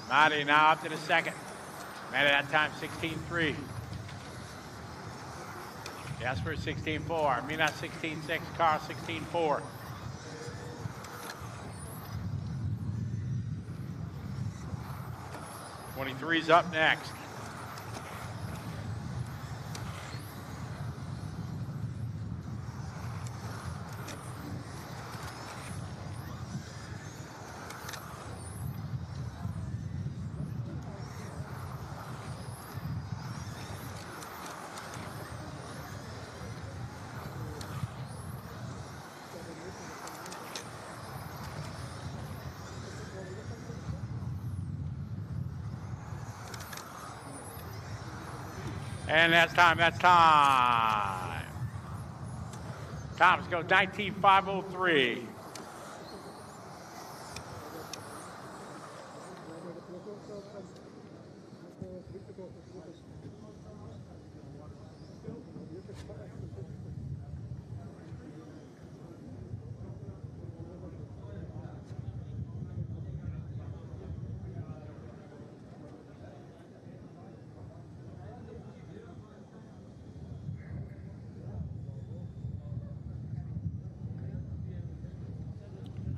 S3: Maddie now up to the second. Maddie that time 16-3. Jasper 16-4. Mina 16-6. Carl 16-4. .23's up next. And that's time, that's time. Thomas goes 19.503.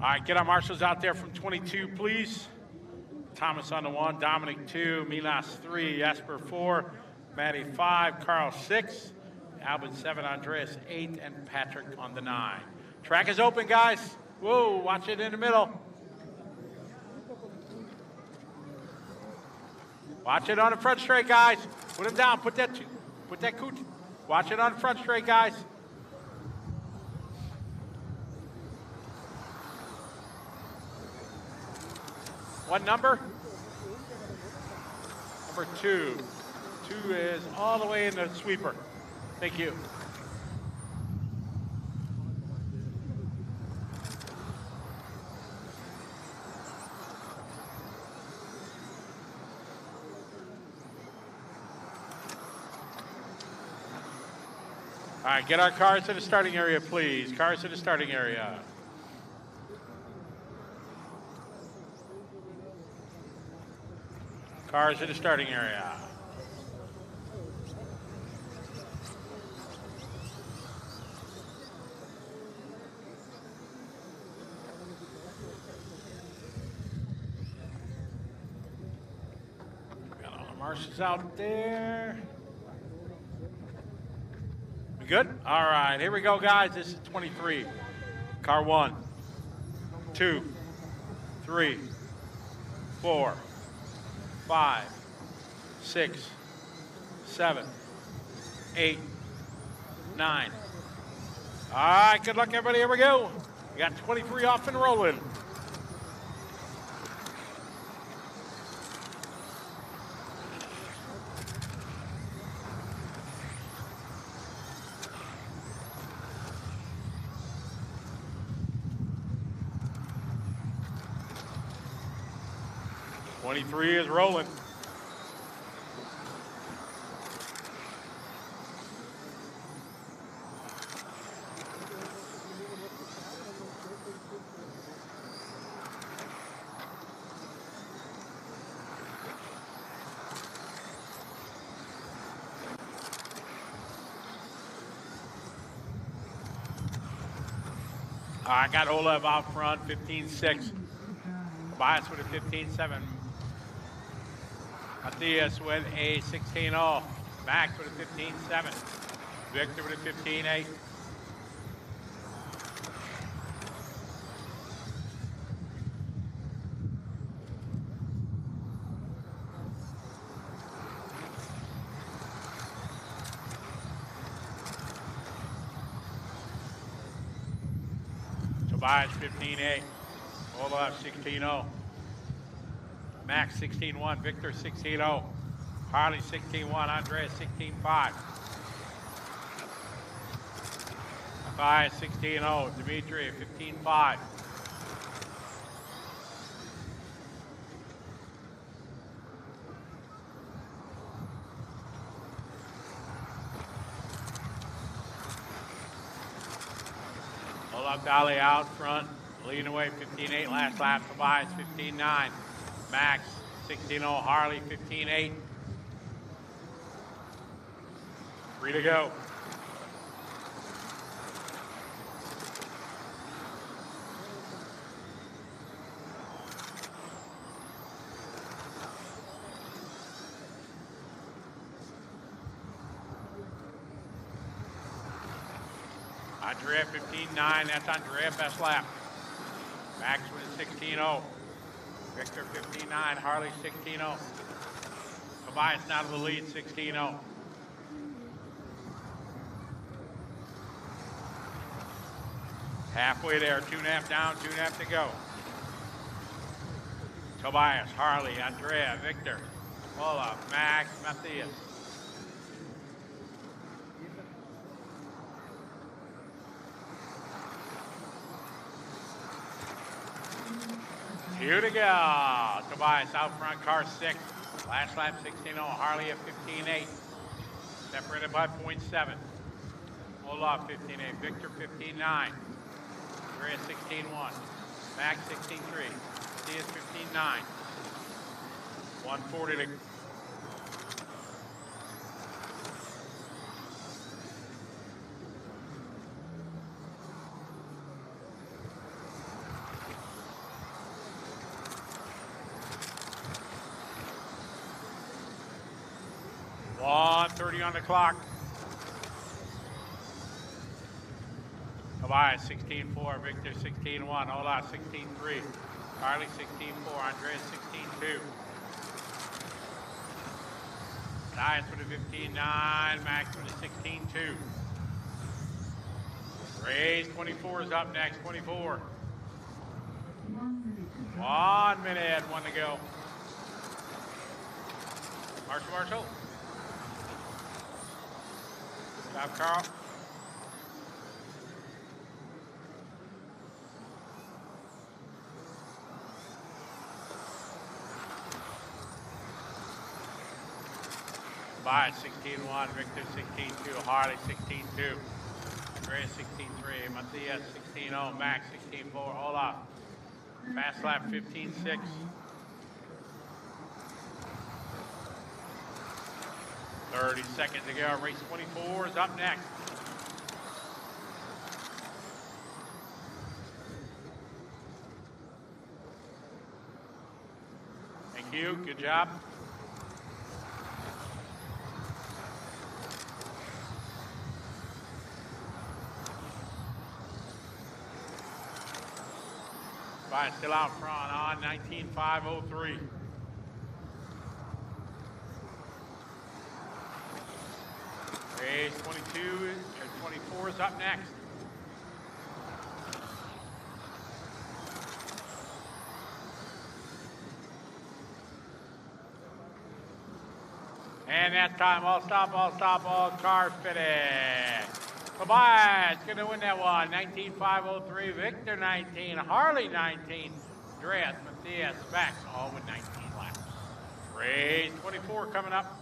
S3: All right, get our marshals out there from 22, please. Thomas on the 1, Dominic 2, Milas 3, Jasper 4, Maddie 5, Carl 6, Albin 7, Andreas 8, and Patrick on the 9. Track is open, guys. Whoa, watch it in the middle. Watch it on the front straight, guys. Put him down. Put that cooch. Watch it on the front straight, guys. What number? Number 2. 2 is all the way in the sweeper. Thank you. All right, get our cars to the starting area, please. Cars to the starting area. Cars in the starting area. Got all the marshals out there. We good? All right, here we go, guys. This is 23. Car 1, 2, 3, 4, 5, 6, 7, 8, 9. All right, good luck, everybody. Here we go. We got 23 off and rolling. Three is rolling. I got Olev out front, 15-6. Tobias with a 15-7. Matthias with a 16-0. Max with a 15-7. Victor with a 15-8. Tobias 15-8. Olaf 16-0. Max 16-1. Victor 16-0. Harley 16-1. Andreas 16-5. Matthias 16-0. Dimitri 15-5. Olaf Dali out front, leading away 15-8 last lap. Tobias 15-9. Max 16-0. Harley 15-8. 3 to go. Andrea 15-9, that's Andrea best lap. Max with a 16-0. Victor 15-9, Harley 16-0. Tobias now to the lead, 16-0. Halfway there, 2.5 down, 2.5 to go. Tobias, Harley, Andrea, Victor, Olaf, Max, Matthias. Here to go. Tobias out front, car 6. Last lap 16-0. Harley at 15-8. Separated by 0.7. Olaf 15-8. Victor 15-9. Andrea 16-1. Max 16-3. Matthias 15-9. 140 to. On the clock. Tobias 16-4, Victor 16-1, Olaf 16-3, Harley 16-4, Andreas 16-2. Matthias with a 15-9, Max with a 16-2. Ray's 24 is up next, 24. 1 minute, 1 to go. Marshall. Stop, Carl. By 16-1, Victor 16-2, Harley 16-2, Andrea 16-3, Matthias 16-0, Max 16-4, Olaf. Fast lap 15-6. Thirty seconds to go. Race 24 is up next. Thank you. Good job. Fine, still out front on 19.503. Race 22 or 24 is up next. And that time, all car fitted. Tobias going to win that one. 19.503, Victor 19, Harley 19, Andreas, Matthias, Max, all with 19 laps. Race 24 coming up.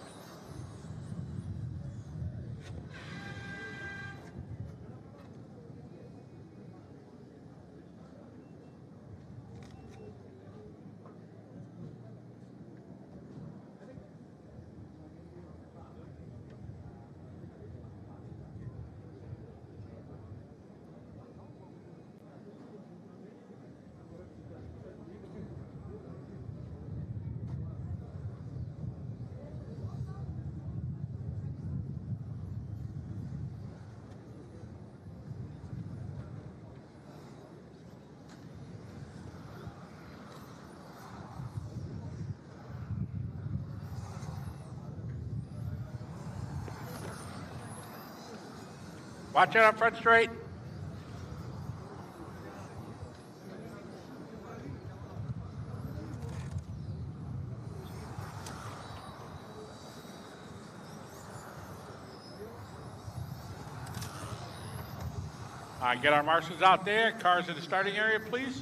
S3: Watch out up front straight. All right, get our marshals out there. Cars in the starting area, please.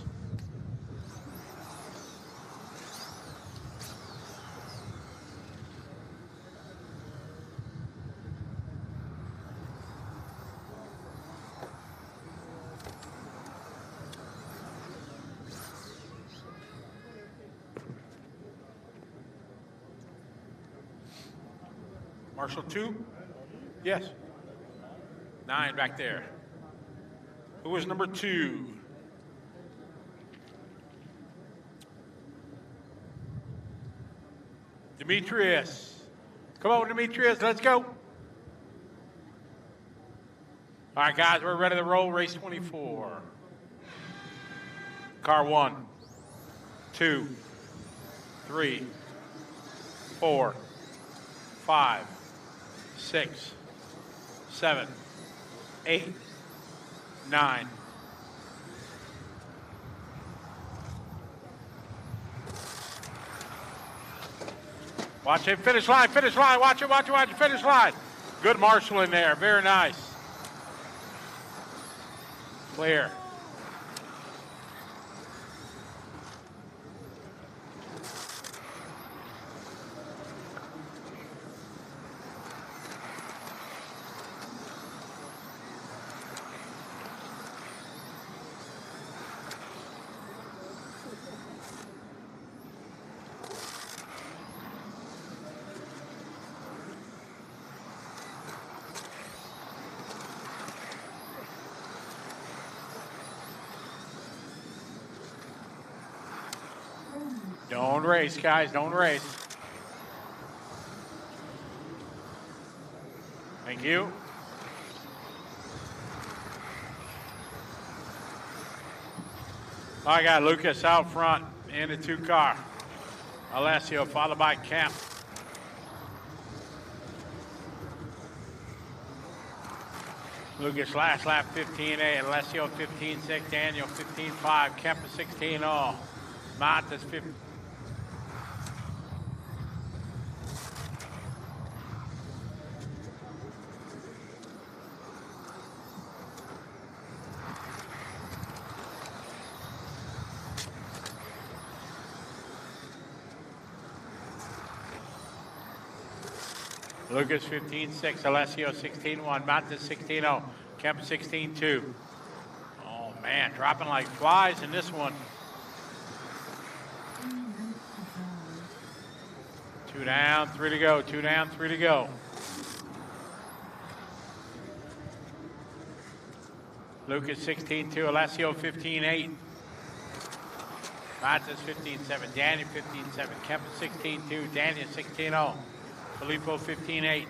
S3: Marshal 2? Yes. 9 back there. Who was number 2? Demetrius. Come on, Demetrius, let's go. All right, guys, we're ready to roll. Race 24. Car 1, 2, 3, 4, 5, 6, 7, 8, 9. Watch it, finish line, watch it, finish line. Good marshal in there, very nice. Clear. Don't race, guys, don't race. Thank you. I got Lucas out front in the 2 car. Alessio followed by Kemp. Lucas last lap 15.8, Alessio 15.6, Daniel 15.5, Kemp 16.0, Matas 15. Lucas 15.6, Alessio 16.1, Matas 16.0, Kemp 16.2. Oh man, dropping like flies in this one. 2 down, 3 to go, 2 down, 3 to go. Lucas 16.2, Alessio 15.8. Matas 15.7, Daniel 15.7, Kemp 16.2, Daniel 16.0. Filippo 15.8.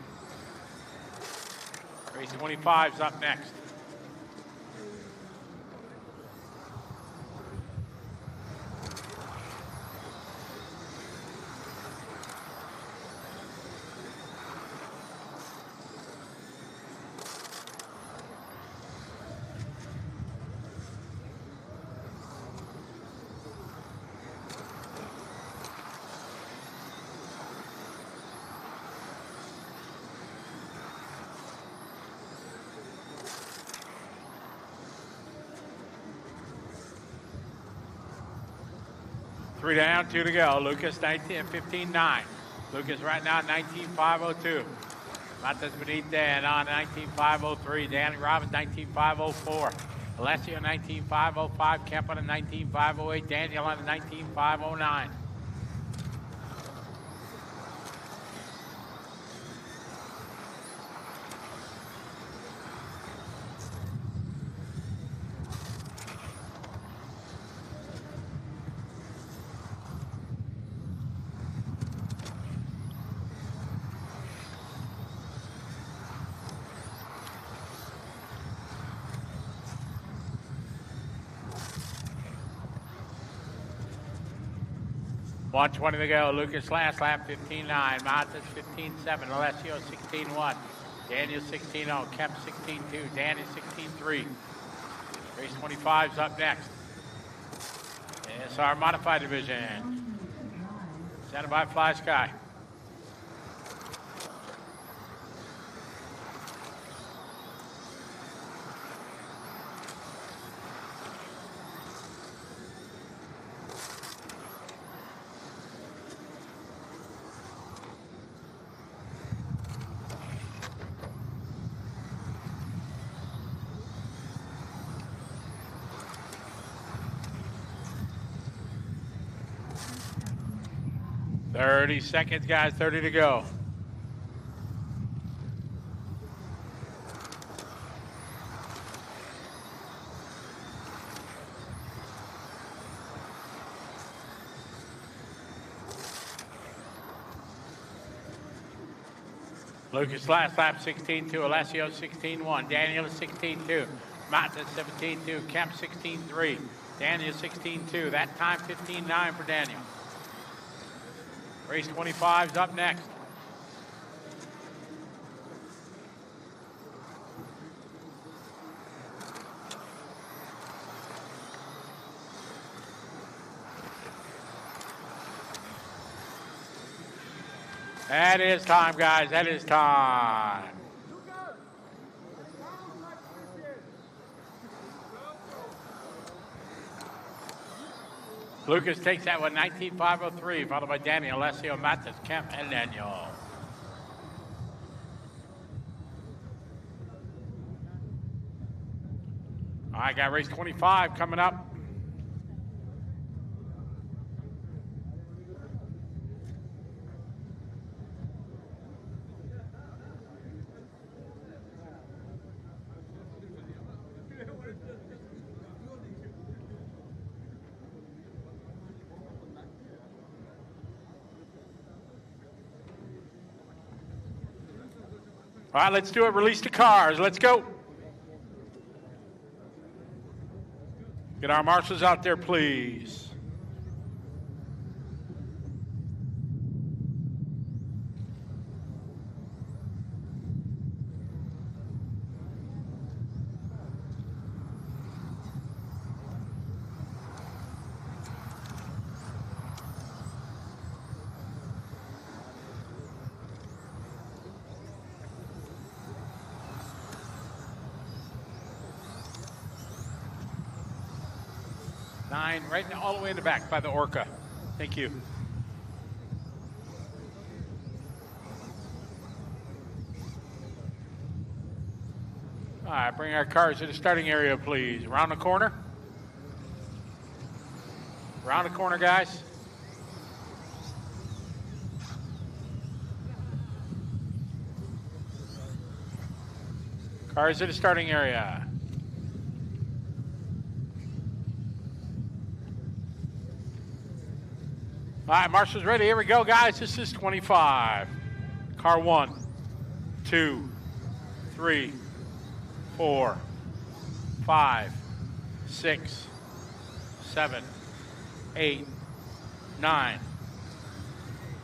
S3: Race 25 is up next. 3 down, 2 to go. Lucas 15-9. Lucas right now 19.502. Matas Benitez on 19.503. Danny Robbins 19.504. Alessio 19.505. Kemp on a 19.508. Daniel on a 19.509. .120 to go. Lucas last lap 15.9. Matas 15.7. Alessio 16.1. Daniel 16.0. Kemp 16.2. Danny 16.3. Race 25's up next. It's our modified division. Presented by Fly Sky. Thirty seconds, guys. 30 to go. Lucas last lap 16.2. Alessio 16.1. Daniel 16.2. Matas 17.2. Kemp 16.3. Daniel 16.2. That time 15.9 for Daniel. Race 25's up next. That is time, guys. That is time. Lucas takes that one, 19.503, followed by Daniel, Alessio, Matas, Kemp, and Daniel. All right, got race 25 coming up. All right, let's do it. Release the cars. Let's go. Get our marshals out there, please. Nine, right now, all the way in the back by the Orca. Thank you. All right, bring our cars to the starting area, please. Around the corner. Around the corner, guys. Cars to the starting area. All right, marshal's ready. Here we go, guys. This is 25. Car 1, 2, 3, 4, 5, 6, 7, 8, 9.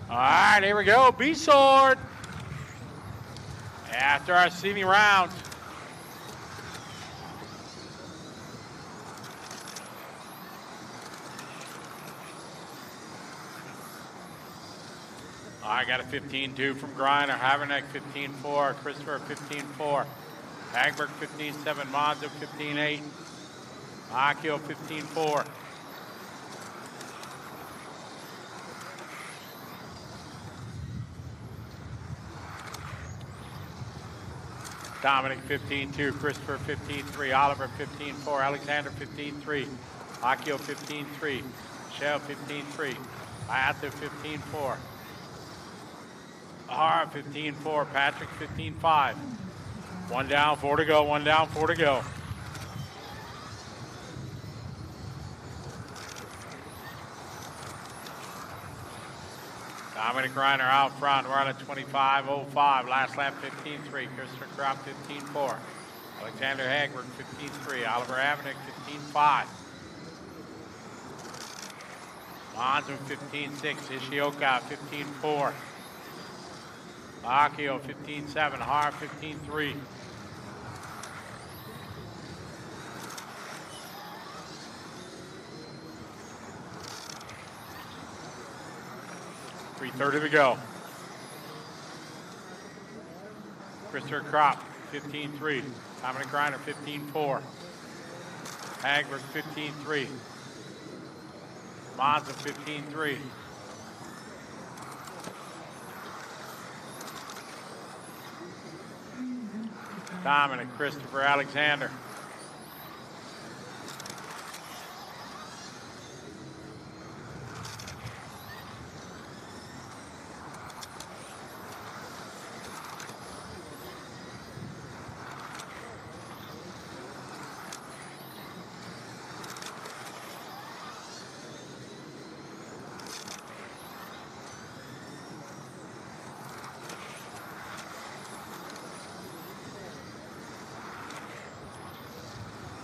S3: All right, here we go. B-Sword. After our seating round. I got a 15.2 from Griner, Haverneck 15.4, Christopher 15.4, Hagberg 15.7, Monzo 15.8, Akio 15.4. Dominic 15-2, Christopher 15-3, Oliver 15-4, Alexander 15-3, Akio 15-3, Michelle 15-3, Ayato 15-4, Ahara 15-4, Patrick 15-5. 1 down, 4 to go, 1 down, 4 to go. Dominic Reiner out front. We're on a 25.05. Last lap 15.3. Christopher Kropp 15.4. Alexander Hagberg 15.3. Oliver Avanick 15.5. Monzo 15.6. Ishioka 15.4. Akio 15.7. Har 15.3. .330 to go. Christopher Kropp, 15.3. Dominic Reiner, 15.4. Hagberg, 15.3. Monza, 15.3. Dominic, Christopher, Alexander.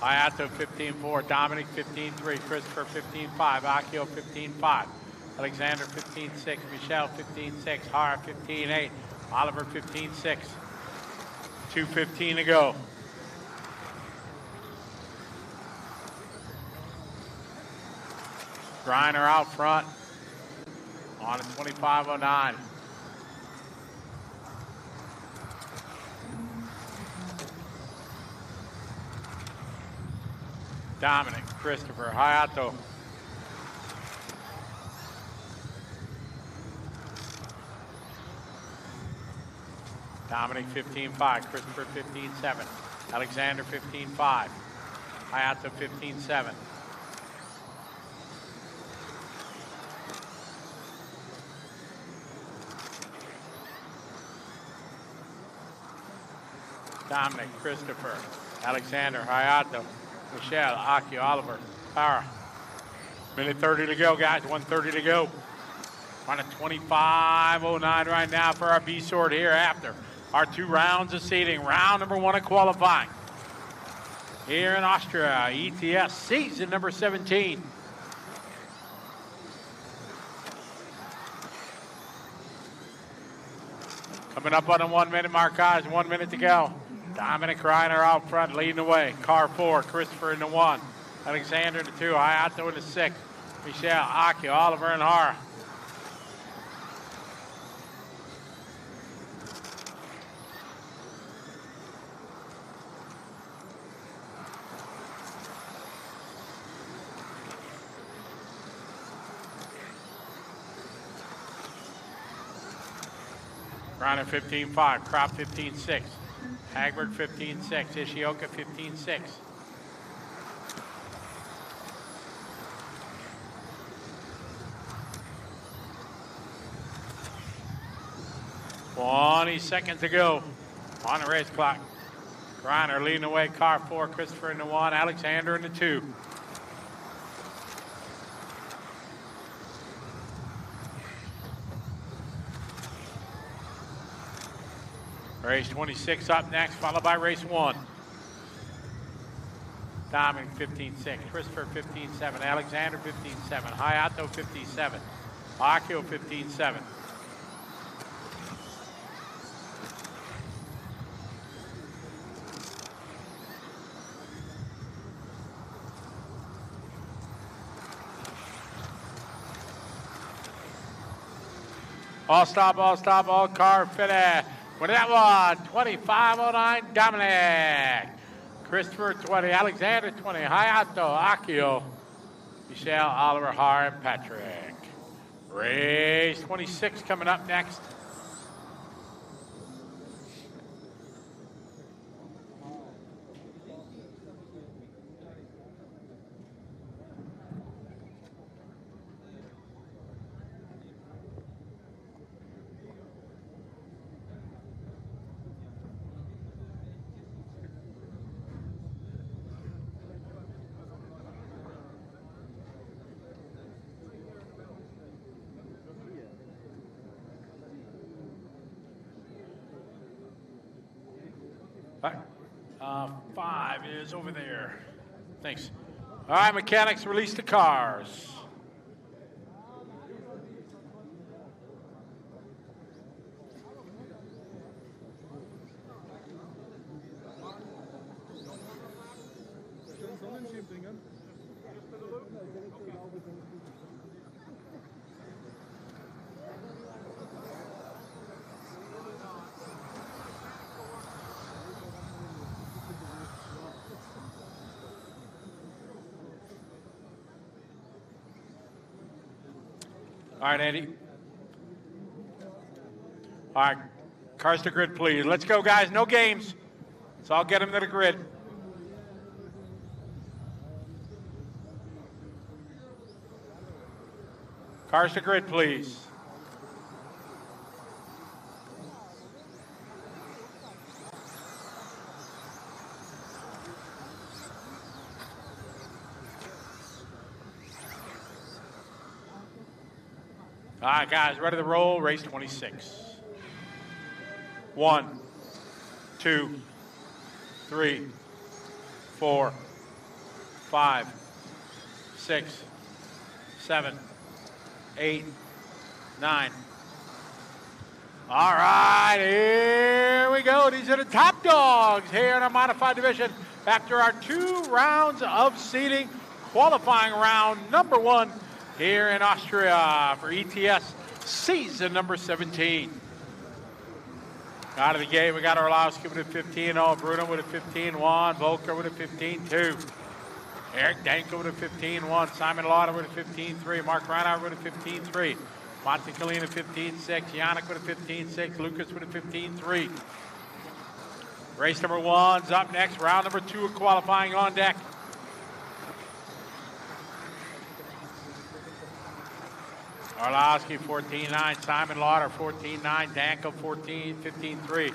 S3: Ayato 15.4, Dominic 15.3, Christopher 15.5, Akio 15.5, Alexander 15.6, Michelle 15.6, Hara 15.8, Oliver 15.6. 2:15 to go. Griner out front on a 25.09. Dominic, Christopher, Hayato. Dominic 15.5, Christopher 15.7, Alexander 15.5, Hayato 15.7. Dominic, Christopher, Alexander, Hayato, Michelle, Aki, Oliver, Para. Minute 30 to go, guys. 1:30 to go. On a 25.09 right now for our B sort here after our 2 rounds of seeding. Round number 1 of qualifying here in Austria. ETS season number 17. Coming up on the 1 minute mark, guys. 1 minute to go. Dominic Reiner out front, leading the way. Car 4, Christopher in the 1. Alexander in the 2, Hayato in the 6. Michelle, Aki, Oliver, and Hara. Reiner 15.5, Kropp 15.6. Hagberg 15.6, Ishioka 15.6. Twenty seconds to go on the race clock. Griner leading the way, car 4, Christopher in the 1, Alexander in the 2. Race 26 up next, followed by race 1. Dominic 15.6, Christopher 15.7, Alexander 15.7, Hayato 15.7, Akio 15.7. All stop, all car finish. With that one, 25.09, Dominic. Christopher 20, Alexander 20, Hayato, Akio, Michelle, Oliver, Har, and Patrick. Race 26 coming up next. 5 is over there. Thanks. All right, mechanics, release the cars. All right, Andy. All right, cars to grid, please. Let's go, guys. No games. So I'll get them to the grid. Cars to grid, please. All right, guys, ready to roll. Race 26. 1, 2, 3, 4, 5, 6, 7, 8, 9. All right, here we go. These are the top dogs here in our modified division after our 2 rounds of seeding. Qualifying round number 1 here in Austria for ETS season number 17. Out of the gate, we got Orlowski with a 15-0, Bruno with a 15-1, Volker with a 15-2, Eric Danko with a 15-1, Simon Lauder with a 15-3, Mark Reinhardt with a 15-3, Monte Kalina 15-6, Yannick with a 15-6, Lucas with a 15-3. Race number 1's up next, round number 2 of qualifying on deck. Orlowski 14-9, Simon Lauder 14-9, Danko 15-3,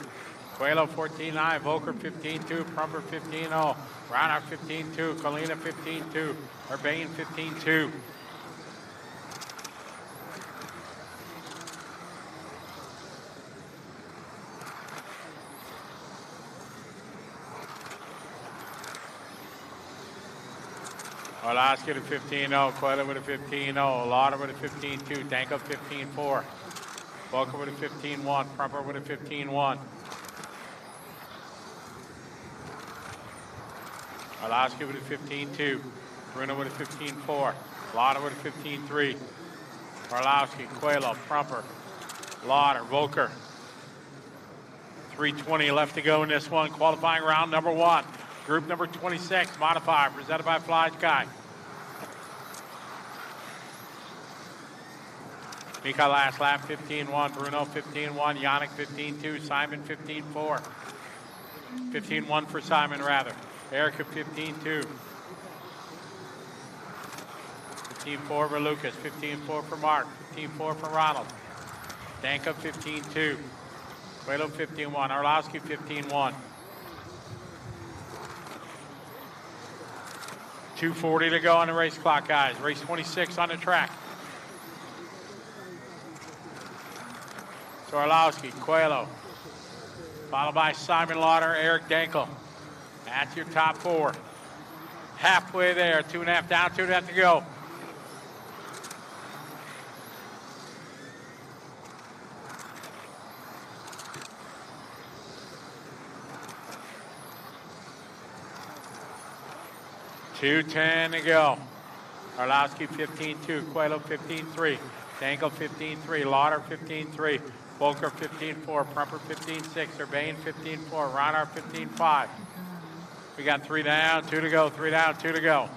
S3: Coelho 14-9, Volker 15-2, Prumper 15-0, Reinhardt 15-2, Kalina 15-2, Urbane 15-2. Orlowski with a 15-0, Coelho with a 15-0, Lauder with a 15-2, Danko 15-4, Volker with a 15-1, Prumper with a 15-1. Orlowski with a 15-2, Bruno with a 15-4, Lauder with a 15-3, Orlowski, Coelho, Prumper, Lauder, Volker. 3:20 left to go in this one. Qualifying round number 1. Group number 26, modified, presented by Fly Sky. Mika last lap, 15-1, Bruno 15-1, Yannick 15-2, Simon 15-4. 15-1 for Simon, rather. Erica 15-2. 15-4 for Lucas, 15-4 for Mark, 15-4 for Ronald. Danko 15-2. Coelho 15-1, Orlowski 15-1. 2:40 to go on the race clock, guys. Race 26 on the track. So Orlowski, Coelho, followed by Simon Lauder, Eric Dankel. That's your top 4. Halfway there, 2.5 down, 2.5 to go. $2:10 to go. Orlowski 15-2, Coelho 15-3, Danko 15-3, Lauder 15-3, Volker 15-4, Prumper 15-6, Urbane 15-4, Reinhardt 15-5. We got 3 down, 2 to go, 3 down, 2 to go.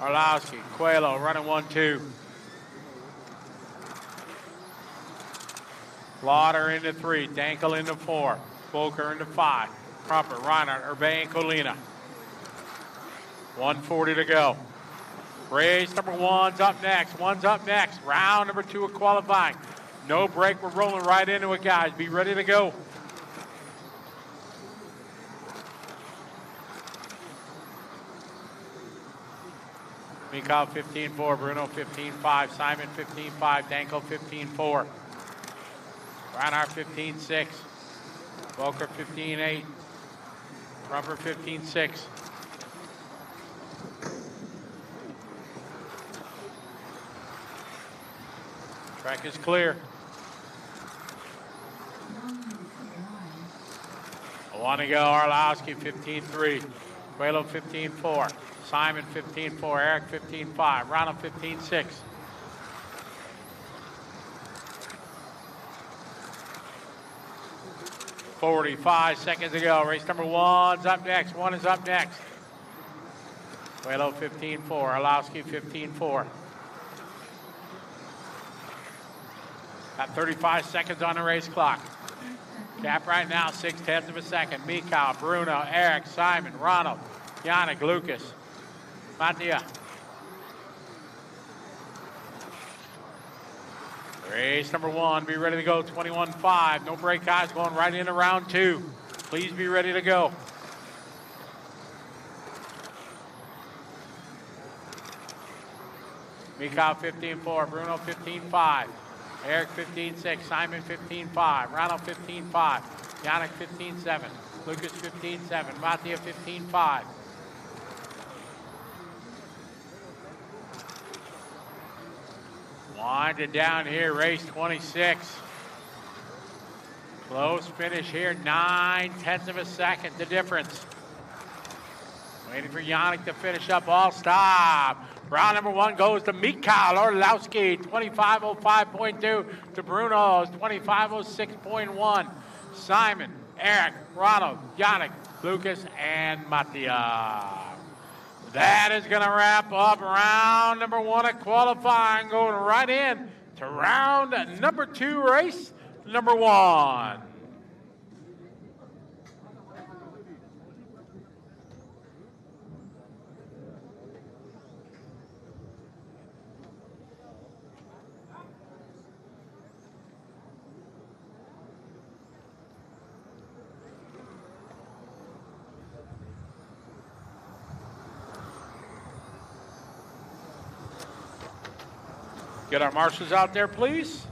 S3: Orlowski, Coelho running 1-2. Lauder into 3, Dankel into 4, Volker into 5. Prumper, Reinhardt, Urbane, Colina. 1:40 to go. Race number 1's up next. 1's up next. Round number 2 of qualifying. No break. We're rolling right into it, guys. Be ready to go. Mikhail 15-4, Bruno 15-5, Simon 15-5, Danko 15-4. Reinhardt 15.6. Volker 15.8. Rumper 15.6. Track is clear. One to go. Arlowski 15.3. Coelho 15.4. Simon 15.4. Eric 15.5. Ronald 15.6. "45 seconds to go. Race number one's up next. One is up next. Coelho 15.4. Arlowski 15.4. Got 35 seconds on the race clock. Cap right now, 0.6 of a second. Mikhail, Bruno, Eric, Simon, Ronald, Yannick, Lucas, Mattia. Race number one, be ready to go, 21.5. No break, guys, going right into round two. Please be ready to go. Mikhail 15.4, Bruno 15.5. Eric 15.6, Simon 15.5, Ronald 15.5, Yannick 15.7, Lucas 15.7, Mattia 15.5. Winding down here, race 26. Close finish here, 0.9 of a second, the difference. Waiting for Yannick to finish up, all stop. Round number one goes to Mikhail Orlowski, 25.05.2 to Bruno's 25.06.1. Simon, Eric, Ronald, Yannick, Lucas, and Mattia. That is going to wrap up round number one of qualifying, going right in to round number two, race number one. Get our marshals out there, please.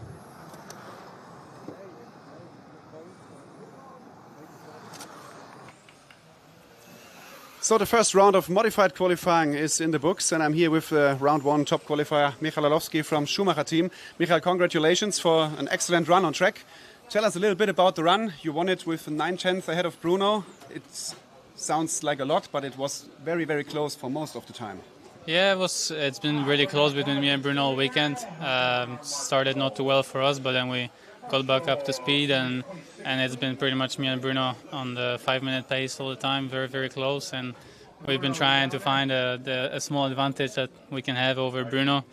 S2: So the first round of modified qualifying is in the books, and I'm here with round one top qualifier Michael Orlowski from Schumacher team. Michael, congratulations for an excellent run on track. Tell us a little bit about the run. You won it with 9/10 ahead of Bruno. It sounds like a lot, but it was very, very close for most of the time.
S10: Yeah, it's been really close between me and Bruno all weekend. Started not too well for us, but then we got back up to speed, and it's been pretty much me and Bruno on the 5-minute pace all the time, very, very close. And we've been trying to find a small advantage that we can have over Bruno,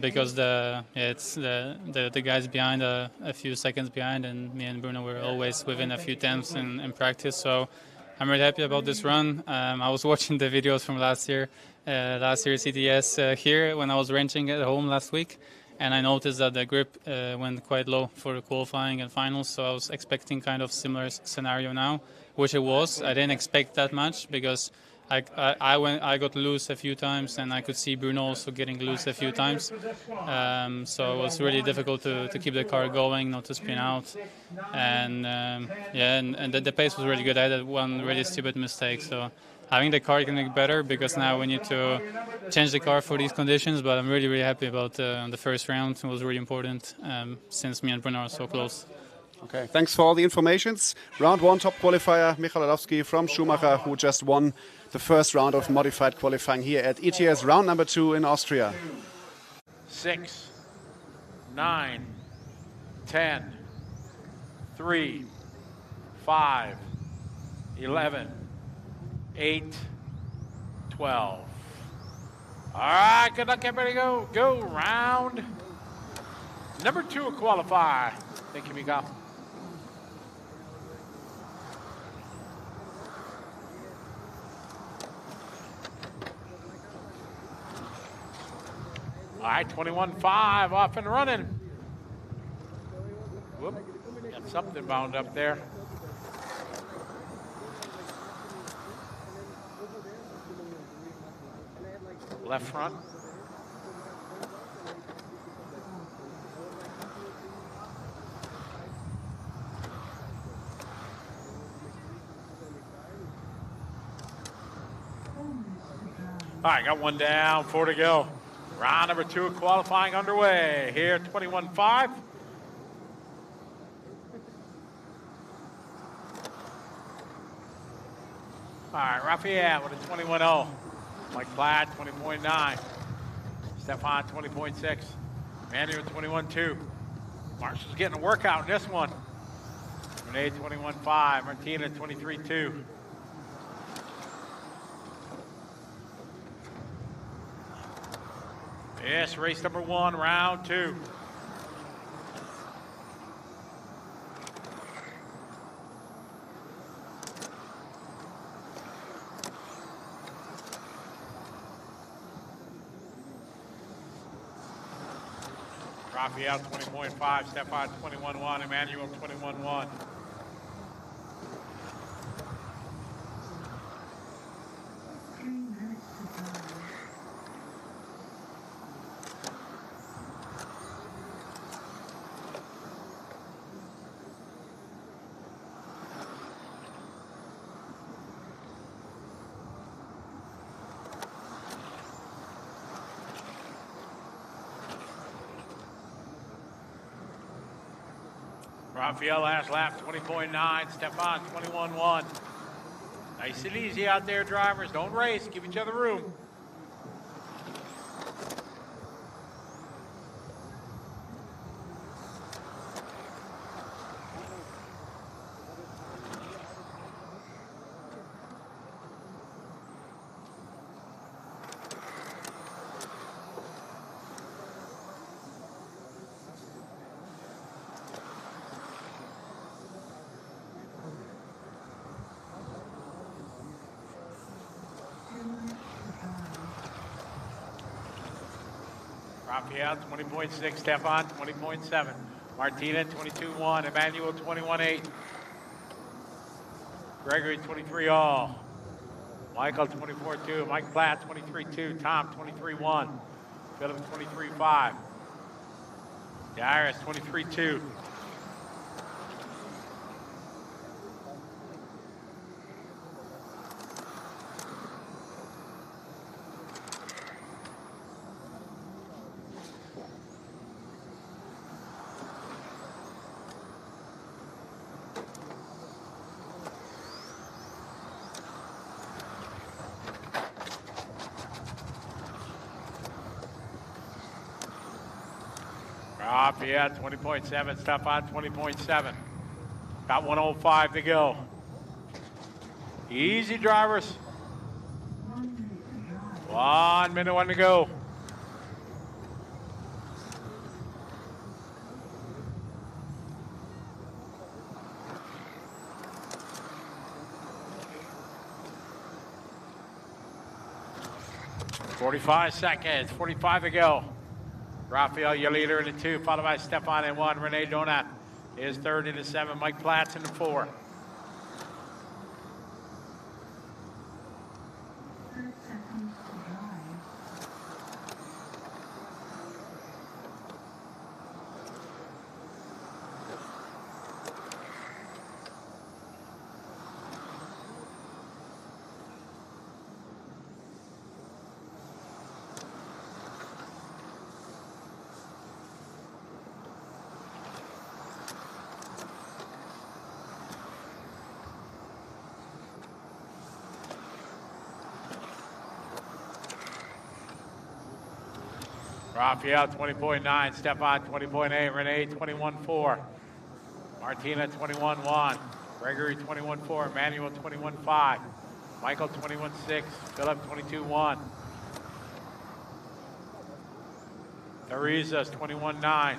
S10: because it's the guys behind a few seconds behind, and me and Bruno were always within a few tenths in practice. So I'm really happy about this run. I was watching the videos from last year's ETS here when I was wrenching at home last week, and I noticed that the grip went quite low for the qualifying and finals, so I was expecting kind of similar scenario now, which it was. I didn't expect that much because I got loose a few times, and I could see Bruno also getting loose a few times. So it was really difficult to keep the car going, not to spin out. And the pace was really good. I had one really stupid mistake. So having the car can make better, because now we need to change the car for these conditions. But I'm really, really happy about the first round. It was really important since me and Bruno are so close.
S2: Okay, thanks for all the informations. Round one top qualifier Michael Orlowski from Schumacher, who just won the first round of modified qualifying here at ETS round number 2 in Austria.
S3: 6, 9, 10, 3, 5, 11, 8, 12. All right, good luck, everybody. Go round number 2 of qualify. Thank you, Miguel. All right, 21.5 off and running. Whoop, got something bound up there. Left front. All right, got one down, 4 to go. Round number 2 of qualifying underway here, 21.5. All right, Raphael with a 21.0. Mike Platt, 20.9. Stefan, 20.6. Manuel, 21.2. Marshall's getting a workout in this one. Renee, 21.5. Martina, 23.2. Yes, race number 1, round 2. Raphael 20.5, Stefan 21.1, Emmanuel 21.1. Raphael last lap, 20.9. Stefan, 21.1. Nice and easy out there, drivers. Don't race. Give each other room. Raphael, 20.6. Stefan, 20.7. Martina, 22.1. Emmanuel, 21.8. Gregory, 23 all. Michael, 24.2. Mike Platt, 23.2. Tom, 23.1. Philip, 23.5. Darius, 23.2. Raphael, 20.7. Stefan, 20.7. Got 1:05 to go. Easy, drivers. 1 minute, 1 to go. .45 seconds, 45 to go. Raphael, your leader in the 2, followed by Stefan in 1. Renee Donat is third in the 7. Mike Platts in the 4. Raphael, 20.9. Stefan, 20.8. Renee, 21.4. Martina, 21.1. Gregory, 21.4. Emmanuel, 21.5. Michael, 21.6. Philip, 22.1. Teresa's 21.9.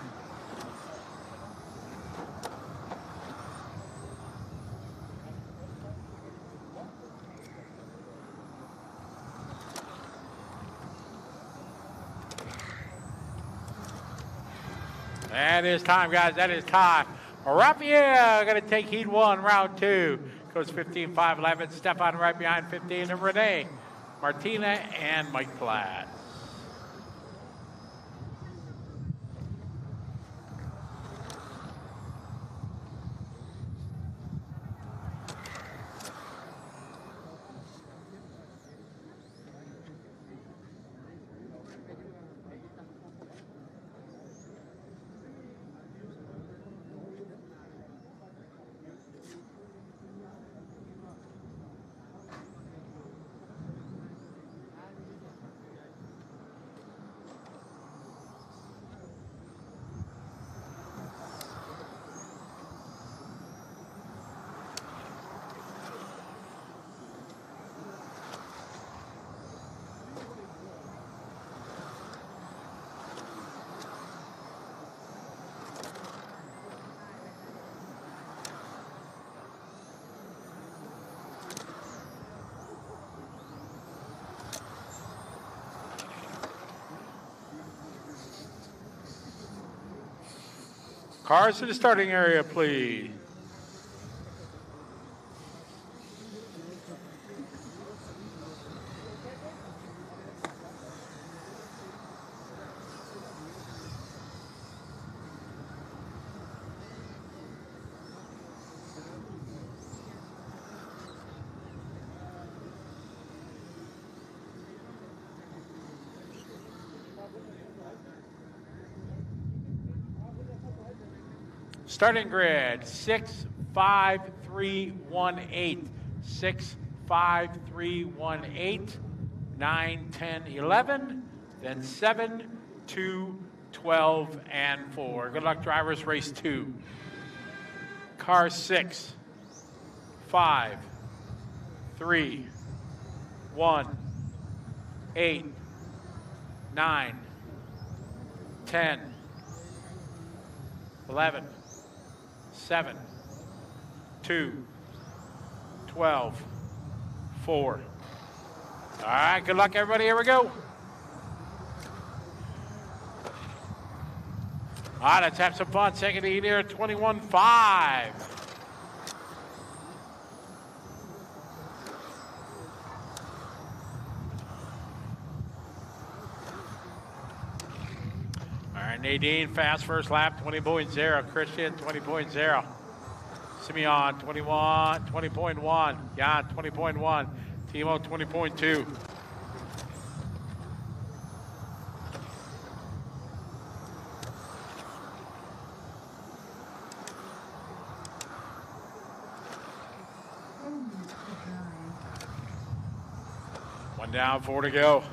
S3: That is time, guys. That is time. Raphael going to take heat 1, round 2. Goes 15.5.11. Stefan right behind 15. And Renee, Martina, and Mike Platt. Cars to the starting area, please. Starting grid, 6, 5, 3, 1, 8. 6, 5, 3, 1, 8. 9, 10, 11. Then 7, 2, 12, and 4. Good luck, drivers. Race 2. Car 6, 5, 3, 1, 8, 9, 10, 11. 7, 2, 12, 4. All right, good luck, everybody. Here we go. All right, let's have some fun. Second heat here, 21.5. All right, Nadine, fast first lap, 20.0. Christian, 20.0. Simeon, 20.1. Jan, 20.1. Timo, 20.2. One down, 4 to go.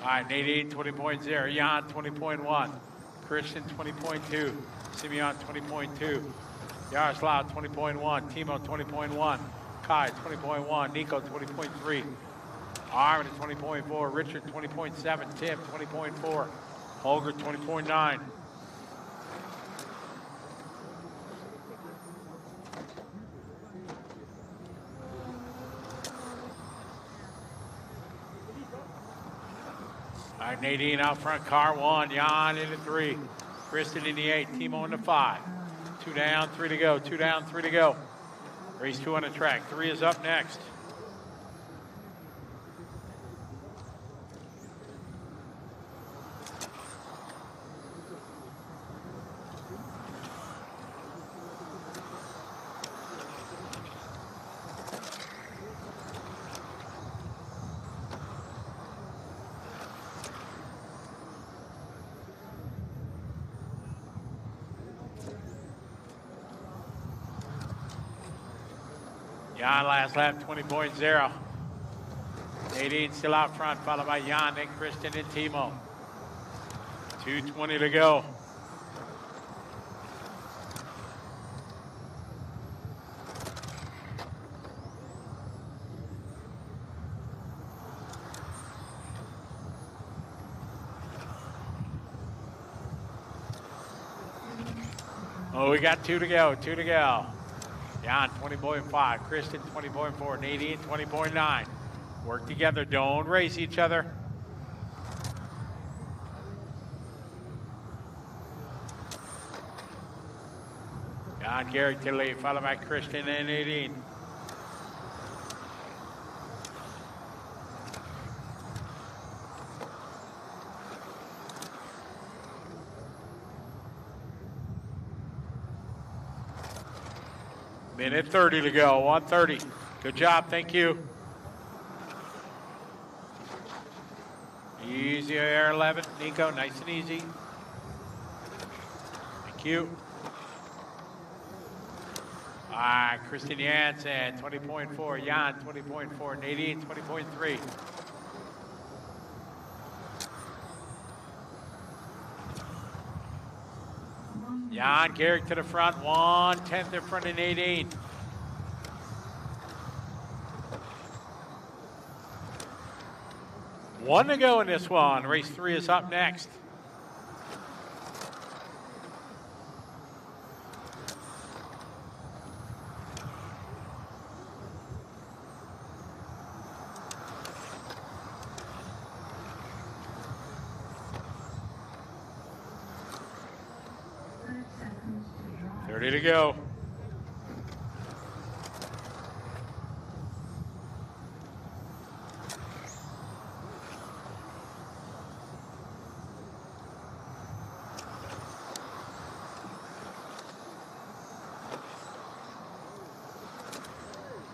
S3: All right, Nadine, 20.0. Jan, 20.1. Christian, 20.2. Simeon, 20.2. Yaroslav, 20.1. Timo, 20.1. Kai, 20.1. Nico, 20.3. Armin, 20.4. Richard, 20.7. Tim, 20.4. Holger, 20.9. All right, Nadine out front, car 1. Jan in the 3. Kristen in the 8. Timo in the 5. 2 down, 3 to go. 2 down, 3 to go. Race 2 on the track. 3 is up next. Jan last lap, 20.0. Nadine still out front, followed by Jan, then Christian and Timo. 2:20 to go. Oh, we got 2 to go, 2 to go. Jan, 20.5. Kristen, 20.4. Nadine, 20.9. Work together. Don't race each other. Jan, Gary to the lead, followed by Kristen and Nadine. Minute 30 to go, 1:30. Good job, thank you. Easy air 11, Nico, nice and easy. Thank you. All right, Kristen Jansen, 20.4. Jan, 20.4. Nadine, 20.3. Jan Garrick to the front, 1/10 in front of Nadine. One to go in this one. Race 3 is up next. Ready to go.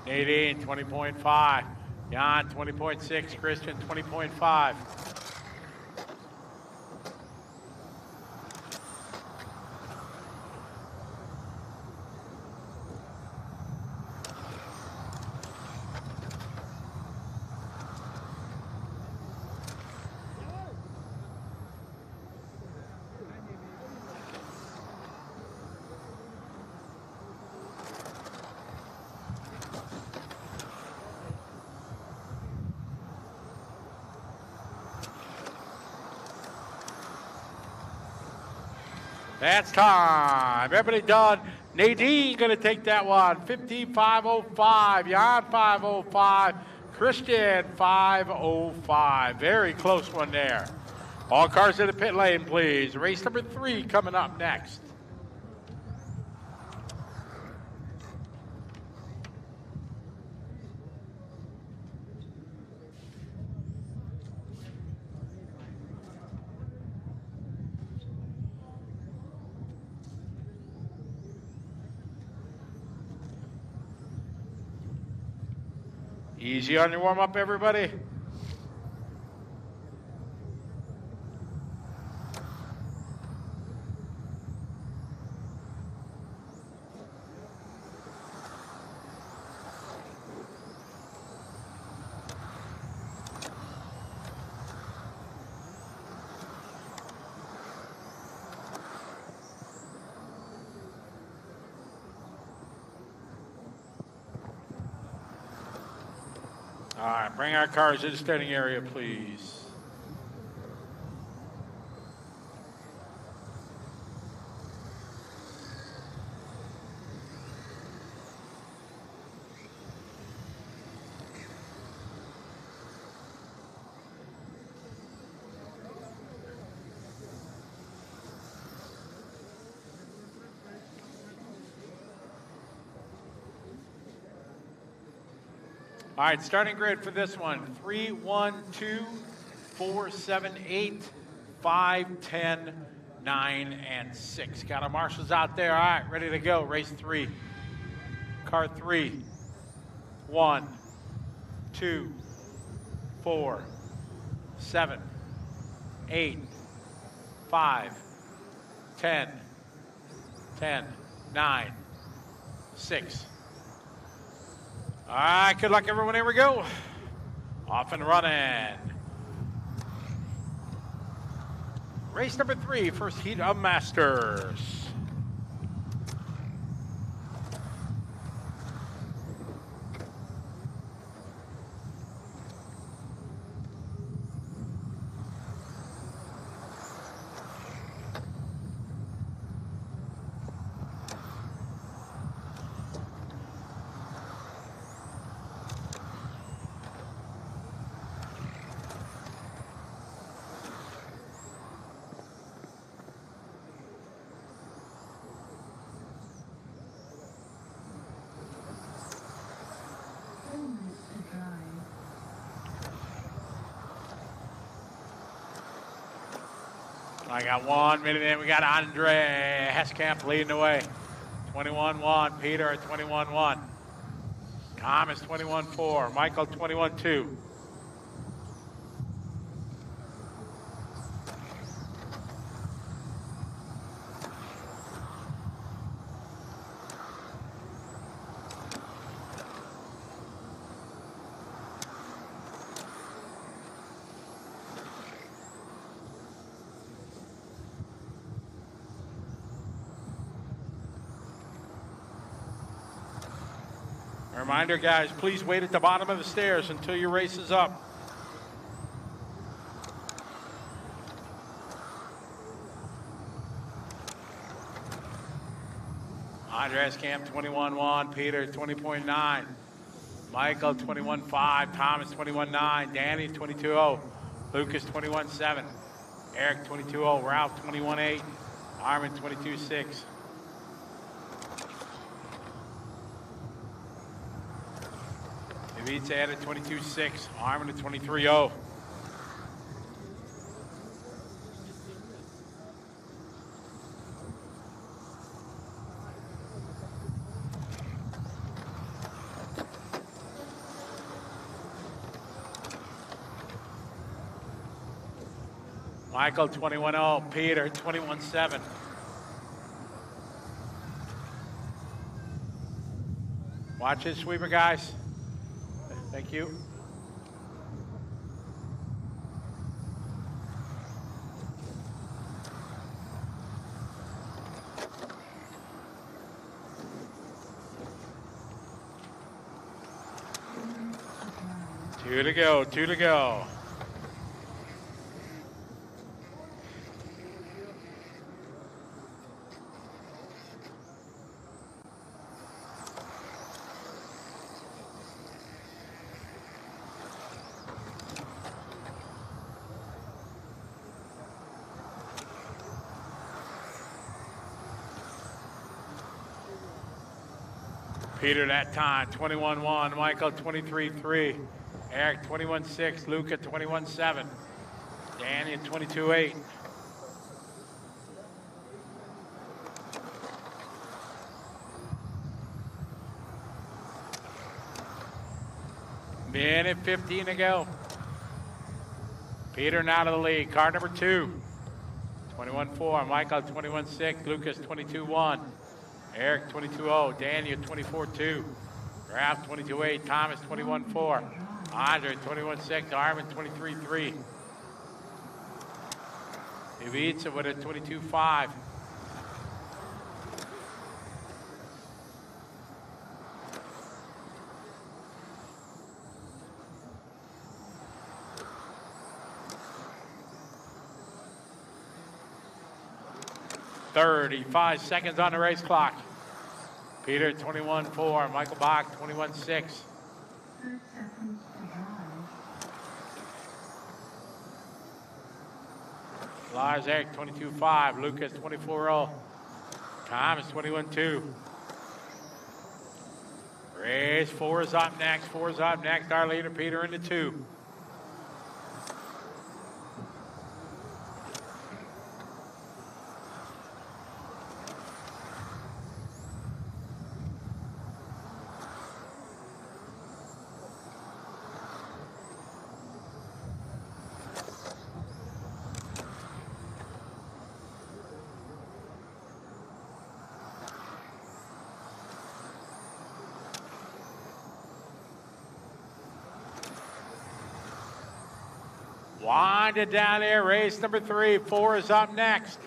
S3: Nadine, 20.5. Jan, 20.6. Christian, 20.5. That's time. Everybody done. Nadine going to take that one. 15.505. Jan 505. Christian 505. Very close one there. All cars in the pit lane, please. Race number 3 coming up next. Easy on your warm-up, everybody. All right, bring our cars to the starting area, please. All right, starting grid for this one. 3, 1, 2, 4, 7, 8, 5, 10, 9, and 6. Got our marshals out there. All right, ready to go. Race 3. Car 3. 1, 2, 4, 7, 8, 5, 10, 10, 9, 6. All right, good luck, everyone. Here we go. Off and running. Race number 3, first heat of Masters. I got 1 minute in. We got Andre Heskamp leading the way. 21-1. Peter at 21-1. Thomas 21-4. Michael 21-2. Reminder, guys, please wait at the bottom of the stairs until your race is up. Andres Camp 21.1, Peter 20.9, Michael 21.5, Thomas 21.9, Danny 22.0, Lucas 21.7, Eric 22.0, Ralph 21.8, Armin 22.6. Ivica at 22.6, Armin at 23.0. Michael 21.0, Peter 21.7. Watch his sweeper, guys. Thank you. Two to go, two to go. Peter that time, 21.1, Michael 23.3, Eric 21.6, Luca 21.7, Danny at 22.8. Minute 15 to go. Peter now to the lead, car number 2, 21.4, Michael 21.6, Lucas 22.1. Eric 22.0, Daniel 24.2, Ralph 22.8, Thomas 21.4, Andre 21.6, Armin 23.3, Ivica with a 22.5. "35 seconds on the race clock. Peter 21.4, Michael Bach 21.6.
S4: 5 seconds to drive.
S3: Lars Eric 22.5, Lucas 24.0, Thomas 21.2. Race 4 is up next, 4 is up next. Our leader Peter into 2. Wind it down there, race number 3. 4 is up next.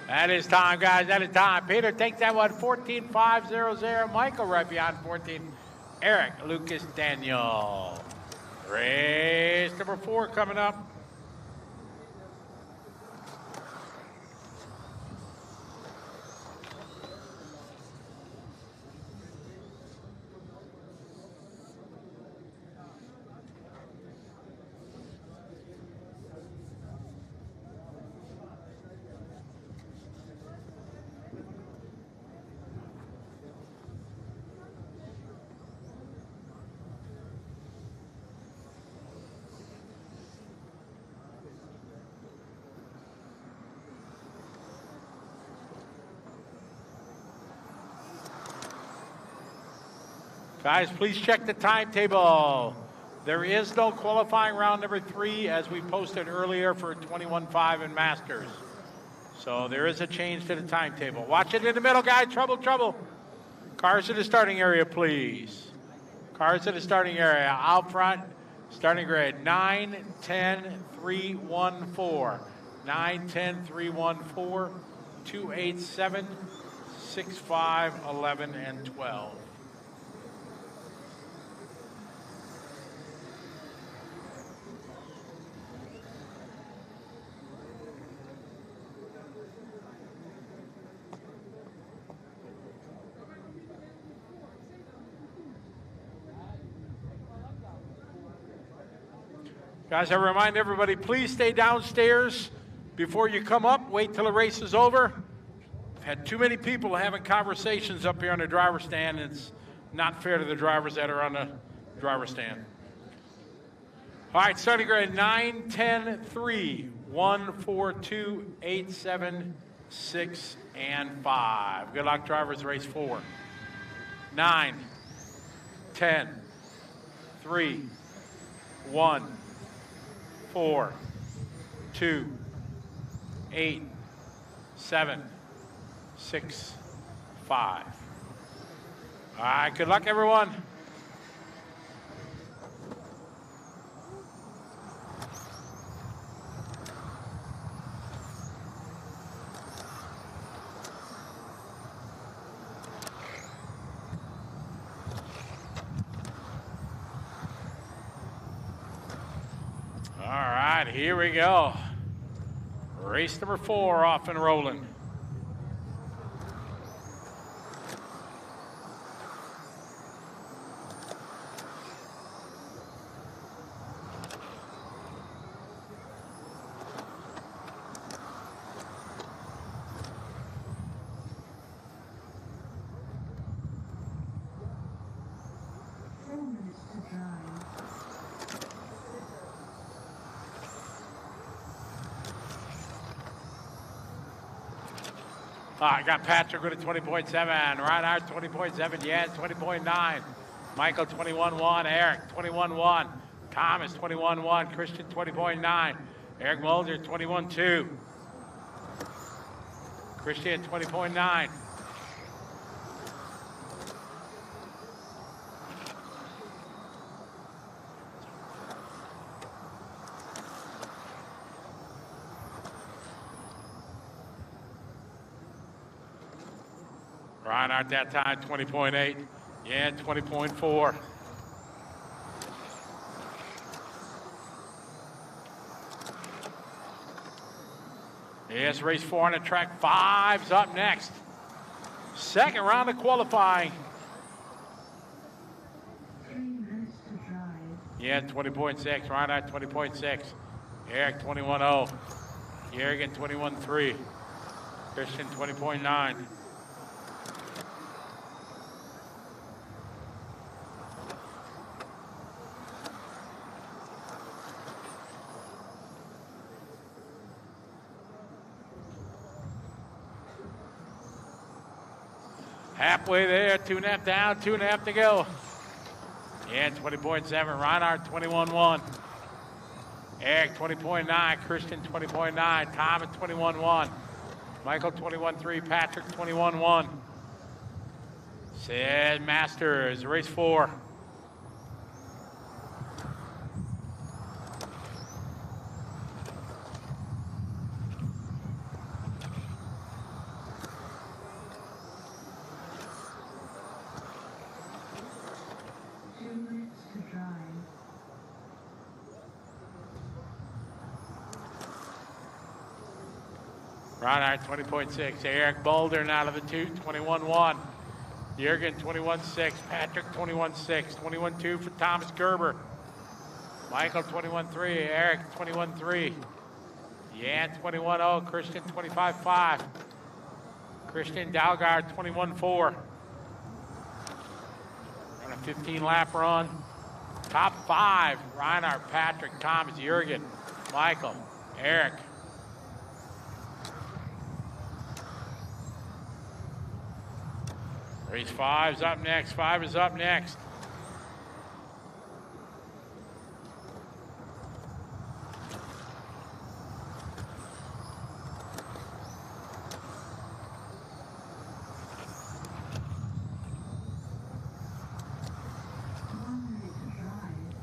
S3: That is time, guys. That is time. Peter takes that one, 14.500. Michael right behind 14. Eric, Lucas, Daniel. Race number 4 coming up. Guys, please check the timetable. There is no qualifying round number 3 as we posted earlier for 21.5 and Masters. So there is a change to the timetable. Watch it in the middle, guys. Trouble, trouble. Cars to the starting area, please. Cars to the starting area. Out front, starting grid 9, 10, 3, 1, 4. 9, 10, 3, 1, 4. 2, 8, 7, 6, 5, 11, and 12. Guys, I remind everybody, please stay downstairs before you come up. Wait till the race is over. I've had too many people having conversations up here on the driver's stand. It's not fair to the drivers that are on the driver's stand. All right, starting grid 9, 10, 3, 1, 4, 2, 8, 7, 6, and 5. Good luck, drivers, race 4. 9, 10, 3, 1, 4, 2, 8, 7, 6, 5. All right, good luck, everyone. All right, here we go. Race number 4 off and rolling. I got Patrick with a 20.7, Reinhardt 20.7, Jens 20.9, Michael 21.1, Eric 21.1, Thomas 21.1, Christian 20.9, Eric Mulder 21.2, Christian 20.9. Reinhardt that time, 20.8. Yeah, 20.4. Yes, race 4 on the track. 5's up next. Second round of qualifying.
S4: 3 minutes to drive.
S3: Yeah, 20.6. Reinhardt 20.6. Eric 21.0. Aigen 21.3. Christian 20.9. Halfway there, 2.5 down, 2.5 to go. Yeah, 20.7, Reinhardt 21.1. Eric 20.9, Christian 20.9, Thomas 21.1, Michael 21.3, Patrick 21.1. Says Masters, race 4. Reinhardt 20.6, Eric Boulder out of the 2, 21.1. Jürgen 21.6, Patrick 21.6, 21.2 for Thomas Gerber. Michael 21.3, Eric 21.3. Jan 21.0, Christian 25.5. Christian Dalgard 21.4. On a 15-lap run. Top 5, Reinhardt, Patrick, Thomas, Jürgen, Michael, Eric. Race 5's up next. 5 is up next.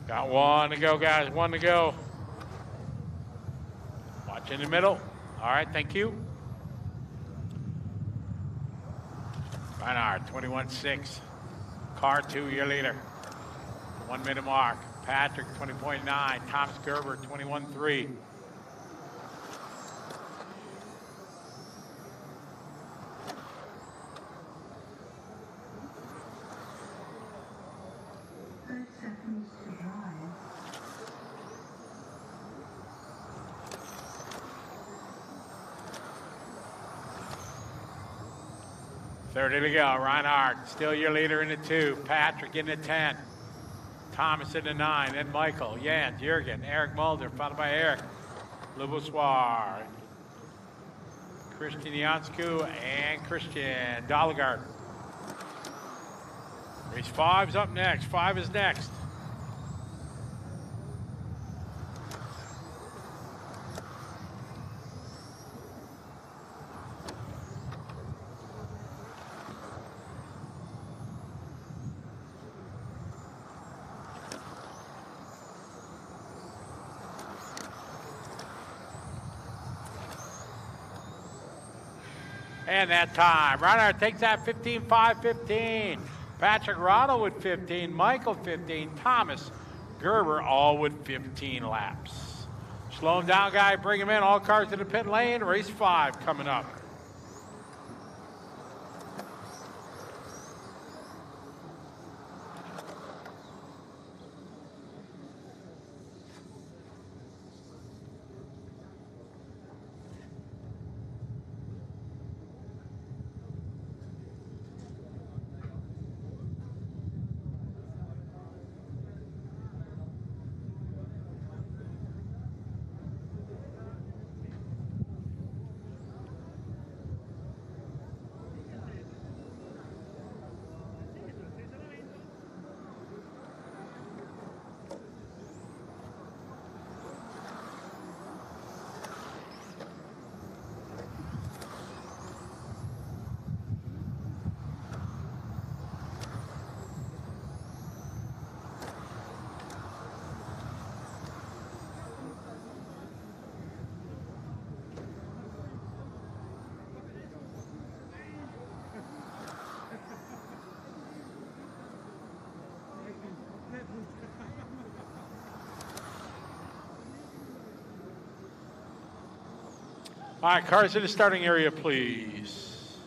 S3: Got 1 to go, guys. 1 to go. Watch in the middle. All right, thank you. Reinhardt, 21.6. Car 2, your leader. 1 minute mark. Patrick, 20.9. Thomas Gerber, 21.3. 30 to go. Reinhardt, still your leader in the 2. Patrick in the 10. Thomas in the 9. Then Michael, Jan, Jurgen, Eric Mulder, followed by Eric Leboissoir, Christian Jansku, and Christian Dallegard. Race 5's up next. 5 is next. And that time, Reinhardt takes that 15.5-15. Patrick Ronald with 15, Michael 15, Thomas Gerber all with 15 laps. Slow him down, guy, bring him in. All cars to the pit lane. Race 5 coming up. All right, cars in the starting area, please.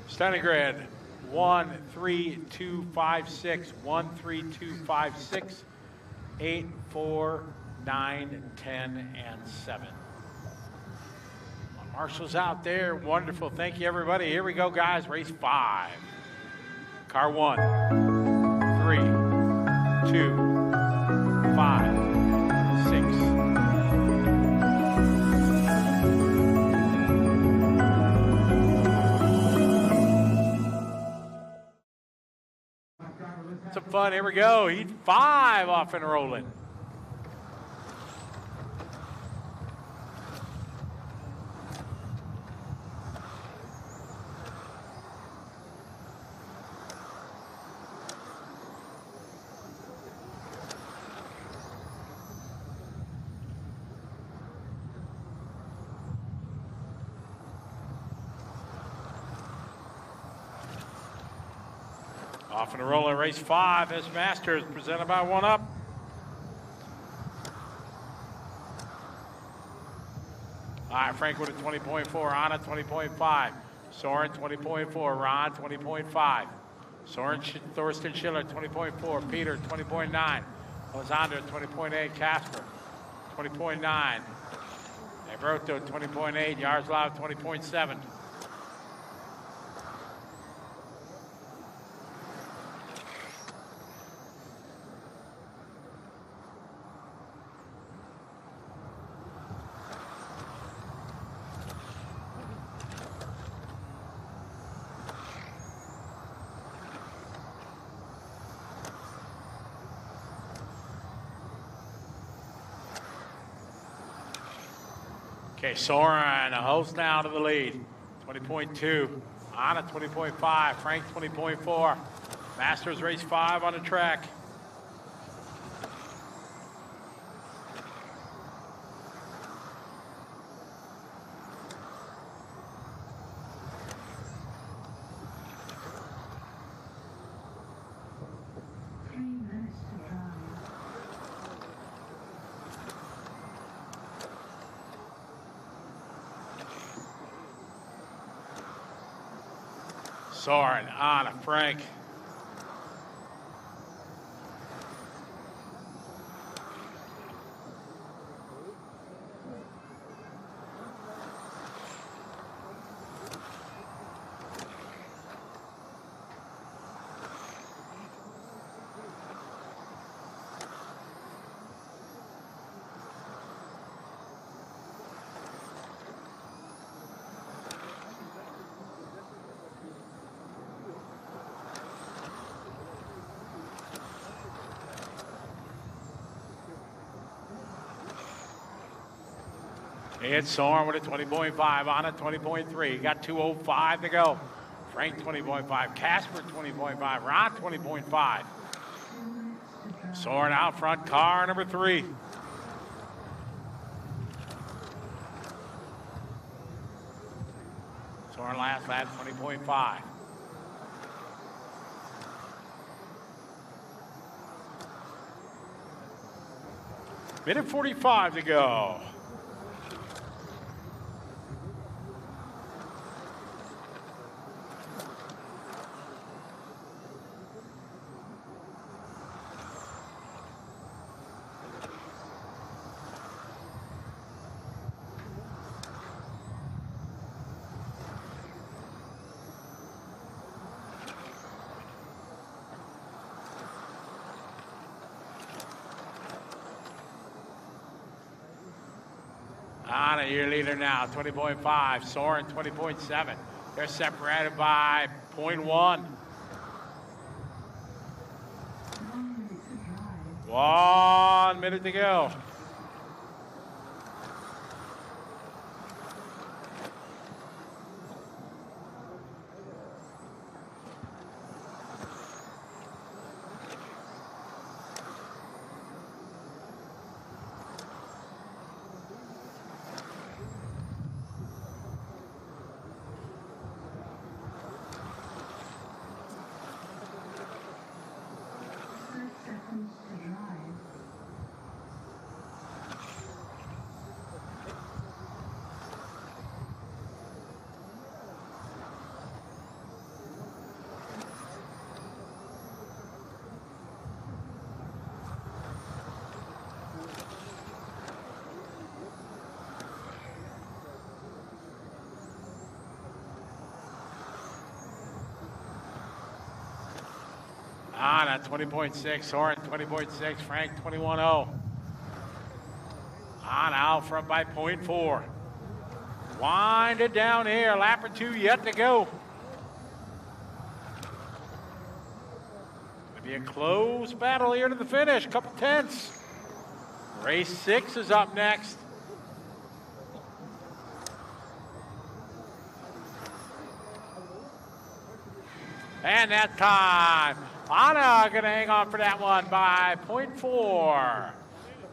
S3: Starting grid, 1, 3, 2, 5, 6, 1, 3, 2, 5, 6, 8, 4, 9, 10, and 7. Marshall's out there. Wonderful. Thank you, everybody. Here we go, guys. Race 5. Car 1, 3, 2, 5, 6. Some fun. Here we go. Heat 5 off and rolling. Off and rolling, race 5 as Masters, presented by 1UP. All right, Frank with a 20.4, Anna 20.5, Soren 20.4, Ron 20.5, Soren Thorsten Schiller 20.4, Peter 20.9, Alexander 20.8, Casper 20.9, Alberto 20.8, Yaroslav 20.7. Okay, Soren, a host now to the lead. 20.2. Anna, 20.5. Frank, 20.4. Masters race 5 on the track. Soren, Anna, Frank. It's Soren with a 20.5 on it, 20.3. Got 2:05 to go. Frank 20.5, Casper 20.5, Ron 20.5. Soren out front, car number 3. Soren last lap, 20.5. Minute 45 to go. On a year leader now, 20.5. Soren, 20.7. They're separated by 0.1. 1 minute to go. On at 20.6, Soren 20.6, Frank 21.0. On out front by 0.4. Wind it down here, lap or 2 yet to go. Gonna be a close battle here to the finish, couple tenths. Race 6 is up next. And that time, Anna gonna hang on for that one by 0.4.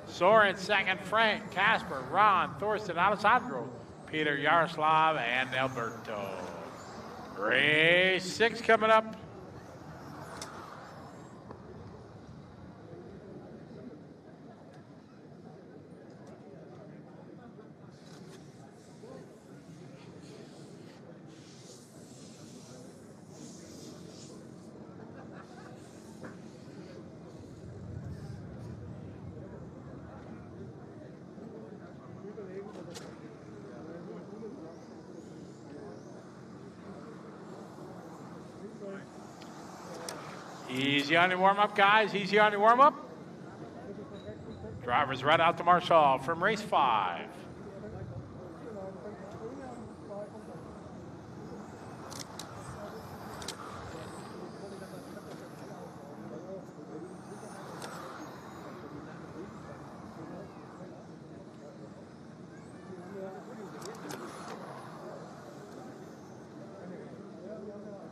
S3: Soren second, Frank, Casper, Ron, Thorsten, Alessandro, Peter, Yaroslav, and Alberto. Race 6 coming up. Easy on your warm-up, guys. Easy on your warm-up. Drivers right out to Marshall from race 5.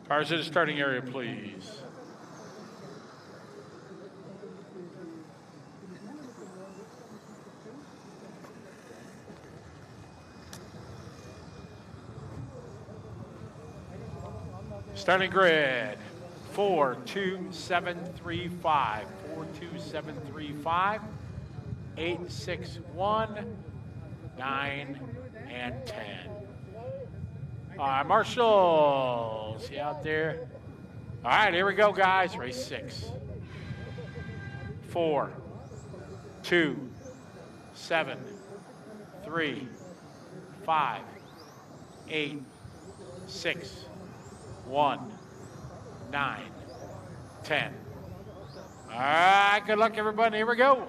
S3: Cars to the starting area, please. Starting grid, 42735, 42735, 8, 6, 1, 9, and 10. Marshall, see out there? All right, here we go, guys. Race 6. 4, 2, 7, 3, 5, 8, 6, 1, 9, 10. All right, good luck, everybody. Here we go.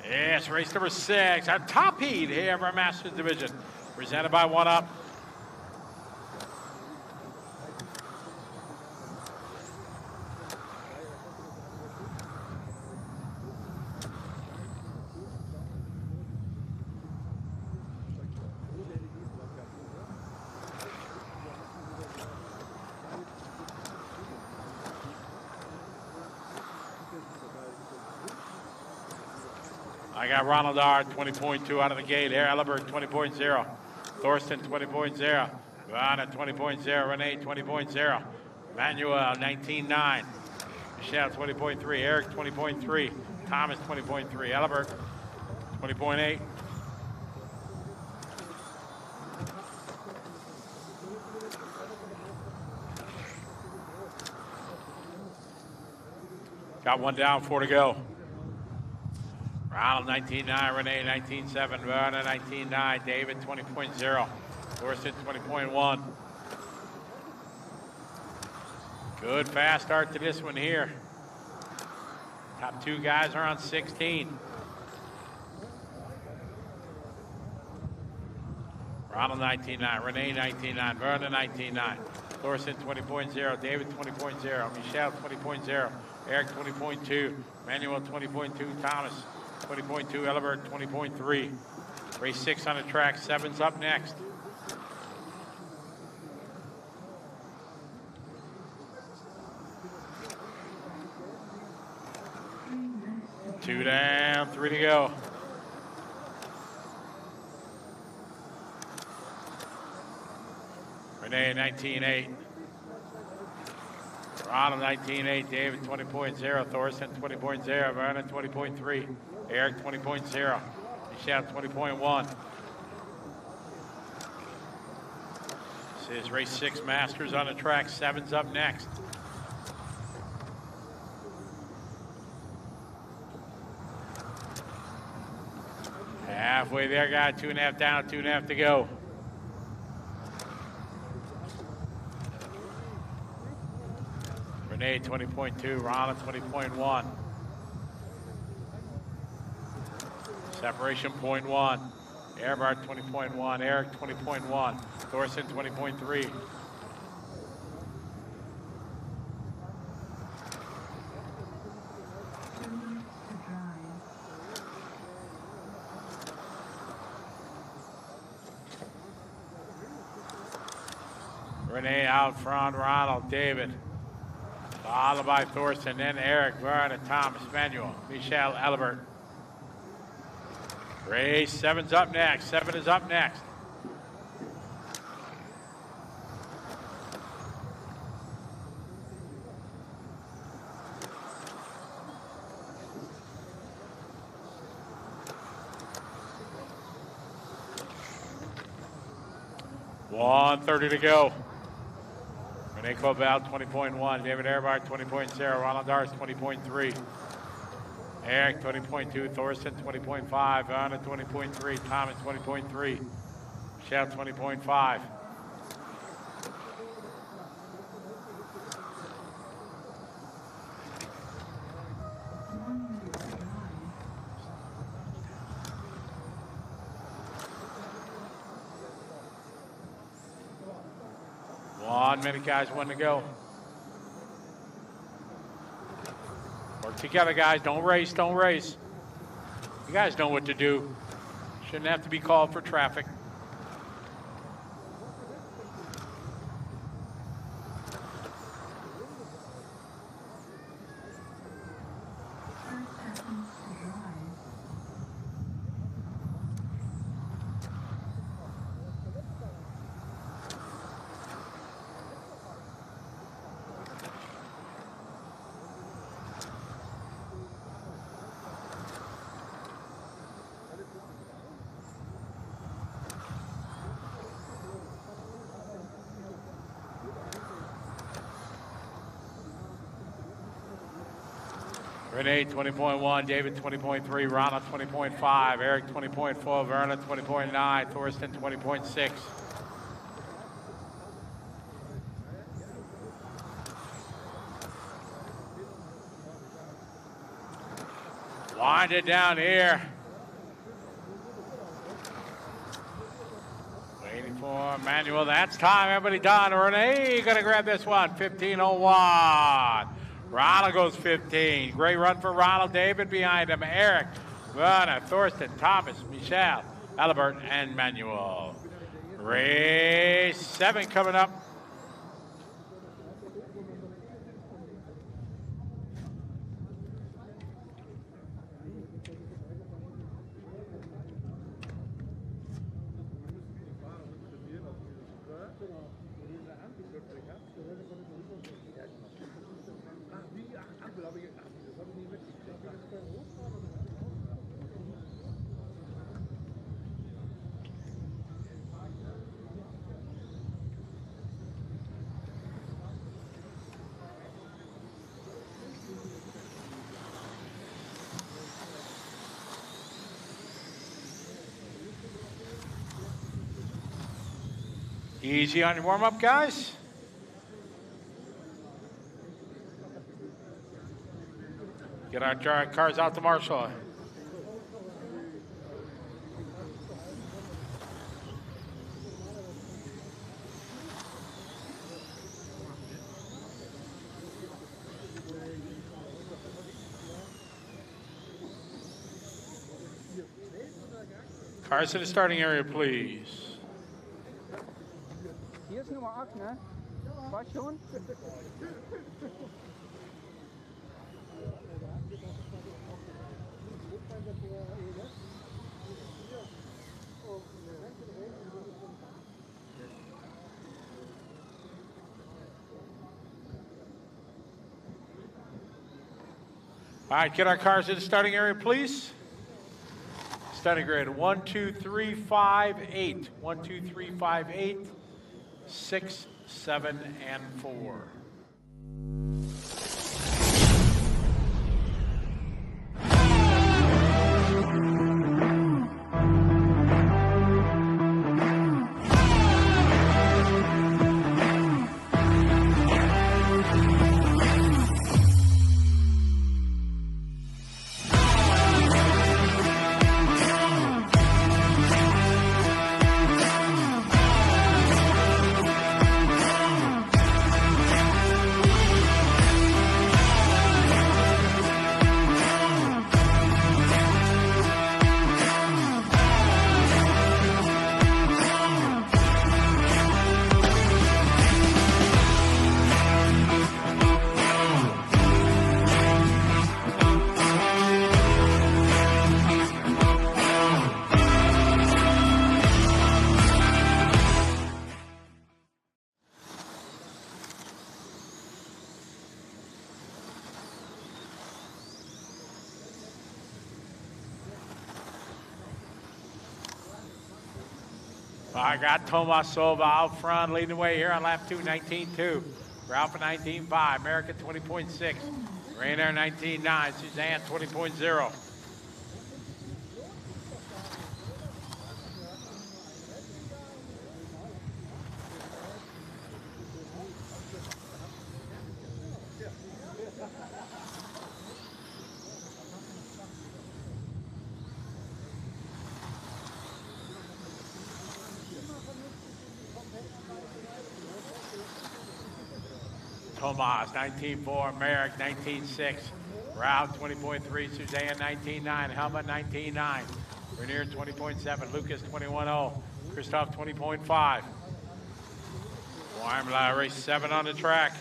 S3: Yes, race number 6, our top heat here of our Masters Division, presented by 1UP. I got Ronald R. 20.2 out of the gate. Elibert 20.0. Thorsten 20.0. Vanna 20.0. Renee 20.0. Manuel 19.9. Michelle 20.3. Eric 20.3. Thomas 20.3. Elibert 20.8. Got one down, 4 to go. Ronald 19.9, Renee 19.7, Verna 19.9, David 20.0, Thorsten 20.1. Good fast start to this one here. Top 2 guys are on 16. Ronald 19.9, Renee 19.9, Verna 19.9, Thorsten 20.0, David 20.0, Michelle 20.0, Eric 20.2, Manuel 20.2, Thomas 20.2, Elibert 20.3. Race 6 on the track, 7's up next. Two down, 3 to go. Renee 19.8. Ronald 19.8, David 20.0, Thorsten 20.0, Vernon 20.3, Eric 20.0, Michelle 20.1. This is race 6 Masters on the track, 7's up next. Halfway there, guy, 2.5 down, 2.5 to go. Renee 20.2, Ronald 20.1. Separation 0.1. Erbart 20.1, Eric 20.1, Thorsten 20.3. Renee out front, Ronald, David. Followed by Thorsten, then Eric, Vernon, Thomas, Manuel, Michelle, Elibert. Race 7's up next. 7 is up next. $1:30 to go. Renee Cobell, 20.1. David Erbart, 20.0. Ronald Dars, 20.3. Eric, 20.2. Thorsten, 20.5. Anna, 20.3. Thomas, 20.3. Michelle, 20.5. One minute, guys, 1 to go. Work together, guys. Don't race, don't race. You guys know what to do. Shouldn't have to be called for traffic. Renee 20.1, David 20.3, Ronald 20.5, Eric 20.4, Verna 20.9, Thorsten 20.6. Wind it down here. Waiting for Manuel. That's time. Everybody done. Renee gonna grab this one. 15:01. Ronald goes 15. Great run for Ronald. David behind him. Eric, Verna, Thorsten, Thomas, Michelle, Alibert, and Manuel. Race 7 coming up. Easy on your warm-up, guys. Get our cars out to Marshall. Cars to the starting area, please.
S11: Hier ist Nummer 8, ne? War schon?
S3: All right, get our cars to the starting area, please. Starting grid 1, 2, 3, 5, 8. 1, 2, 3, 5, 8. 6, 7, and 4. I got Tomas Silva out front, leading the way here on lap 2, 19.2. Ralph 19.5, America 20.6, Rainier 19.9, Suzanne 20.0. Tomas, 19.4, Merrick, 19.6, Ralph, 20.3, Suzanne, 19.9, Helmut, 19.9, Rainier, 20.7, Lucas, 21.0, Christoph, 20.5. Weimler, race 7 on the track.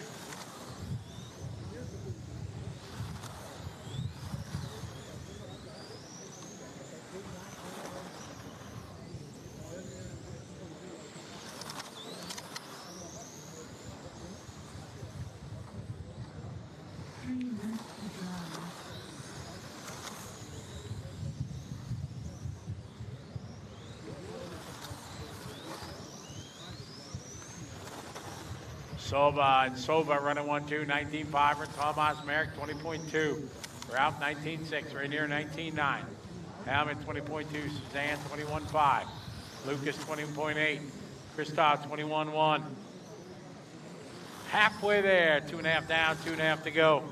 S3: Silva running 1-2, 19.5 for Tomas Merrick, 20.2. Ralph, 19.6. Rainier, 19.9. Helmut, 20.2. Suzanne, 21.5. Lucas, 20.8. Christoph, 21.1. Halfway there, 2.5 down, 2.5 to go.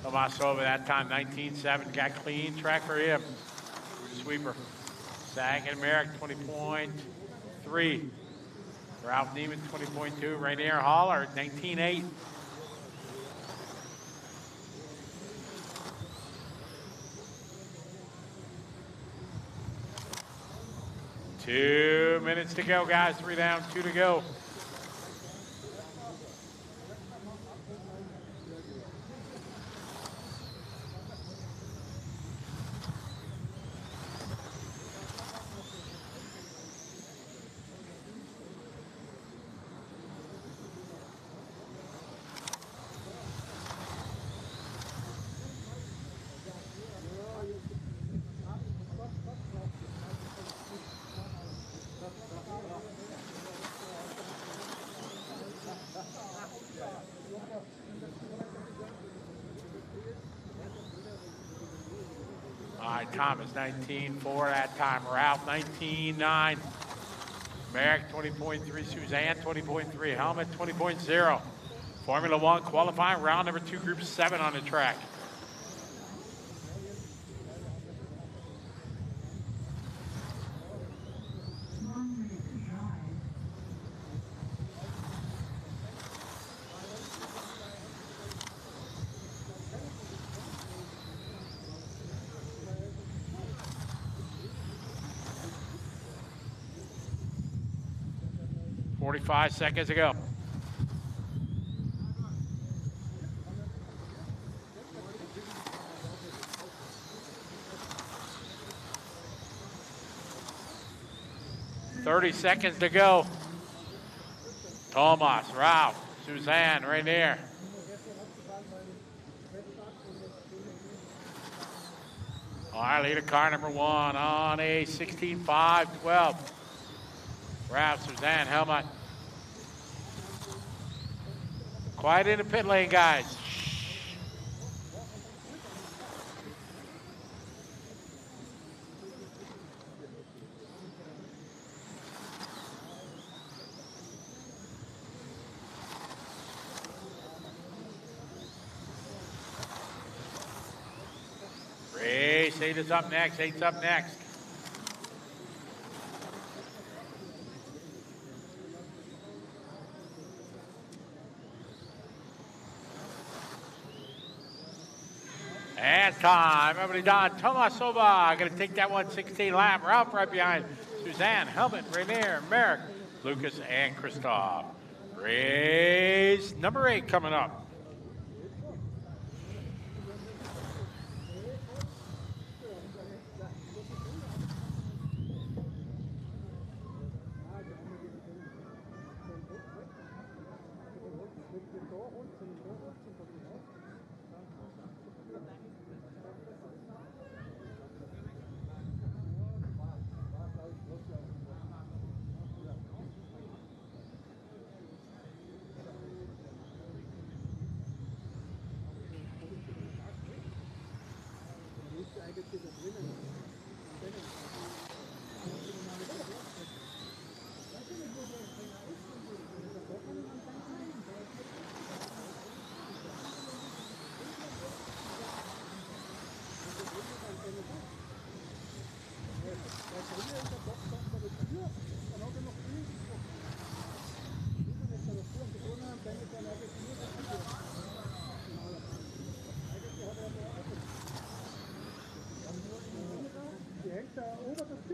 S3: Tomas Silva that time, 19.7. Got clean track for him. Sweeper. Sagan Merrick, 20.3. Ralph Neiman, 20.2. Rainier Haller, 19.8. Two minutes to go, guys. 3 down, 2 to go. All right, Thomas, 19.4 that time. We're out 19.9. Merrick, 20.3. Suzanne, 20.3. Helmet, 20.0. Formula One qualifying round number 2, Group 7 on the track. Forty-five seconds to go. Thirty seconds to go. Thomas, Ralph, Suzanne, right there. All right, leader car number 1 on a 16.5.12. Ralph, Suzanne, Helmut. Quiet in the pit lane, guys. Race 8 is up next. 8's up next. And time. Everybody done. Tomasova going to take that 116 lap. Ralph right behind. Suzanne, Helmut, Rainier, Merrick, Lucas, and Christoph. Race number 8 coming up.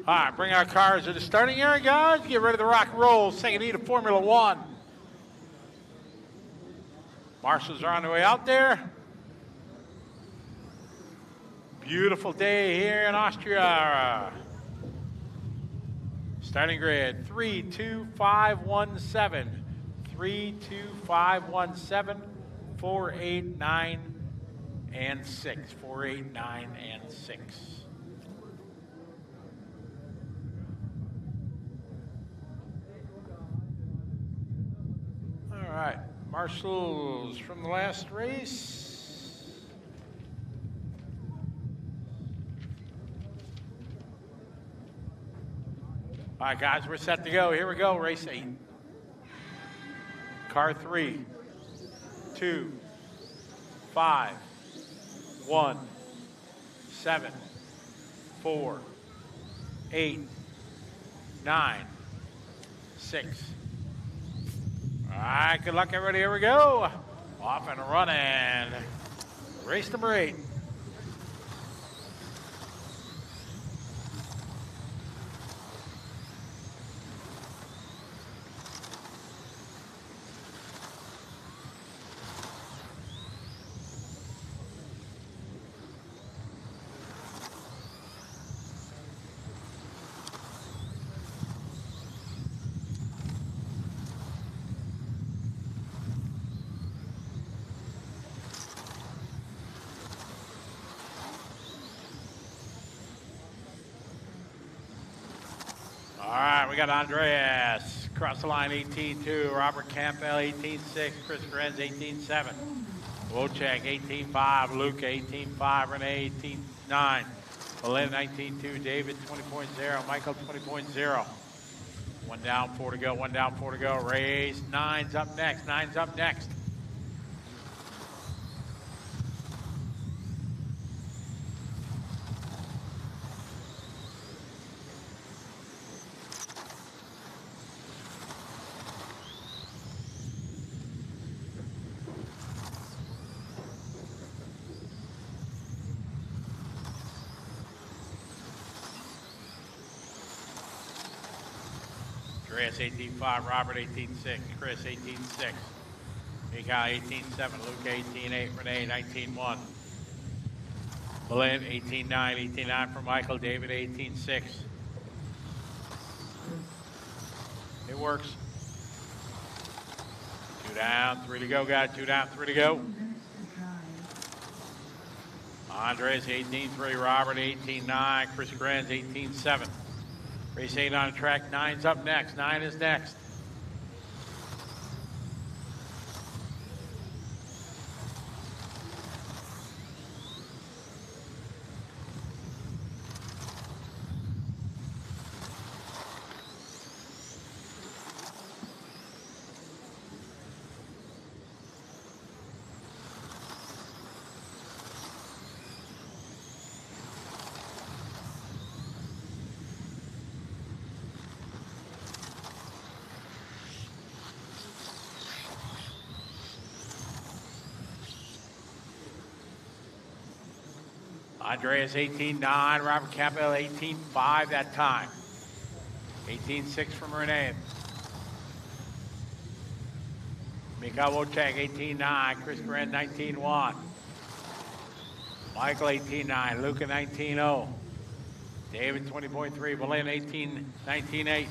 S3: All right, bring our cars to the starting area, guys. Get ready to rock and roll. Second heat of Formula One. Marshals are on their way out there. Beautiful day here in Austria. Starting grid 32517. 32517. 489 and 6. 489 and 6. All right, marshals from the last race. All right, guys, we're set to go. Here we go, race 8. Car 3, 2, 5, 1, 7, 4, 8, 9, 6. All right, good luck, everybody. Here we go. Off and running. Race number 8. We got Andreas across the line, 18.2. Robert Campbell, 18.6. Chris Renz, 18.7. Wojciech, 18.5. Luke, 18.5. Renee, 18.9. Berlin 19.2, David 20.0, Michael 20.0. 1 down, 4 to go, 1 down, 4 to go. Race, nine's up next, nine's up next. Chris 18.5, Robert 18.6, Chris 18.6, Mika 18.7, Luke 18.8, Renee 19.1, Berlin 18.9, 18.9 for Michael, David 18.6. It works. 2 down, 3 to go, guys. 2 down, 3 to go. Andres 18.3, Robert 18.9, Chris Grenz 18.7. Race 8 on the track, 9's up next. 9 is next. Andreas 18.9, Robert Campbell 18.5 that time. 18.6 from Renee. Mika Wojcik 18.9, Chris Grant 19.1. Michael 18.9, Luca 19.0. David 20.3, Berlin 19.8.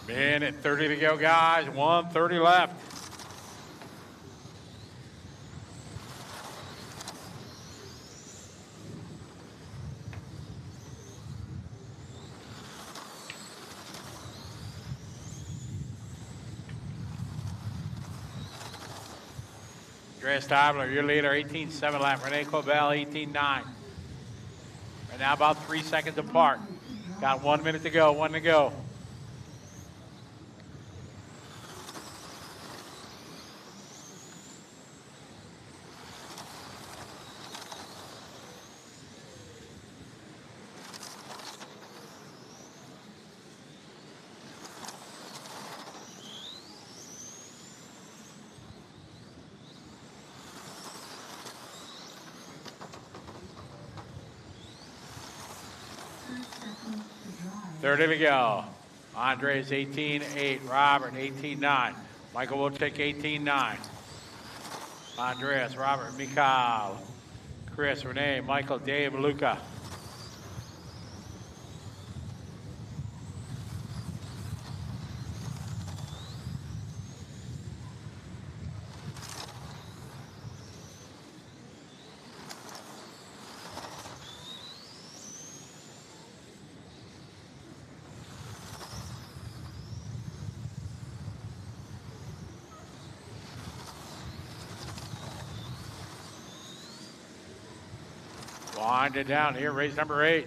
S3: Minute 30 to go, guys. 1:30 left. Andreas Stabler, your leader, 18.7 lap. Renee Cobell, 18.9. Right now about 3 seconds apart. Got 1 minute to go, 1 to go. Third to go. Andres 18.8. Robert 18.9. Michael will take 18.9. Andreas, Robert, Mikhail, Chris, Renee, Michael, Dave, Luca. Winding down here, race number 8.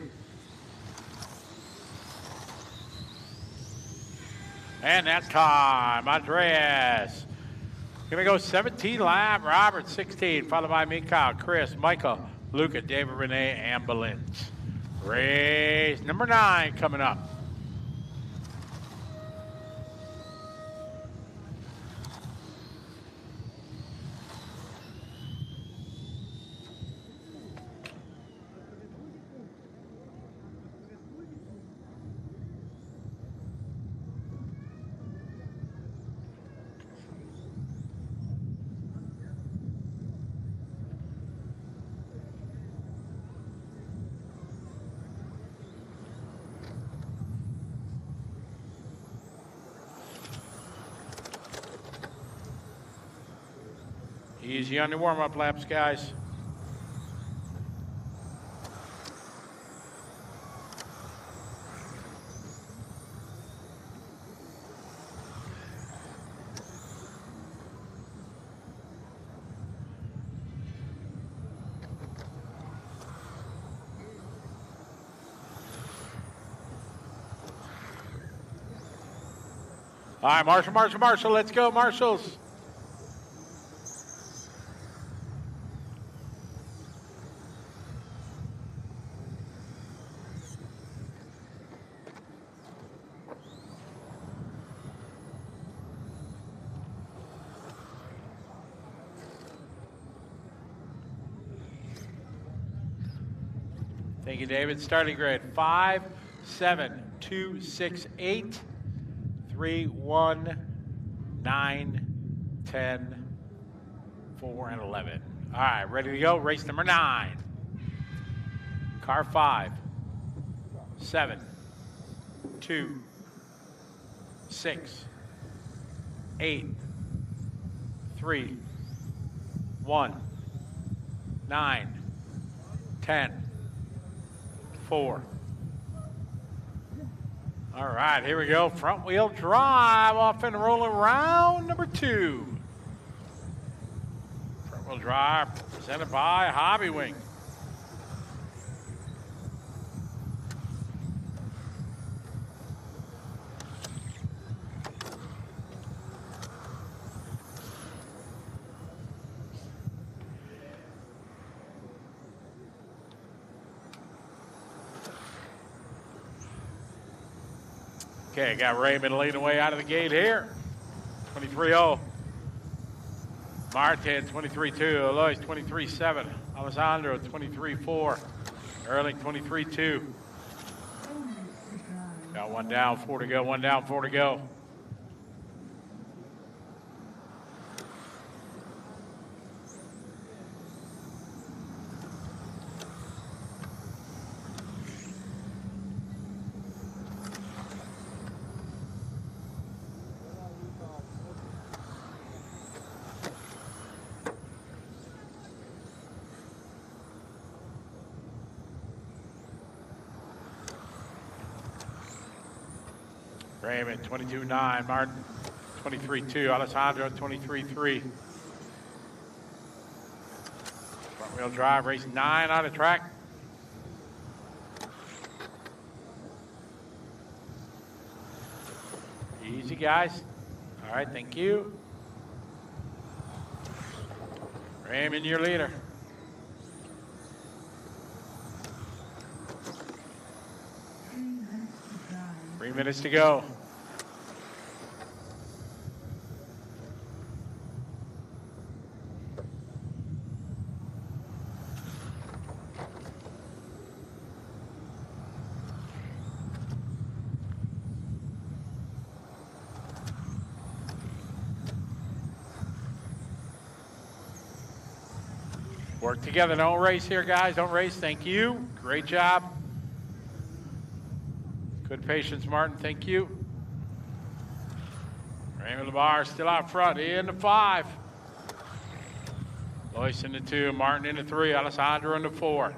S3: And that's time. Andreas. Gonna go 17 lap. Robert 16, followed by Mikhail, Chris, Michael, Luca, David, Renee, and Belins. Race number 9 coming up. Easy on the warm-up laps, guys. All right, Marshall, let's go, Marshals. Thank you, David. Starting grid 5, 7, 2, 6, 8, 3, 1, 9, 10, 4, and 11. All right, ready to go. Race number 9. Car 5, 7, 2, 6, 8, 3, 1, 9, 10, 4. All right, here we go. Front wheel drive off and rolling round number 2. Front wheel drive presented by Hobby Wing. Okay, got Raymond leading away out of the gate here. 23-0. Martin, 23-2. Alois, 23-7. Alessandro, 23-4. Erling, 23-2. Got one down, 4 to go. One down, 4 to go. Raymond, 22-9. Martin, 23-2. Alessandro, 23-3. Front wheel drive, race 9 on the track. Easy, guys. All right, thank you. Raymond, your leader. Three minutes to go. Work together, don't race here, guys. Don't race, thank you. Great job. Good patience, Martin, thank you. Raymond Labar still out front, in the 5. Lois in the 2, Martin in the 3, Alessandro in the 4.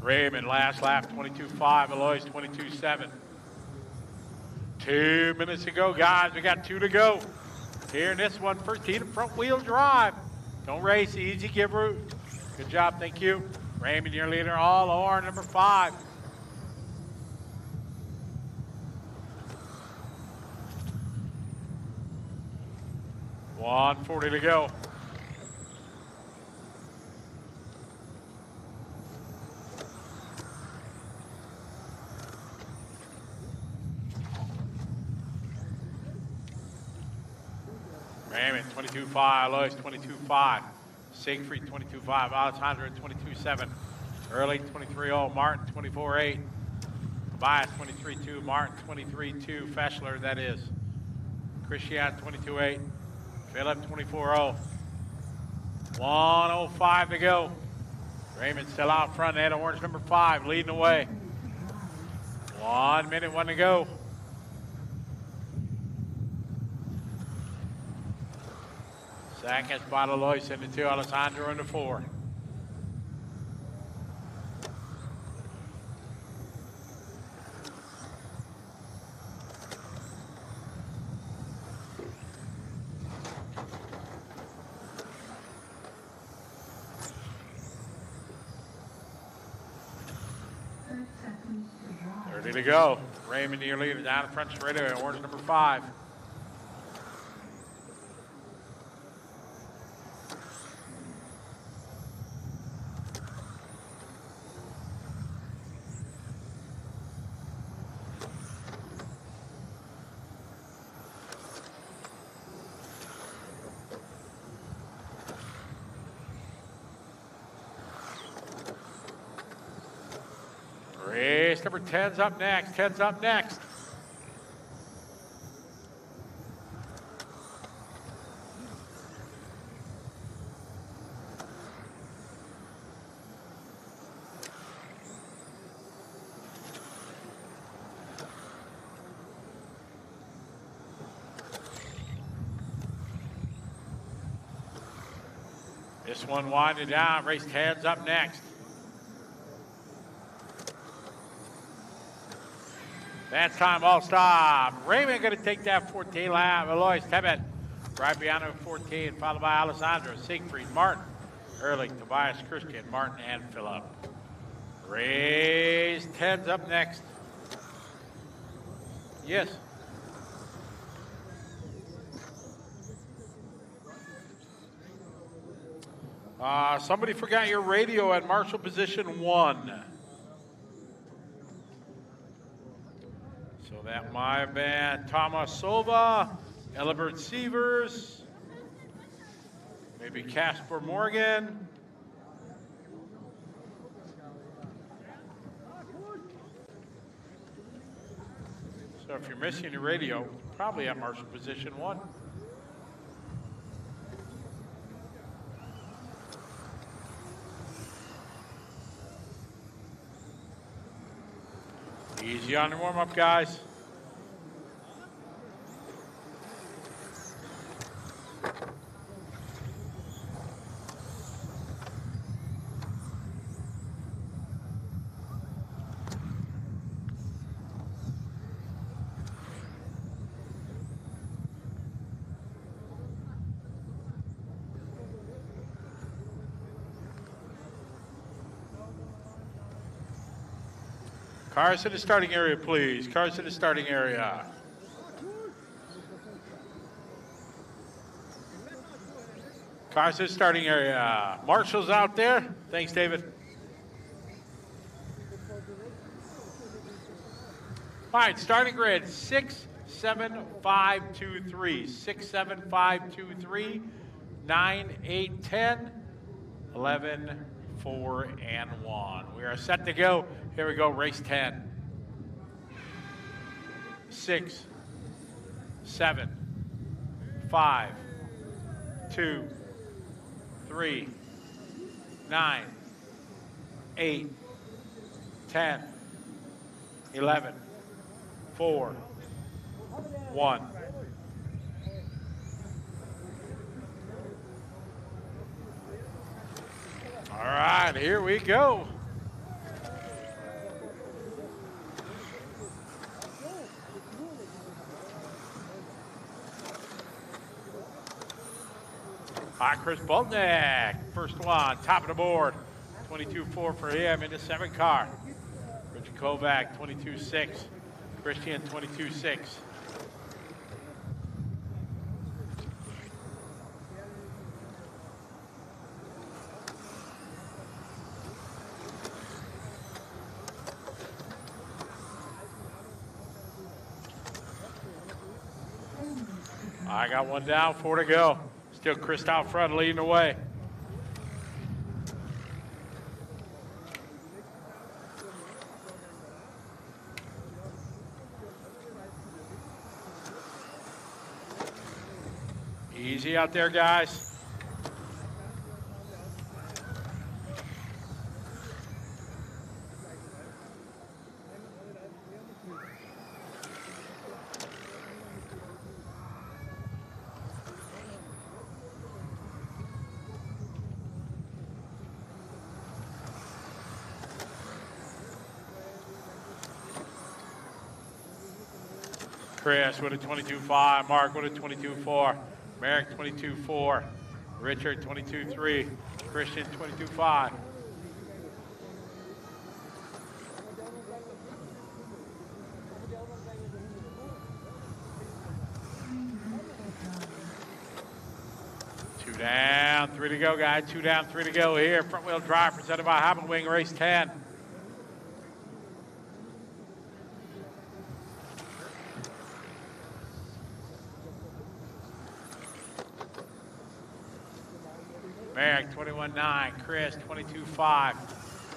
S3: Raymond, last lap, 22.5. Alois, 22.7. 2 minutes to go, guys. We got 2 to go. Here in this one, first heat of front wheel drive. Don't race, easy, give route. Good job, thank you. Raymond, your leader, all or number 5. $140 to go. Raymond, 22.5. Lois, 22.5. Siegfried, 22.5. Alessandro, 22.7. Early, 23.0. Martin, 24.8. Tobias, 23.2. Martin, 23.2. Feshler, that is. Christian, 22.8. Phillip 24-0. 1:05 to go. Raymond still out front. They had orange number 5 leading the way. 1 minute, 1 to go. Second spot Alois in the 2, Alessandro in the 4. Ready to go. Raymond, your leader, down in front straight away. Orange number 5. Race number 10's up next. 10's up next. This one winding down. Race 10's up next. That's time, all stop. Raymond going to take that 14 lap. Alois Tebet right behind him 14, followed by Alessandro, Siegfried, Martin, Ehrlich, Tobias, Christian, Martin, and Phillip. Race 10's up next. Yes. Somebody forgot your radio at Marshall position 1. So that might have been Thomas Silva, Elibert Sievers, maybe Casper Morgan. So if you're missing your radio, probably at Marshall position 1. Easy on the warm-up, guys. Cars to the starting area, please. Cars to the starting area. Cars to the starting area. Marshall's out there. Thanks, David. All right, starting grid, 6, 7, 5, 2, 3. 6, 7, 5, 2, 3. 9, 8, 10, 11, 4, and 1. We are set to go. Here we go, race 10. 6, 7, 5, 2, 3, 9, 8, 10, 11, 4, 1. All right, here we go. Chris Boltnick, first one, top of the board. 22.4 for him in the 7 car. Richard Kovac, 22.6. Christian, 22.6. I got one down, 4 to go. Still Chris out front leading the way. Easy out there, guys. Chris with a 22.5, Mark with a 22.4, Merrick 22.4, Richard 22.3, Christian 22.5. Two down, 3 to go, guys. 2 down, 3 to go here. Front wheel drive presented by Hobbit Wing, race 10. Merrick 21.9, Chris 22.5,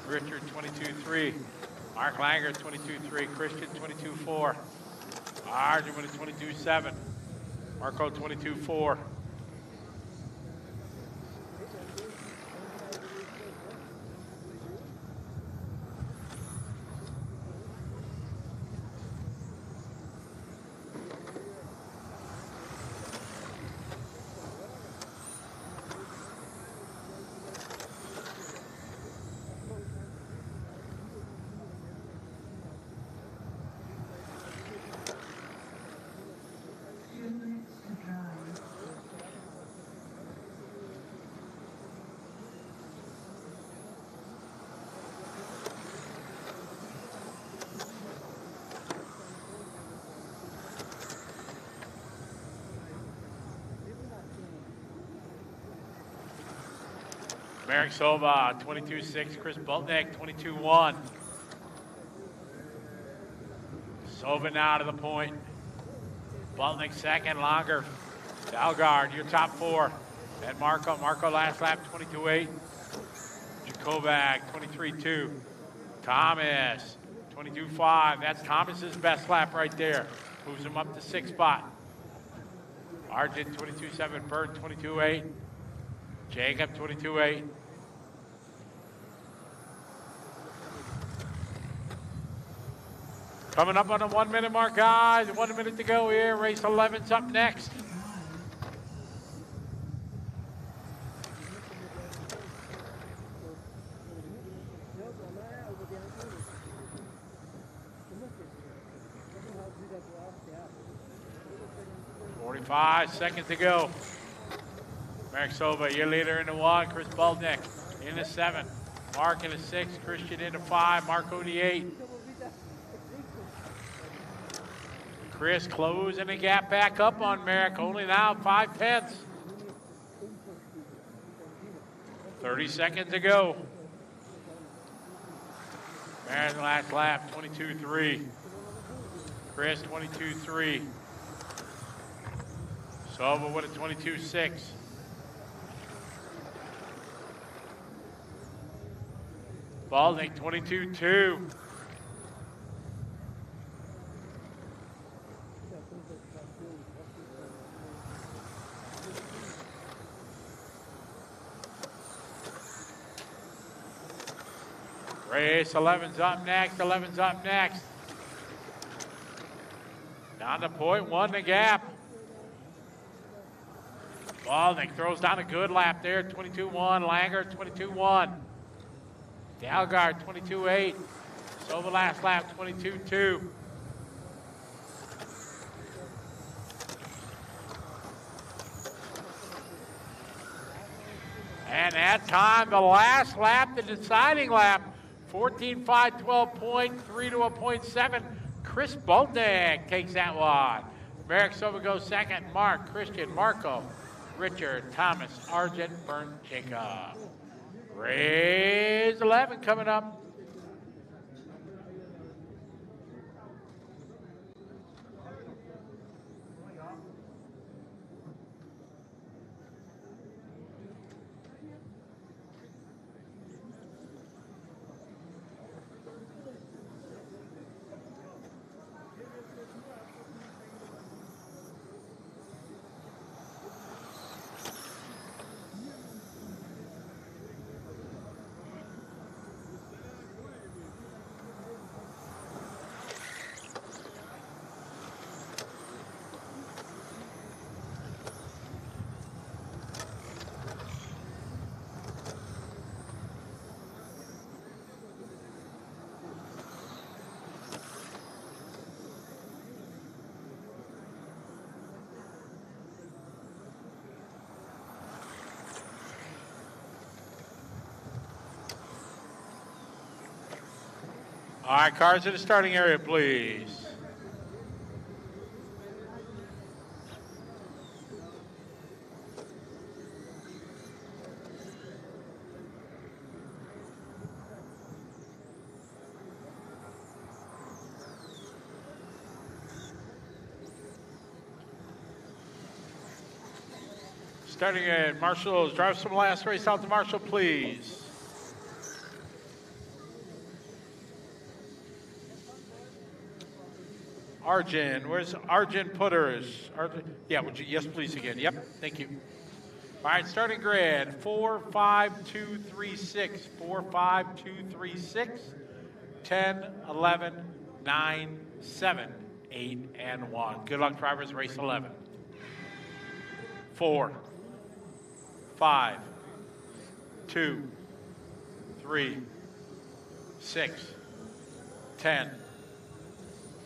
S3: Richard 22.3, Mark Langer 22.3, Christian 22.4, Arjun with a 22.7, Marco 22.4. Merrick Silva, 22.6. Chris Bultnick, 22.1. Silva now to the point. Bultnick second, Longer. Dalgard, your top 4. And Marco last lap, 22.8. Jakovac, 23.2. Thomas, 22.5. That's Thomas's best lap right there. Moves him up to 6th spot. Arjun, 22.7. Bird, 22.8. Jacob, 22.8. Coming up on the 1 minute mark, guys. 1 minute to go here. Race 11's up next. .45 seconds to go. Mark Silva, your leader in the 1. Chris Bultnick in the 7. Mark in the 6. Christian in the 5. Marco the 8. Chris closing the gap back up on Merrick, only now 5 tenths. 30 seconds to go. Merrick's last lap, 22.3. Chris, 22.3. Silva with a 22.6. Balding, 22.2. Race 11's up next. 11's up next. Down to .1 the gap. Balding throws down a good lap there. 22.1. Langer 22.1. Dalgard 22.8. Silva last lap 22.2. And that time, the last lap, the deciding lap. 14.5, 12.3 to a .7. Chris Bultnick takes that one. Merrick Silva goes second. Mark, Christian, Marco, Richard, Thomas, Argent, Burnt, Jacob. Race 11 coming up. All right, cars in the starting area, please. Starting at Marshall's, drive some last race out to Marshall, please. Arjun, where's Arjun Putters? Arjun, yeah, would you, yes, please again. Yep, thank you. All right, starting grid, 4, 5, 2, 3, 6, 4, 5, 2, 3, 6, 10, 11, 9, 7, 8, and 1. Good luck, drivers, race 11. 4, 5, 2, 3, 6, 10,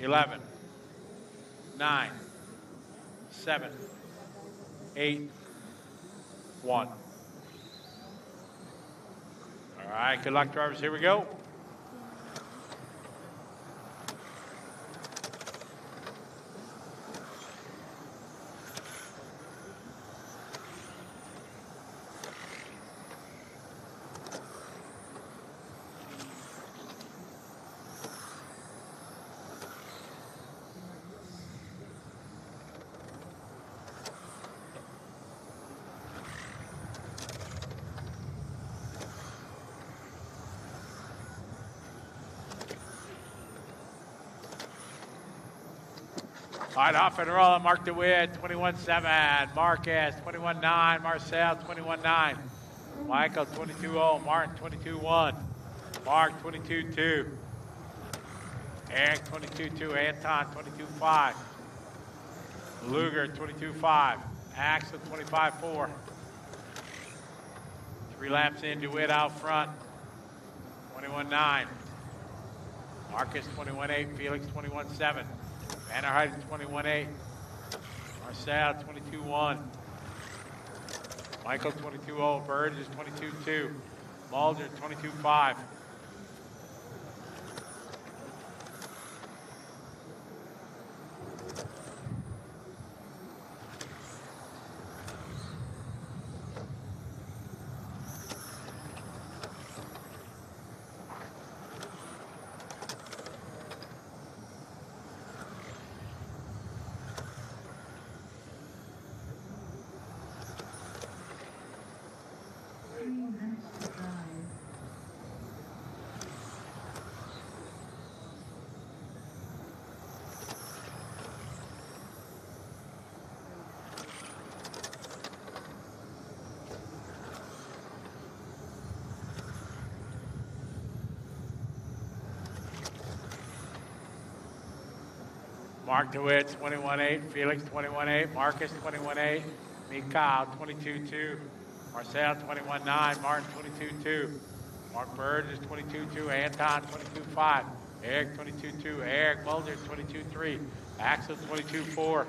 S3: 11, 9, 7, 8, 1. All right, good luck, drivers. Here we go. All right, off and rolling. Mark DeWitt, 21-7. Marquez, 21-9. Marcel, 21-9. Michael, 22-0. Martin, 22-1. Mark, 22-2. Eric, 22-2. Anton, 22-5. Luger, 22-5. Axel, 25-4. 3 laps in, DeWitt out front. 21-9. Marcus, 21-8. Felix, 21-7. Vanderheiden, 21-8. Marcel, 22-1. Michael, 22-0. Burgess, 22-2. Mulder, 22-5. Mark DeWitt, 21-8. Felix, 21-8. Marcus, 21-8. Mikhail, 22-2. Marcel, 21-9. Martin, 22-2. Mark Burgess, 22-2. Anton, 22-5. Eric, 22-2. Eric Mulder, 22-3. Axel, 22-4.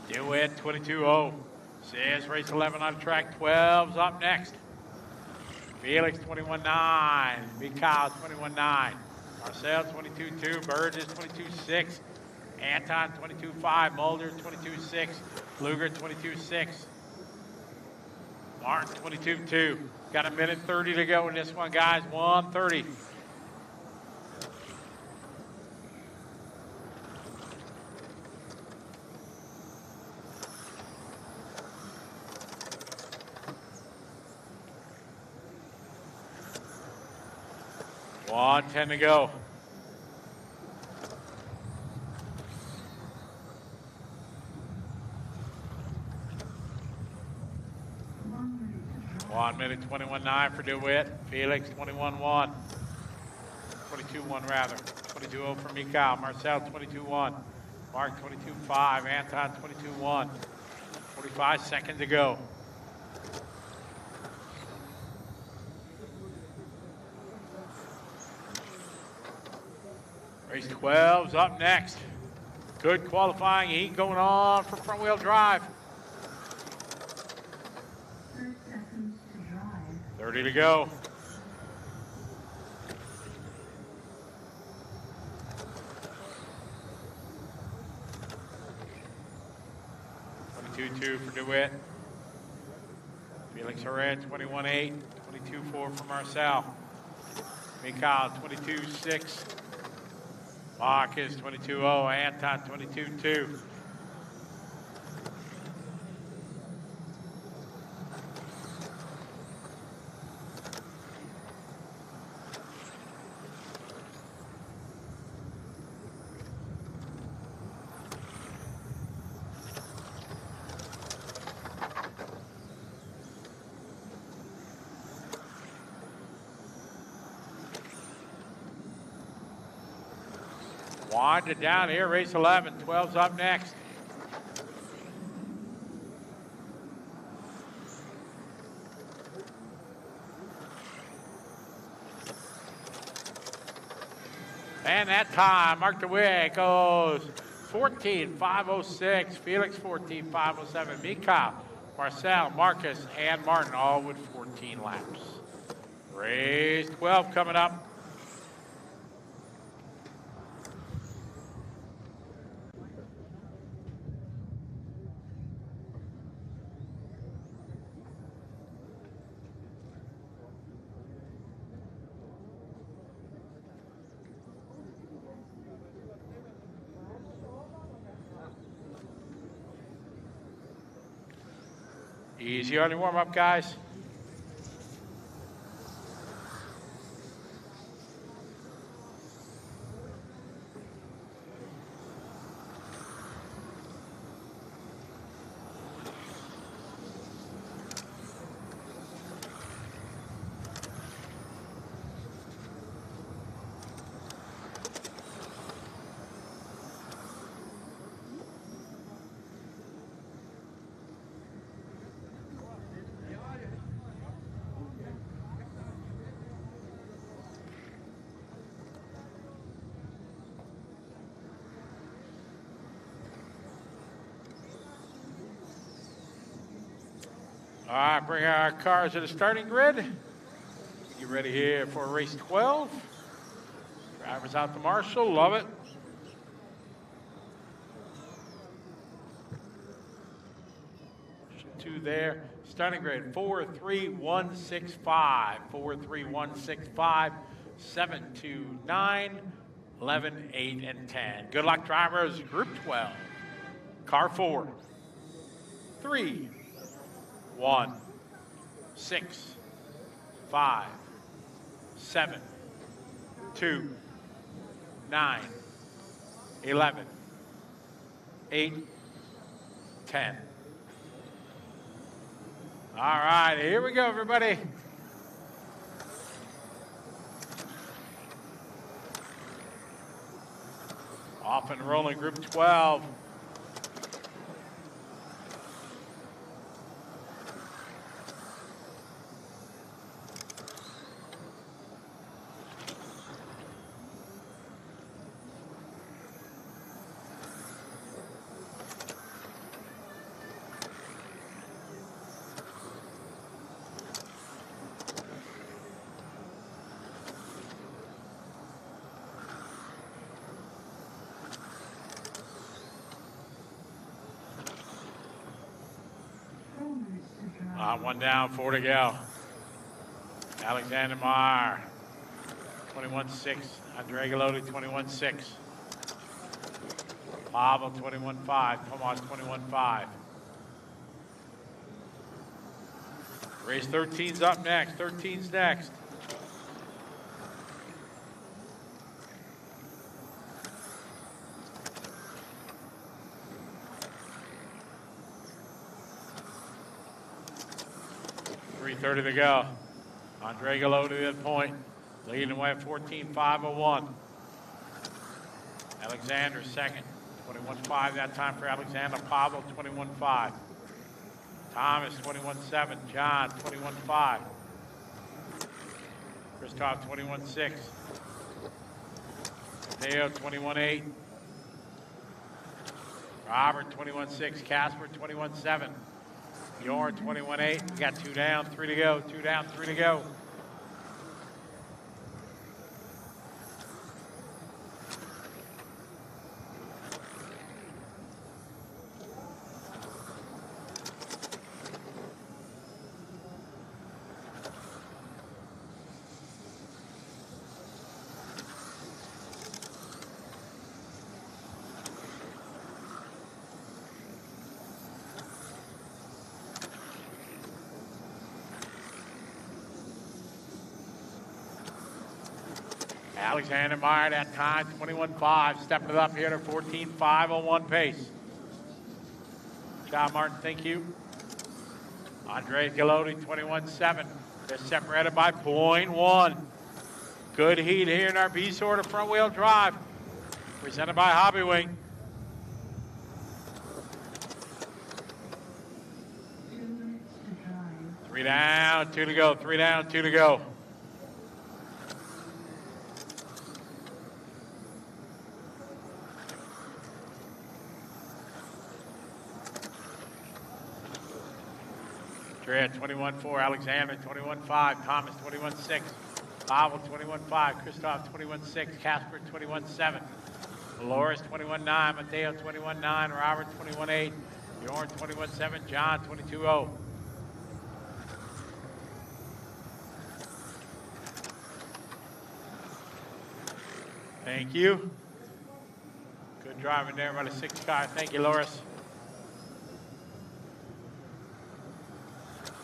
S3: DeWitt, 22-0. Says race 11 on track. 12's up next. Felix, 21-9. Mikhail, 21-9. Marcel, 22-2. Burgess, 22-6. Anton, 22-5. Mulder, 22-6. Luger, 22-6. Martin, 22-2. Got a minute 30 to go in this one, guys. 1:30. On 10 to go. One minute 21.9 for DeWitt. Felix 21.1. 22-1 rather. 22-0 for Mikhail. Marcel 22-1. Mark 22-5. Anton 22-1. 45 seconds to go. Race 12's up next. Good qualifying heat going on for front wheel drive.
S4: 30 seconds to drive.
S3: 30 to go. Two for DeWitt. Felix Herrera, 21-8. 22-4 for Marcel. Mikhail, 22-6. Marcus, 22-0. Anton, 22-2. Winding down here, race 11. 12's up next. And that time, Mark DeWitt goes 14.506. Felix 14.507. Mikhail, Marcel, Marcus, and Martin all with 14 laps. Race 12 coming up. Easy on your warm-up, guys. All right, bring our cars to the starting grid. Get ready here for race 12. Drivers out to Marshall, love it. Two there. Starting grid 4, 3, 1, 6, 5. 4, 3, 1, 6, 5. 7, 2, 9, 11, 8, and 10. Good luck, drivers. Group 12. Car 4, 3, 1, 6, 5, 7, 2, 9, 11, 8, 10. All right, here we go, everybody. Off and rolling, group 12. One down, 4 to go. Alexander Meyer, 21-6. Andre Galoti, 21-6. Pavel, 21-5. Tomas, 21-5. Race 13's up next. 13's next. .330 to go. Andre Gallo to the point. Leading away at 14.501. Alexander second. 21.5 that time for Alexander. Pavel 21.5. Thomas 21.7. John 21.5. Christoph 21.6. Mateo 21.8. Robert 21.6. Casper 21.7. Bjorn 21.8. We got 2 down, 3 to go. 2 down, 3 to go. Alexander Meyer that time, 21.5, stepping it up here to 14.501 pace. John Martin, thank you. Andre Galoti, 21.7. They're separated by 0.1. Good heat here in our B sort of front wheel drive, presented by Hobby Wing. Three down, 2 to go, 3 down, 2 to go. Drea 21.4, Alexander 21.5, Thomas 21.6, Pavel 21.5, Christoph 21.6, Casper 21.7, Loris 21.9, Mateo 21.9, Robert 21.8, Bjorn 21.7, John 22.0. Thank you. Good driving there by the 6 car. Thank you, Loris.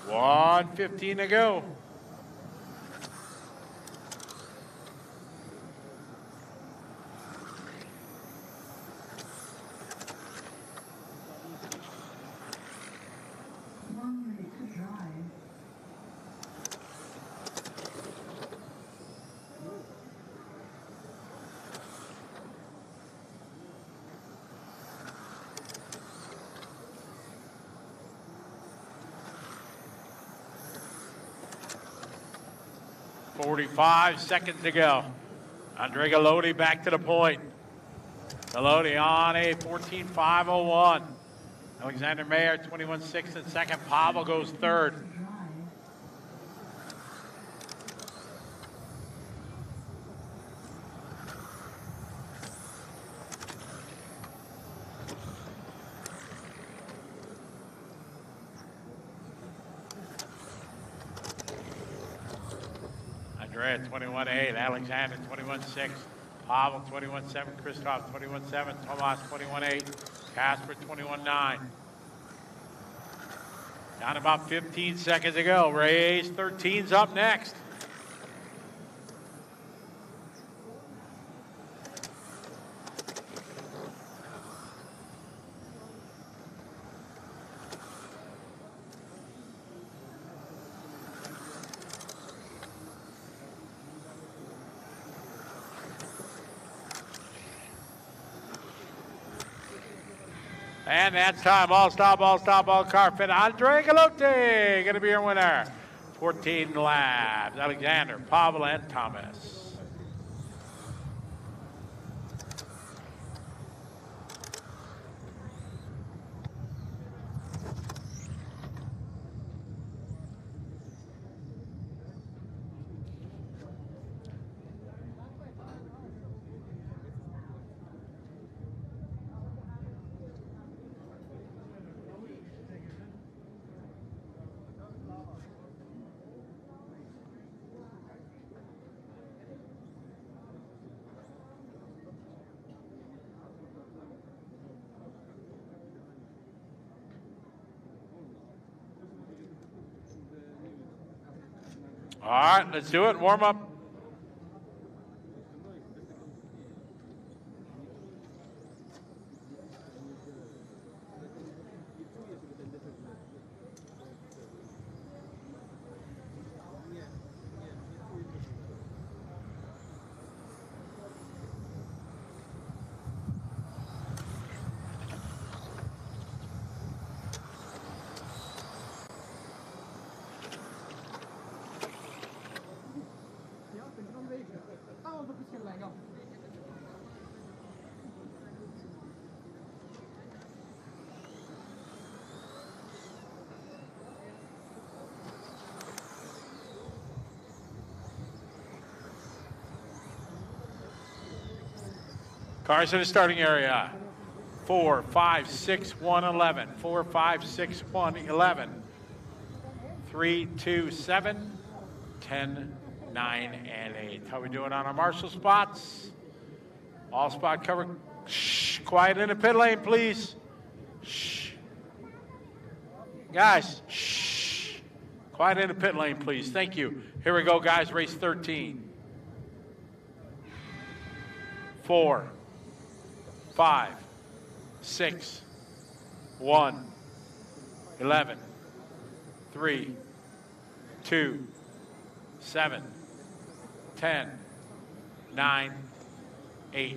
S3: 1:15 to go. .45 seconds to go. Andre Galoti back to the point. Galoti on a 14.501. Alexander Mayer 21.6 in second. Pavel goes third. Andrea 21.8, Alexander 21.6, Pavel 21.7, Christoph 21.7, Tomas 21.8, Casper 21.9. Down about 15 seconds to go. Race 13's up next. And that's time. All stop, all car fit. Andre Galoti going to be your winner. 14 laps. Alexander, Pavel, and Thomas. All right, let's do it. Warm up. Cars in the starting area. 4, 5, 6, 1, 11. 4, 5, 6, 1, 11. 3, 2, 7, 10, 9, and 8. How we doing on our marshal spots? All spot cover. Shh. Quiet in the pit lane, please. Shh. Guys, shh. Quiet in the pit lane, please. Thank you. Here we go, guys. Race 13. 4, 5, 6, 1, 11, 3, 2, 7, 10, 9, 8.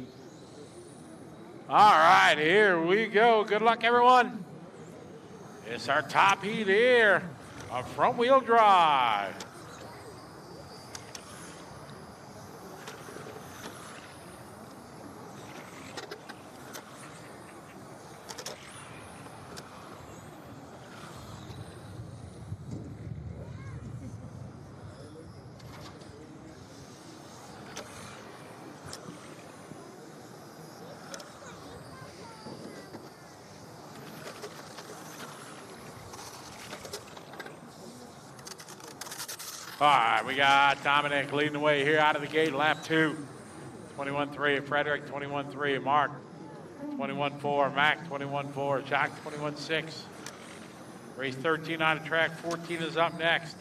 S3: All right, here we go. Good luck, everyone. It's our top heat here of front wheel drive. All right, we got Dominic leading the way here out of the gate, lap 2. 21-3, Frederick, 21-3, Mark, 21-4, Mac, 21-4, Jack, 21-6. Race 13 on the track, 14 is up next.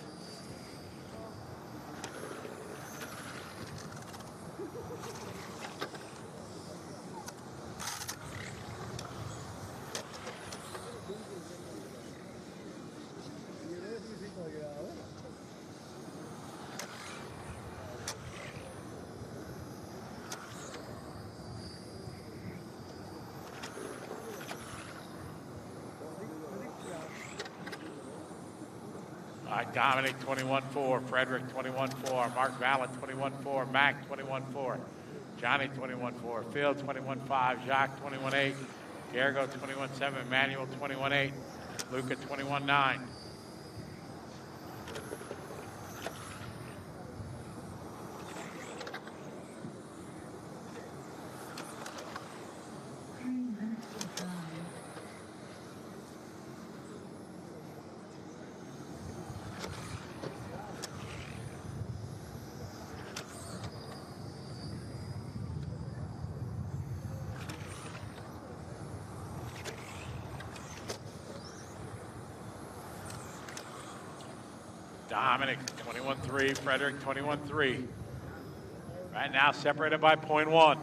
S3: Dominic, 21-4, Frederick, 21-4, Mark Vallen, 21-4, Mac, 21-4, Johnny, 21-4, Phil, 21-5, Jacques, 21-8, Gergo, 21-7, Manuel, 21-8, Luca, 21-9. Dominic, 21-3, Frederick, 21-3. Right now separated by 0.1.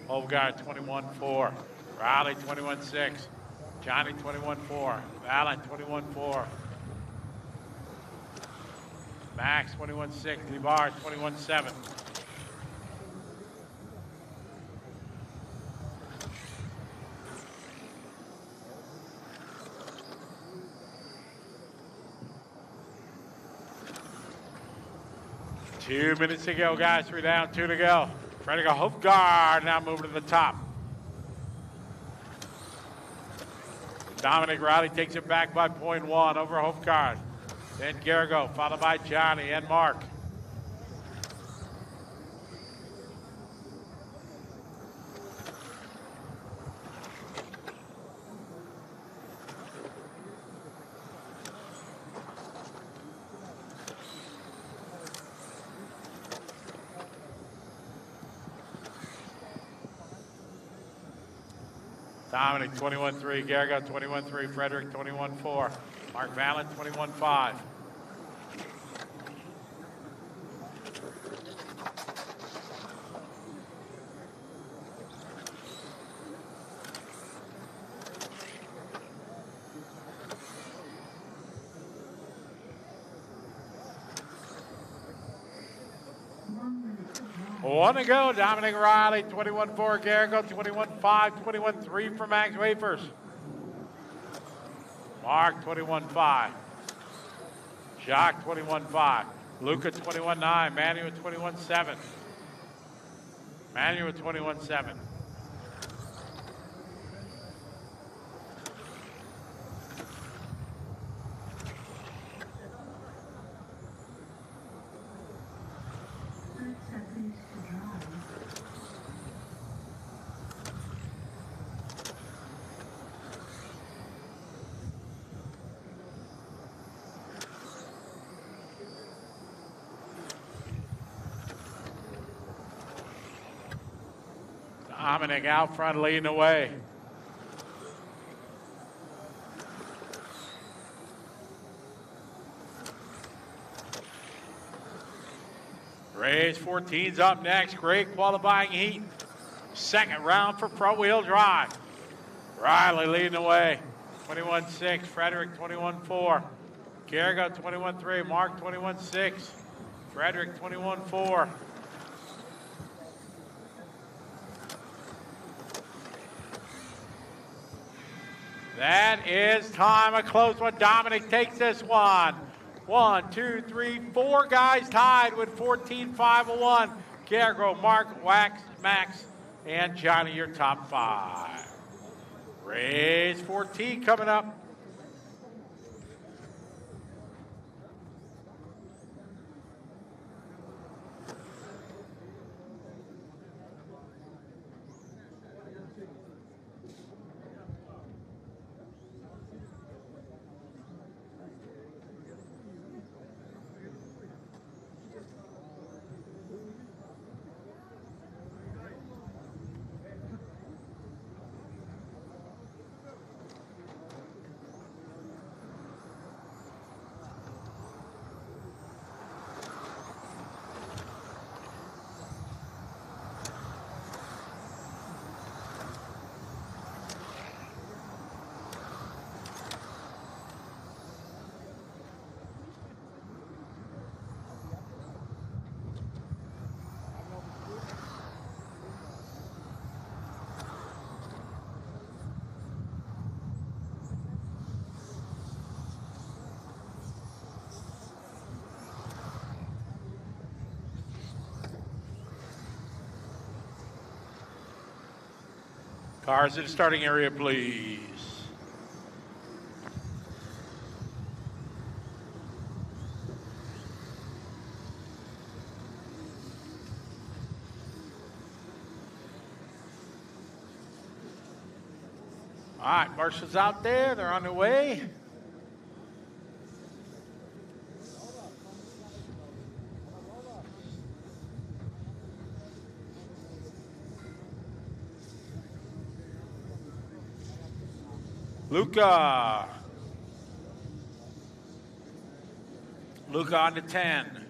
S3: Hofgaard, 21-4. Riley, 21-6. Johnny, 21-4. Allen, 21-4. Max, 21-6. DeBar, 21-7. Two minutes to go, guys. 3 down, 2 to go. Trying to go Hofgaard now moving to the top. Dominic Riley takes it back by 0.1 over Hofgaard. Then Gergo, followed by Johnny and Mark. Dominic, 21-3, Gergo, 21-3, Frederick, 21-4, Mark Vallen, 21-5. One to go, Dominic Riley, 21-4, Gergo, 21-5, 21-3 for Max Wafers. Mark, 21-5. Jacques, 21-5. Luca, 21-9. Manuel, 21-7. Manuel, 21-7. Dominic out front leading the way. Race 14's up next. Great qualifying heat. Second round for front wheel drive. Riley leading the way. 21.6. Frederick 21.4. Garrett 21.3. Mark 21.6. Frederick 21.4. That is time. A close one. Dominic takes this one. 1, 2, 3, 4 guys tied with 14.501. Garrett, Mark, Wax, Max, and Johnny, your top 5. Race 14 coming up. Cars in the starting area, please. All right, Marshall's out there. They're on their way. Luca on the 10.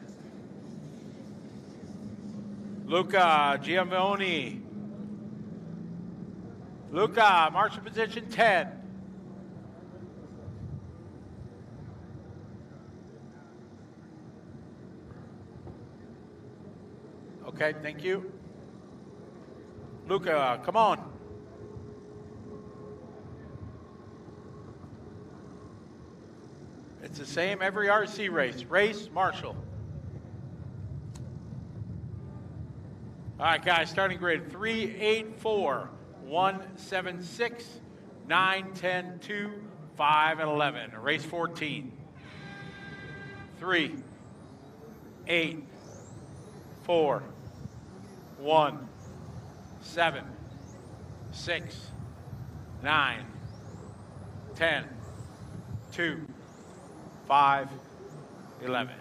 S3: Luca Giamoni. Luca, marshal position 10. Okay, thank you. Luca, come on. It's the same every RC race. Race, marshal. All right, guys, starting grid 3, 8, 4, 1, 7, 6, 9, 10, 2, 5, and 11. Race 14. 3, 8, 4, 1, 7, 6, 9, 10, 2, 5, 11.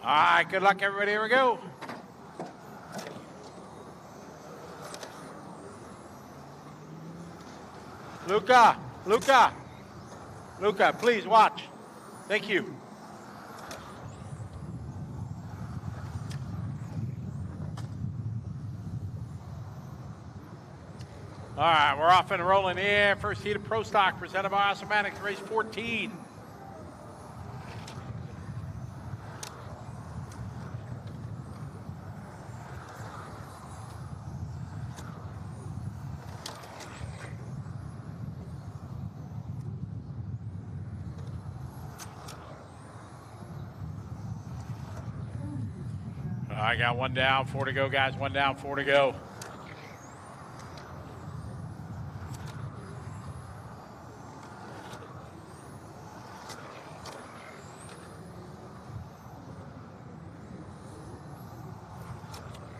S3: All right, good luck, everybody. Here we go. Luca, please watch. Thank you. All right, we're off and rolling here. First heat of Pro Stock presented by Osmatics, race 14. I got 1 down, 4 to go, guys. 1 down, 4 to go.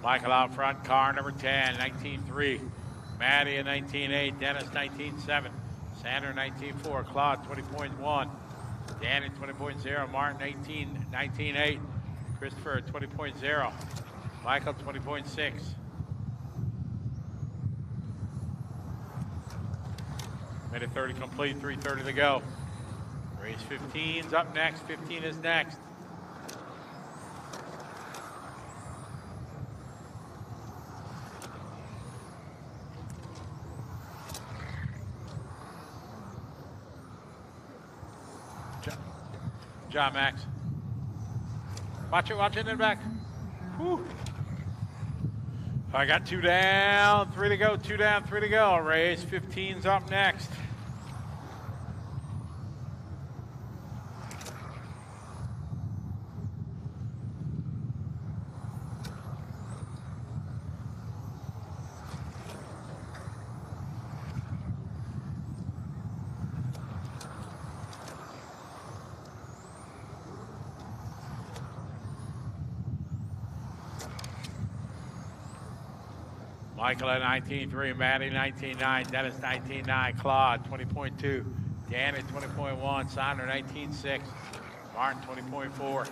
S3: Michael out front, car number 10, 19.3. Maddie in 19.8. Dennis 19.7. Sandra 19.4. Claude 20.1. Danny 20.0. Martin 19.8. Christopher 20.0. Michael 20.6. Minute 30 complete, 3:30 to go. Race 15's up next, 15 is next. John Max. Watch it in the back. Whew. I got 2 down, 3 to go, 2 down, 3 to go. Race 15's up next. Michael at 19.3, Maddie 19.9, Dennis 19.9, Claude 20.2, Dan at 20.1, Sonder 19.6, Martin 20.4.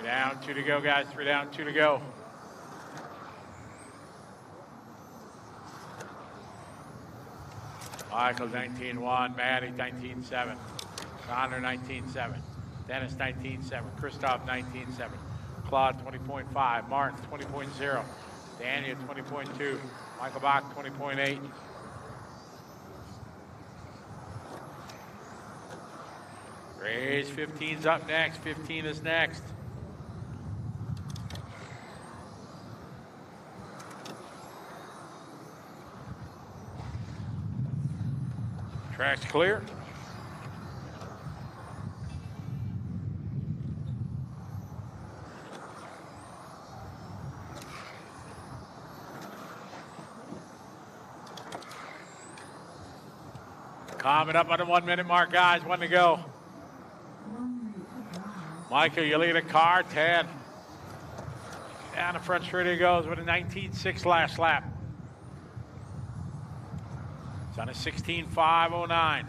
S3: Down, 2 to go, guys. 3 down, 2 to go. Michael 19.1, Maddie 19.7, Sonder 19.7, Dennis 19.7, Christoph 19.7, Claude 20.5, Martin 20.0, Daniel 20.2, Michael Bach 20.8. Race 15's up next. 15 is next. Track's clear. Coming up on the 1 minute mark, guys. 1 to go. Michael, you lead a car, 10. Down the front straight he goes with a 19.6 last lap. It's on a 16.509.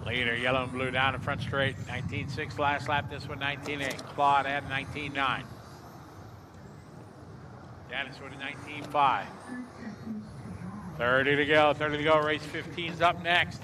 S3: Leader, yellow and blue down the front straight. 19.6 last lap. This one 19.8. Claude had 19.9. Dennis with a 19.5. 30 to go. 30 to go. Race 15's up next.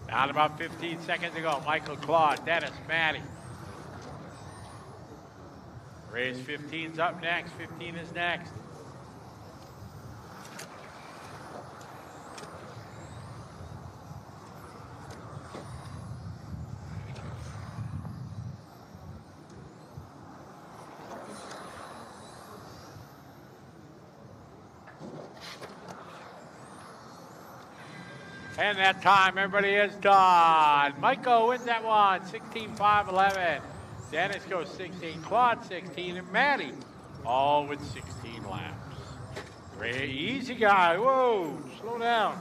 S3: Down about 15 seconds to go. Michael, Claude, Dennis, Maddie. Race 15's up next. 15 is next. And that time, everybody is done. Michael wins that one, 16.511. Dennis goes 16, Claude 16, and Maddie all with 16 laps. Great, easy guy, whoa, slow down.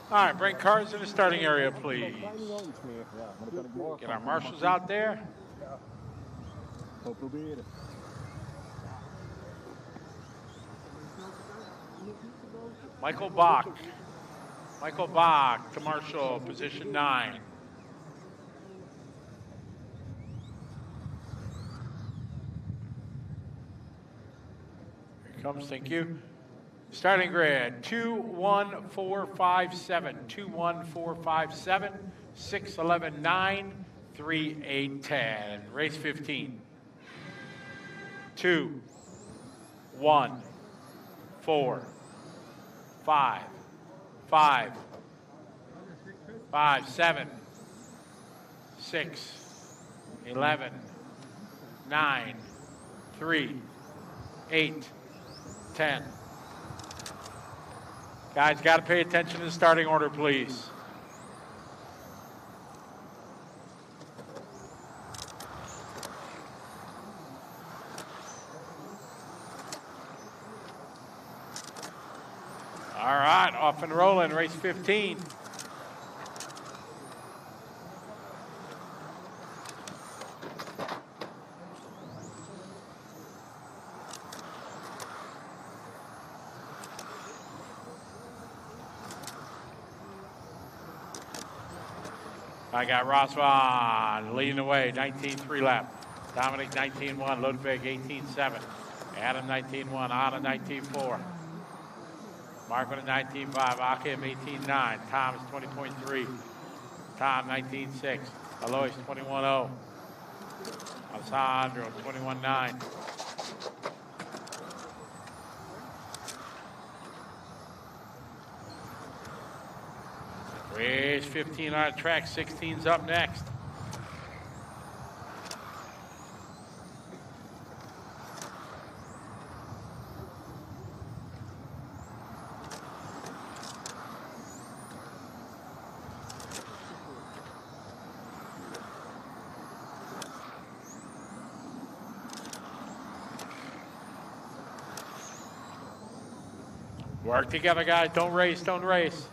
S3: All right, bring cars in the starting area, please. Get our marshals out there. Michael Bach. Michael Bach to marshal, position 9. Here comes, thank you. Starting grid, 21457, 21457, 611 9, 3810. Race 15. 2, 1, 4, 5, 5, 5, 7, 6, 11, 9, 3, 8, 10. Guys, got to pay attention to the starting order, please. All right, off and rolling, race 15. I got Rosvan leading the way, 19.3 lap. Dominic 19.1, Ludwig 18.7. Adam 19.1, Anna 19.4. Mark with a 19.5, Akim 18.9, Thomas 20.3, Tom 19.6, Alois 21.0, Alessandro 21.9. Race 15 on track, 16's up next. Work together, guys. Don't race, don't race.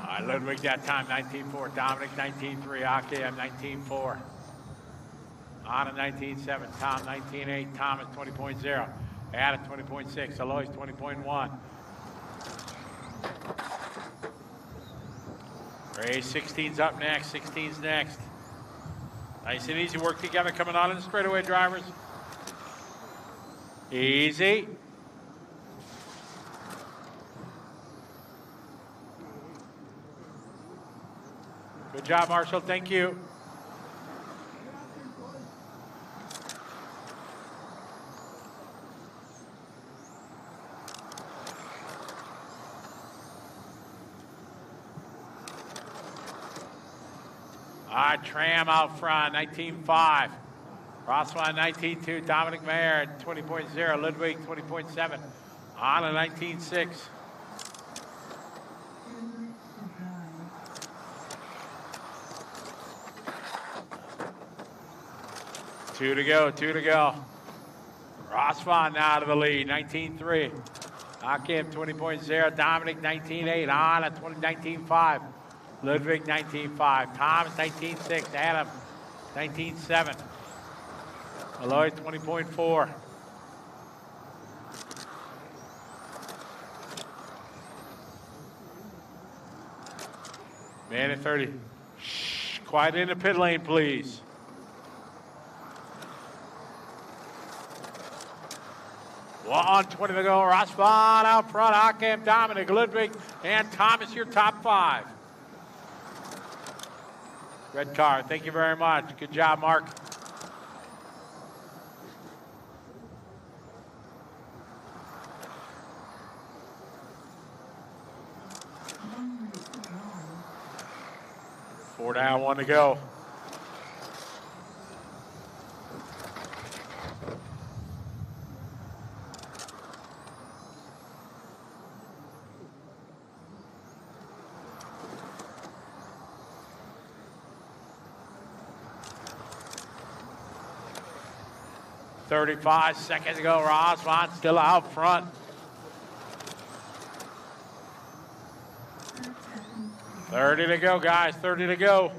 S3: All right, Ludwig that time, 19.4. Dominic, 19.3. Akim, 19.4. Anna, 19.7. Tom, 19.8. Thomas, 20.0. Adam, 20.6. Alois, 20.1. Race 16's up next, 16's next. Nice and easy work together coming on in the straightaway, drivers. Easy. Good job, Marshall, thank you. All right, Tram out front, 19.5. Rosswan, 19.2. Dominic Mayer, 20.0. Ludwig, 20.7. Anna, 19.6. Two to go, two to go. Rosswan now to the lead, 19.3. Akim, 20.0. Dominic, 19.8. Anna, 19.5. Ludwig, 19.5. Thomas, 19.6. Adam, 19.7. Aloy, 20.4. Man at 30. Shh, quiet in the pit lane, please. One 20 to go. Rosvan out front. Akim, Dominic, Ludwig, and Thomas, your top 5. Red car, thank you very much. Good job, Mark. Four down, one to go. 35 seconds to go. Rosvan still out front. 30 to go, guys. 30 to go.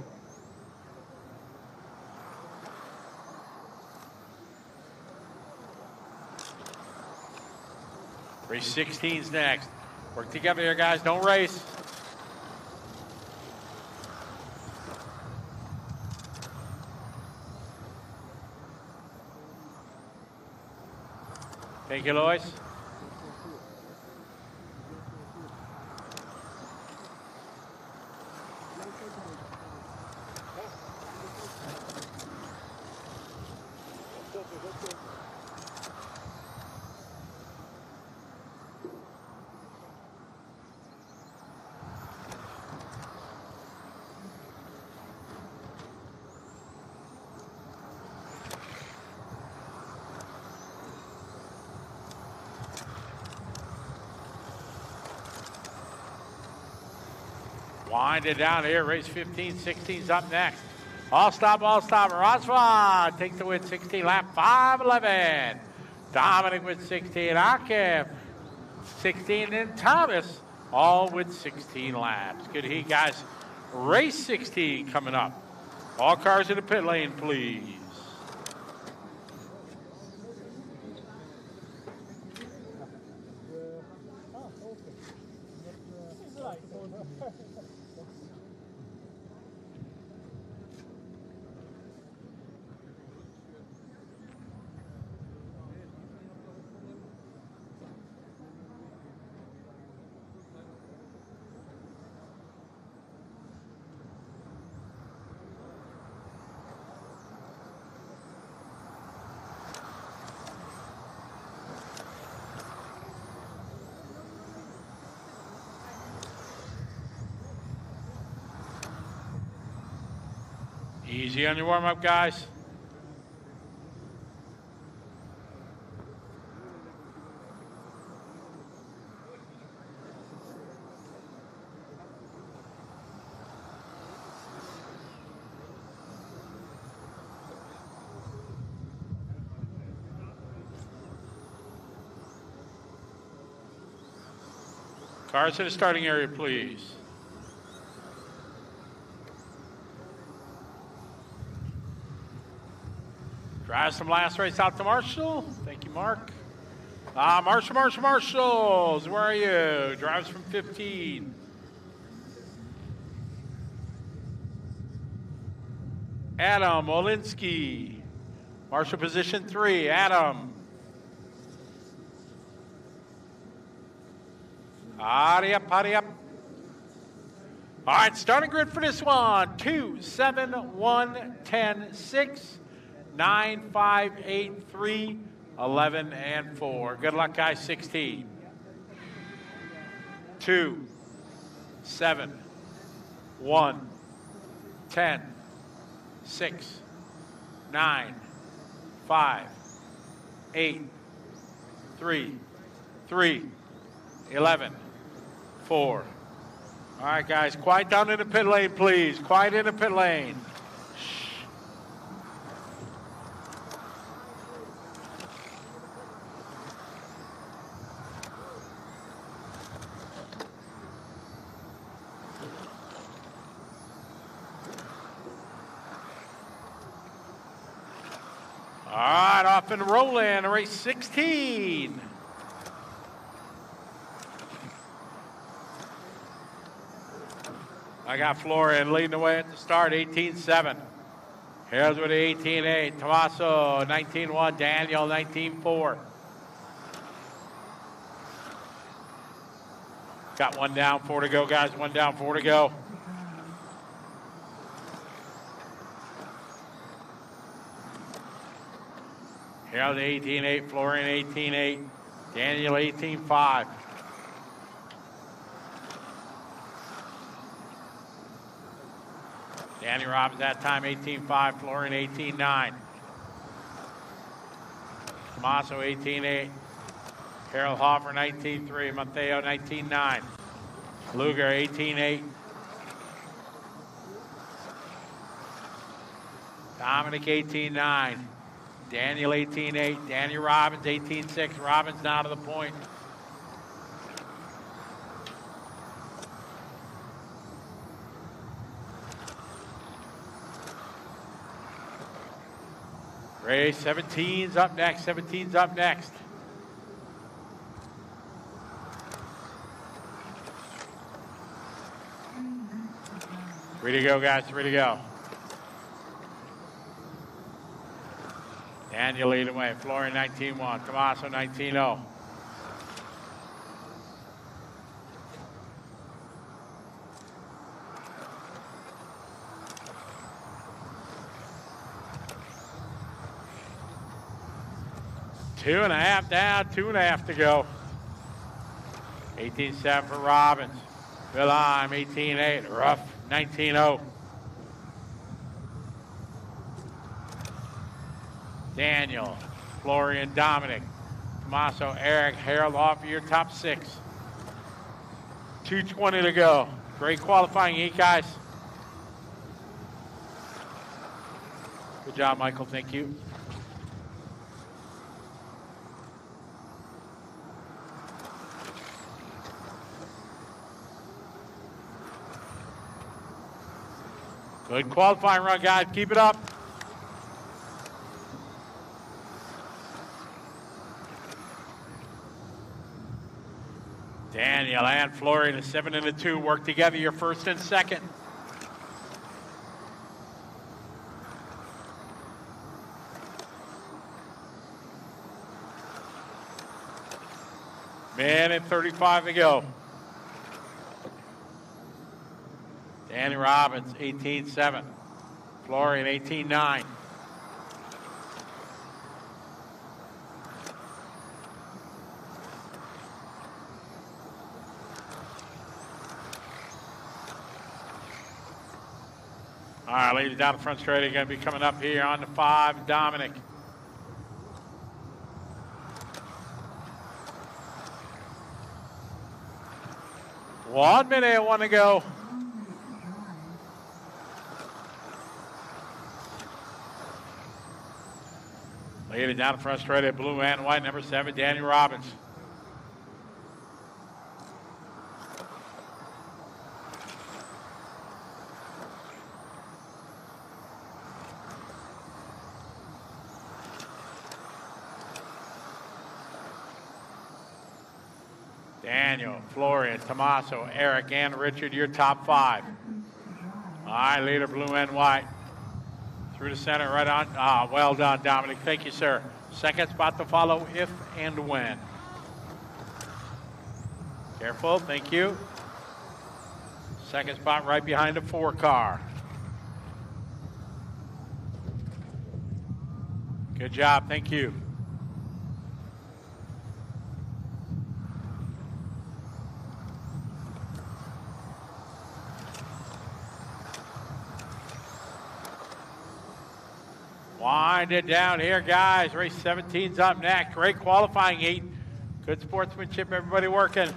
S3: Race 16's next. Work together here, guys. Don't race. Thank you, Lois. Wind it down here. Race 15, 16's up next. All stop, all stop. Rosvan take the win, 16 lap, 5:11. Dominic with 16. Akim, 16, and Thomas, all with 16 laps. Good heat, guys. Race 16 coming up. All cars in the pit lane, please. Easy on your warm-up, guys. Cars to the starting area, please. Drive some last race out to Marshall. Thank you, Mark. Marshalls, where are you? Drives from 15. Adam Olinsky. Marshall position 3, Adam. Hurry up. All right, starting grid for this one. 2, 7, 1, 10, 6. 9, 5, 8, 3, 11, and 4. Good luck, guys. 16. 2, 7, 1, 10, 6, 9, 5, 8, 3, 11, 4. All right, guys. Quiet down in the pit lane, please. Quiet in the pit lane. All right, off and rolling, race 16. I got Florian leading the way at the start, 18-7. Here's with the 18-8, Tommaso, 19-1, Daniel, 19-4. Got one down, 4 to go, guys, 1 down, 4 to go. Here the 18-8, Florian 18-8, Daniel 18-5. Danny Robbins that time 18-5, Florian 18-9. Tommaso 18-8, Harold Hoffer 19-3, Mateo 19-9, Luger 18-8. Dominic 18-9. Daniel 18-8. Danny Robbins 18-6. Robbins now to the point. Ray 17's up next. 17's up next. Three to go, guys. 3 to go. Daniel lead away. Florian 19-1. Tommaso 19-0. Two and a half down, 2.5 to go. 18-7 for Robbins. Vilheim, 18-8. Ruff, 19-0. Daniel, Florian, Dominic. Tommaso, Eric, Harold off your top 6. 2:20 to go. Great qualifying heat, guys. Good job, Michael. Thank you. Good qualifying run, guys. Keep it up. Daniel and Florian, a 7 and a 2, work together. Your first and second. Minute 35 to go. Danny Robbins, 18-7. Florian, 18-9. All right, ladies down the front straight are going to be coming up here on the 5, Dominic. One minute, 1 to go. Ladies down the front straight, blue and white, number 7, Danny Robbins. Daniel, Florian, Tommaso, Eric, and Richard, your top 5. All right, leader, blue and white. Through the center, right on. Well done, Dominic. Thank you, sir. Second spot to follow, if and when. Careful, thank you. Second spot right behind the 4 car. Good job, thank you. Wind it down here, guys. Race 17's up next. Great qualifying heat. Good sportsmanship, everybody working.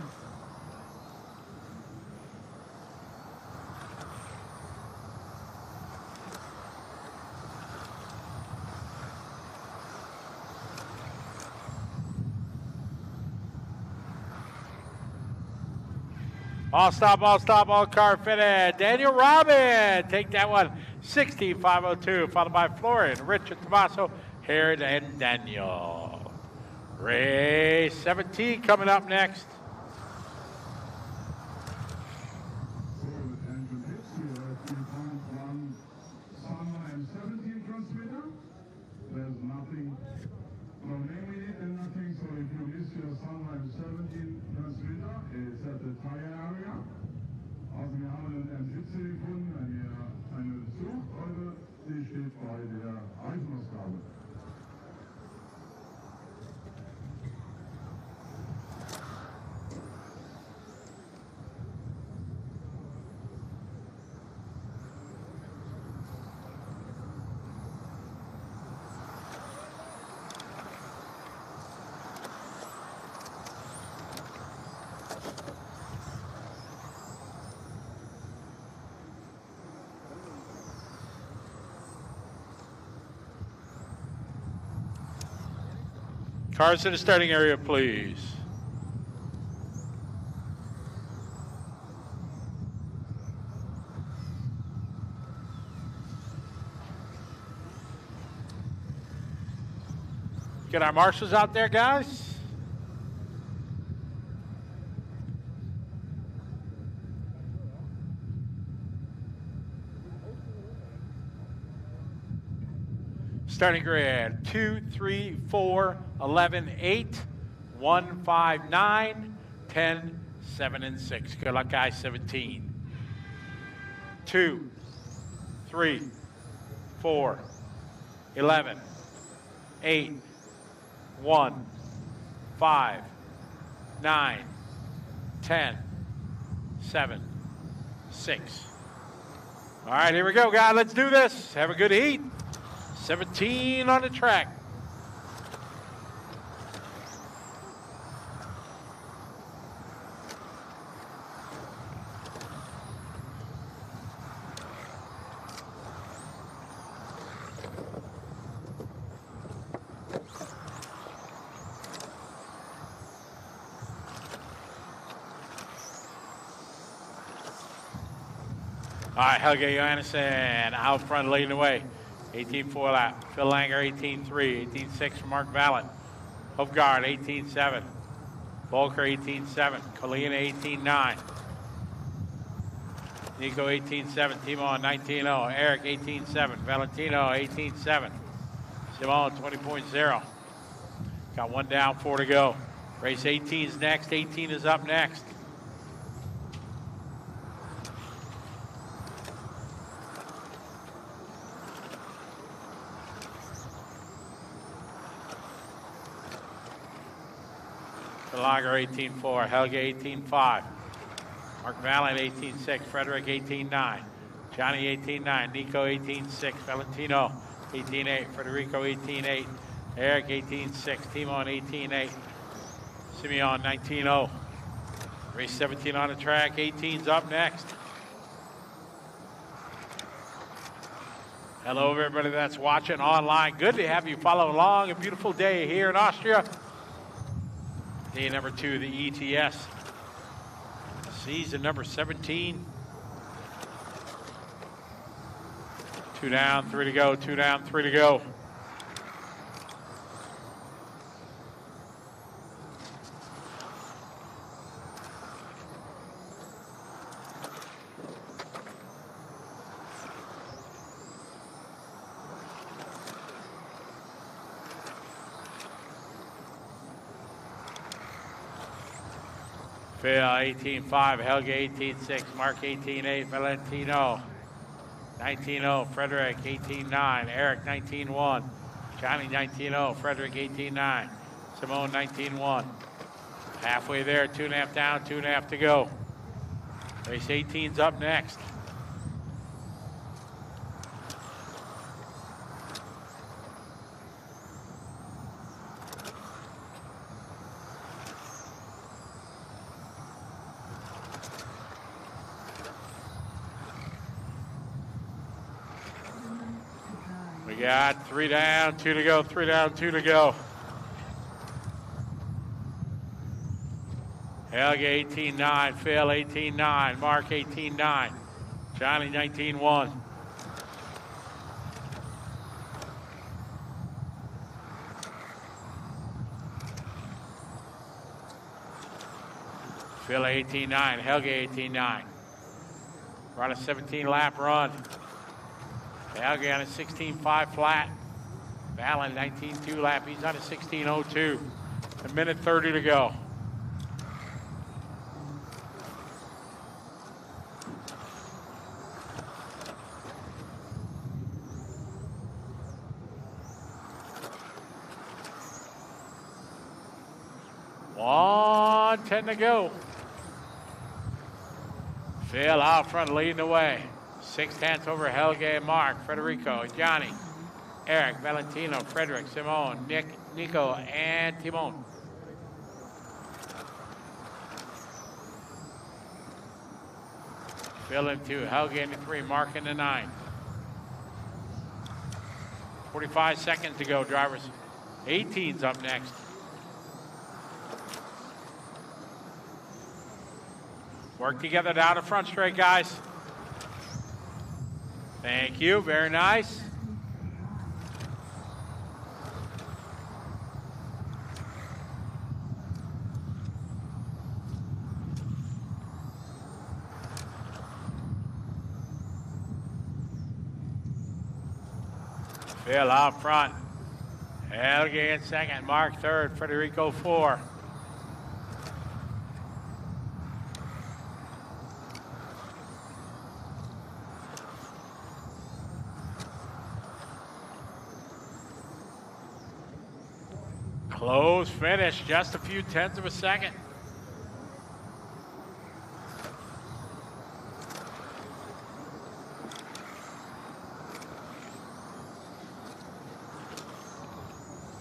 S3: All stop, all car fitted. Daniel Robin, take that one. 60-502, followed by Florian, Richard, Tommaso, Herod, and Daniel. Race 17 coming up next.
S12: There's nothing from memory and nothing, so if you miss your Sunline 17 transmitter, it's at the tire area. Also wir haben einen Sitze gefunden, eine Suchrolle, die steht bei der Reifenausgabe.
S3: Cars to the starting area, please. Get our marshals out there, guys. Starting grid 2, 3, 4, 11, 8, 1, 5, 9, 10, 7, and 6. Good luck, guys. 17. 2, 3, 4, 11, 8, 1, 5, 9, 10, 7, 6. All right, here we go, guys. Let's do this. Have a good heat. 17 on the track. All right, Helge Johannesson out front leading the way. 18.4 lap. Phil Langer, 18.3. 18.6 for Mark Valent. Hofgaard, 18.7. Volker, 18.7. Colina, 18.9. Nico, 18.7. Timo, 19.0. Eric, 18.7. Valentino, 18.7. Simone, 20.0. Got one down, 4 to go. Race 18 is next. 18 is up next. Lager 18.4, Helge 18.5, Mark Valent 18.6, Frederick 18.9, Johnny 18.9, Nico 18.6, Valentino 18.8, Federico 18.8, Eric 18.6, Timon 18.8, Simeon 19.0. Race 17 on the track, 18's up next. Hello everybody that's watching online. Good to have you follow along. A beautiful day here in Austria. Day number 2 of the ETS. Season number 17. 2 down, 3 to go, 2 down, 3 to go. Phil 18.5, Helge 18.6, Mark 18.8, Valentino 19.0, Frederick 18.9, Eric 19.1, Johnny 19.0, Frederick 18.9, Simone 19.1. Halfway there, 2.5 down, 2.5 to go. Race 18's up next. We got 3 down, 2 to go, 3 down, 2 to go. Helge 18.9, Phil 18.9, Mark 18.9, Johnny 19.1. Phil 18.9, Helge 18.9. We're on a 17-lap run. Helge on a 16.5 flat. Valen 19.2 lap. He's on a 16.02. A minute 30 to go. One 10 to go. Phil out front leading the way. 6/10 over Helge and Mark, Federico, Johnny, Eric, Valentino, Frederick, Simone, Nick, Nico, and Timon. Phil in 2, Helge in 3, Mark in 9. 45 seconds to go, drivers. 18's up next. Work together down the front straight, guys. Thank you. Very nice. Phil out front. Helge in second. Mark third. Federico four. Close finish. Just a few tenths of a second.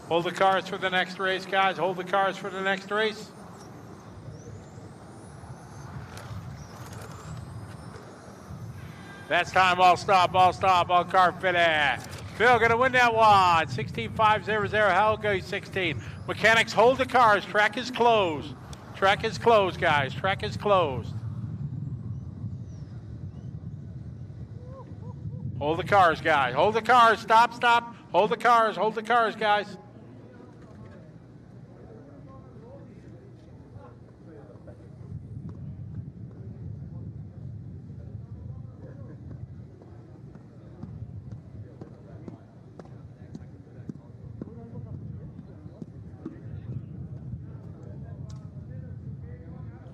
S3: Hold the cars for the next race, guys. Hold the cars for the next race. That's time. All stop, all stop, all car finish. Phil gonna win that one. 16.500. Helge 16. Mechanics, hold the cars. Track is closed. Track is closed, guys. Track is closed. Hold the cars, guys. Hold the cars. Stop, stop. Hold the cars. Hold the cars, guys.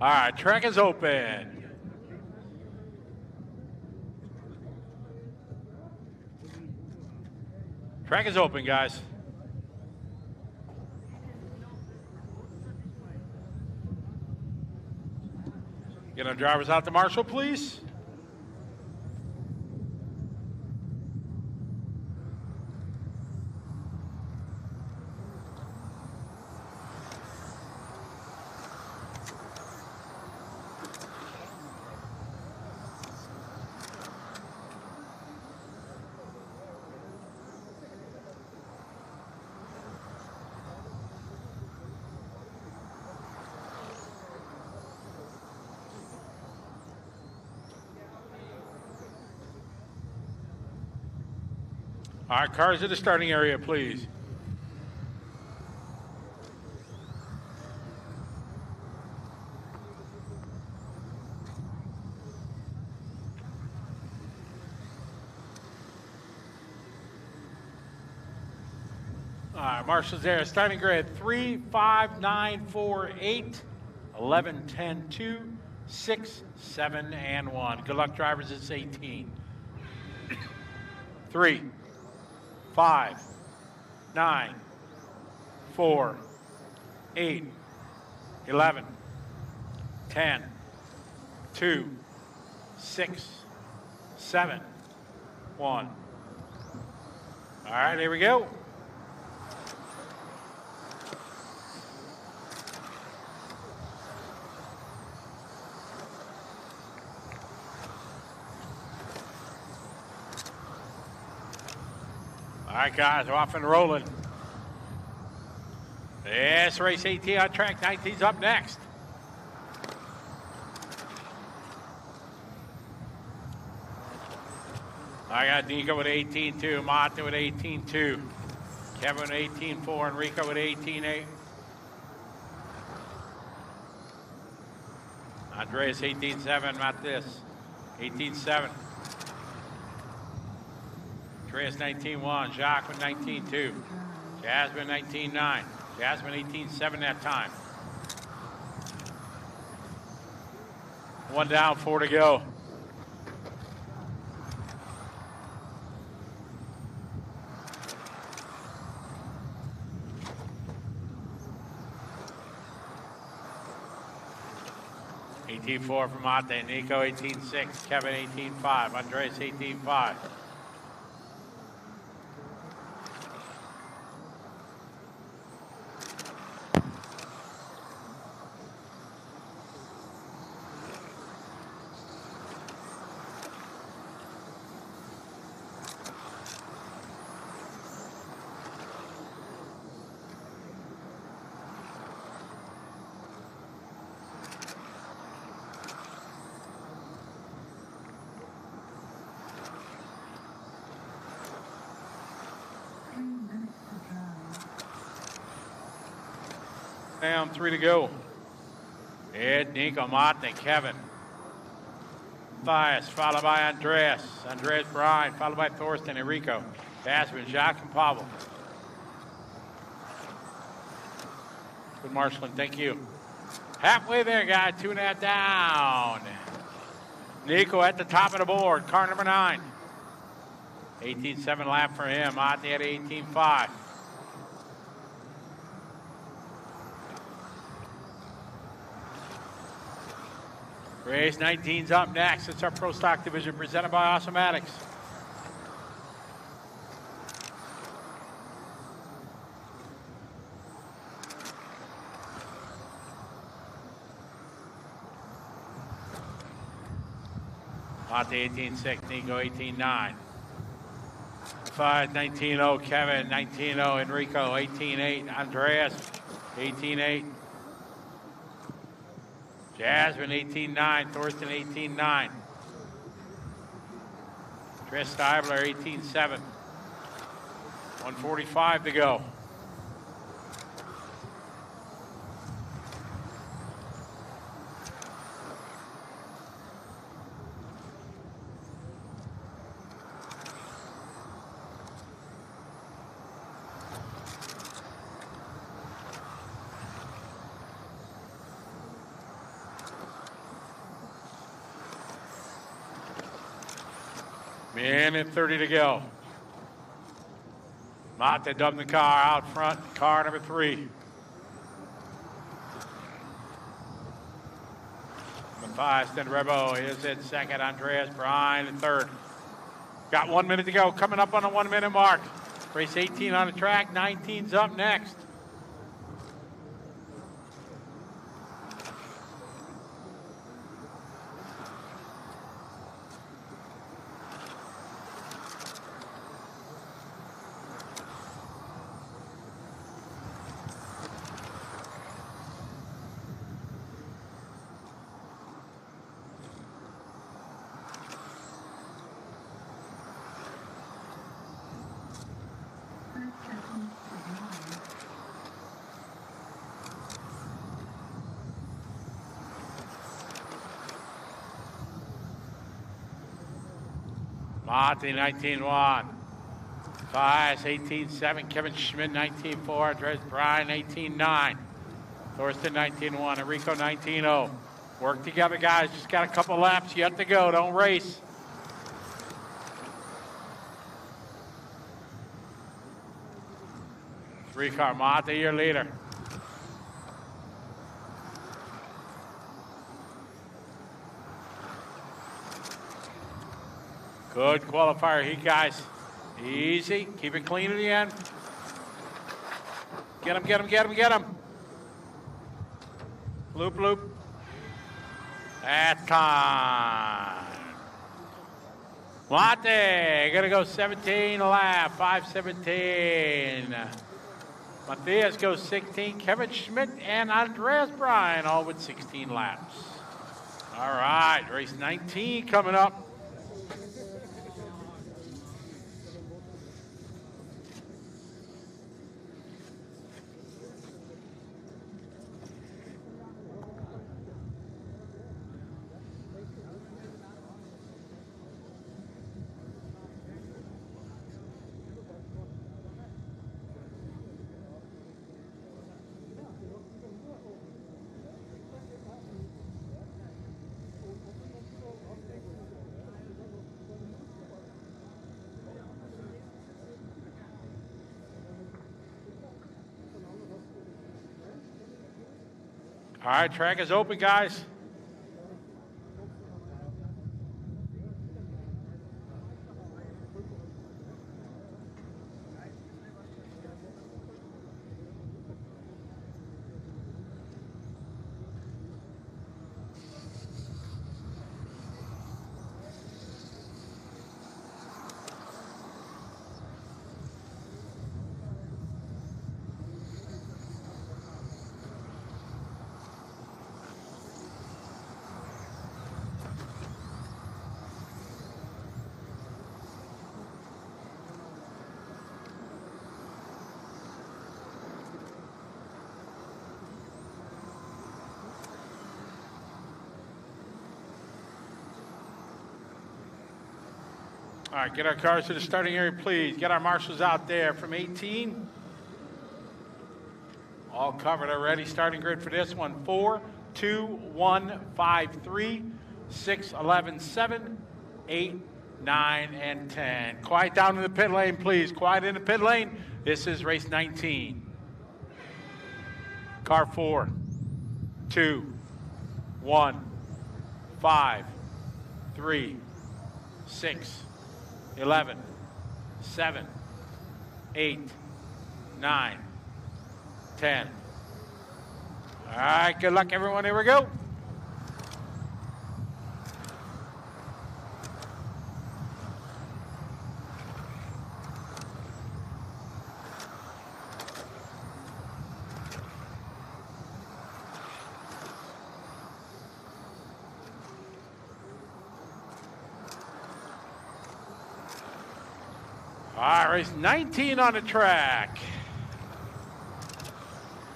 S3: All right, track is open. Track is open, guys. Get our drivers out to Marshall, please. All right, cars in the starting area, please. All right, Marshall's there. Starting grid 3, 5, 9, 4, 8, 11, 10, 2, 6, 7, and 1. Good luck, drivers. It's 18. 3, 5, 9, 4, 8, 11, 10, 2, 6, 7, 1. All right, here we go. All right, guys, we're off and rolling. Yes, race 18 on track, 19's up next. I got Nico with 18.2, Monte with 18.2, Kevin with 18.4, Enrico with 18.8. Andreas 18.7, Matthias 18.7. Andreas 19.1, Jacques with 19.2, Jasmine 19.9, Jasmine 18.7 that time. 1 down, 4 to go. $18.4 for Mate, Nico 18.6, Kevin 18.5, Andreas 18.5. Down 3 to go. Ed, Nico, Martin, Kevin. Matthias, followed by Andreas. Andreas Bryan, followed by Thorsten, Enrico. Jasmine, Jacques, and Pavel. Good marshaling, thank you. Halfway there, guys, 2.5 down. Nico at the top of the board, car number 9. 18.7 lap for him. Martin at 18.5. Race 19's up next. It's our Pro Stock Division presented by Awesomatics. Monte 18.6, Nico 18.9. 5, 19.0, Kevin 19.0, Enrico 18.8, Andreas 18.8. Jasmine 18.9, Thorsten 18.9. Chris Stivler 18.7. 145 to go. Minute 30 to go. Mate dumped the car out front, car number 3. Matthias then Rebo is in second, Andreas Bryan in third. Got 1 minute to go, coming up on the 1 minute mark. Race 18 on the track, 19's up next. Monty 19.1. Fies 18.7. Kevin Schmidt 19.4. Andres Bryan 18.9. Thorsten 19.1. Enrico 19.0. Work together, guys. Just got a couple laps yet to go. Don't race. Three car. Monty, your leader. Good qualifier heat, guys. Easy. Keep it clean at the end. Get him, get him, get him, get him. Loop, loop. That's time. Mate, gonna go 17 lap, 5:17. Matthias goes 16. Kevin Schmidt and Andreas Bryan all with 16 laps. All right, race 19 coming up. All right, track is open, guys. All right, get our cars to the starting area, please. Get our marshals out there from 18. All covered already. Starting grid for this one. 4, 2, 1, 5, 3, 6, 11, 7, 8, 9, and 10. Quiet down in the pit lane, please. Quiet in the pit lane. This is race 19. Car 4, 2, 1, 5, 3, 6, 11, 7, 8, 9, 10. All right, good luck, everyone. Here we go. All right, race 19 on the track.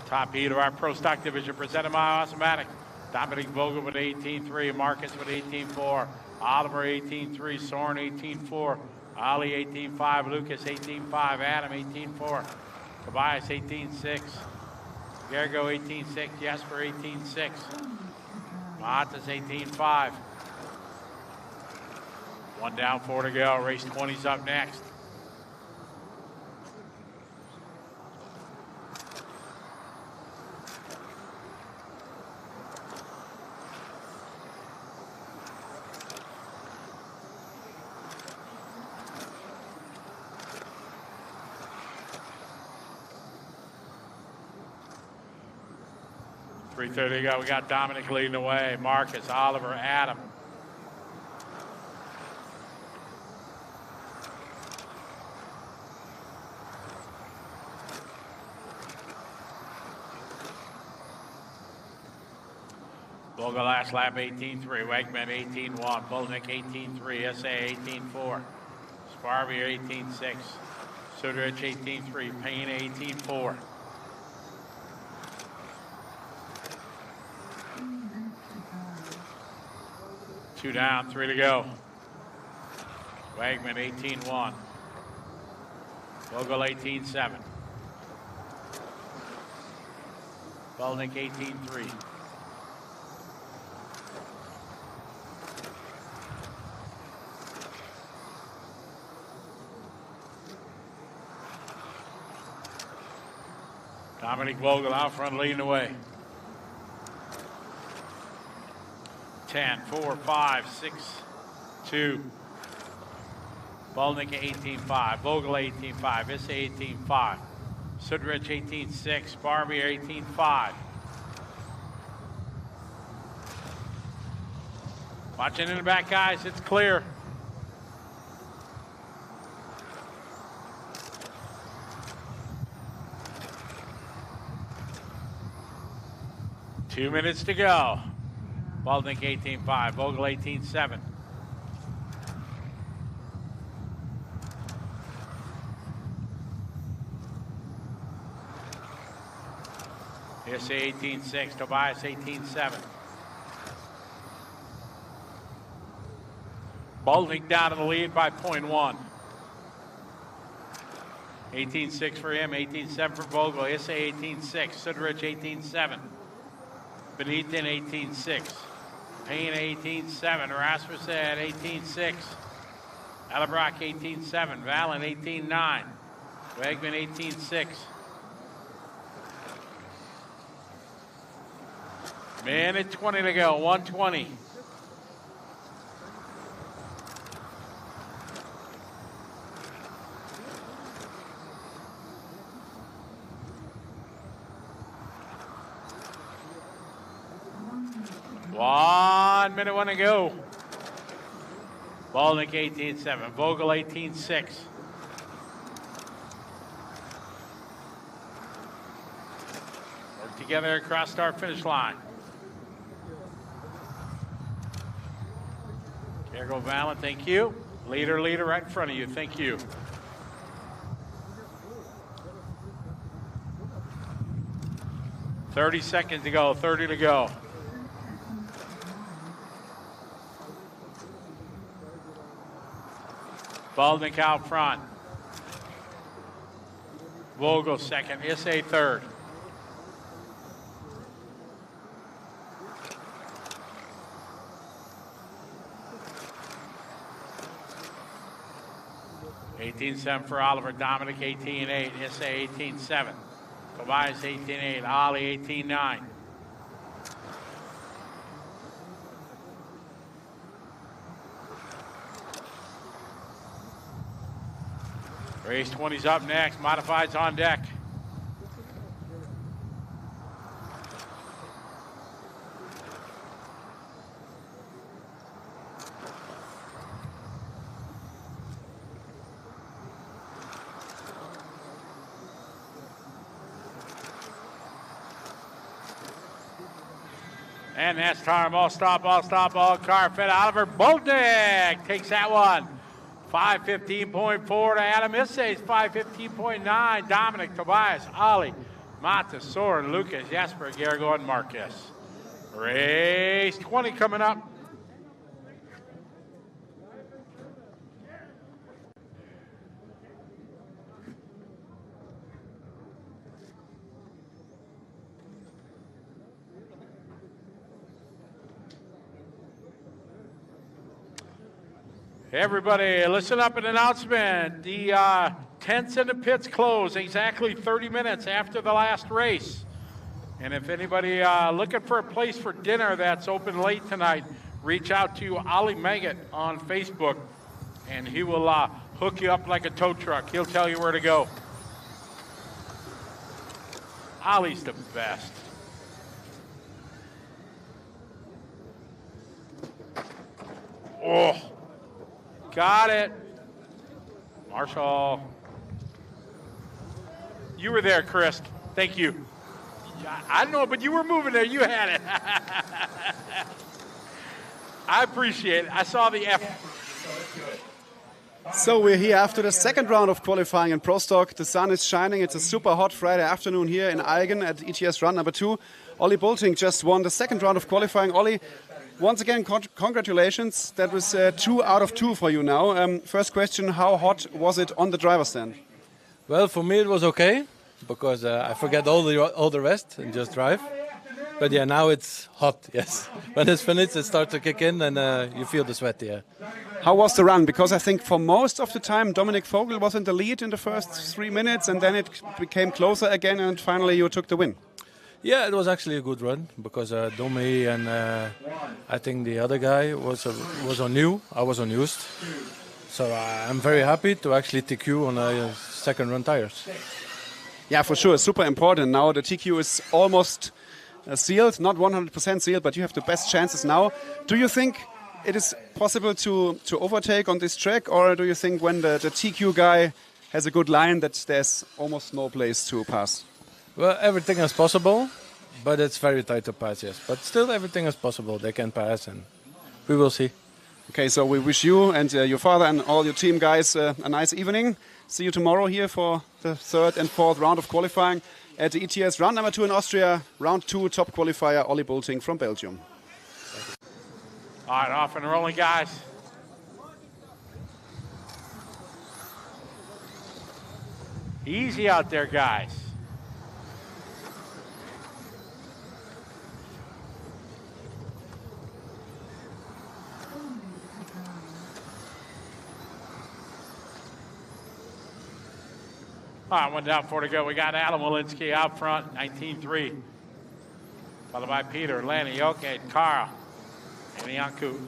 S3: Top heat of our Pro Stock Division presented by Automatic. Dominic Vogel with 18.3, Marcus with 18.4, Oliver 18.3, Soren 18.4, Ali 18.5, Lucas 18.5, Adam 18.4, Tobias 18.6, Gergo 18.6, Jesper 18.6, Montes 18.5. One down, 4 to go. Race 20's up next. .330 to go. We got Dominic leading the way. Marcus, Oliver, Adam. Vogel last lap 18.3. Wegman 18.1. Bolnick 18.3. SA 18.4. Sparvier 18.6. Sudrich 18.3. Payne 18.4. Two down, 3 to go. Wegman 18.1. Vogel 18.7. Bolnick 18.3. Dominic Vogel out front leading the way. 10, 4, 5, 6, 2. Bolnick 18.5. Vogel 18.5. Issa 18.5. Sudrich 18.6. Barbier 18.5. Watching in the back, guys. It's clear. Two minutes to go. Bolnick 18.5, Vogel 18.7. Issa 18.6, Tobias 18.7. Bolnick down to the lead by 0.1. 18.6 for him, 18.7 for Vogel. Issa 18.6, Sudrich 18.7. Benithin 18.6. Payne 18.7. Rasmussen 18.6. Alabrock 18.7. Valen 18.9. Wegman 18.6. Minute 20 to go. 120. One minute, 1 to go. Bolnick 18.7. Vogel 18.6. Work together across start finish line. Cargo Valen, thank you. Leader right in front of you, thank you. .30 seconds to go, 30 to go. Baldnick out front. Vogel second. Issei third. $18.7 for Oliver. Dominic 18.8. Issei 18.7. Tobias 18.8. Ollie 18.9. Race 20's up next. Modified's on deck. And that's time. All stop, all car fed. Oliver Boltnick takes that one. 5:15.4 to Adam Issei's 5:15.9. Dominic, Tobias, Ollie, Mata, Soren, Lucas, Jesper, Garrigo, and Marcus. Race 20 coming up. Everybody, listen up, an announcement. The tents and the pits close exactly 30 minutes after the last race. And if anybody looking for a place for dinner that's open late tonight, reach out to Ollie Maggot on Facebook, and he will hook you up like a tow truck. He'll tell you where to go. Ollie's the best. Oh. Got it. Marshall. You were there, Chris. Thank you. I don't know, but you were moving there. You had it. I appreciate it. I saw the effort.
S2: So we're here after the second round of qualifying in Pro Stock. The sun is shining. It's a super hot Friday afternoon here in Aigen at ETS run number 2. Ollie Bolting just won the second round of qualifying. Ollie, once again, congratulations. That was 2 out of 2 for you now. First question, how hot was it on the driver's stand?
S9: Well, for me it was okay, because I forget all the rest and just drive. But yeah, now it's hot, yes. When it's finished, it starts to kick in and you feel the sweat, yeah.
S2: How was the run? Because I think for most of the time, Dominic Vogel was in the lead in the first 3 minutes, and then it became closer again, and finally you took the win.
S9: Yeah, it was actually a good run, because Domi and I think the other guy was on new. I was on used. So I'm very happy to actually TQ on second run tires.
S2: Yeah, for sure. Super important. Now the TQ is almost sealed, not 100% sealed, but you have the best chances now. Do you think it is possible to overtake on this track, or do you think when the TQ guy has a good line that there's almost no place to pass?
S9: Well, everything is possible, but it's very tight to pass, yes. But still, everything is possible. They can pass, and we will see.
S2: Okay, so we wish you and your father and all your team guys a nice evening. See you tomorrow here for the third and fourth round of qualifying at the ETS round number 2 in Austria. Round 2 top qualifier, Ollie Bolting from Belgium.
S3: All right, off and rolling, guys. Easy out there, guys. All right, 1 down, 4 to go. We got Adam Walensky out front, 19-3. Followed by Peter, Lanny, Yoke, Carl, and Yanku.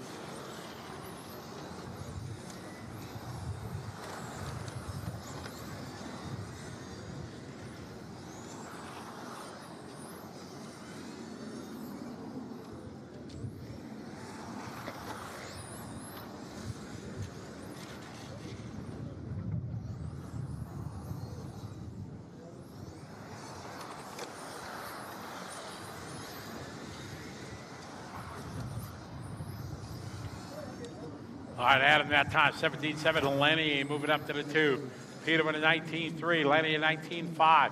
S3: All right, Adam that time, 17-7. Lenny moving up to the 2. Peter with a 19-3. Lenny a 19-5.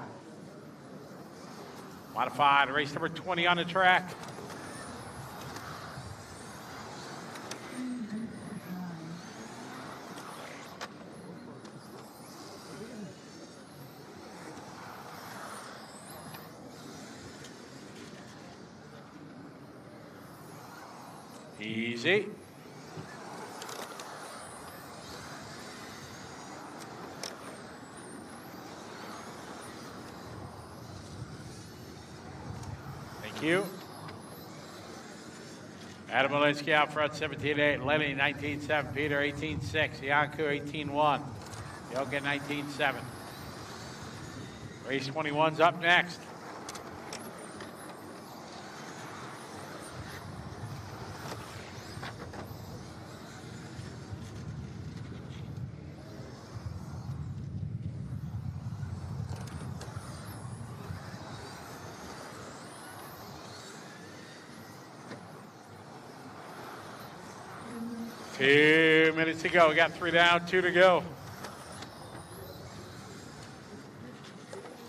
S3: Modified, race number 20 on the track. Easy. Thank you. Adam Malinsky out front, 17-8. Lenny, 19-7. Peter, 18-6. Yanku, 18-1. Yoga, 19-7. Race 21's up next. Two minutes to go. We got 3 down, 2 to go.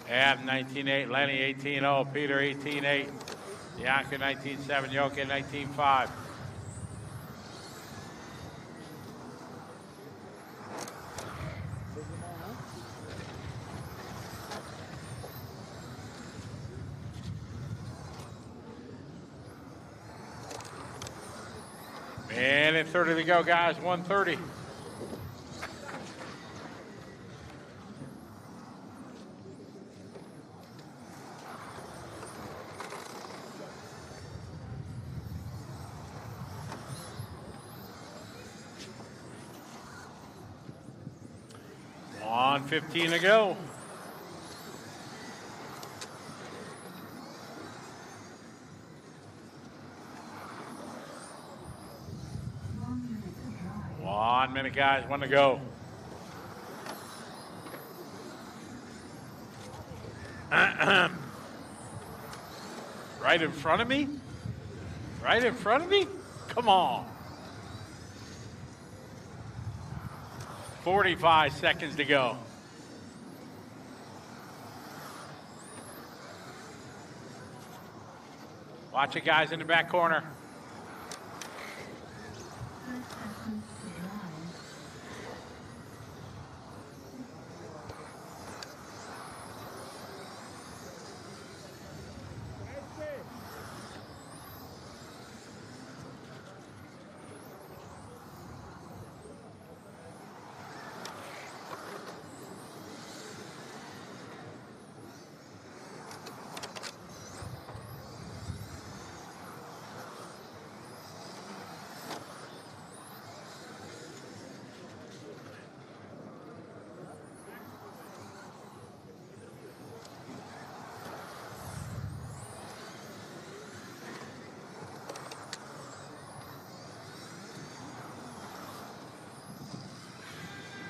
S3: Adam 19-8, Lenny 18-0, Peter 18-8, Yanka 19-7, Yoka 19-5. Minute 30 to go, guys. 1:30. On 15 to go. One minute, guys. 1 to go. Right in front of me? Right in front of me? Come on. 45 seconds to go. Watch it, guys, in the back corner.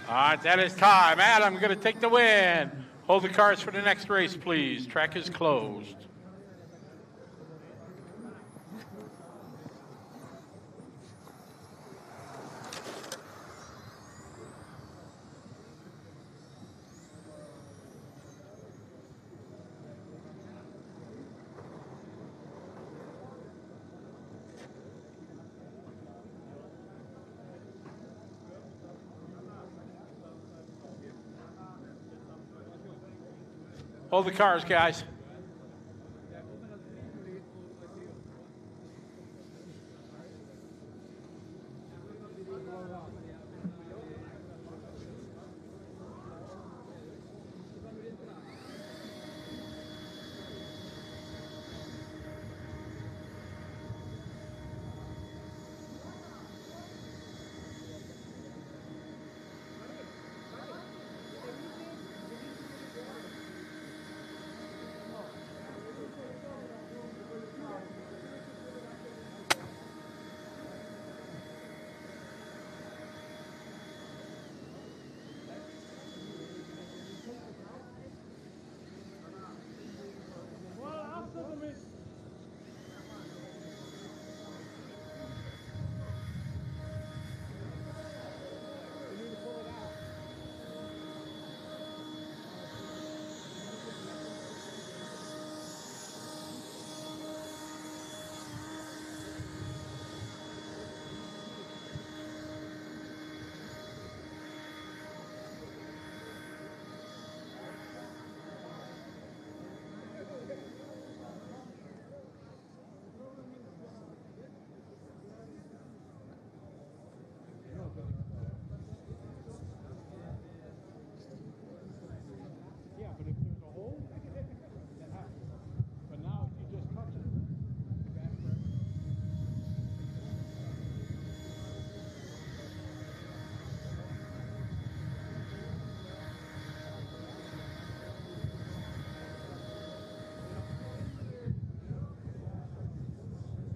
S3: All right, that is time. Adam going to take the win. Hold the cars for the next race, please. Track is closed. Hold the cars, guys.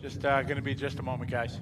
S3: Just going to be just a moment, guys.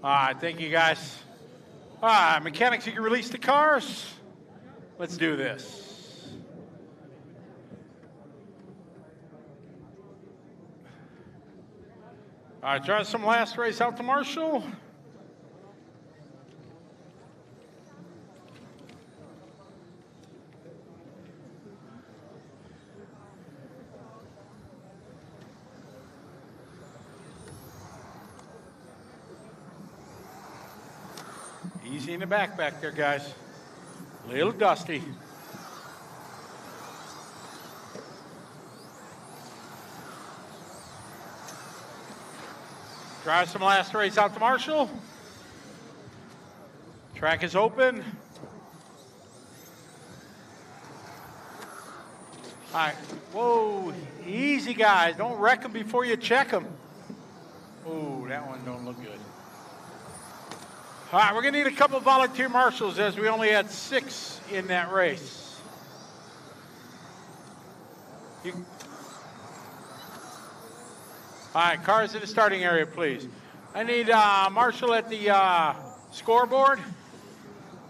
S3: All right, thank you, guys. All right, mechanics, you can release the cars. Let's do this. All right, try some last race out to Marshall. Easy in the back there, guys. Little dusty. Try some last race out to Marshall. Track is open. All right. Whoa. Easy, guys. Don't wreck them before you check them. Oh, that one don't look good. All right, we're going to need a couple volunteer marshals as we only had 6 in that race. All right, cars in the starting area, please. I need a marshal at the scoreboard.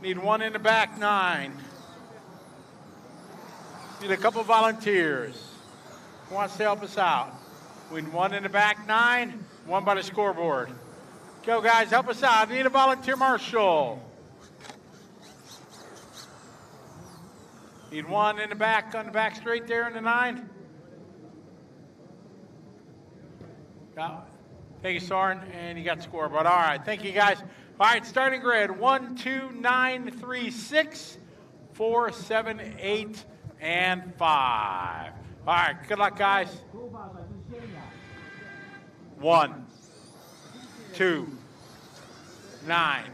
S3: Need one in the back 9. Need a couple volunteers. Who wants to help us out? We need one in the back 9, one by the scoreboard. Go, guys, help us out. I need a volunteer marshal. Need one in the back, on the back straight there in the 9. Thank you, Soren. And you got the scoreboard. All right, thank you, guys. All right, starting grid 1, 2, 9, 3, 6, 4, 7, 8, and 5. All right, good luck, guys. 1, 2, 9,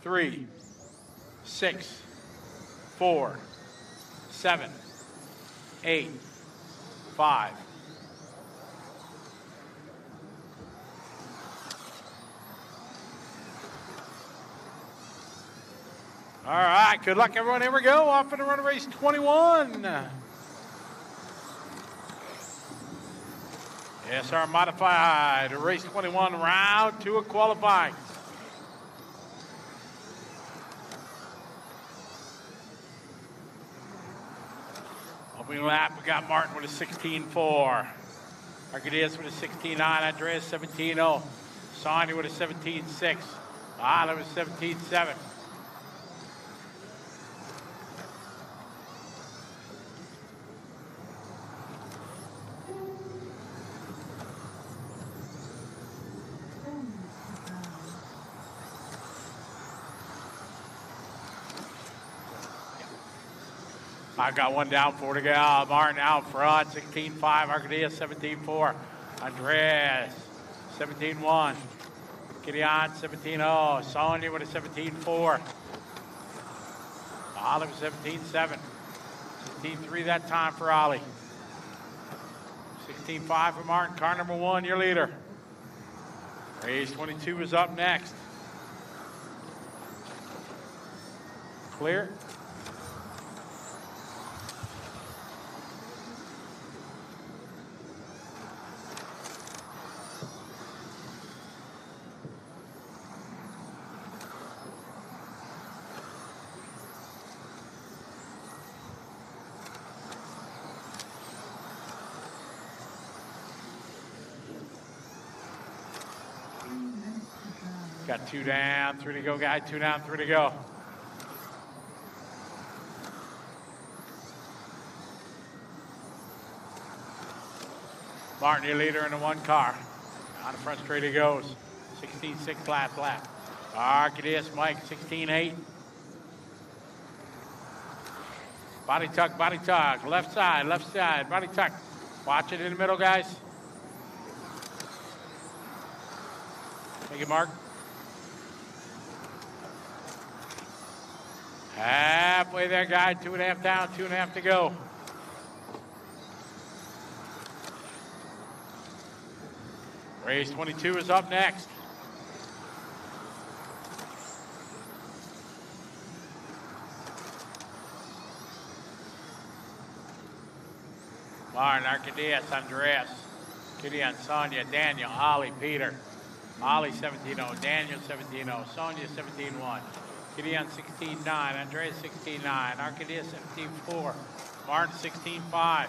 S3: 3, 6, 4, 7, 8, 5. All right, good luck, everyone. Here we go. Off in the run of race 21. SR modified, race 21, round 2 of qualifying. Opening lap, we got Martin with a 16.4. Arcadius with a 16.9. Andreas 17.0. Sonia with a 17.6. Oliver with 17.7. I got one down, 4 to go. Martin out front, 16.5. Arcadius, 17.4. Andreas, 17.1. Gideon, 17.0. Sonia with a 17.4. Oliver, 17.7. 16.3 that time for Ollie. 16.5 for Martin. Car number 1, your leader. Race 22 is up next. Clear. Got 2 down, 3 to go, guys. 2 down, 3 to go. Martin, your leader in the 1 car. On the front straight he goes. 16.6 lap. Arcadius, Mike, 16.8. Body tuck. Left side, body tuck. Watch it in the middle, guys. Thank you, Mark. Halfway there, guys. 2.5 down, 2.5 to go. Race 22 is up next. Martin, Arcadius, Andreas, Gideon, Sonia, Daniel, Ollie, Peter. Ollie 17.0, Daniel 17.0, Sonia 17.1. Gideon 16.9, Andreas 16.9, Arcadius 17.4, Martin 16.5.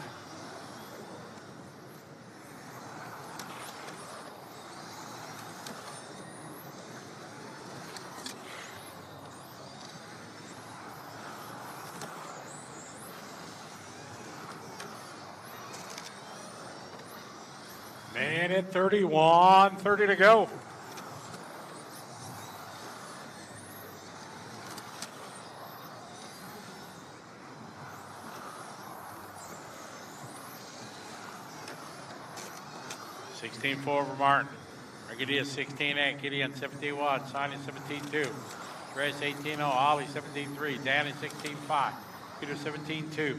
S3: Minute 31, 30 to go. For Martin. Arcadius 16.8, Gideon 17.1, Sonia 17.2, Andreas 18.0, Ollie 17.3, Danny 16.5, Peter 17.2.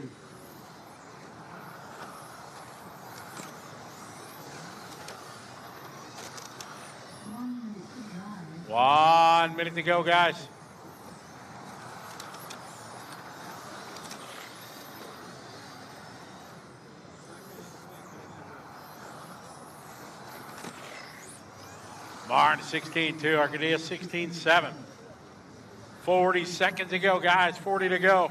S3: One minute to go, guys. Martin 16.2, Arcadius 16.7. 40 seconds to go, guys. 40 to go.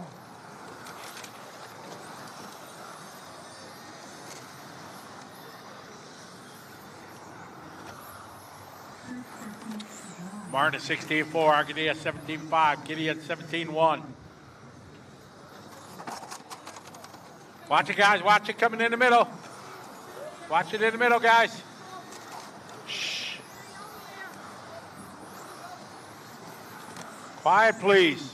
S3: Martin 16.4, Arcadius 17.5, Gideon 17.1. Watch it, guys. Watch it coming in the middle. Watch it in the middle, guys. Quiet, please.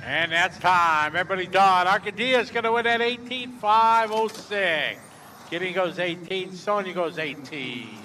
S3: And that's time. Everybody done. Arcadius going to win at 18.506. Gideon goes 18. Sonia goes 18.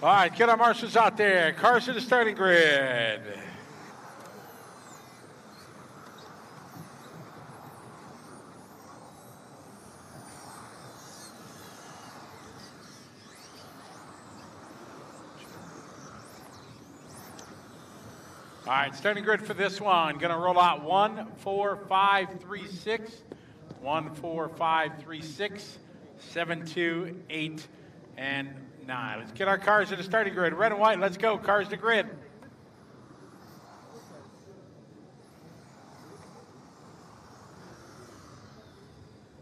S3: All right, get our marshals out there. Cars to the starting grid. All right, starting grid for this one. Going to roll out 1, 4, 5, 3, 6. 1, 4, 5, 3, 6, 7, 2, 8, and 9. Let's get our cars to the starting grid. Red and white, let's go. Cars to grid.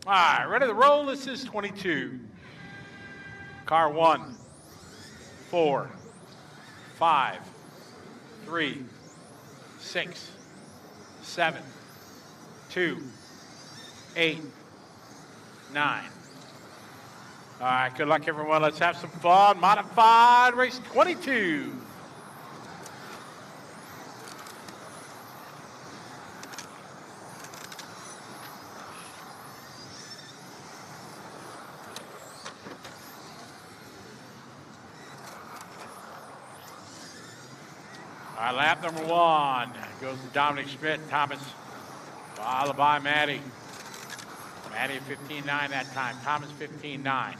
S3: All right, ready to roll. This is 22. Car 1, 4, 5, 3, 6, 7, 2, 8, 9. All right, good luck, everyone. Let's have some fun. Modified race 22. All right, lap number 1 goes to Dominic Schmidt, Thomas, followed by Maddie. Maddie 15.9 that time. Thomas 15.9.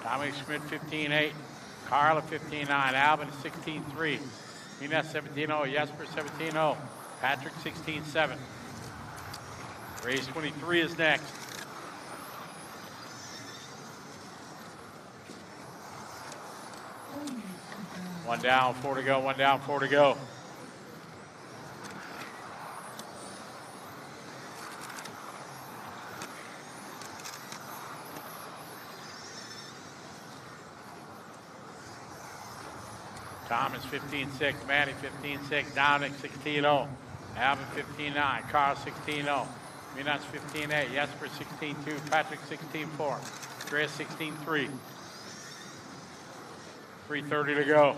S3: Dominic Schmidt 15.8. Carla 15.9. Alvin 16.3. Mina 17.0. Jesper 17.0. Patrick 16.7. Race 23 is next. One down, 4 to go. One down, 4 to go. Thomas 15.6, Manny 15.6, Dominic 16.0, Alvin 15.9, Carl 16.0, Minas 15.8, Jesper 16.2, Patrick 16.4, Andreas 16.3. 3:30 to go.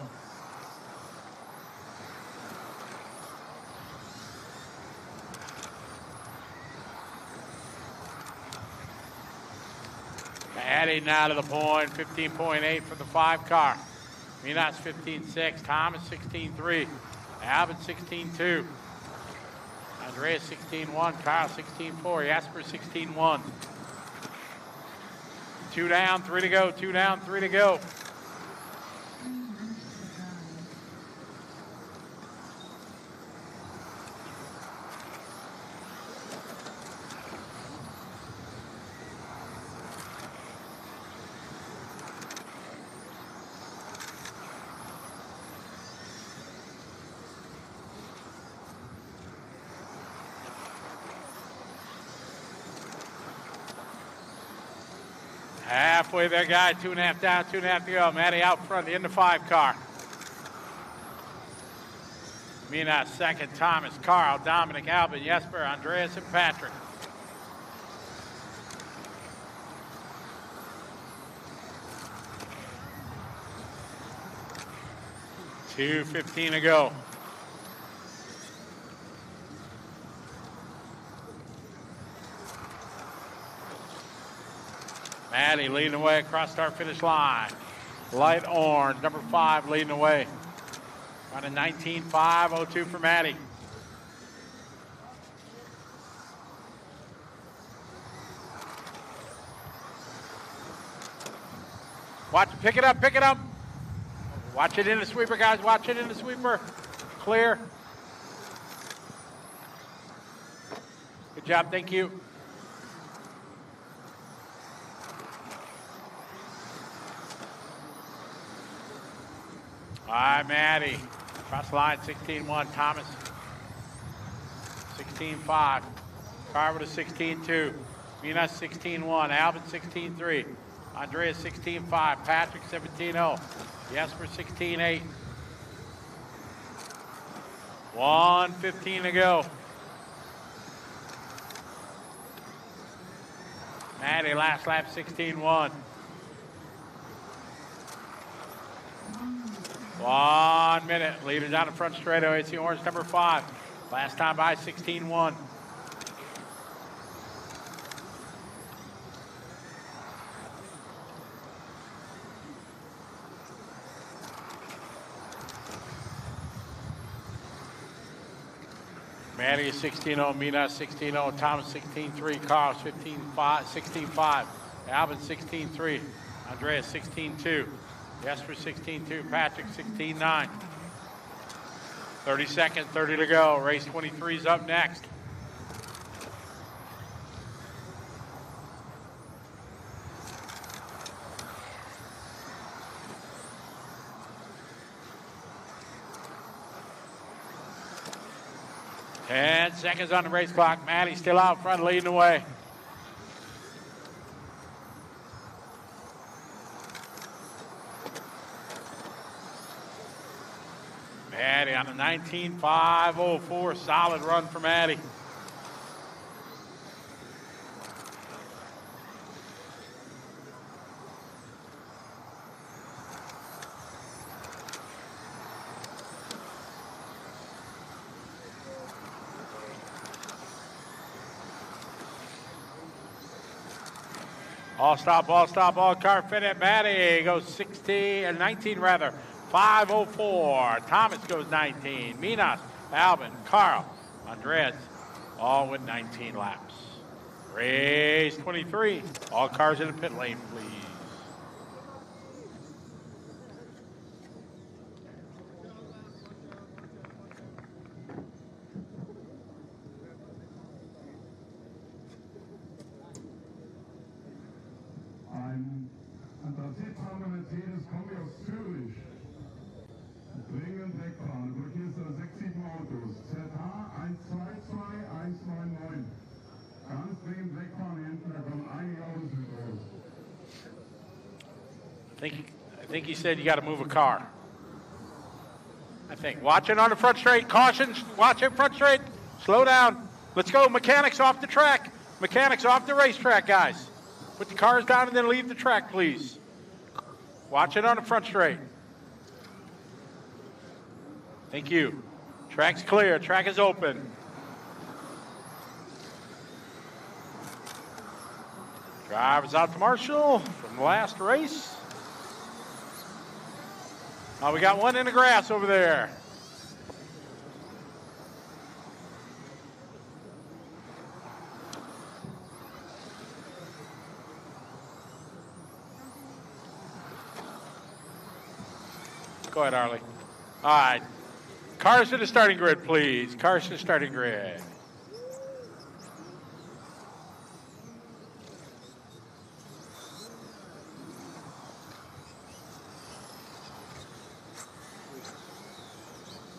S3: Adding now to the point, 15.8 for the 5 car. Minas 15.6, Thomas 16.3, Alvin 16.2, Andreas 16.1, Kyle 16.4, Jasper 16.1. 2 down, 3 to go, 2 down, 3 to go. Halfway there, guy. 2.5 down, 2.5 to go. Maddie out front in the 5 car. Mina second. Thomas, Carl, Dominic, Alvin, Jesper, Andreas, and Patrick. $2:15 to go. Maddie leading the way across start finish line. Light orange, number 5 leading the way. Running 19.5.02 for Maddie. Watch, pick it up, pick it up. Watch it in the sweeper, guys, watch it in the sweeper. Clear. Good job, thank you. All right, Maddie. Cross line, 16.1. Thomas, 16.5. Carver to 16.2. Minas, 16.1. Alvin, 16.3. Andreas, 16.5. Patrick, 17.0. Jesper, 16.8. 1:15 to go. Maddie, last lap, 16.1. 1 minute. Leader down the front straightaway. It's the orange number 5. Last time by 16.1. Manny is 16-0, Mina 16-0, Thomas 16-3, Carl 16-5, Alvin 16-3, Andreas 16-2, Jesper 16-2, Patrick 16-9. 30 seconds, 30 to go. Race 23 is up next. And seconds on the race clock. Maddie still out front, leading the way. Maddie on a 19.504. Solid run for Maddie. All stop, all car fitted. Maddie goes 19 rather. 504. Thomas goes 19. Minas, Alvin, Carl, Andres, all with 19 laps. Race 23. All cars in the pit lane, please.
S12: Ein Anthrazitfarbener Mercedes Kombi aus Zürich. Dringend wegfahren. Blockierst du 6, 7 Autos. ZH 122199. Ganz dringend wegfahren hinten, da kommen einige Autos mit raus.
S3: I think he said you got to move a car. I think. Watch it on the front straight. Caution. Watch it front straight. Slow down. Let's go. Mechanics off the track. Mechanics off the racetrack, guys. Put the cars down and then leave the track, please. Watch it on the front straight. Thank you. Track's clear. Track is open. Drivers out to Marshall from the last race. Oh, we got one in the grass over there. Go ahead, Arlie. All right. Cars to the starting grid, please. Cars to the starting grid.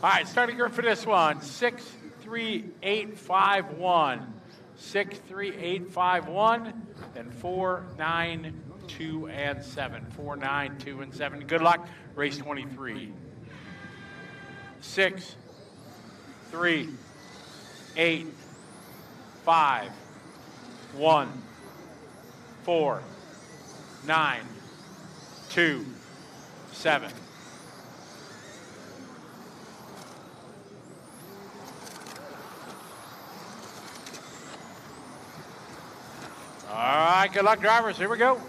S3: All right, starting grid for this one. 63851. 63851. Then 4, 9, 2, and 7. 4, 9, 2, and 7. Good luck. Race 23. 6, 3, 8, 5, 1, 4, 9, 2, 7. All right, good luck, drivers. Here we go.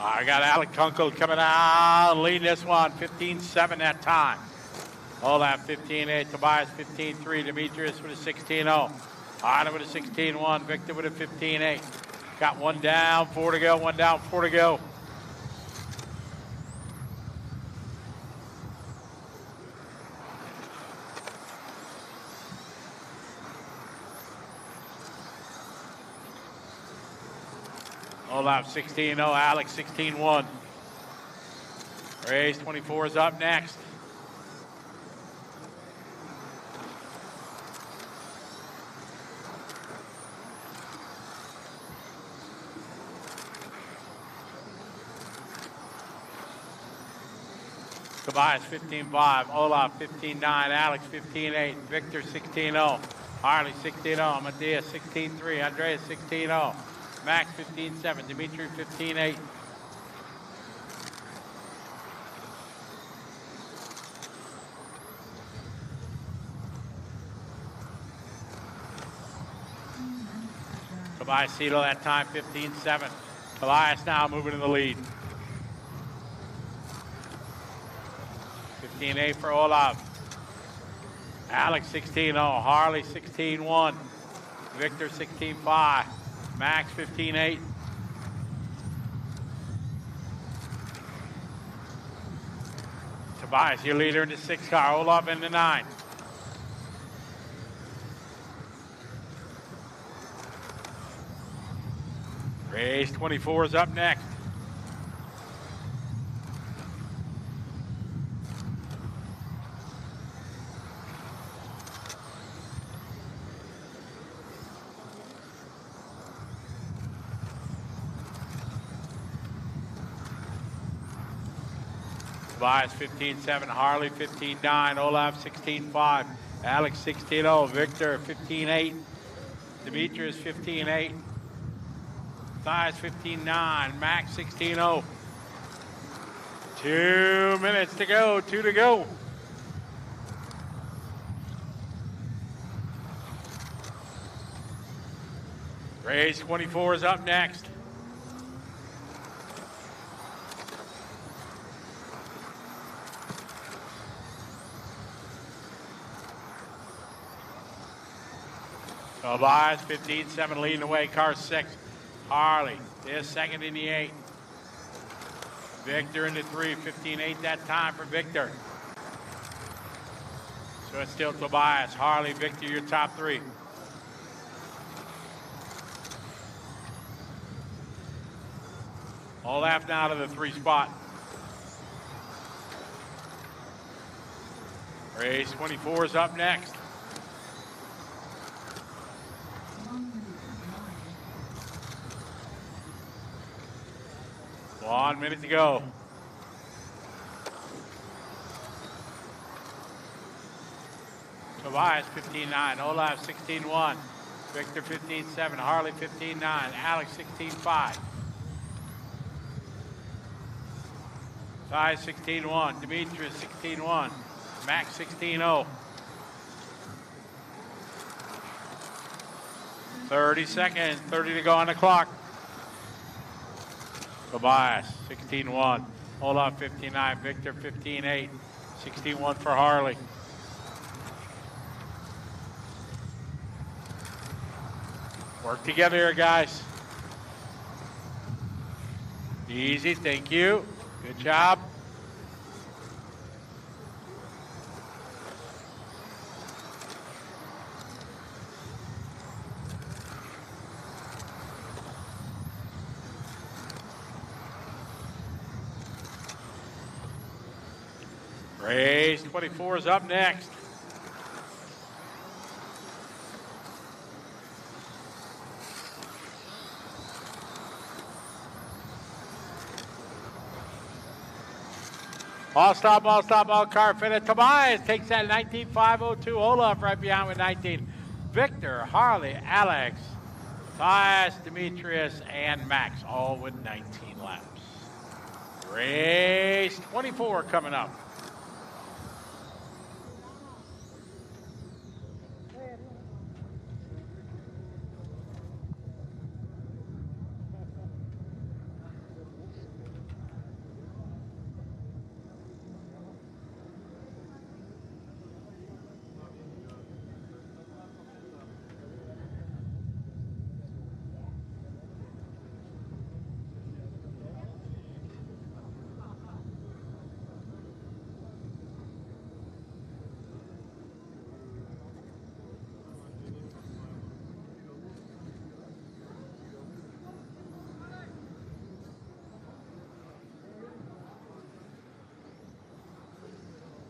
S3: I got Alec Kunkel coming out, leading this one, 15-7 that time. Olaf 15-8, Tobias 15-3, Demetrius with a 16-0. Anna with a 16-1, Victor with a 15-8. Got one down, 4 to go, one down, 4 to go. Olaf 16-0, Alex 16-1. Race 24 is up next. Tobias 15-5, Olaf 15-9, Alex 15-8, Victor 16-0. Harley 16-0, Mathias 16-3, Andreas 16-0, Max 15-7, Dimitri 15-8. Tobias Seidel that time 15-7. Tobias now moving in the lead. 15-8 for Olav. Alex 16-0, Harley 16-1, Victor 16-5, Max 15-8. Tobias, your leader in the 6 car, Olaf in the 9. Race 24 is up next. Tobias 15-7, Harley 15-9, Olaf 16-5, Alex 16-0, Victor 15-8, Demetrius 15-8, Matthias 15-9, Max 16-0. 2 minutes to go, 2 to go. Race 24 is up next. Tobias 15-7 leading the way, car 6. Harley is second in the 8. Victor in the 3, 15-8 that time for Victor. So it's still Tobias, Harley, Victor, your top 3. Olaf now to the 3 spot. Race 24 is up next. One minute to go. Tobias 15-9, Olaf 16-1, Victor 15-7, Harley 15-9, Alex 16-5. Tobias 16-1, Demetrius 16-1, Max 16-0. 30 seconds, 30 to go on the clock. Tobias, 16-1. Olaf, 15-9. Victor, 15-8. 16-1 for Harley. Work together here, guys. Easy, thank you. Good job. Race 24 is up next. All stop, all car fitted. Tobias takes that 19.502. Olaf right behind with 19. Victor, Harley, Alex, Tobias, Demetrius, and Max, all with 19 laps. Race 24 coming up.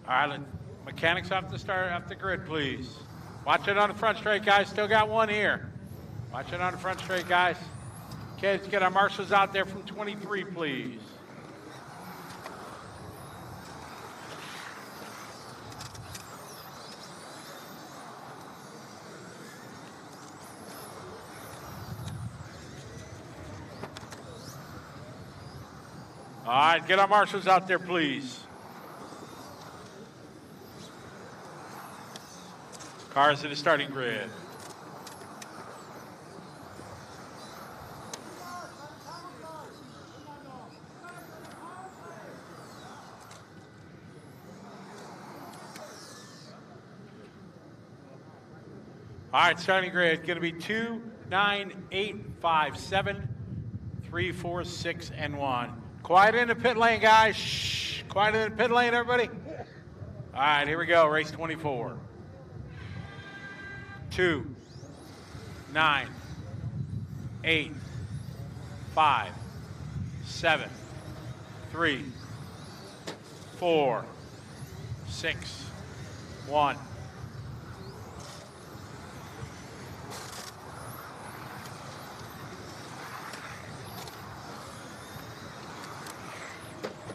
S3: All right, mechanics off the grid, please. Watch it on the front straight, guys. Still got one here. Watch it on the front straight, guys. Okay, let's get our marshals out there from 23, please. All right, get our marshals out there, please. Cars to the starting grid. All right, starting grid, going to be 2, 9, 8, 5, 7, 3, 4, 6, and 1. Quiet in the pit lane, guys. Shh. Quiet in the pit lane, everybody. All right, here we go, race 24. 2, 9, 8, 5, 7, 3, 4, 6, 1.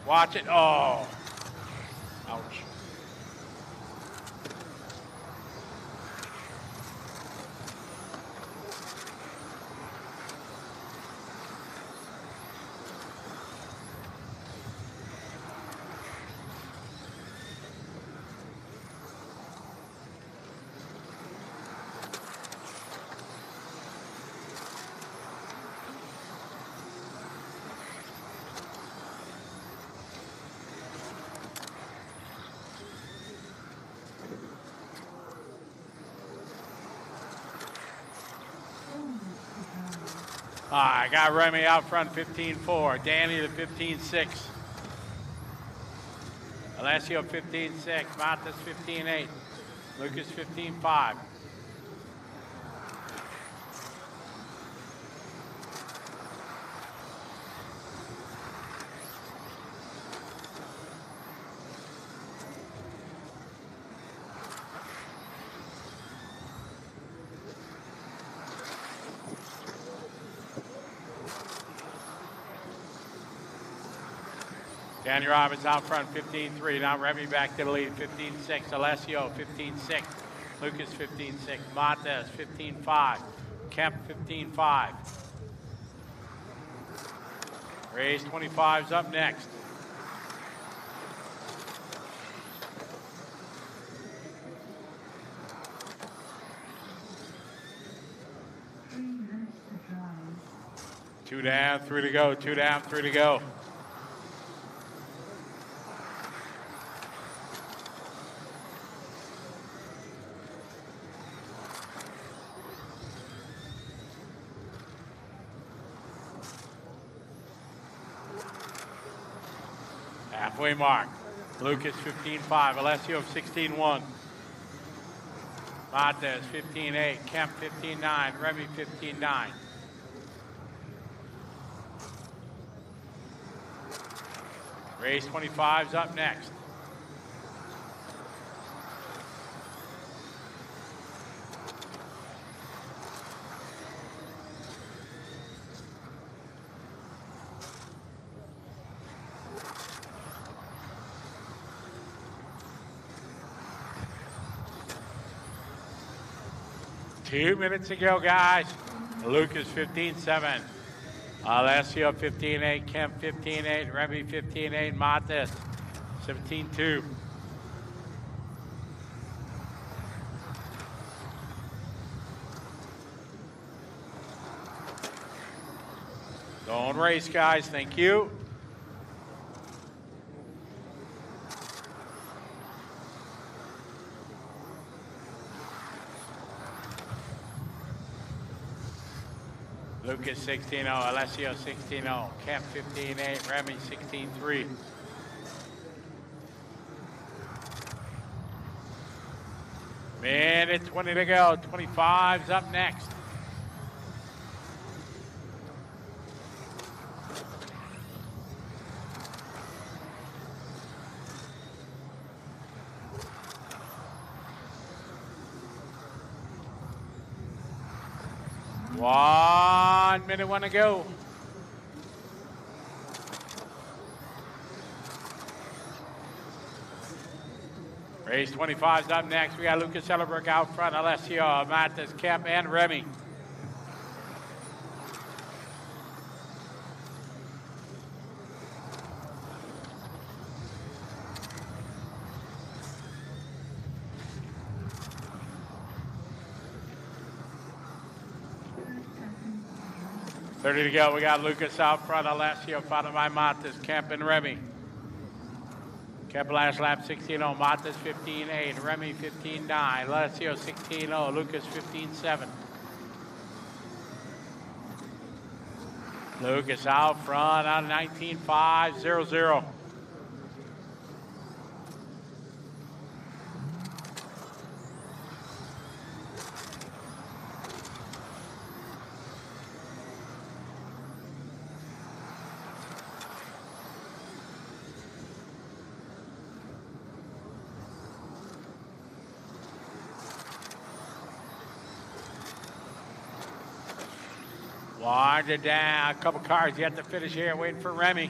S3: Watch it. Oh. Ouch. I got Remy out front, 15-4. Danny to 15-6. Alessio 15-6. Matas 15-8. Lucas 15-5. Danny Robbins out front, 15-3. Now Remy back to the lead, 15-6. Alessio, 15-6. Lucas, 15-6. Matas, 15-5. Kemp, 15-5. Race 25's up next. Two down, 3 to go. 2 down, 3 to go. Halfway mark. Lucas 15-5. Alessio 16-1. Matas 15-8. Kemp 15-9. Remy 15-9. Race 25's up next. Two minutes to go, guys. Lucas 15-7. Alessio 15-8. Kemp 15-8. Remy 15-8. Matas 17-2. Don't race, guys. Thank you. Lucas 16-0, Alessio 16-0, Kemp 15-8, Remy 16-3. Minute 20 to go, 25's up next. One minute, 1 to go. Race 25's up next. We got Lucas Ellerbrook out front, Alessio, Matas, Kemp, and Remy. 30 to go. We got Lucas out front. Alessio followed by Matas, Kemp, and Remy. Kemp last lap 16.0. Matas 15.8. Remy 15.9. Alessio 16.0. Lucas 15.7. Lucas out front on 19.5.00. Winded down, a couple cars yet to finish here, waiting for Remy.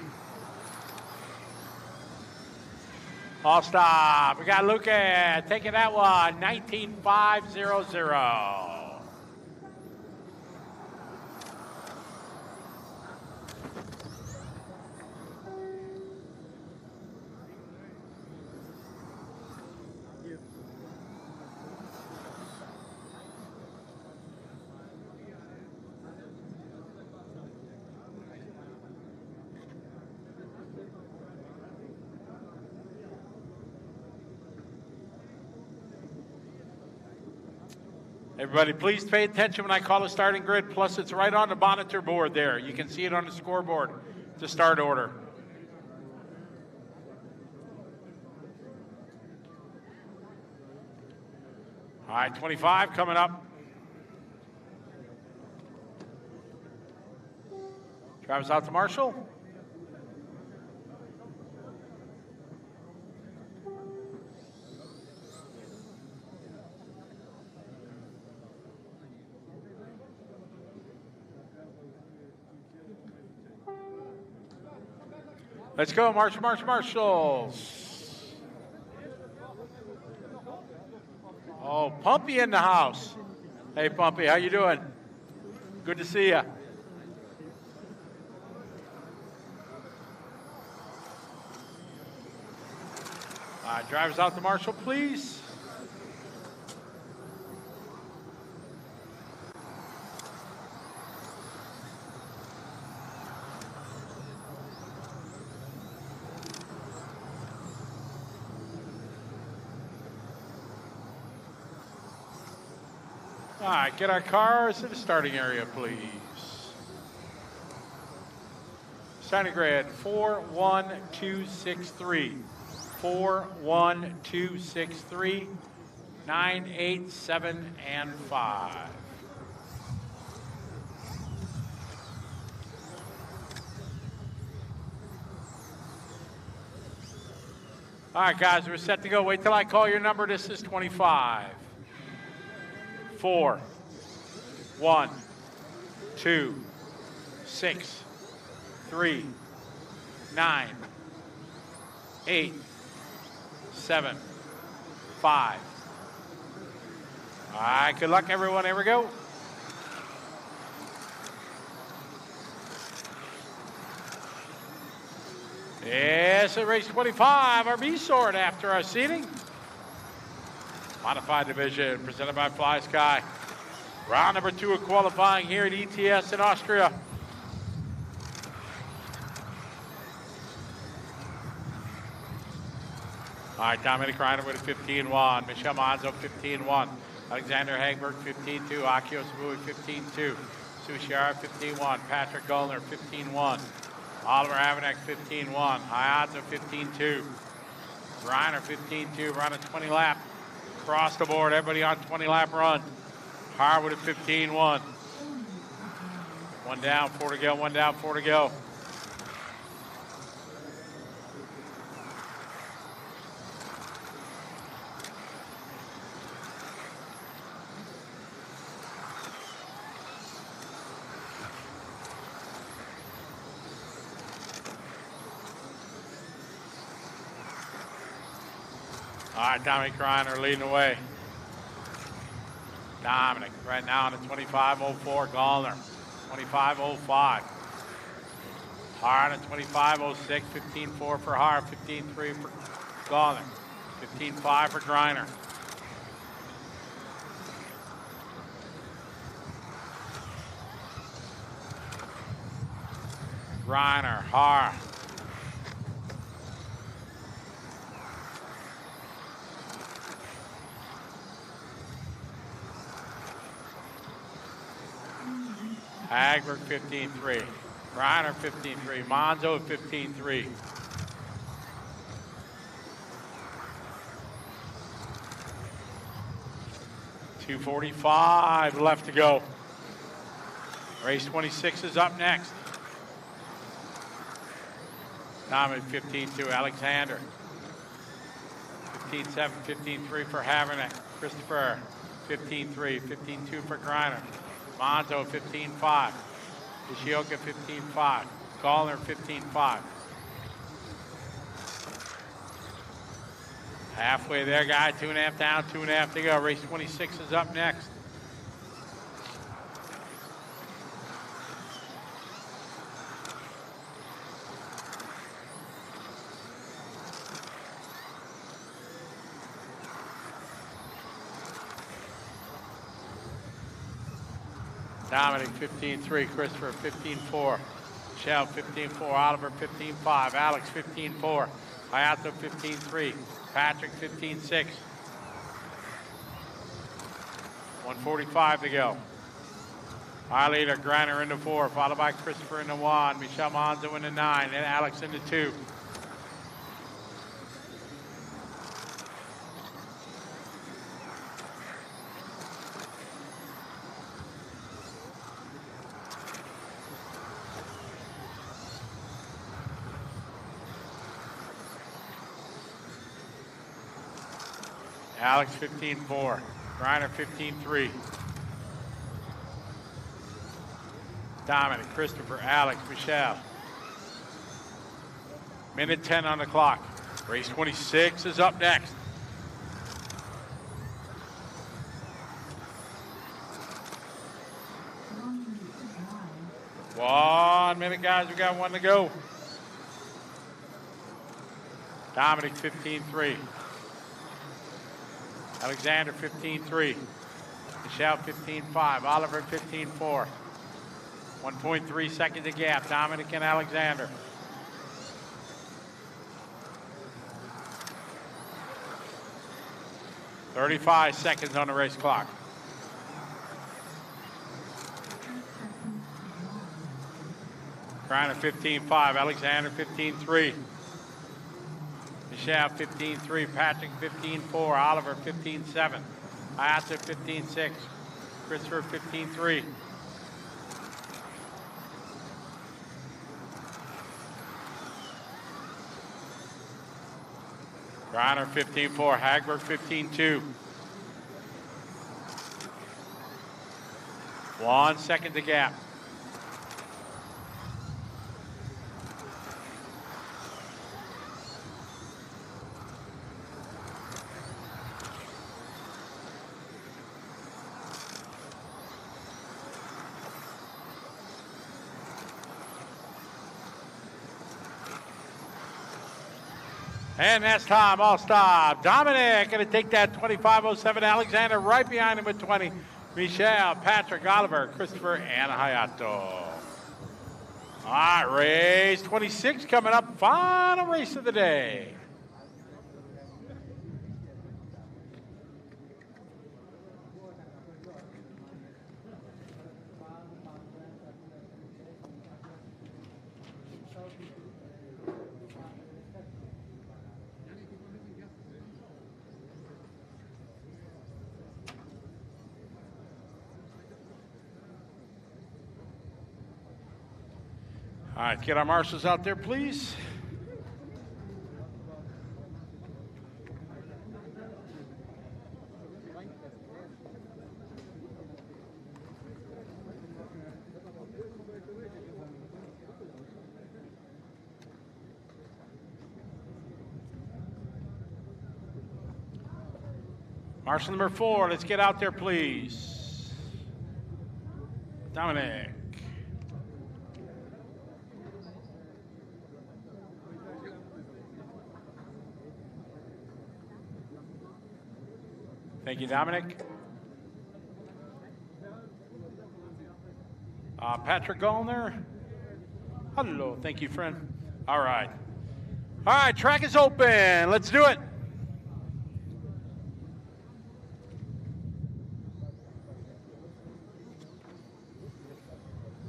S3: All stop. We got Lucas taking that one, 19.5.00. Everybody, please pay attention when I call the starting grid. Plus, it's right on the monitor board there. You can see it on the scoreboard, the start order. All right, 25 coming up. Travis out to Marshall. Let's go, Marshals. Oh, Pumpy in the house. Hey, Pumpy, how you doing? Good to see you. All right, drivers out to Marshall, please. All right, get our cars to the starting area, please. Starting grid 41263. 41263. 9, 8, 7, and 5. All right, guys, we're set to go. Wait till I call your number. This is 25. 4, 1, 2, 6, 3, 9, 8, 7, 5. All right, good luck, everyone. Here we go. Yes, at race 25, our B sort after our seating. Modified division presented by Fly Sky. Round number 2 of qualifying here at ETS in Austria. All right, Dominic Reiner with a 15-1. Michelle Monzo, 15-1. Alexander Hagberg, 15-2. Akio Sabui, 15-2. Sushiara, 15-1. Patrick Gullner, 15-1. Oliver Avanek, 15-1. Hayata, 15-2. Reiner, 15-2. Run a 20 lap. Across the board, everybody on 20 lap run. Harwood at 15-1. 1 down, 4 to go, 1 down, 4 to go. All right, Dominic Reiner leading the way. Dominic right now on the 25.04, Gallner, 25.05. Har on the 25.06, 15.4 for Har, 15.3 for Gallner, 15.5 for Griner. Reiner, Har. Hagberg 15-3. Reiner 15-3. Monzo 15-3. .245 left to go. Race 26 is up next. Dominic 15-2. Alexander 15-7. 15-3 for Havernick. Christopher 15-3. 15-2 for Greiner. Monzo 15-5. Ishioka 15-5. Gallner 15-5. Halfway there, guy. 2.5 down, 2.5 to go. Race 26 is up next. Dominic 15-3, Christopher 15-4, Michelle 15-4, Oliver 15-5, Alex 15-4, Hayato 15-3, Patrick 15-6. 1:45 to go. Our leader, Greiner into 4, followed by Christopher into 1, Michelle Monzo into 9, and Alex into 2. Alex 15-4, Greiner 15-3. Dominic, Christopher, Alex, Michelle. Minute 10 on the clock. Race 26 is up next. One minute, guys. We got one to go. Dominic 15-3. Alexander 15-3. Michelle 15-5. Oliver 15-4. 1.3 seconds a gap. Dominic and Alexander. .35 seconds on the race clock. Greiner 15-5. Alexander 15-3. Michelle 15-3, Patrick 15-4, Oliver 15-7, Ayata 15-6, Christopher 15-3. Greiner 15-4, Hagberg 15-2. 1 second to gap. And that's time, all stop. Dominic going to take that 25.07. Alexander right behind him with 20. Michelle, Patrick, Oliver, Christopher, and Hayato. All right, race 26 coming up. Final race of the day. All right, get our marshals out there, please. Marshal number 4, let's get out there, please. Dominic. Thank you, Dominic. Patrick Gallner, Hello, thank you, friend. All right. All right, track is open. Let's do it.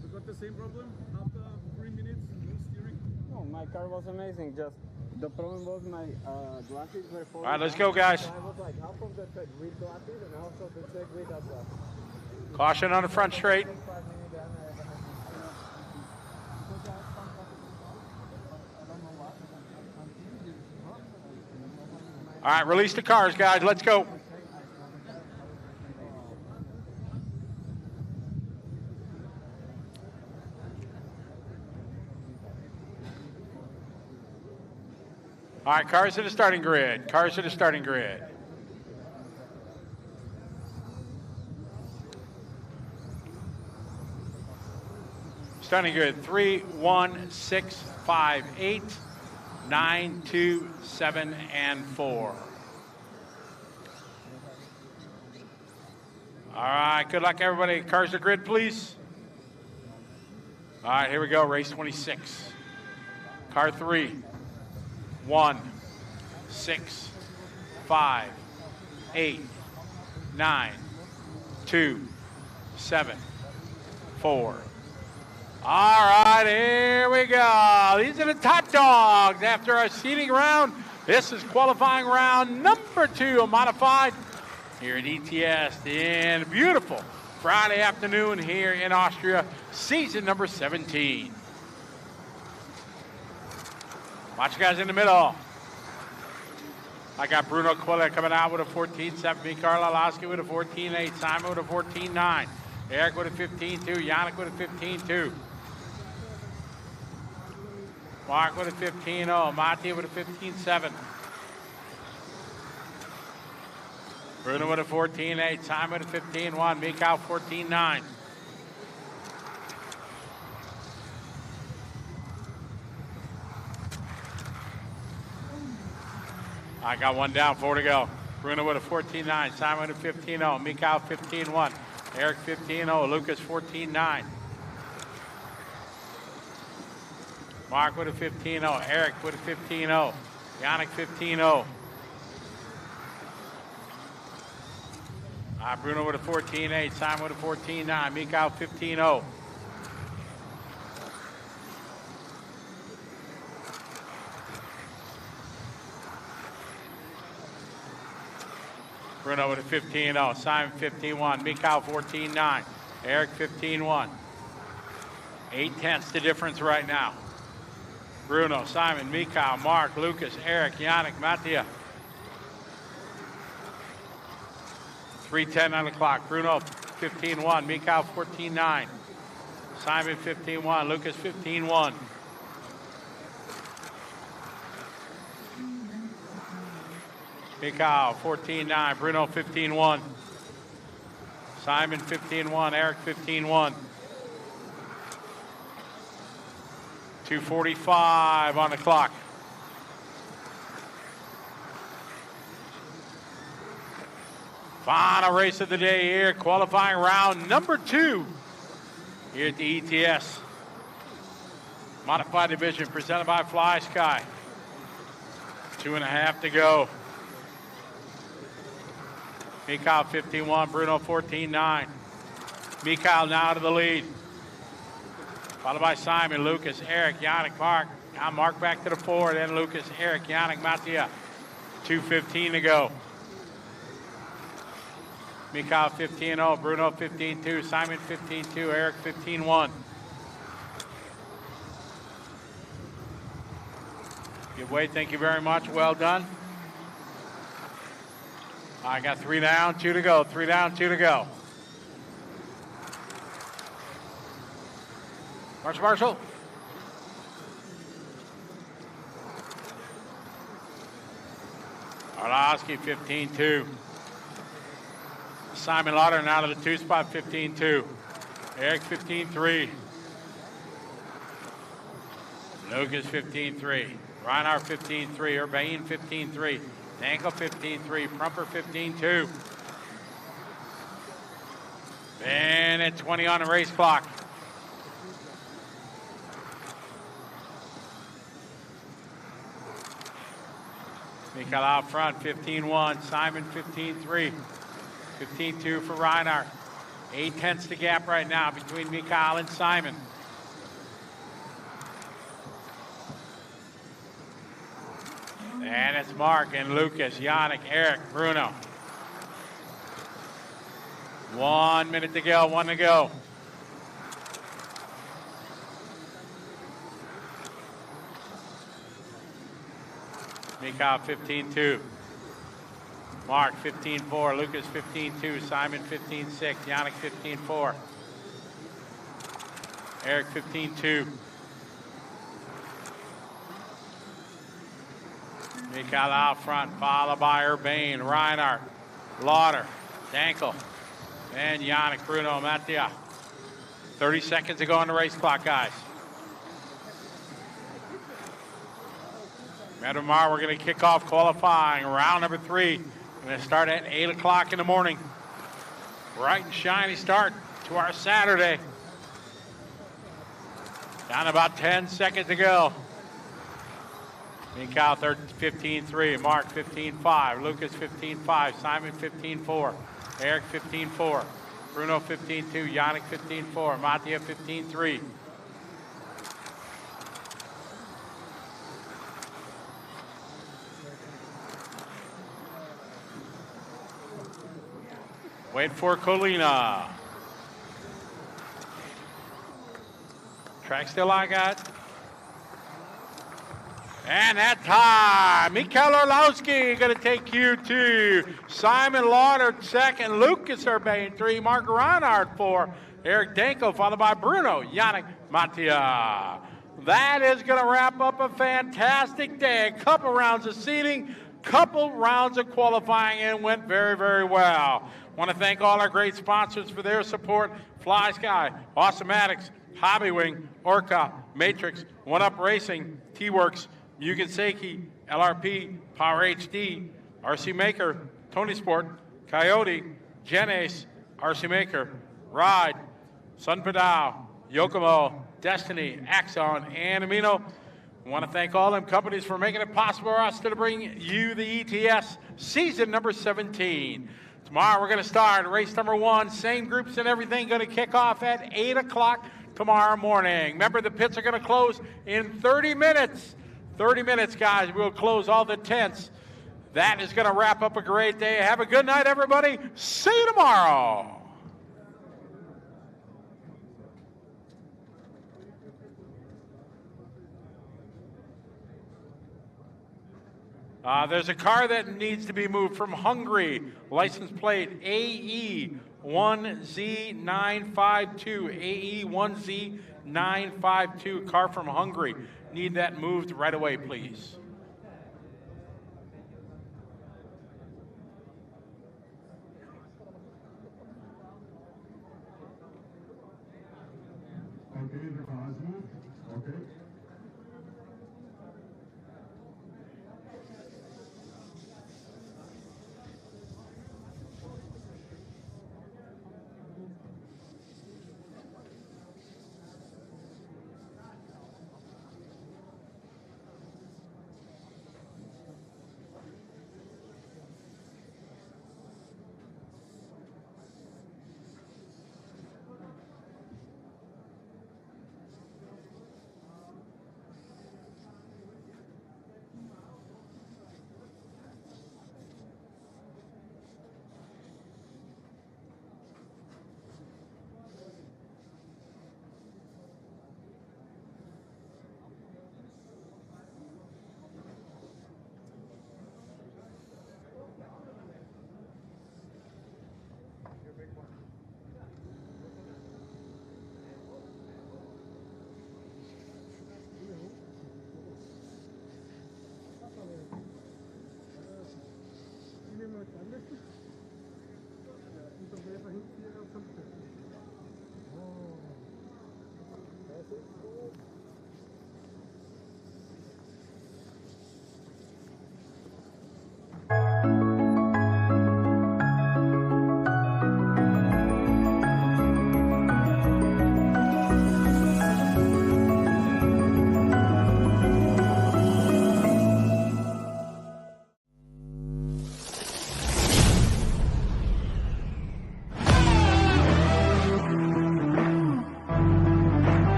S8: You got the same problem after 3 minutes, no steering?
S11: No, my car was amazing. Just the problem was my glasses were falling.
S3: All right, let's go, guys.
S11: So I was like half of the track with glasses and half of the track without glasses.
S3: Caution on the front straight. All right, release the cars, guys. Let's go. All right, cars to the starting grid. Cars to the starting grid. Starting grid 3, 1, 6, 5, 8, 9, 2, 7, and 4. All right, good luck, everybody. Cars to grid, please. All right, here we go. Race 26. Car 3, 1, 6, 5, 8, 9, 2, 7, 4. All right, here we go. These are the top dogs after our seeding round. This is qualifying round number 2, modified here at ETS in beautiful Friday afternoon here in Austria, season number 17. Watch you guys in the middle. I got Bruno Quilla coming out with a 14.7, me Carl Lalowski with a 14.8, Simon with a 14.9, Eric with a 15.2, Yannick with a 15.2. Mark with a 15.0, Matti with a 15.7. Bruno with a 14.8, Simon with a 15.1, Mikau 14.9. I got one down, 4 to go. Bruno with a 14.9, Simon with a 15.0, Mikau 15.1, Eric 15.0, Lucas 14.9. Mark with a 15.0, Eric with a 15.0, Yannick 15.0. Bruno with a 14.8, Simon with a 14.9, Mikau 15.0. Bruno with a 15.0, Simon 15.1, Mikau 14.9, Eric 15.1. 8/10 the difference right now. Bruno, Simon, Mikau, Mark, Lucas, Eric, Yannick, Mattia. 3:10 on the clock. Bruno 15.1, Mikau 14.9, Simon 15.1, Lucas 15.1. Mikau 14.9, Bruno 15.1, Simon 15.1, Eric 15.1. 2:45 on the clock. Final race of the day here, qualifying round number 2 here at the ETS Modified Division presented by Fly Sky. 2.5 to go. Mikau 15.1, Bruno 14.9. Mikau now to the lead. Followed by Simon, Lucas, Eric, Yannick, Mark. Now Mark back to the 4, then Lucas, Eric, Yannick, Mattia. 2:15 to go. Mikau 15.0, Bruno 15.2, Simon 15.2, Eric 15.1. Good way, thank you very much, well done. I got 3 down, 2 to go, 3 down, 2 to go. Marshall. Arlowski 15.2. Simon Lauder now to the 2 spot 15.2. Eric 15.3. Lucas 15.3. Reinhardt 15.3. Urbain 15.3. Danko 15.3. Prumper 15.2. And at 20 on the race clock. Mikhail out front, 15-1. Simon, 15-3. 15-2 for Reinhardt. 8/10 the gap right now between Mikhail and Simon. And it's Mark and Lucas, Yannick, Eric, Bruno. 1 minute to go, 1 to go. Mikhail 15-2. Mark 15-4. Lucas 15-2. Simon 15-6. Yannick 15-4. Eric 15-2. Mikhail out front, followed by Urbane, Reinhardt, Lauder, Dankel, and Yannick, Bruno, Mattia. 30 seconds to go on the race clock, guys. Remember tomorrow we're going to kick off qualifying round number 3. We're going to start at 8 o'clock in the morning. Bright and shiny start to our Saturday. Down about 10 seconds to go. Mikhail 15-3, Mark 15-5, Lucas 15-5, Simon 15-4, Eric 15-4, Bruno 15-2, Yannick 15-4, Mattia 15-3. Wait for Colina. Track still on, guys. And that time, Mikhail Orlowski going to take you to Simon Lauder, second, Lucas Urbane, 3, Mark Reinhardt, 4, Eric Danko, followed by Bruno, Yannick, Mattia. That is going to wrap up a fantastic day. A couple rounds of seeding, couple rounds of qualifying, and went very, very well. Want to thank all our great sponsors for their support. Fly Sky, Awesomatics, Hobbywing, Orca, Matrix, One Up Racing, T-Works, Mugen Seiki, LRP, Power HD, RC Maker, Tony Sport, Coyote, Genace, RC Maker, Ride, Sun Padao, Yokomo, Destiny, Axon, and Amino. I want to thank all them companies for making it possible for us to bring you the ETS season number 17. Tomorrow we're going to start race number 1, same groups and everything, going to kick off at 8 o'clock tomorrow morning. Remember, the pits are going to close in 30 minutes. 30 minutes, guys. We'll close all the tents. That is going to wrap up a great day. Have a good night, everybody. See you tomorrow. There's a car that needs to be moved from Hungary. License plate AE1Z952. AE1Z952. Car from Hungary. Need that moved right away, please.
S12: Okay, the car is moved. Okay.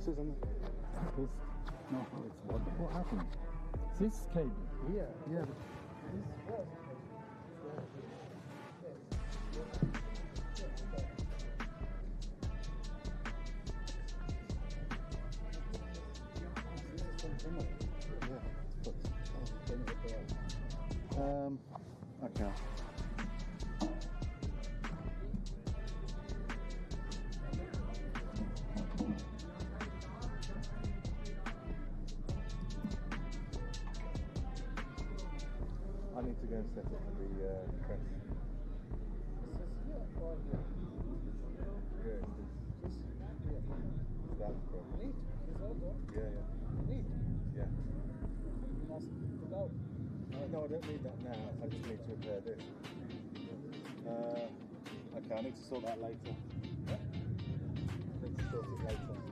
S8: Susan, it's, no, it's what happened? This cable here, yeah. Okay. I need to go and set up the press. That's correct. Neat. Yeah. Neat. Yeah. You must put out. No, I don't need that now. I just need to repair this. Okay, I need to sort that later. I need to sort it later.